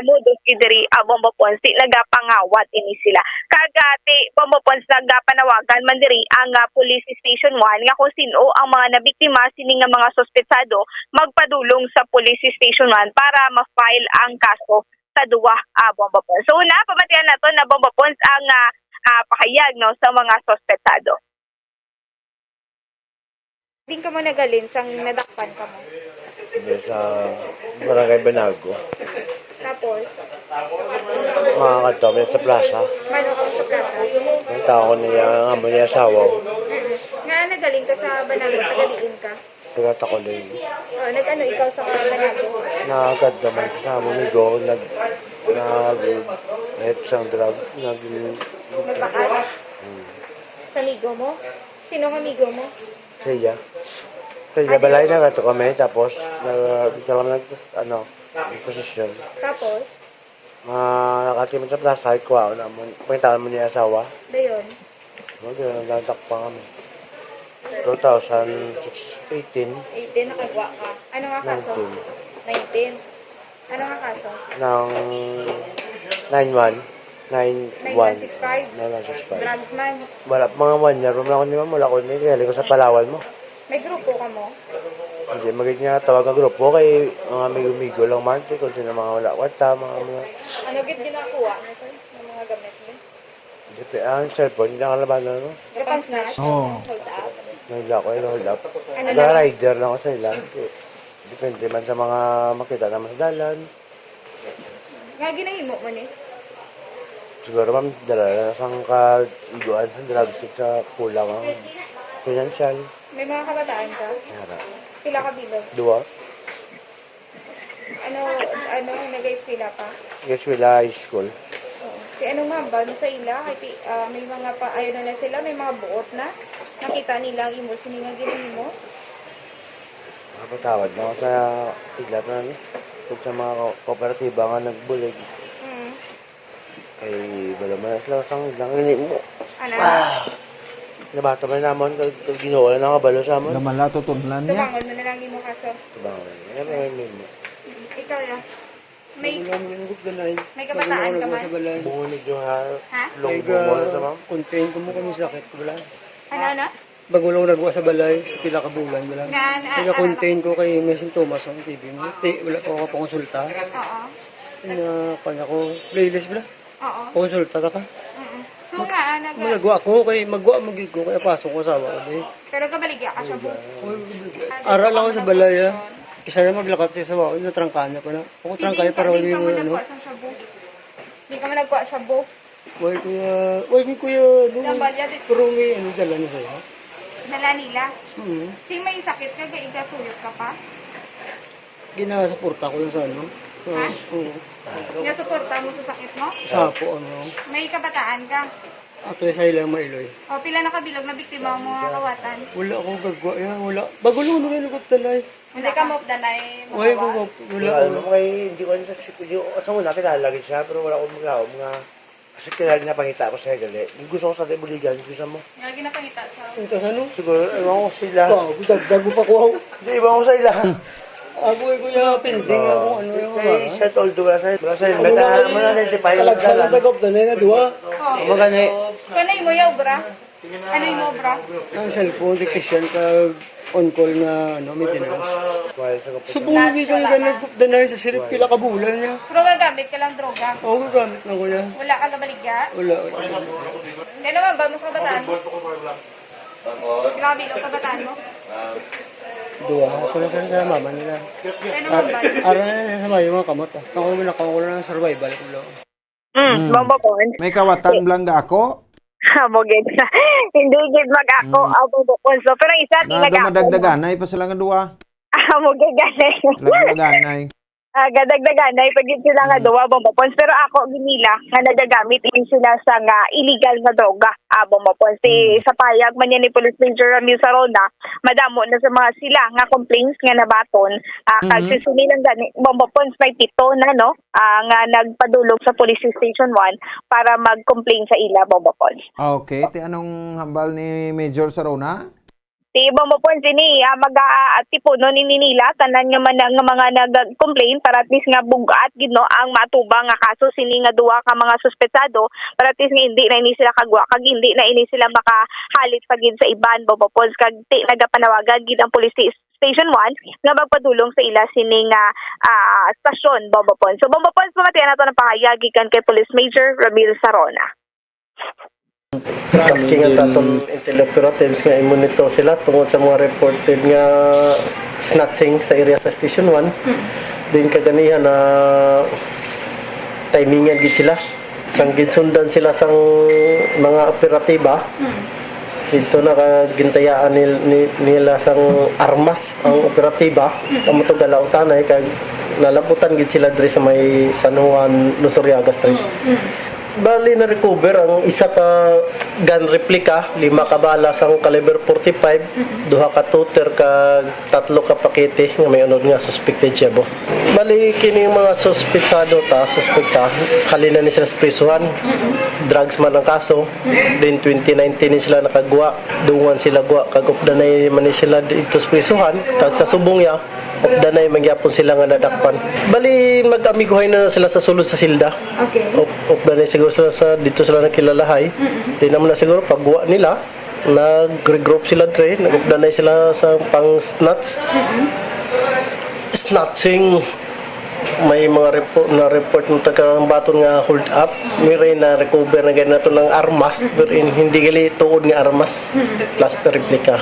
modus kidiri Bombo Pons nagapangawat ini sila kagati Bombo Pons nagapanawagan man diri ang police station 1 nga kung sino ang mga nabiktima sini nga mga suspetsado magpadulong sa police station 1 para ma-file ang kaso sa duwa Bombo Pons. So una, pamatihan nato na Bombo Pons ang pakayag no, sa mga sospetsado. Din ka mo nagalin sang nadakpan ka mo? Sa Barangay Banago. Tapos? Mga katomet sa plaza. Mano ka sa plaza? Ang tao niya, ang amo niya asawa. Nga nagaling ka sa Banago, tagaliin ka? Taga-Takulay. Nag-ano ikaw sa Banago? Nakagad naman sa amo ni Go, nag-hit sang drug. Nagbakas? Sa amigo mo? Sino ang amigo mo? Siya. Siya balay na gato kami, tapos posisyon. Tapos? Nakatiman sa plaza, ikuha na mo. Pangitaan mo niya asawa. Dayon? Nagtakpa kami. 2018. 18, nakagwa ka. Ano nga kaso? 19. Ano nga kaso? Nang 9-1. 9165? 9165. Drugs man. Wala, mga 1 year. Wala ko naman, wala ko nila. Kaya ko sa Palawan mo. May grupo ka mo? Hindi, magiging nga tawag ang grupo kay mga amigo-migo lang man. Kung sino mga wala kwata, mga Ano git ginakuha na sir? Ng mga gamit mo? Hindi, ang cellphone, hindi nakalaban na, no? Repans na? Oo. Hold up? Nahila ko, hold up. Ano Nag-rider lang ako sa ilan. Depende man sa mga makita naman sa dalan. Nga ginahimo mo ni? Siguro ma'am, dala na sang ka-iguan sa drugs sa kulang ang financial. May mga kabataan ka? Hara. Pila ka bilog? 2. Ano, nag-eskwela pa? Yes, wala high school. Si ano nga ba, sa ila, may mga ayaw na sila, may mga buot na. Nakita nila ang imo, sininga ginahimo? Nakapatawad na ako sa iglap na ni. Kung sa mga kooperatiba nga nagbulig. Kay bala mo na sila sang ilang ini mo. Ano? Nabata man naman kag ginawa na kabalo sa amon. Naman la tutudlan niya. Tubangon mo na lang imo kaso. Tubangon. Ano mo? Ikaw ya. May May kabataan ka man? Bungonid yung ha. Kaya contain ko mo kami sakit ko wala. Ano? Bago lang nagawa sa balay, sa pila ka bulan wala. Kaya contain ko kay may sintomas ang TV mo. Wala pa ako pakonsulta. Oo. Kanya ko playlist bala. Oo. Pakonsulta ta ka. So nga, Magagawa ko kay magwa magig ko kaya pasok ko asawa ko din. pero kabaligya ka siya po. Aral ako sa balay ah. Isa na maglakat siya sa baon, natrangkanya pa na. Ako trangkaya para Hindi may ka mo ano. nagkuha sa shabu. Hindi ka mo nagkuha shabu. Why kuya, Nambalya dito. pero may ano dala na sa'yo. Dala nila. Hmm. Ting may sakit ka, kaya igasuyot ka pa. Ginasuporta ko lang sa ano. Oo. Nasuporta mo sa sakit mo? Sapo ano. May kabataan ka. Ato sa ilang mailoy. O pila na kabilog na biktima mo mga kawatan. Wala akong gagwa. Ya, wala. Bago lang ano kayo nagkaptanay. Hindi ka mo danay Wala ko wala Wala ko kay hindi ko sa sikuyo. Sa una kilala gid siya pero wala ko maglaom nga kasi kilala niya pangita ko sa gali. Gusto ko sa buligan, gusto mo. Nga ginapangita sa. Ito sa ano? Siguro ewan ko sila. Dagdag mo pa ko ako. Hindi iba ko sa ila. Ako ay kuya pending ako ano yung Kay sa toldo wala sa helmet mo na identify. Kalagsan na tagaptanay nga duwa. Mo gani. Kanay mo yaw bra? Ano yung obra? Ang cellphone dictation kag on call nga ano maintenance. Subugi ka nga nagkupdanay sa sirip pila ka bulan niya. Pero gagamit ka lang droga. Oo, gagamit na kuya. Wala ka gabaligya? Wala. Hindi naman ba mo sa kabataan mo? Grabe ang kabataan mo? Duwa. Ito na sa mama nila. Ano naman ba? Araw na sa mayo mga kamot ah. Ako nakakulo ng survival ko lang. Bombo Pons. May kawatan blang ako. Moged na. Hindi gid mag-ako ang Bombo Pons. Pero isa di Na mag-ako. madagdagan ay pa sila nga duwa. Moged gani. Dagdagan ay. gadagdagan na ipagid sila nga duwa bombapons, pero ako ginila nga nagagamit din sila sa nga illegal nga droga bombapons. Sa payag man yan ni Police Major Ramil Sarona, madamo na sa mga sila nga complaints nga nabaton kag sinilang gani bombapons may 7 na no nga nagpadulog sa Police Station 1 para mag-complain sa ila bombapons. Okay, anong hambal ni Major Sarona? Di ba mo po ini mag-tipo no ninila tanan nga man nga mga nag-complain para at least nga bugat gid no ang matubang nga kaso sini nga duwa ka mga suspetsado para at least nga hindi na ini sila kagwa kag hindi na ini sila makahalit pa gid sa iban bobopons kag nagapanawagan gid ang Police Station 1 nga magpadulong sa ila sini nga stasyon bobopons. So bobopons pamatian nato ng pahayag gikan kay Police Major Ramil Sarona. Tasking ang tatong intel operatives nga i-monitor sila tungod sa mga reported nga snatching sa area sa Station 1. Din kaganihan na timingan gid sila. Sang ginsundan sila sang mga operatiba. Dito na kagintayaan nila sang armas ang operatiba. Kamo to galaw tanay kag nalabutan gid sila diri sa may San Juan, Lusuriaga Street. Bali na recover ang isa ka gun replica, 5 ka balas ang caliber 45, 2 ka tutor kag 3 ka pakete nga may unod nga suspected chebo. Bali kini mga suspetsado suspekta halina ni sila sa prisuhan. Drugs man ang kaso. Then 2019 ni sila nakagwa, dungan sila gwa kag updanay man ni sila dito sa prisuhan kag sa subong ya updanay mangyapon sila nga nadakpan. Bali mag-amiguhay na sila sa sulod sa silda. Okay. Updanay siguro sila sa dito sila nakilalahay. Di naman na siguro pagguwa nila nag-regroup sila dre, nag-updanay sila sa pang-snatch. Snatching may mga report ng taga-baton nga hold up. May na recover na ganyan nato ng armas. Hindi gali tuod nga armas plus na replica.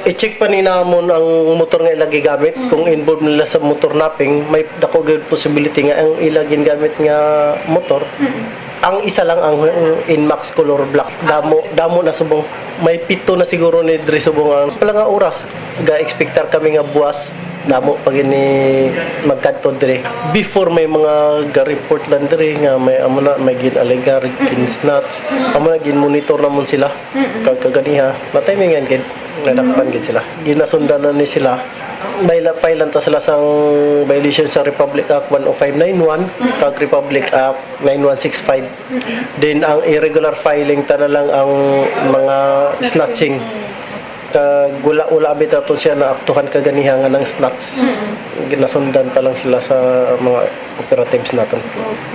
I-check pa ni namon ang motor nga ilagi gamit. Kung involved nila sa motor napping, may dako good possibility nga ang ilagin gamit nga motor. Ang isa lang ang Inmax color black. Damo na subong. May 7 na siguro ni diri subong ang pala nga oras. Ga-expectar kami nga buwas. Damo pag ini magkadto diri. Before may mga ga-report lang diri nga may amo na may gin-alegar, gin-snatch. Amo na gin-monitor namon sila. Kaganiha. Matimingan gid nadakpan gid sila. Ginasundan na ni sila. File ta sila sang violation sa Republic Act 10591 kag Republic Act 9165. Then ang irregular filing ta na lang ang mga snatching. Gula-ula bitaton siya na aktuhan kaganiha nga ng snatch. Ginasundan pa lang sila sa mga operatives natin.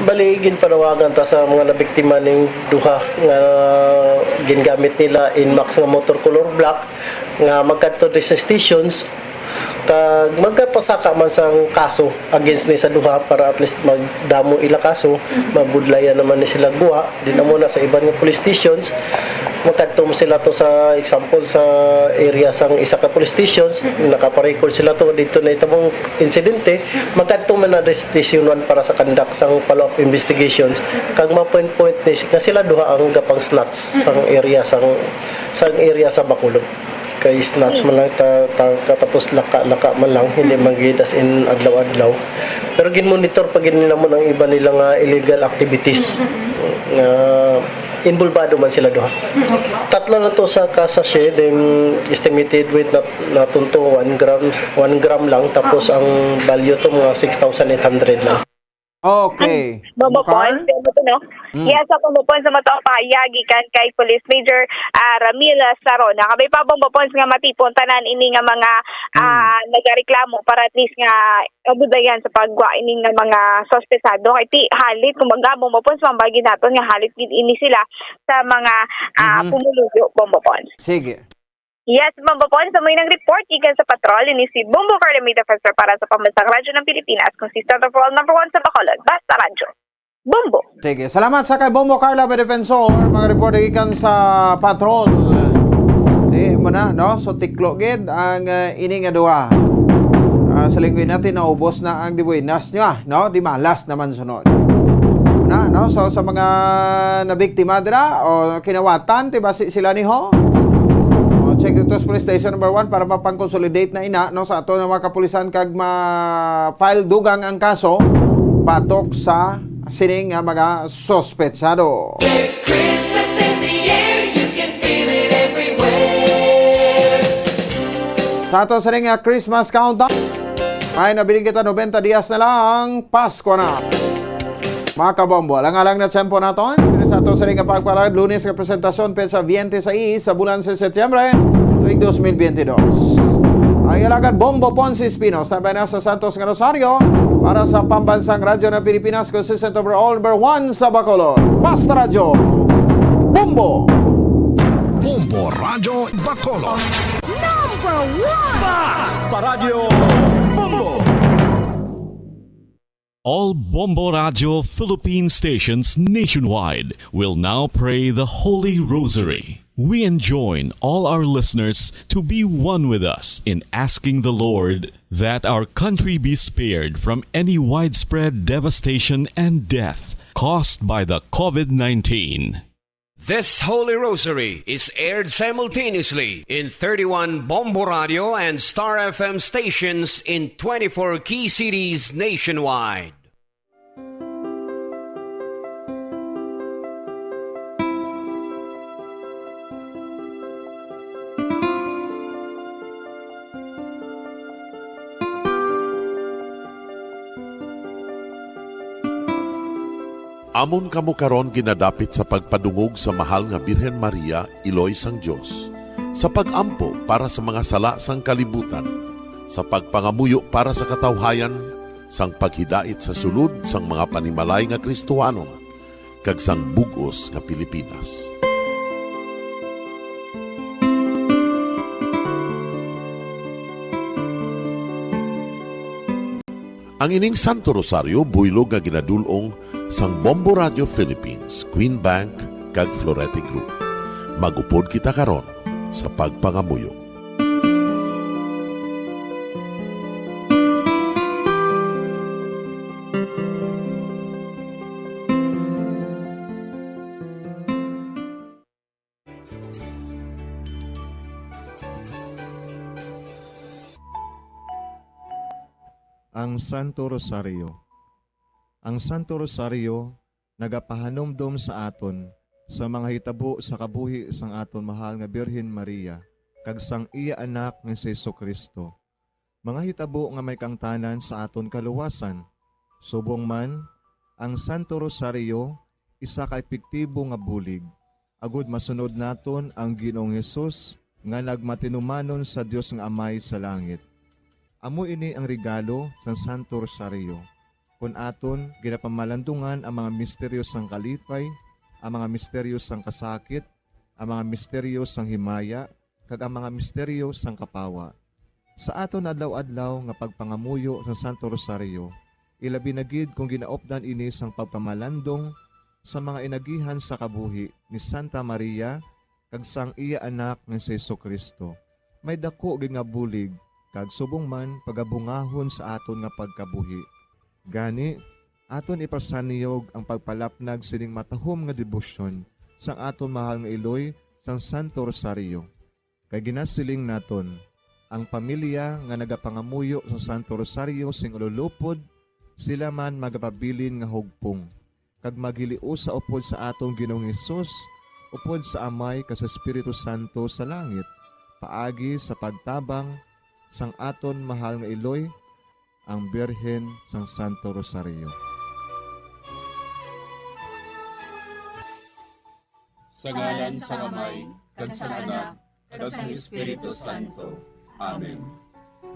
Bali ginpanawagan ta sa mga nabiktima ning duha nga gingamit nila Inmax nga motor color black nga magkadto sa stations kag magkapasaka man sang kaso against ni sa duha para at least magdamo ila kaso, mabudlayan naman ni sila guwa din amo na sa iban nga police stations. Magkadto sila to sa example sa area sang isa ka police stations, nakaparecord sila to dito na itamong insidente, magkadto man na station 1 para sa conduct sang follow-up investigations kag ma-point ni nga sila duha ang gapang snatch sang area area sa Bacolod. Kay snatch man lang katapos laka man lang, hindi magid as in adlaw-adlaw. Pero gin-monitor pag nila mo ng iba nilang illegal activities. Involvado man sila duha. Tatlo na to sa kasashe, then estimated weight na tunto 1 gram lang, tapos ang value to mga 6,800 lang. Okay. Bobopons, no? Yes, ako bobopons sa matao pahayagikan kay Police Major Ramil Sarona. Kabay pa bobopons nga matipon tanan ini nga mga nagareklamo para at least nga abudayan sa pagwa ini nga mga sospesado kay ti halit kumbaga bobopons mambagi naton nga halit gid ini sila sa mga pumuluyo bobopons. Sige. Yes, Bombopons, sa may nang report ikan sa patrol ni si Bombo Carlamita Defensor para sa Pambansang Radyo ng Pilipinas, consistent of all number 1 sa Bacolod, Basta Radyo. Bombo! Sige, salamat sa kay Bombo Carla Defensor, mga report ikan sa patrol. Di mo na, no? So tiklo gid ang ini nga duha. Sa linggo natin naubos na ang dibuinas niya, no? Di malas naman sunod. Na, no? So sa mga nabiktima dira o kinawatan, diba sila ni ho? check dito sa police station number 1 para mapang-consolidate na ina no sa ato ng mga kapulisan kag ma-file dugang ang kaso batok sa sining nga mga sospetsado. There's Christmas in the air, you can feel it everywhere. Sa ato sa ring Christmas countdown ay nabiling kita 90 dias na lang, Pasko na. Mga kabombo, alang-alang na tiyempo naton. Dito sa ato sa ring pagparagad, Lunes na presentasyon petsa 26 sa bulan sa Setyembre tuwing 2022. Ang ilagad Bombo Ponce Espinos na na sa Santos nga Rosario para sa pambansang radyo ng Pilipinas, consistent over all number 1 sa Bacolod. Basta Radyo Bombo! Bombo Radio Bacolod. Number 1! Basta Radio Bombo! All Bombo Radio Philippine stations nationwide will now pray the Holy Rosary. We enjoin all our listeners to be one with us in asking the Lord that our country be spared from any widespread devastation and death caused by the COVID-19. This Holy Rosary is aired simultaneously in 31 Bombo Radio and Star FM stations in 24 key cities nationwide. Amon kamo karon ginadapit sa pagpadungog sa mahal nga Birhen Maria, Iloy sang Dios, sa pagampo para sa mga sala sang kalibutan, sa pagpangamuyo para sa katawhayan, sang paghidait sa sulod sang mga panimalay nga Kristohanon, kag sang bugos nga Pilipinas. Ang ining Santo Rosario buylog nga ginadulong sang Bombo Radio Philippines, Queen Bank kag Florete Group. Magupod kita karon sa pagpangamuyo. Ang Santo Rosario. Ang Santo Rosario nagapahanomdom sa aton sa mga hitabo sa kabuhi sang aton mahal nga Birhen Maria kag sang iya anak nga si Jesucristo. Mga hitabo nga may kangtanan sa aton kaluwasan. Subong man, ang Santo Rosario isa ka epektibo nga bulig. Agud masunod naton ang Ginoong Hesus nga nagmatinumanon sa Dios nga Amay sa langit. Amo ini ang regalo sa Santo Rosario. Kung aton ginapamalandungan ang mga misteryo sang kalipay, ang mga misteryo sang kasakit, ang mga misteryo sang himaya, kag ang mga misteryo sang kapawa. Sa aton adlaw-adlaw nga pagpangamuyo sa Santo Rosario, ilabi na gid kung ginaopdan ini sang pagpamalandong sa mga inagihan sa kabuhi ni Santa Maria kag sang iya anak nga si Jesucristo. May dako gid nga bulig kag subong man pagabungahon sa aton nga pagkabuhi. Gani, aton ipasaniyog ang pagpalapnag sining matahom nga debosyon sang aton mahal nga Iloy sang Santo Rosario. Kay ginasiling naton, ang pamilya nga nagapangamuyo sa Santo Rosario sing ululupod, sila man magapabilin nga hugpong. Kag magiliu sa upod sa atong Ginoong Hesus, upod sa Amay kas Espiritu Santo sa langit, paagi sa pagtabang sang aton mahal nga Iloy, ang Birhen sang Santo Rosario. Sa ngalan sa Amay, kag sa Anak, kag sa Espiritu Santo. Amen.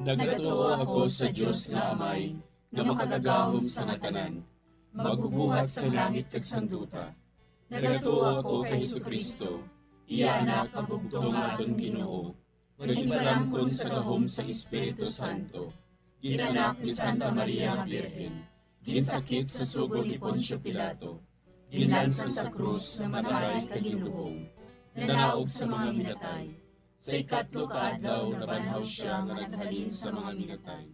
Nagatuo ako sa Dios nga Amay, nga makagagahom sa ngatanan, magbubuhat sa langit kag sanduta. Nagatuo ako kay Jesucristo, iya anak kag bugtong aton Ginoo. Nagimbalamkon sa gahom sa Espiritu Santo, ginanak ni Santa Maria nga Birhen, ginsakit sa sugod ni Poncio Pilato, ginlansang sa krus na manaray kag ginuhong, nanaog sa mga minatay. Sa ikatlo ka adlaw nabanhaw siya nga naghalin sa mga minatay,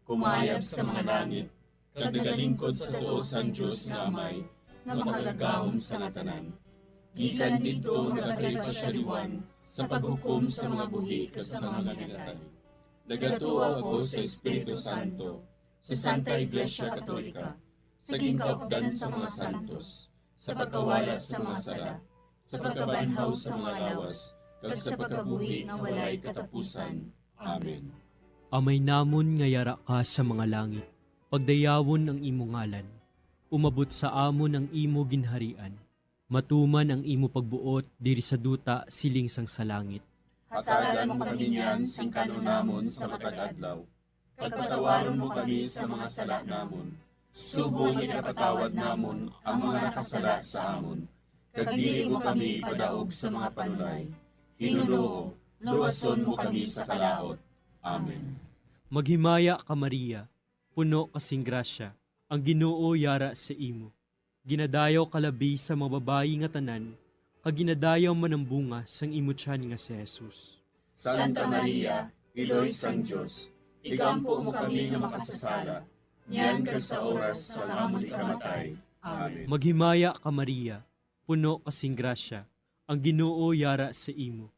kumayab sa mga langit, kag nagalingkod sa tuo sang Dios nga Amay, nga makagagahom sa ngatanan. Gikan didto nagakalipasyariwan sa paghukom sa mga buhi kasama mga ginatali. Nagatuo ako sa Espiritu Santo, sa Santa Iglesia Katolika, sa gingkaupdan sa mga santos, sa pagkawala sa mga sala, sa pagkabanhaw sa mga lawas, kag sa pagkabuhi nga walay katapusan. Amen. Amay namon nga yara ka sa mga langit, pagdayawon ang imo ngalan, umabot sa amon ang imo ginharian, matuman ang imo pagbuot diri sa duta siling sang sa langit. Hatagan mo kami niyan sing kanunamon sa matag adlaw. Pagpatawaron mo kami sa mga sala namon. Subong ipatawad namon ang mga nakasala sa amon. Kag dili mo kami padaog sa mga panulay. Hinuloo, luwason mo kami sa kalaot. Amen. Maghimaya ka Maria, puno kasing grasya, ang Ginoo yara sa imo. Ginadayaw kalabi sa mga babayi nga tanan, kag ginadayaw man ang bunga sang imo tiyan nga si Jesus. Santa Maria, Iloy sang Diyos, igampo mo kami nga makasasala, niyan kag sa oras sa amon ikamatay. Amen. Maghimaya ka Maria, puno kasing grasya, ang Ginoo yara sa imo.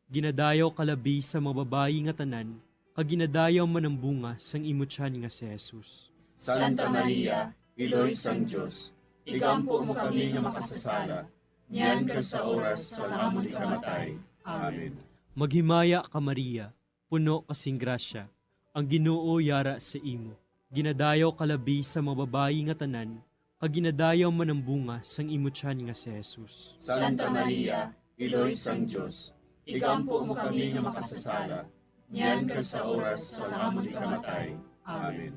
Ginadayaw kalabi sa mga babayi nga tanan, kag ginadayaw man ang bunga sang imo tiyan nga si Jesus. Santa Maria, Iloy sang Diyos, igampo mo kami nga makasasala, niyan kag sa oras sa amon ikamatay. Amen. Maghimaya ka Maria, puno kasing grasya, ang Ginoo yara sa imo. Ginadayaw kalabi sa mga babayi nga tanan, kag ginadayaw man ang bunga sang imo tiyan nga si Jesus. Santa Maria, Iloy sang Diyos, igampo mo kami nga makasasala, niyan kag sa oras sa amon ikamatay. Amen.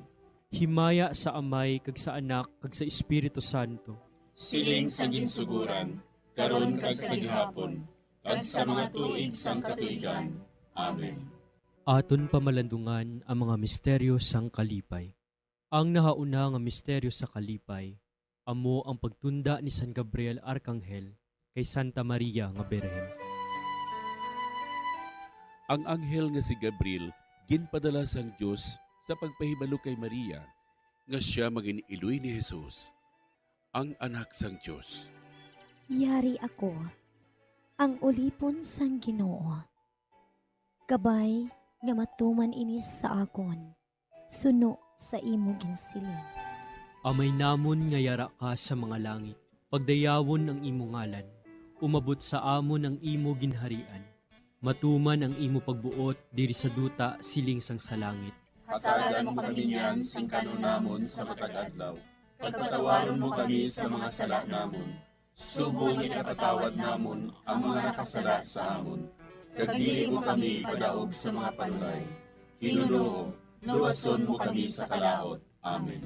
Himaya sa Amay kag sa Anak kag sa Espiritu Santo. Siling sa ginsuguran, karon kag sa gihapon, kag sa mga tuig sang katuigan. Amen. Aton pamalandungan ang mga misteryo sang kalipay. Ang nahauna nga misteryo sa kalipay, amo ang pagtunda ni San Gabriel Arkanghel kay Santa Maria nga Birhen. Ang anghel nga si Gabriel ginpadala sang Dios sa pagpahibalo kay Maria nga siya maging iloy ni Jesus, ang anak sang Dios. Yari ako, ang ulipon sang Ginoo. Kabay nga matuman inis sa akon, suno sa imo ginsiling. Amay namon nga yara ka sa mga langit, pagdayawon ang imo ngalan, umabot sa amon ang imo ginharian, matuman ang imo pagbuot diri sa duta siling sang sa langit. Hatagan mo kami niyan sing kanunamon sa matag adlaw. Pagpatawaron mo kami sa mga sala namon. Subong ipatawad namon ang mga nakasala sa amon. Kag dili mo kami padaog sa mga panulay. Hinuloo, luwason mo kami sa kalaot. Amen.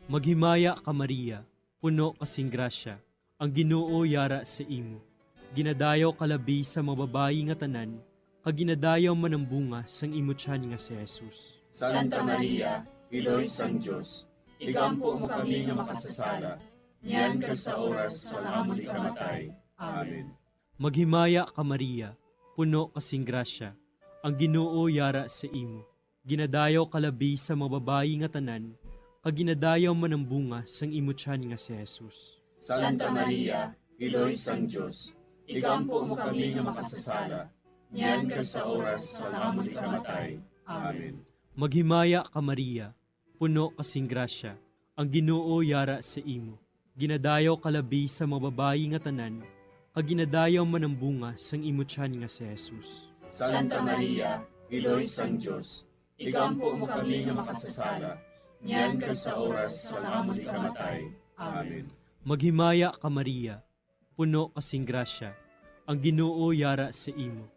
Maghimaya ka Maria, puno kasing grasya, ang Ginoo yara sa imo. Ginadayaw kalabi sa mga babayi nga tanan, kag ginadayaw man ang bunga sang imo tiyan nga si Jesus. Santa Maria, Iloy sang Diyos, igampo mo kami nga makasasala, niyan kag sa oras sa amon ikamatay. Amen. Maghimaya ka Maria, puno kasing grasya, ang Ginoo yara sa imo. Ginadayaw kalabi sa mga babayi nga tanan, kag ginadayaw man ang bunga sang imo tiyan nga si Jesus. Santa Maria, Iloy sang Diyos, igampo mo kami nga makasasala, niyan kag sa oras sa amon ikamatay. Amen. Maghimaya ka Maria, puno kasing grasya, ang Ginoo yara sa imo. Ginadayaw kalabi sa mga babayi nga tanan, kag ginadayaw man ang bunga sang imo tiyan nga si Jesus. Santa Maria, Iloy sang Diyos, igampo mo kami nga makasasala, niyan kag sa oras sa amon ikamatay. Amen. Maghimaya ka Maria, puno kasing grasya, ang Ginoo yara sa imo.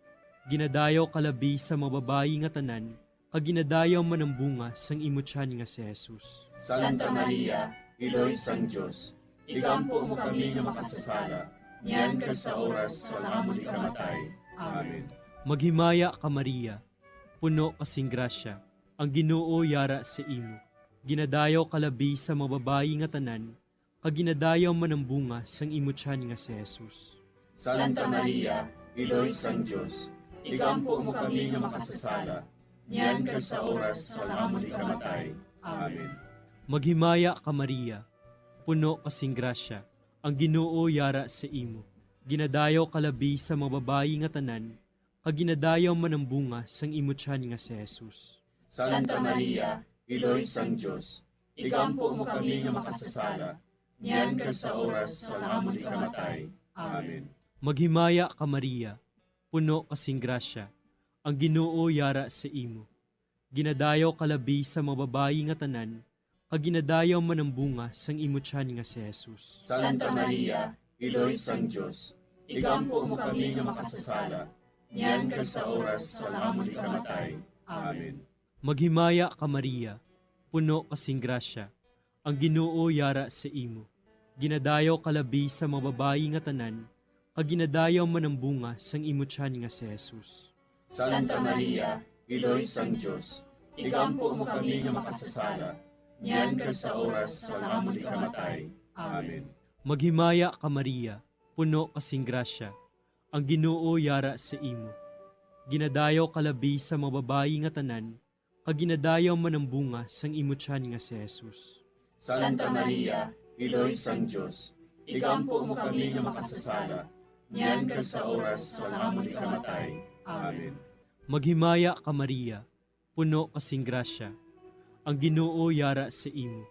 Ginadayaw kalabi sa mga babayi nga tanan, kag ginadayaw man ang bunga sang imo tiyan nga si Jesus. Santa Maria, Iloy sang Diyos, igampo mo kami nga makasasala, niyan kag sa oras sa amon ikamatay. Amen. Maghimaya ka Maria, puno kasing grasya, ang Ginoo yara sa imo. Ginadayaw kalabi sa mga babayi nga tanan, kag ginadayaw man ang bunga sang imo tiyan nga si Jesus. Santa Maria, Iloy sang Diyos, igampo mo kami nga makasasala, niyan kag sa oras sa amon ikamatay. Amen. Maghimaya ka Maria, puno kasing grasya, ang Ginoo yara sa imo. Ginadayaw kalabi sa mga babayi nga tanan, kaginadayaw man ang bunga sang imutyan nga si Jesus. Santa Maria, Iloy sang Diyos, igampo mo kami nga makasasala, niyan ka sa oras sa amon ikamatay. Amen. Maghimaya ka Maria, puno kasing grasya, ang Ginoo yara sa imo. Ginadayaw kalabi sa mga babayi nga tanan, kaginadayaw man ang bunga sang imutyan nga si Jesus. Santa Maria, Iloy sang Diyos, igampo mo kami nga makasasala, niyan ka sa oras sa amon ikamatay. Amen. Maghimaya ka Maria, puno kasing grasya, ang Ginoo yara sa imo. Ginadayaw kalabi sa mga babayi nga tanan, kaginadayaw man ang bunga sang imutyan nga si Jesus. Santa Maria, Iloy sang Diyos, igampo mo kami nga makasasala, niyan ka sa oras sa amon ikamatay. Amen. Maghimaya ka Maria, puno kasing grasya, ang Ginoo yara sa imo. Ginadayaw kalabi sa mga babayi nga tanan, kaginadayaw man ang bunga sang imutyan nga si Jesus. Santa Maria, Iloy sang Diyos, igampo mo kami nga makasasala, niyan ka sa oras sa amon ikamatay. Amen. Maghimaya ka Maria, puno kasing grasya, ang Ginoo yara sa imo.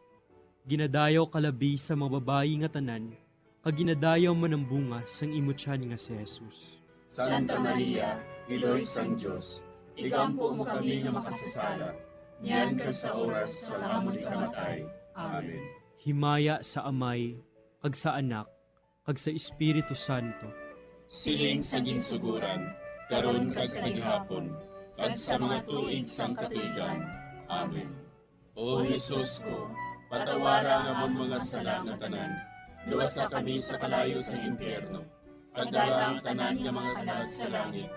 Ginadayaw kalabi sa mga babayi nga tanan, kaginadayaw man ang bunga sang imutyan nga si Jesus. Santa Maria, Iloy sang Diyos, igampo mo kami nga makasasala, niyan ka sa oras sa amon ikamatay. Amen. Himaya sa Amay, kag sa Anak, kag sa Espiritu Santo. Siling sa ginsuguran, karon kag sa gihapon, kag sa mga tuig sang katuigan. Amen. O Jesus ko, patawara nga amon mga sala nga tanan, luwasa kami sa kalayo sa impyerno, pagdala ang tanan nga mga kalag sa langit,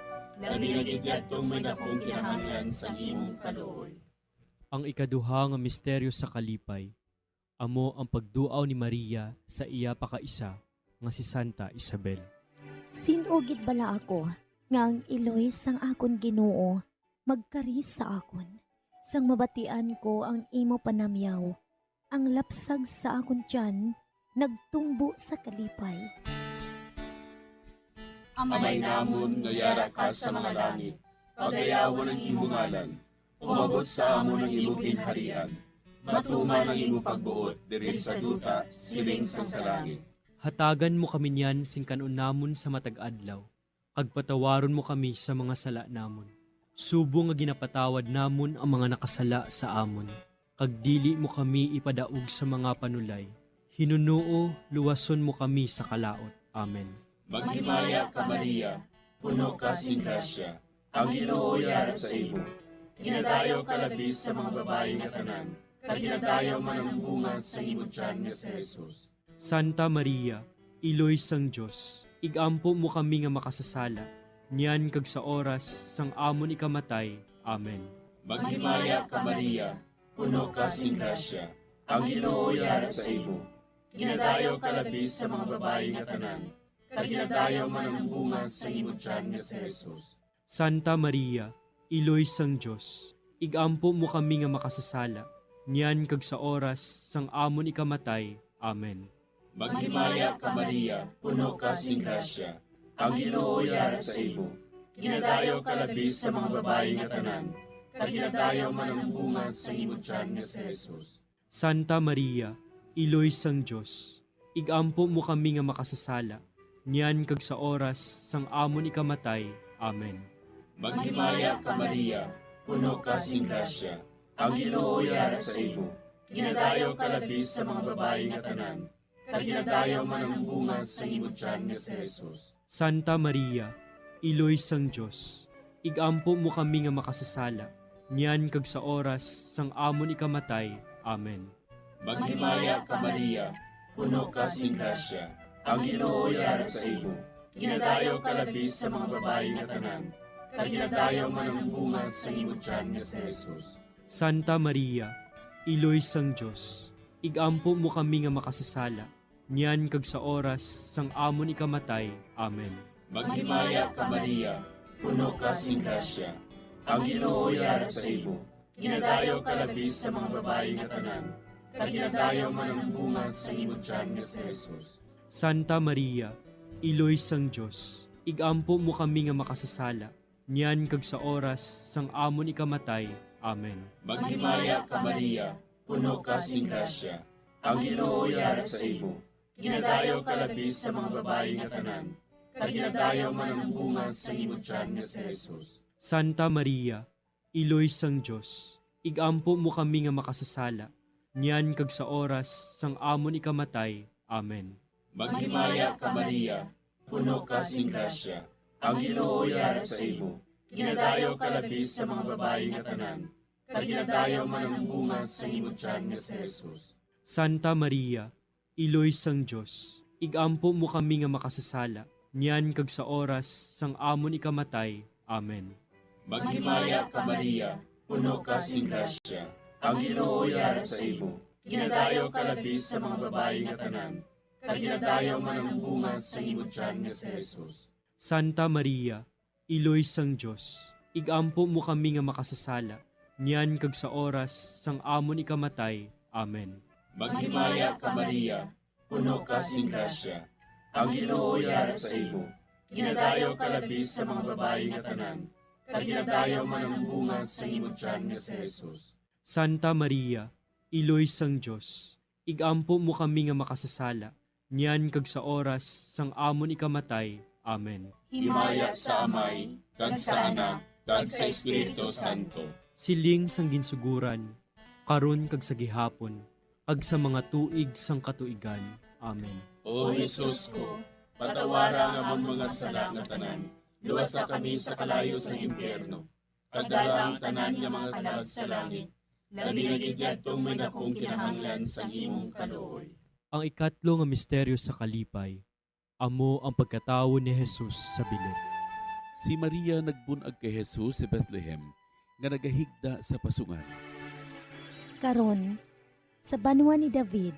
labi na gidyadtong may dakong kinahanglan sa imong kaluoy. Ang ikaduha nga misteryo sa kalipay, amo ang pagduaw ni Maria sa iya pakaisa nga si Santa Isabel. Sinugid bala ako, nga ang iloy sang akon Ginoo, magkaris sa akon. Sang mabatian ko ang imo panamyaw, ang lapsag sa akon tiyan, nagtumbo sa kalipay. Amay namon nga yara ka sa mga langit, pagayawan ang imong ngalan, umabot sa amon ang imong ginharian, matuman ang imong pagbuot diri sa duta, siling sa langit. Hatagan mo kami niyan sing kanon namon sa matag adlaw, kag patawaron mo kami sa mga sala namon. Subo nga ginapatawad namon ang mga nakasala sa amon, kag dili mo kami ipadaog sa mga panulay. Hinunuo, luwason mo kami sa kalaot. Amen. Maghimaya ka Maria, puno ka sing grasya, ang Ginoo yara sa imo. Ginadayaw ka labis sa mga babayi nga tanan, kag ginadayaw man ang bunga sa imong tiyan nga si Jesus. Santa Maria, Iloy sang Diyos, igampo mo kami nga makasasala, niyan kag sa oras sang amon ikamatay. Amen. Maghimaya ka Maria, puno ka sing grasya, ang Ginoo yara sa imo. Ginadayaw ka labis sa mga babayi nga tanan, kag ginadayaw man ang bunga sa imong tiyan nga si Jesus. Santa Maria, Iloy sang Diyos, igampo mo kami nga makasasala, niyan kag sa oras sang amon ikamatay. Amen. Maghimaya ka Maria, puno ka sing grasya, ang Ginoo yara sa imo. Ginadayaw ka labis sa mga babayi nga tanan, kag ginadayaw man ang bunga sa imong tiyan nga si Jesus. Santa Maria, Iloy sang Diyos, igampo mo kami nga makasasala, niyan kag sa oras sang amon ikamatay. Amen. Maghimaya ka Maria, puno ka sing grasya, ang Ginoo yara sa imo. Ginadayaw ka labis sa mga babayi nga tanan, kag ginadayaw man ang bunga sa imong tiyan nga si Jesus. Santa Maria, Iloy sang Diyos, igampo mo kami nga makasasala, niyan kag sa oras sang amon ikamatay. Amen. Maghimaya ka Maria, puno ka sing grasya, ang Ginoo yara sa imo. Ginadayaw ka labis sa mga babayi nga tanan, kag ginadayaw man ang bunga sa imong tiyan nga si Jesus. Santa Maria, Iloy sang Diyos, igampo mo kami nga makasasala, niyan kag sa oras sang amon ikamatay. Amen. Maghimaya ka Maria, puno ka sing grasya, ang Ginoo yara sa imo. Ginadayaw ka labis sa mga babayi nga tanan, kag ginadayaw man ang bunga sa imong tiyan nga si Jesus. Santa Maria, Iloy sang Diyos, igampo mo kami nga makasasala, niyan kag sa oras sang amon ikamatay. Amen. Maghimaya ka Maria, puno ka sing grasya. Ang Ginoo yara sa imo. Ginadayaw ka labis sa mga babae nga tanan. Kag ginadayaw man ang bunga sa imo tiyan nga si Jesus. Santa Maria, iloy sang Dios, igampo mo kami nga makasasala, niyan kag sa oras sang amon ikamatay. Amen. Maghimaya ka Maria, puno ka sing grasya. Ang Ginoo yara sa imo. Ginadayaw ka labis sa mga babae nga tanan. Kag ginadayaw man ang bunga sa imo tiyan nga si Jesus. Santa Maria, iloy sang Dios, igampo mo kami nga makasasala, niyan kag sa oras sang amon ikamatay. Amen. Maghimaya ka Maria, puno ka sing grasya. Ang Ginoo yara sa imo. Ginadayaw ka labis sa mga babae nga tanan. Kag ginadayaw man ang bunga sa imo tiyan nga si Jesus. Santa Maria, iloy sang Dios, igampo mo kami nga makasasala, niyan kag sa oras sang amon ikamatay. Amen. Maghimaya ka Maria, puno ka sing grasya. Ang Ginoo yara sa imo. Ginadayaw ka labis sa mga babae nga tanan. Kag ginadayaw man ang bunga sa imo tiyan nga si Jesus. Santa Maria, iloy sang Dios, igampo mo kami nga makasasala, niyan kag sa oras sang amon ikamatay. Amen. Himaya sa Amay, kag sa Anak, kag sa Espiritu Santo. Siling sang ginsuguran, karon kag sa gihapon, kag sa mga tuig sang katuigan. Amen. O Jesus ko, patawara nga among mga sala nga tanan, luwasa kami sa kalayo sa impyerno. Kagdala ang tanan nga mga kalag sa langit, labi na gidyadtong may dakong kinahanglan sa imong kaluoy. Ang ikatlo nga misteryo sa kalipay, amo ang pagkatawo ni Jesus sa bilog. Si Maria nagbunag kay Jesus sa Bethlehem nga nagahigda sa pasungan. Karon, sa banwa ni David,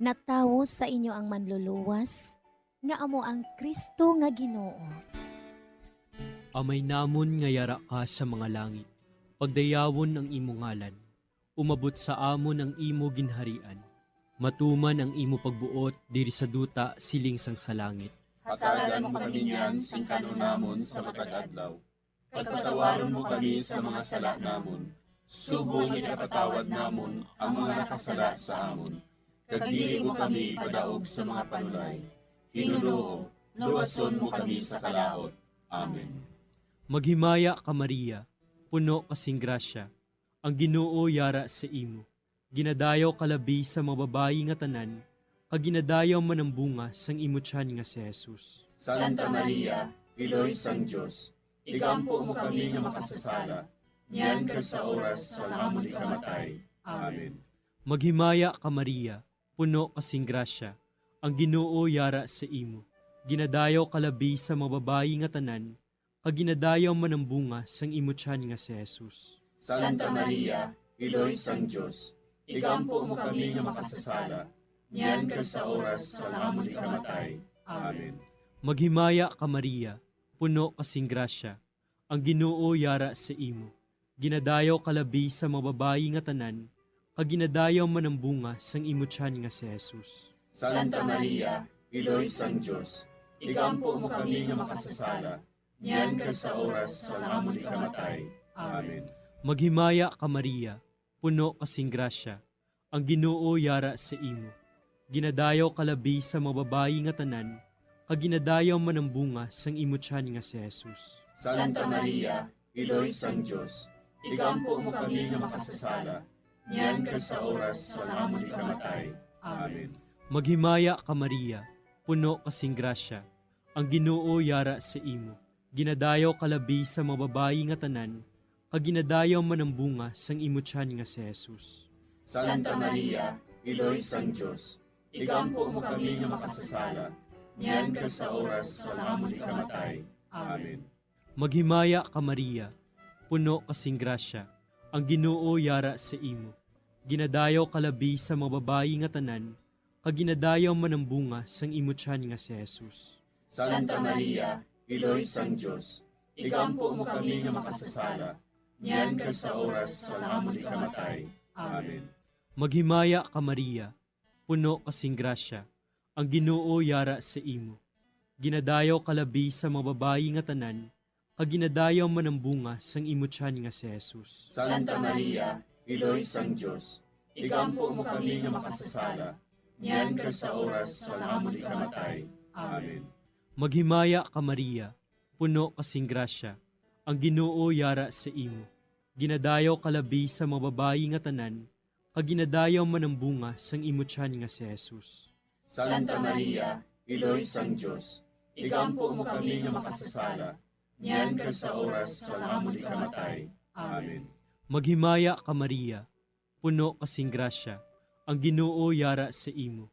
natawo sa inyo ang manluluwas, nga amo ang Kristo nga Ginoo. Amay namon nga yara ka sa mga langit, pagdayawon ang imo ngalan, umabot sa amon ang imo ginharian, matuman ang imo pagbuot diri sa duta siling sang sa langit. Hatagan mo kami niyan sing kanunamon sa matag adlaw. Pagpatawaron mo kami sa mga sala namon. Subong ikapatawad namon ang mga nakasala sa amon. Kag dili mo kami padaog sa mga panulay. Hinunoo, luwason mo kami sa kalaot. Amen. Maghimaya ka Maria, puno kasing grasya, ang Ginoo yara sa imo. Ginadayaw kalabi sa mga babayi nga tanan, kag ginadayaw man ang bunga sang imo tiyan nga si Jesus. Santa Maria, iloy sang Dios, igampo mo kami nga makasasala, niyan kag sa oras sa amon ikamatay. Amen. Maghimaya ka Maria, puno kasing grasya, ang Ginoo yara sa imo. Ginadayaw kalabi sa mga babayi nga tanan, kag ginadayaw man ang bunga sang imo tiyan nga si Jesus. Santa Maria, iloy sang Dios, igampo mo kami nga makasasala, niyan kag sa oras sa amon ikamatay. Amen. Maghimaya ka Maria, puno kasing grasya, ang Ginoo yara sa imo. Ginadayaw kalabi sa mga babayi nga tanan, kag ginadayaw man ang bunga sang imo tiyan nga si Jesus. Santa Maria, iloy sang Dios, igampo mo kami nga makasasala, niyan kag sa oras sa amon ikamatay. Amen. Maghimaya ka Maria, puno kasing grasya, ang Ginoo yara sa imo. Ginadayaw kalabi sa mga babayi nga tanan, kag ginadayaw man ang bunga sang imo tiyan nga si Jesus. Santa Maria, iloy sang Dios, igampo mo kami nga makasasala, niyan kag sa oras sa amon ikamatay. Amen. Maghimaya ka Maria, puno kasing grasya, ang Ginoo yara sa imo. Ginadayaw kalabi sa mga babayi nga tanan, kag ginadayaw man ang bunga sang imo tiyan nga si Jesus. Santa Maria, iloy sang Dios, igampo mo kami nga makasasala, niyan kag sa oras sa amon ikamatay. Amen. Maghimaya ka Maria, puno kasing grasya, ang Ginoo yara sa imo. Ginadayaw kalabi sa mga babayi nga tanan, kag ginadayaw man ang bunga sang imo tiyan nga si Jesus. Santa Maria, iloy sang Dios, igampo mo kami nga makasasala, niyan kag sa oras sa amon ikamatay. Amen. Maghimaya ka Maria, puno kasing grasya, ang Ginoo yara sa imo. Ginadayaw kalabi sa mga babayi nga tanan, kaginadayaw man ang bunga sang imutyan nga si Jesus. Santa Maria, Iloy sang Diyos, igampo mo kami nga makasasala, niyan ka sa oras sa amon ikamatay. Amen. Maghimaya ka Maria, puno kasing grasya, ang Ginoo yara sa imo. Ginadayaw kalabi sa mga babayi nga tanan, kaginadayaw man ang bunga sang imutyan nga si Jesus. Santa Maria, Iloy sang Diyos, igampo mo kami nga makasasala, niyan ka sa oras sa amon ikamatay. Amen. Maghimaya ka Maria, puno kasing grasya, ang Ginoo yara sa imo.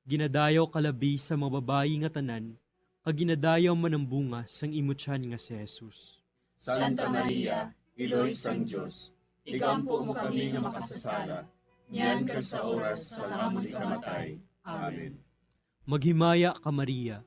Ginadayaw kalabi sa mga babayi nga tanan, kaginadayaw man ang bunga sang imutyan nga si Jesus. Santa Maria, Iloy sang Diyos, igampo mo kami nga makasasala, niyan ka sa oras sa amon ikamatay. Amen. Maghimaya ka Maria,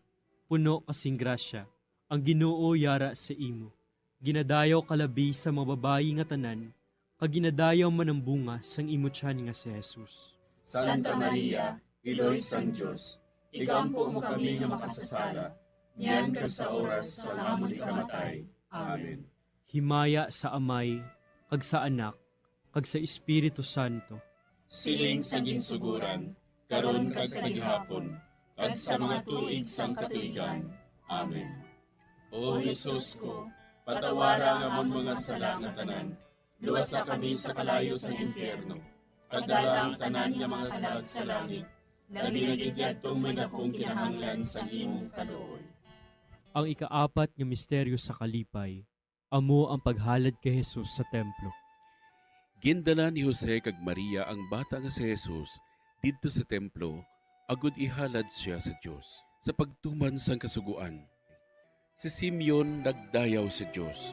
puno kasing grasya, ang Ginoo yara sa imo. Ginadayaw kalabi sa mga babayi nga tanan, kaginadayaw man ang bunga sang imutyan nga si Jesus. Santa Maria, Iloy sang Diyos, igampo mo kami nga makasasala, niyan ka sa oras sa amon ikamatay. Amen. Himaya sa Amay, kag sa Anak, kag sa Espiritu Santo. Siling sa ginsuguran, karon kag sa gihapon, kag sa mga tuig sang katuigan. Amen. O Jesus ko, patawara nga amon mga sala nga tanan, luwasa kami sa kalayo sa impyerno, pagdala ang tanan nga mga kalag sa langit, labi na gidyadtong may dakong kinahanglan sa imong kaluoy. Ang ikaapat nga misteryo sa kalipay, amo ang paghalad kay Jesus sa templo. Gindala ni Jose kag Maria ang bata nga si Jesus didto sa templo, agud ihalad siya sa Dios sa pagtuman sang kasuguan. Si Simeon nagdayaw sa Dios.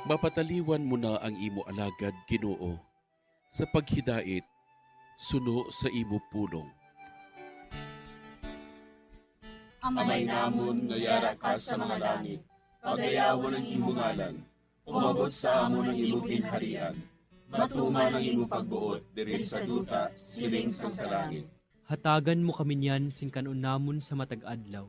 Mapataliwan mo na ang imo alagad, Ginoo, sa paghidait, suno sa imo pulong. Amay namon nga yara ka sa mga langit, pagayawan ang imo ngalan, umabot sa amon ang imo ginharian, matuman ang imo pagbuot diri sa duta, siling sa langit. Hatagan mo kami niyan sing kanon namon sa matag adlaw,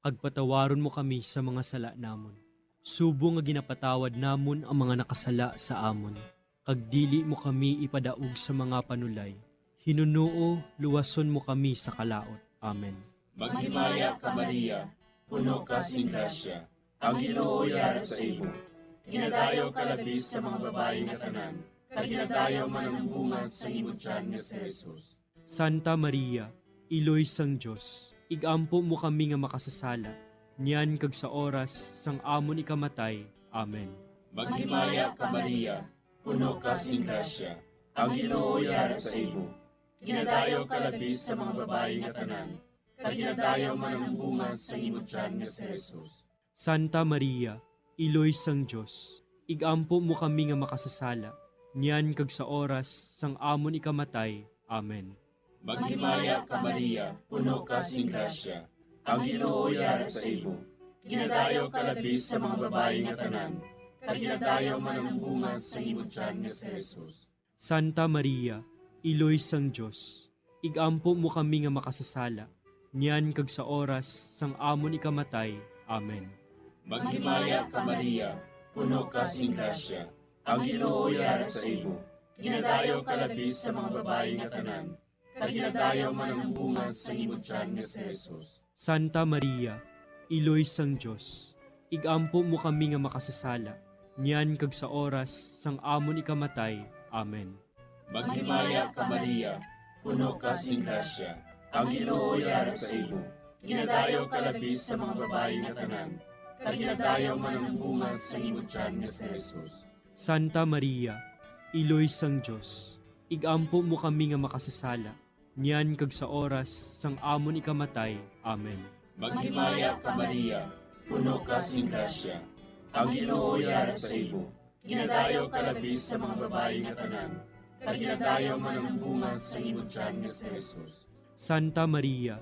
kag patawaron mo kami sa mga sala namon. Subo nga ginapatawad namon ang mga nakasala sa amon, kag dili mo kami ipadaog sa mga panulay. Hinunuo, luwason mo kami sa kalaot. Amen. Maghimaya ka Maria, puno ka sing grasya, ang Ginoo yara sa imo. Ginadayaw ka labi sa mga babayi nga tanan, kag ginadayaw man ang bunga sa imong tiyan nga si Jesus. Santa Maria, Iloy sang Diyos, igampo mo kami nga makasasala, niyan kag sa oras sang amon ikamatay. Amen. Maghimaya ka Maria, puno ka sing grasya, ang Ginoo yara sa imo. Ginadayaw ka labi sa mga babayi nga tanan, kag ginadayaw man ang bunga sa imong tiyan nga si Jesus. Santa Maria, Iloy sang Diyos, igampo mo kami nga makasasala, niyan kag sa oras sang amon ikamatay. Amen. Maghimaya ka Maria, puno ka sing grasya, ang Ginoo yara sa imo. Ginadayaw ka labi sa mga babayi nga tanan, kag ginadayaw man ang bunga sa imong tiyan nga si Jesus. Santa Maria, Iloy sang Diyos, igampo mo kami nga makasasala, niyan kag sa oras sang amon ikamatay. Amen. Maghimaya ka Maria, puno ka sing grasya, ang Ginoo yara sa imo. Ginadayaw ka labi sa mga babayi nga tanan, kag ginadayaw man ang bunga sa imong tiyan nga si Jesus. Santa Maria, Iloy sang Diyos, igampo mo kami nga makasasala, niyan kag sa oras sang amon ikamatay. Amen. Maghimaya ka Maria, puno ka sing grasya, ang Ginoo yara sa imo. Ginadayaw ka labi sa mga babayi nga tanan, kag ginadayaw man ang bunga sa imong tiyan nga si Jesus. Santa Maria, Iloy sang Diyos, igampo mo kami nga makasasala, niyan kag sa oras sang amon ikamatay. Amen. Maghimaya ka Maria, puno ka sing grasya, ang Ginoo yara sa imo. Ginadayaw ka labi sa mga babayi nga tanan, kag ginadayaw man ang bunga sa imong tiyan nga si Jesus. Santa Maria,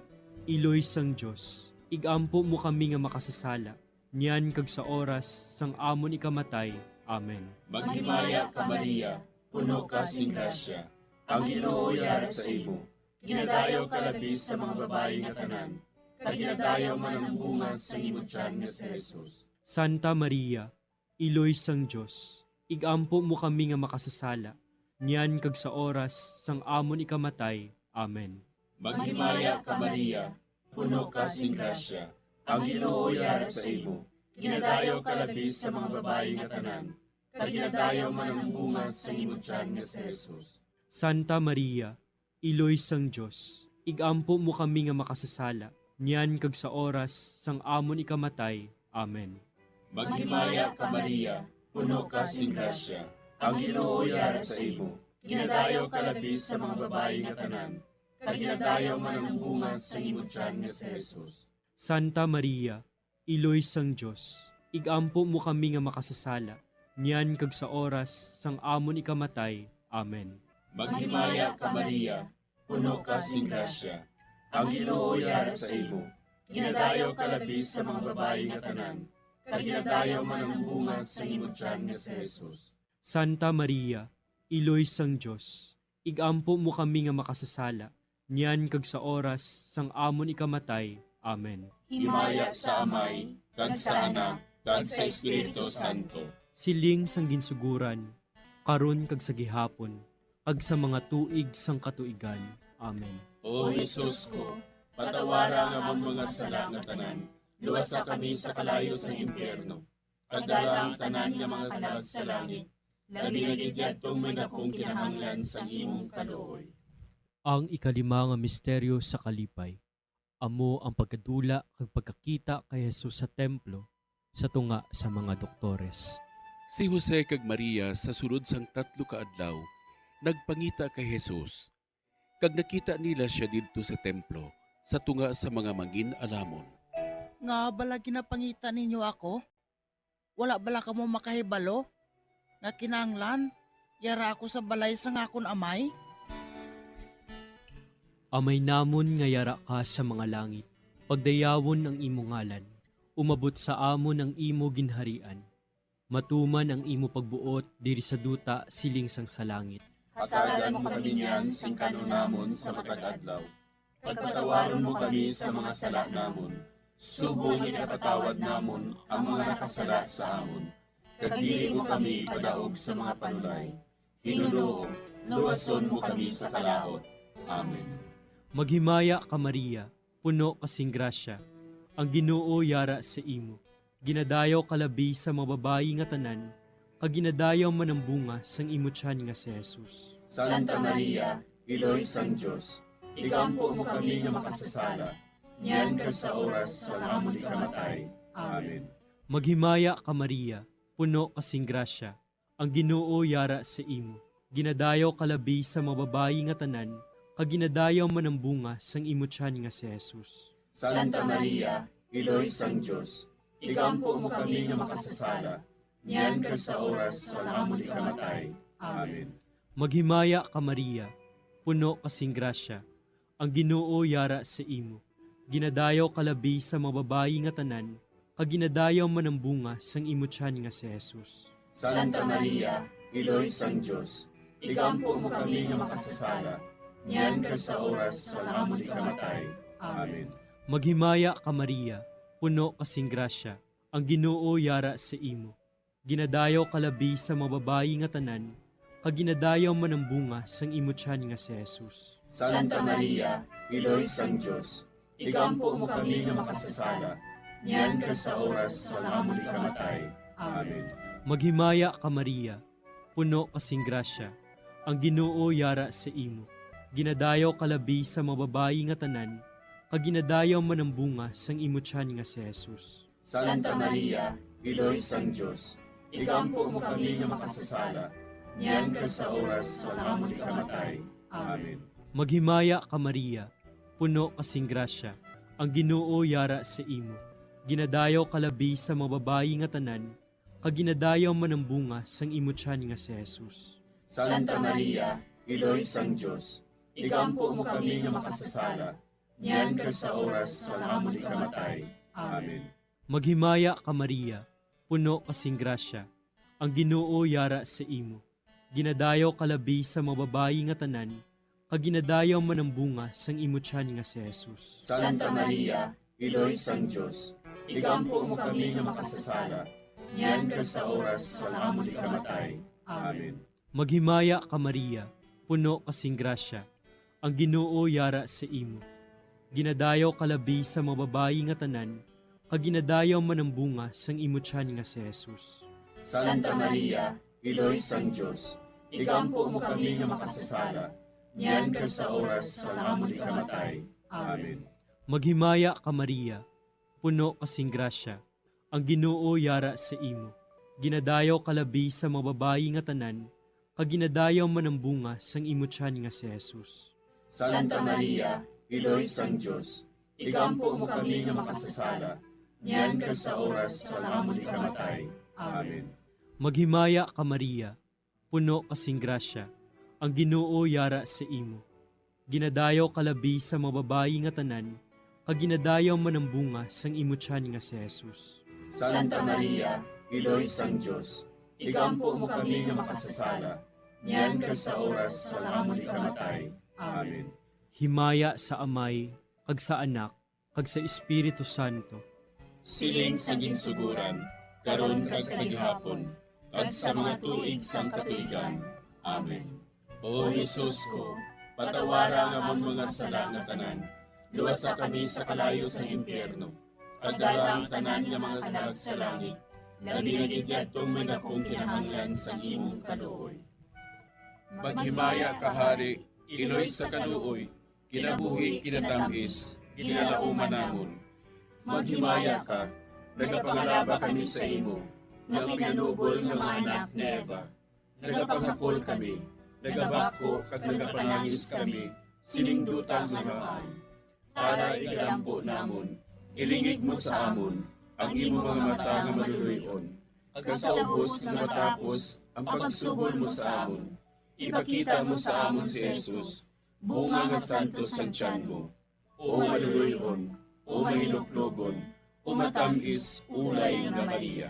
Iloy sang Diyos, igampo mo kami nga makasasala, niyan kag sa oras sang amon ikamatay. Amen. Maghimaya ka Maria, puno ka sing grasya, ang Ginoo yara sa imo. Ginadayaw ka labi sa mga babayi nga tanan, kag ginadayaw man ang bunga sa imong tiyan nga si Jesus. Santa Maria, Iloy sang Dios, igampo mo kami nga makasasala, niyan kag sa oras sang amon ikamatay. Amen. Maghimaya ka Maria, puno ka sing grasya, ang Ginoo yara sa imo. Ginadayaw ka labi sa mga babae nga tanan, kag ginadayaw man ang bunga sa imo tiyan nga si Jesus. Santa Maria, iloy sang Dios, igampo mo kami nga makasasala, niyan kag sa oras sang amon ikamatay. Amen. Maghimaya ka Maria, puno ka sing grasya, ang Ginoo yara sa imo. Ginadayaw ka labi sa mga babae nga tanan, kag ginadayaw man ang bunga sa imo tiyan nga si Jesus. Santa Maria, iloy sang Dios, igampo mo kami nga makasasala, niyan kag sa oras sang amon ikamatay. Amen. Maghimaya ka Maria, puno ka sing grasya, ang Ginoo yara sa imo. Ginadayaw ka labi sa mga babae nga tanan, kag ginadayaw man ang bunga sa imo tiyan nga si Jesus. Santa Maria, iloy sang Dios, igampo mo kami nga makasasala, niyan kag sa oras sang amon ikamatay. Amen. Himaya sa Amay, kag sa Anak, kag sa Espiritu Santo. Siling sang ginsuguran, karon kag sa gihapon, ag sa mga tuig sang katuigan. Amen. O Jesus ko, patawara nga among mga sala nga tanan, luwasa kami sa kalayo sa impyerno. Pagdala ang tanan nga mga kalag sa langit, labi na gidyadtong may dakong kinahanglan sa imong kaluoy. Ang ikalima nga misteryo sa kalipay, amo ang pagkadula kag pagkakita kay Jesus sa templo sa tunga sa mga doktores. Si Jose kag Maria sa sulod sang 3 ka adlaw nagpangita kay Jesus. Kag nakita nila siya didto sa templo sa tunga sa mga mangin-alamon. Nga bala ginapangita ninyo ako? Wala bala kamo makahibalo? Nga kinahanglan, yara ako sa balay sang akon amay? Amay namon nga yara ka sa mga langit, pagdayawon ang imo ngalan, umabot sa amon ang imo ginharian. Matuman ang imo pagbuot diri sa duta siling sang sa langit. Hatagan mo kami niyan sing kanunamon sa matag-adlaw. Pagpatawaron mo kami sa mga sala namon. Subong inapatawad namon ang mga nakasala sa amon. Kag dili mo kami ipadaog sa mga panulay. Hinunoo, luwason mo kami sa kalaot. Amen. Maghimaya ka Maria, puno kasing grasya, ang Ginoo yara sa imo. Ginadayaw kalabi sa mga babayi nga tanan, kag ginadayaw man ang bunga sang imo tiyan nga si Jesus. Santa Maria, iloy sang Dios, igampo mo kami nga makasasala, niyan kag sa oras sa amon ikamatay. Amen. Maghimaya ka Maria, puno kasing grasya, ang Ginoo yara sa imo. Ginadayaw kalabi sa mga babayi nga tanan, kag ginadayaw man ang bunga sang imo tiyan nga si Jesus. Santa Maria, iloy sang Dios, igampo mo kami nga makasasala, niyan kag sa oras sa amon ikamatay. Amen. Maghimaya ka Maria, puno kasing grasya, ang Ginoo yara sa imo. Ginadayaw kalabi sa mga babayi nga tanan, kag ginadayaw man ang bunga sang imo tiyan nga si Jesus. Santa Maria, iloy sang Dios, igampo mo kami nga makasasala, niyan kag sa oras sa amon ikamatay. Amen. Maghimaya ka Maria, puno kasing grasya, ang Ginoo yara sa imo. Ginadayaw kalabi sa mga babayi nga tanan, kag ginadayaw man ang bunga sang imo tiyan nga si Jesus. Santa Maria, iloy sang Dios, igampo mo kami nga makasasala, niyan kag sa oras sa amon ikamatay. Amen. Maghimaya ka Maria, puno kasing grasya, ang Ginoo yara sa imo. Ginadayaw kalabi sa mga babayi nga tanan, kag ginadayaw man ang bunga sang imo tiyan nga si Jesus. Santa Maria, iloy sang Dios, igampo mo kami nga makasasala, niyan kag sa oras sa amon ikamatay. Amen. Maghimaya ka Maria, puno kasing grasya, ang Ginoo yara sa imo. Ginadayaw kalabi sa mga babayi nga tanan, kag ginadayaw man ang bunga sang imo tiyan nga si Jesus. Santa Maria, iloy sang Dios, igampo mo kami nga makasasala, niyan kag sa oras sa amon ikamatay. Amen. Maghimaya ka Maria, puno kasing grasya, ang Ginoo yara sa imo. Ginadayaw kalabi sa mga babayi nga tanan, kag ginadayaw man ang bunga sang imo tiyan nga si Jesus. Santa Maria, iloy sang Dios, igampo mo kami nga makasasala, Yan ka sa oras sa amon ikamatay. Amen. Maghimaya ka Maria, puno kasing grasya, ang Ginoo yara sa imo. Ginadayaw kalabi sa mga babayi nga tanan, kaginadayaw man ang bunga sang imo tiyan nga si Jesus. Santa Maria, Iloy sang Diyos, igampo mo kami nga makasasala. Yan ka sa oras sa amon ikamatay. Amen. Maghimaya ka Maria, puno kasing grasya, ang Ginoo yara sa imo. Ginadayaw kalabi sa mga babayi nga tanan, kaginadayaw man ang bunga sang imo tiyan nga si Jesus. Santa Maria, Iloy sang Diyos, igampo mo kami nga makasasala. Yan ka sa oras sa amon ikamatay. Amen. Maghimaya ka Maria, puno kasing grasya, ang Ginoo yara sa imo. Ginadayaw kalabi sa mga babayi nga tanan, kaginadayaw man ang bunga sang imo tiyan nga si Jesus. Santa Maria, Iloy sang Diyos, igampo mo kami nga makasasala. Yan ka sa oras sa amon ikamatay. Amen. Himaya sa Amay, kag sa Anak, kag sa Espiritu Santo. Siling sa ginsuguran, karon kag sa gihapon, kag sa mga tuig sang katuigan. Amen. O Jesus ko, patawara nga mong mga sala nga tanan, luwasa kami sa kalayo sa impyerno, kag dalang tanan nga mga kalag sa langit, labi na gidyadtong may dakong kinahanglan sa imong kaluoy. Maghimaya ka Hari, Iloy sa kaluoy, kinabuhi kinatamis, kinalauman namon. Maghimaya ka, nagapangalaba kami sa imo, nga pinanubol nga mga anak ni Eva. Nagapangakol kami, nagabako kag nagapanangis kami, siningdutang nga mahal. Para igalampo namon, ilingig mo sa amon, ang imo mga mata nga maluluyon. Kag sa ubos nga matapos, ang pagsugod mo sa amon. Ipakita mo sa amon si Jesus, bunga nga santos ang tiyan mo. O maluluyon, o mahiluklogon, o matamis, ulay nga Maria.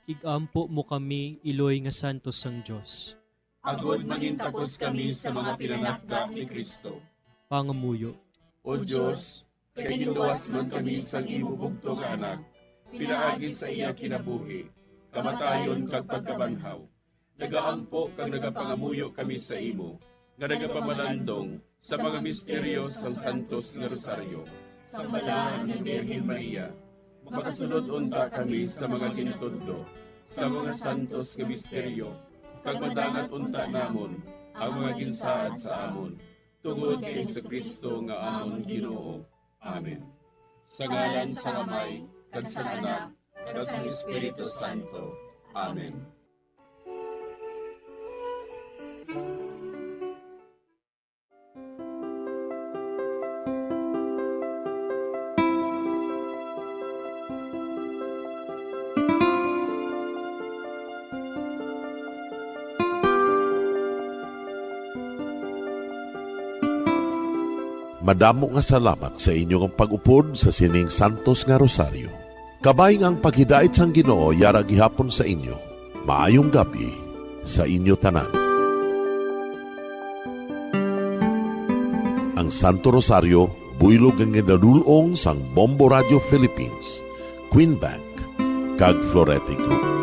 Igampo mo kami, Iloy nga santos sang Diyos. Agod magintapos kami sa mga pinanakda ni Kristo. Pangamuyo. O Diyos, kay ginuwas man kami sa imo bugto nga anak, pinaagi sa iya kinabuhi, kamatayon kag pagkabanhaw. Nagaampo kag nagapangamuyo kami sa imo, nga nagapamalandong sa mga misteryo sang Santos nga Rosaryo. Sa balahan ni Birhen Maria, makasunod unta kami sa mga ginutudlo, sa mga santos nga misteryo, kag madangat unta namon ang mga ginsaad sa amon, tungod kay Jesucristo nga amon Ginoo. Amen. Sa ngalan sa Amay, kag sa Anak, kag sa Espiritu Santo. Amen. Madamo nga salamat sa inyong pag-upod sa sining Santos nga Rosaryo. Kabayng ang paghidait sang Ginoo yara gihapon sa inyo. Maayong gabi sa inyo tanan. Ang Santo Rosario buylog ang ginadulong sang Bombo Radio Philippines, Queen Bank, kag Florete Group.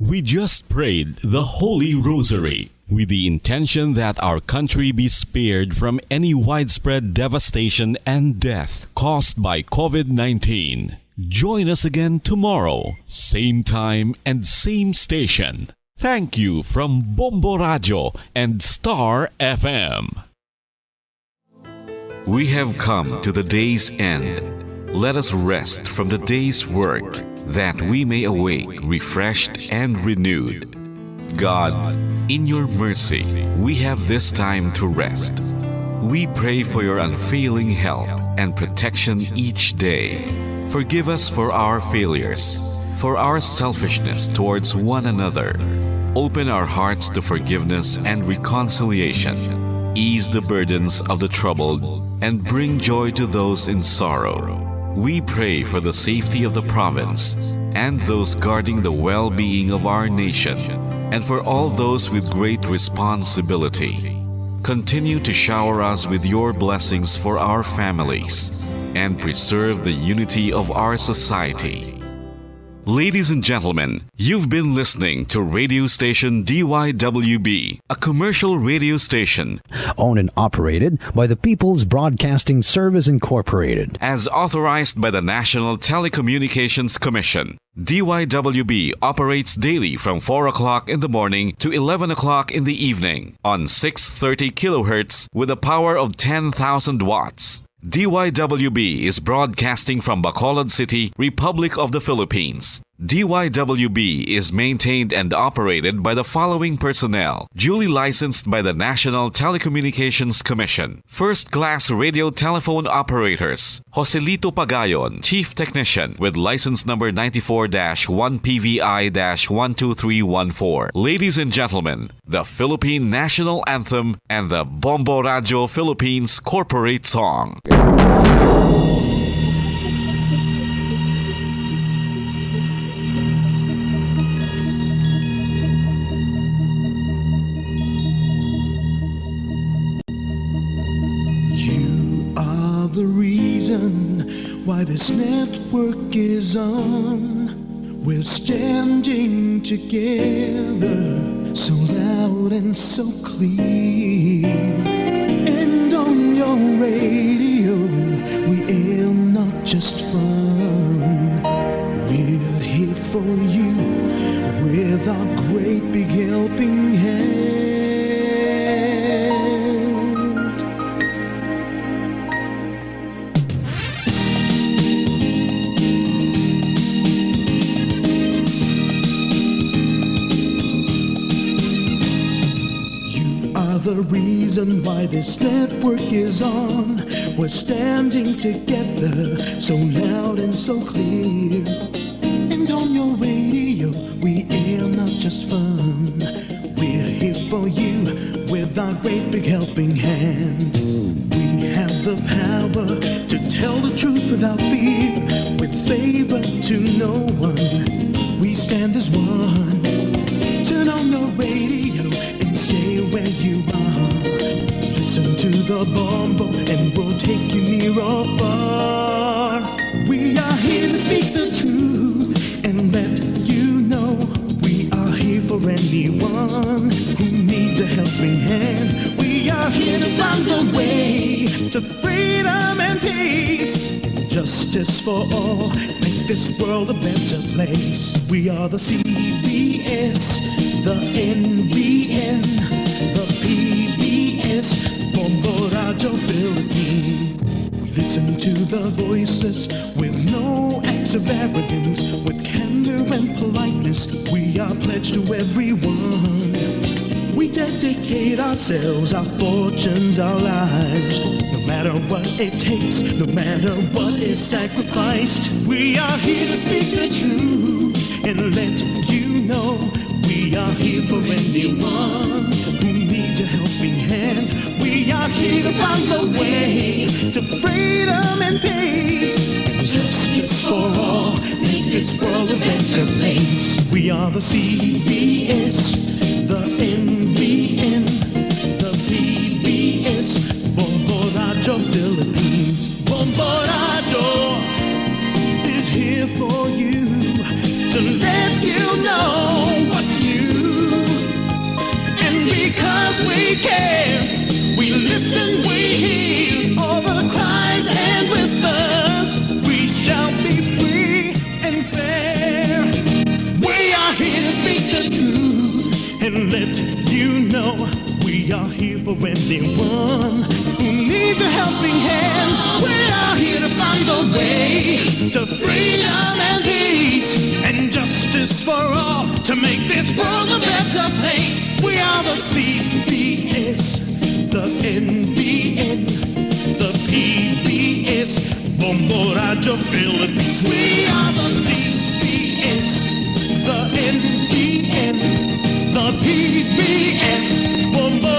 We just prayed the Holy Rosary with the intention that our country be spared from any widespread devastation and death caused by COVID-19. Join us again tomorrow, same time and same station. Thank you from Bombo Radio and Star FM. We have come to the day's end. Let us rest from the day's work, that we may awake refreshed and renewed. God, in your mercy, we have this time to rest. We pray for your unfailing help and protection each day. Forgive us for our failures, for our selfishness towards one another. Open our hearts to forgiveness and reconciliation. Ease the burdens of the troubled and bring joy to those in sorrow. We pray for the safety of the province and those guarding the well-being of our nation, and for all those with great responsibility. continue to shower us with your blessings for our families and preserve the unity of our society. Ladies and gentlemen, you've been listening to radio station DYWB, a commercial radio station Owned and operated by the People's Broadcasting Service Incorporated. as authorized by the National Telecommunications Commission. DYWB operates daily from 4 o'clock in the morning to 11 o'clock in the evening on 630 kilohertz with a power of 10,000 watts. DYWB is broadcasting from Bacolod City, Republic of the Philippines. DYWB is maintained and operated by the following personnel, duly licensed by the National Telecommunications Commission. First-class radio telephone operators, Joselito Pagayon, Chief Technician with license number 94-1PVI-12314. Ladies and gentlemen, the Philippine National Anthem and the Bombo Radio Philippines Corporate Song. Are the reason why this network is on. We're standing together so loud and so clear. And on your radio, we aim not just fun. We're here for you with our great big helping hand. The reason why this network is on. We're standing together so loud and so clear. And on your radio, we air not just fun. We're here for you with our great big helping hand. We have the power to tell the truth without fear, with favor to no one. We stand as one. Turn on your radio and stay where you are. Listen to the bombo and we'll take you near or far. We are here to speak the truth and let you know. We are here for anyone who needs a helping hand. We are here to find the way to freedom and peace, and justice for all. Make this world a better place. We are the CBS, the NBN, the PBS, Bombo Radio Philippines. We listen to the voiceless with no acts of arrogance, with candor and politeness. We are pledged to everyone. We dedicate ourselves, our fortunes, our lives, no matter what it takes, no matter what is sacrificed. We are here to speak the truth and let you know. We are here for anyone who needs a helping hand. We are here to find the way to freedom and peace, and justice for all. Make this world a better place. We are the CBS, the NBN, the PBS, Bombo Radio Philippines. Bombo Radio is here for you to let you know what's new. And because we care, we listen, we hear all the cries and whispers. We shall be free and fair. We are here to speak the truth and let you know. We are here for anyone who needs a helping hand. We are here to find the way to freedom and peace, and justice for all, to make this world a better place. We are the CBS, the NBN, the PBS, Bombo Radio Philippines. We are the CBS, the NBN, the PBS, Bombo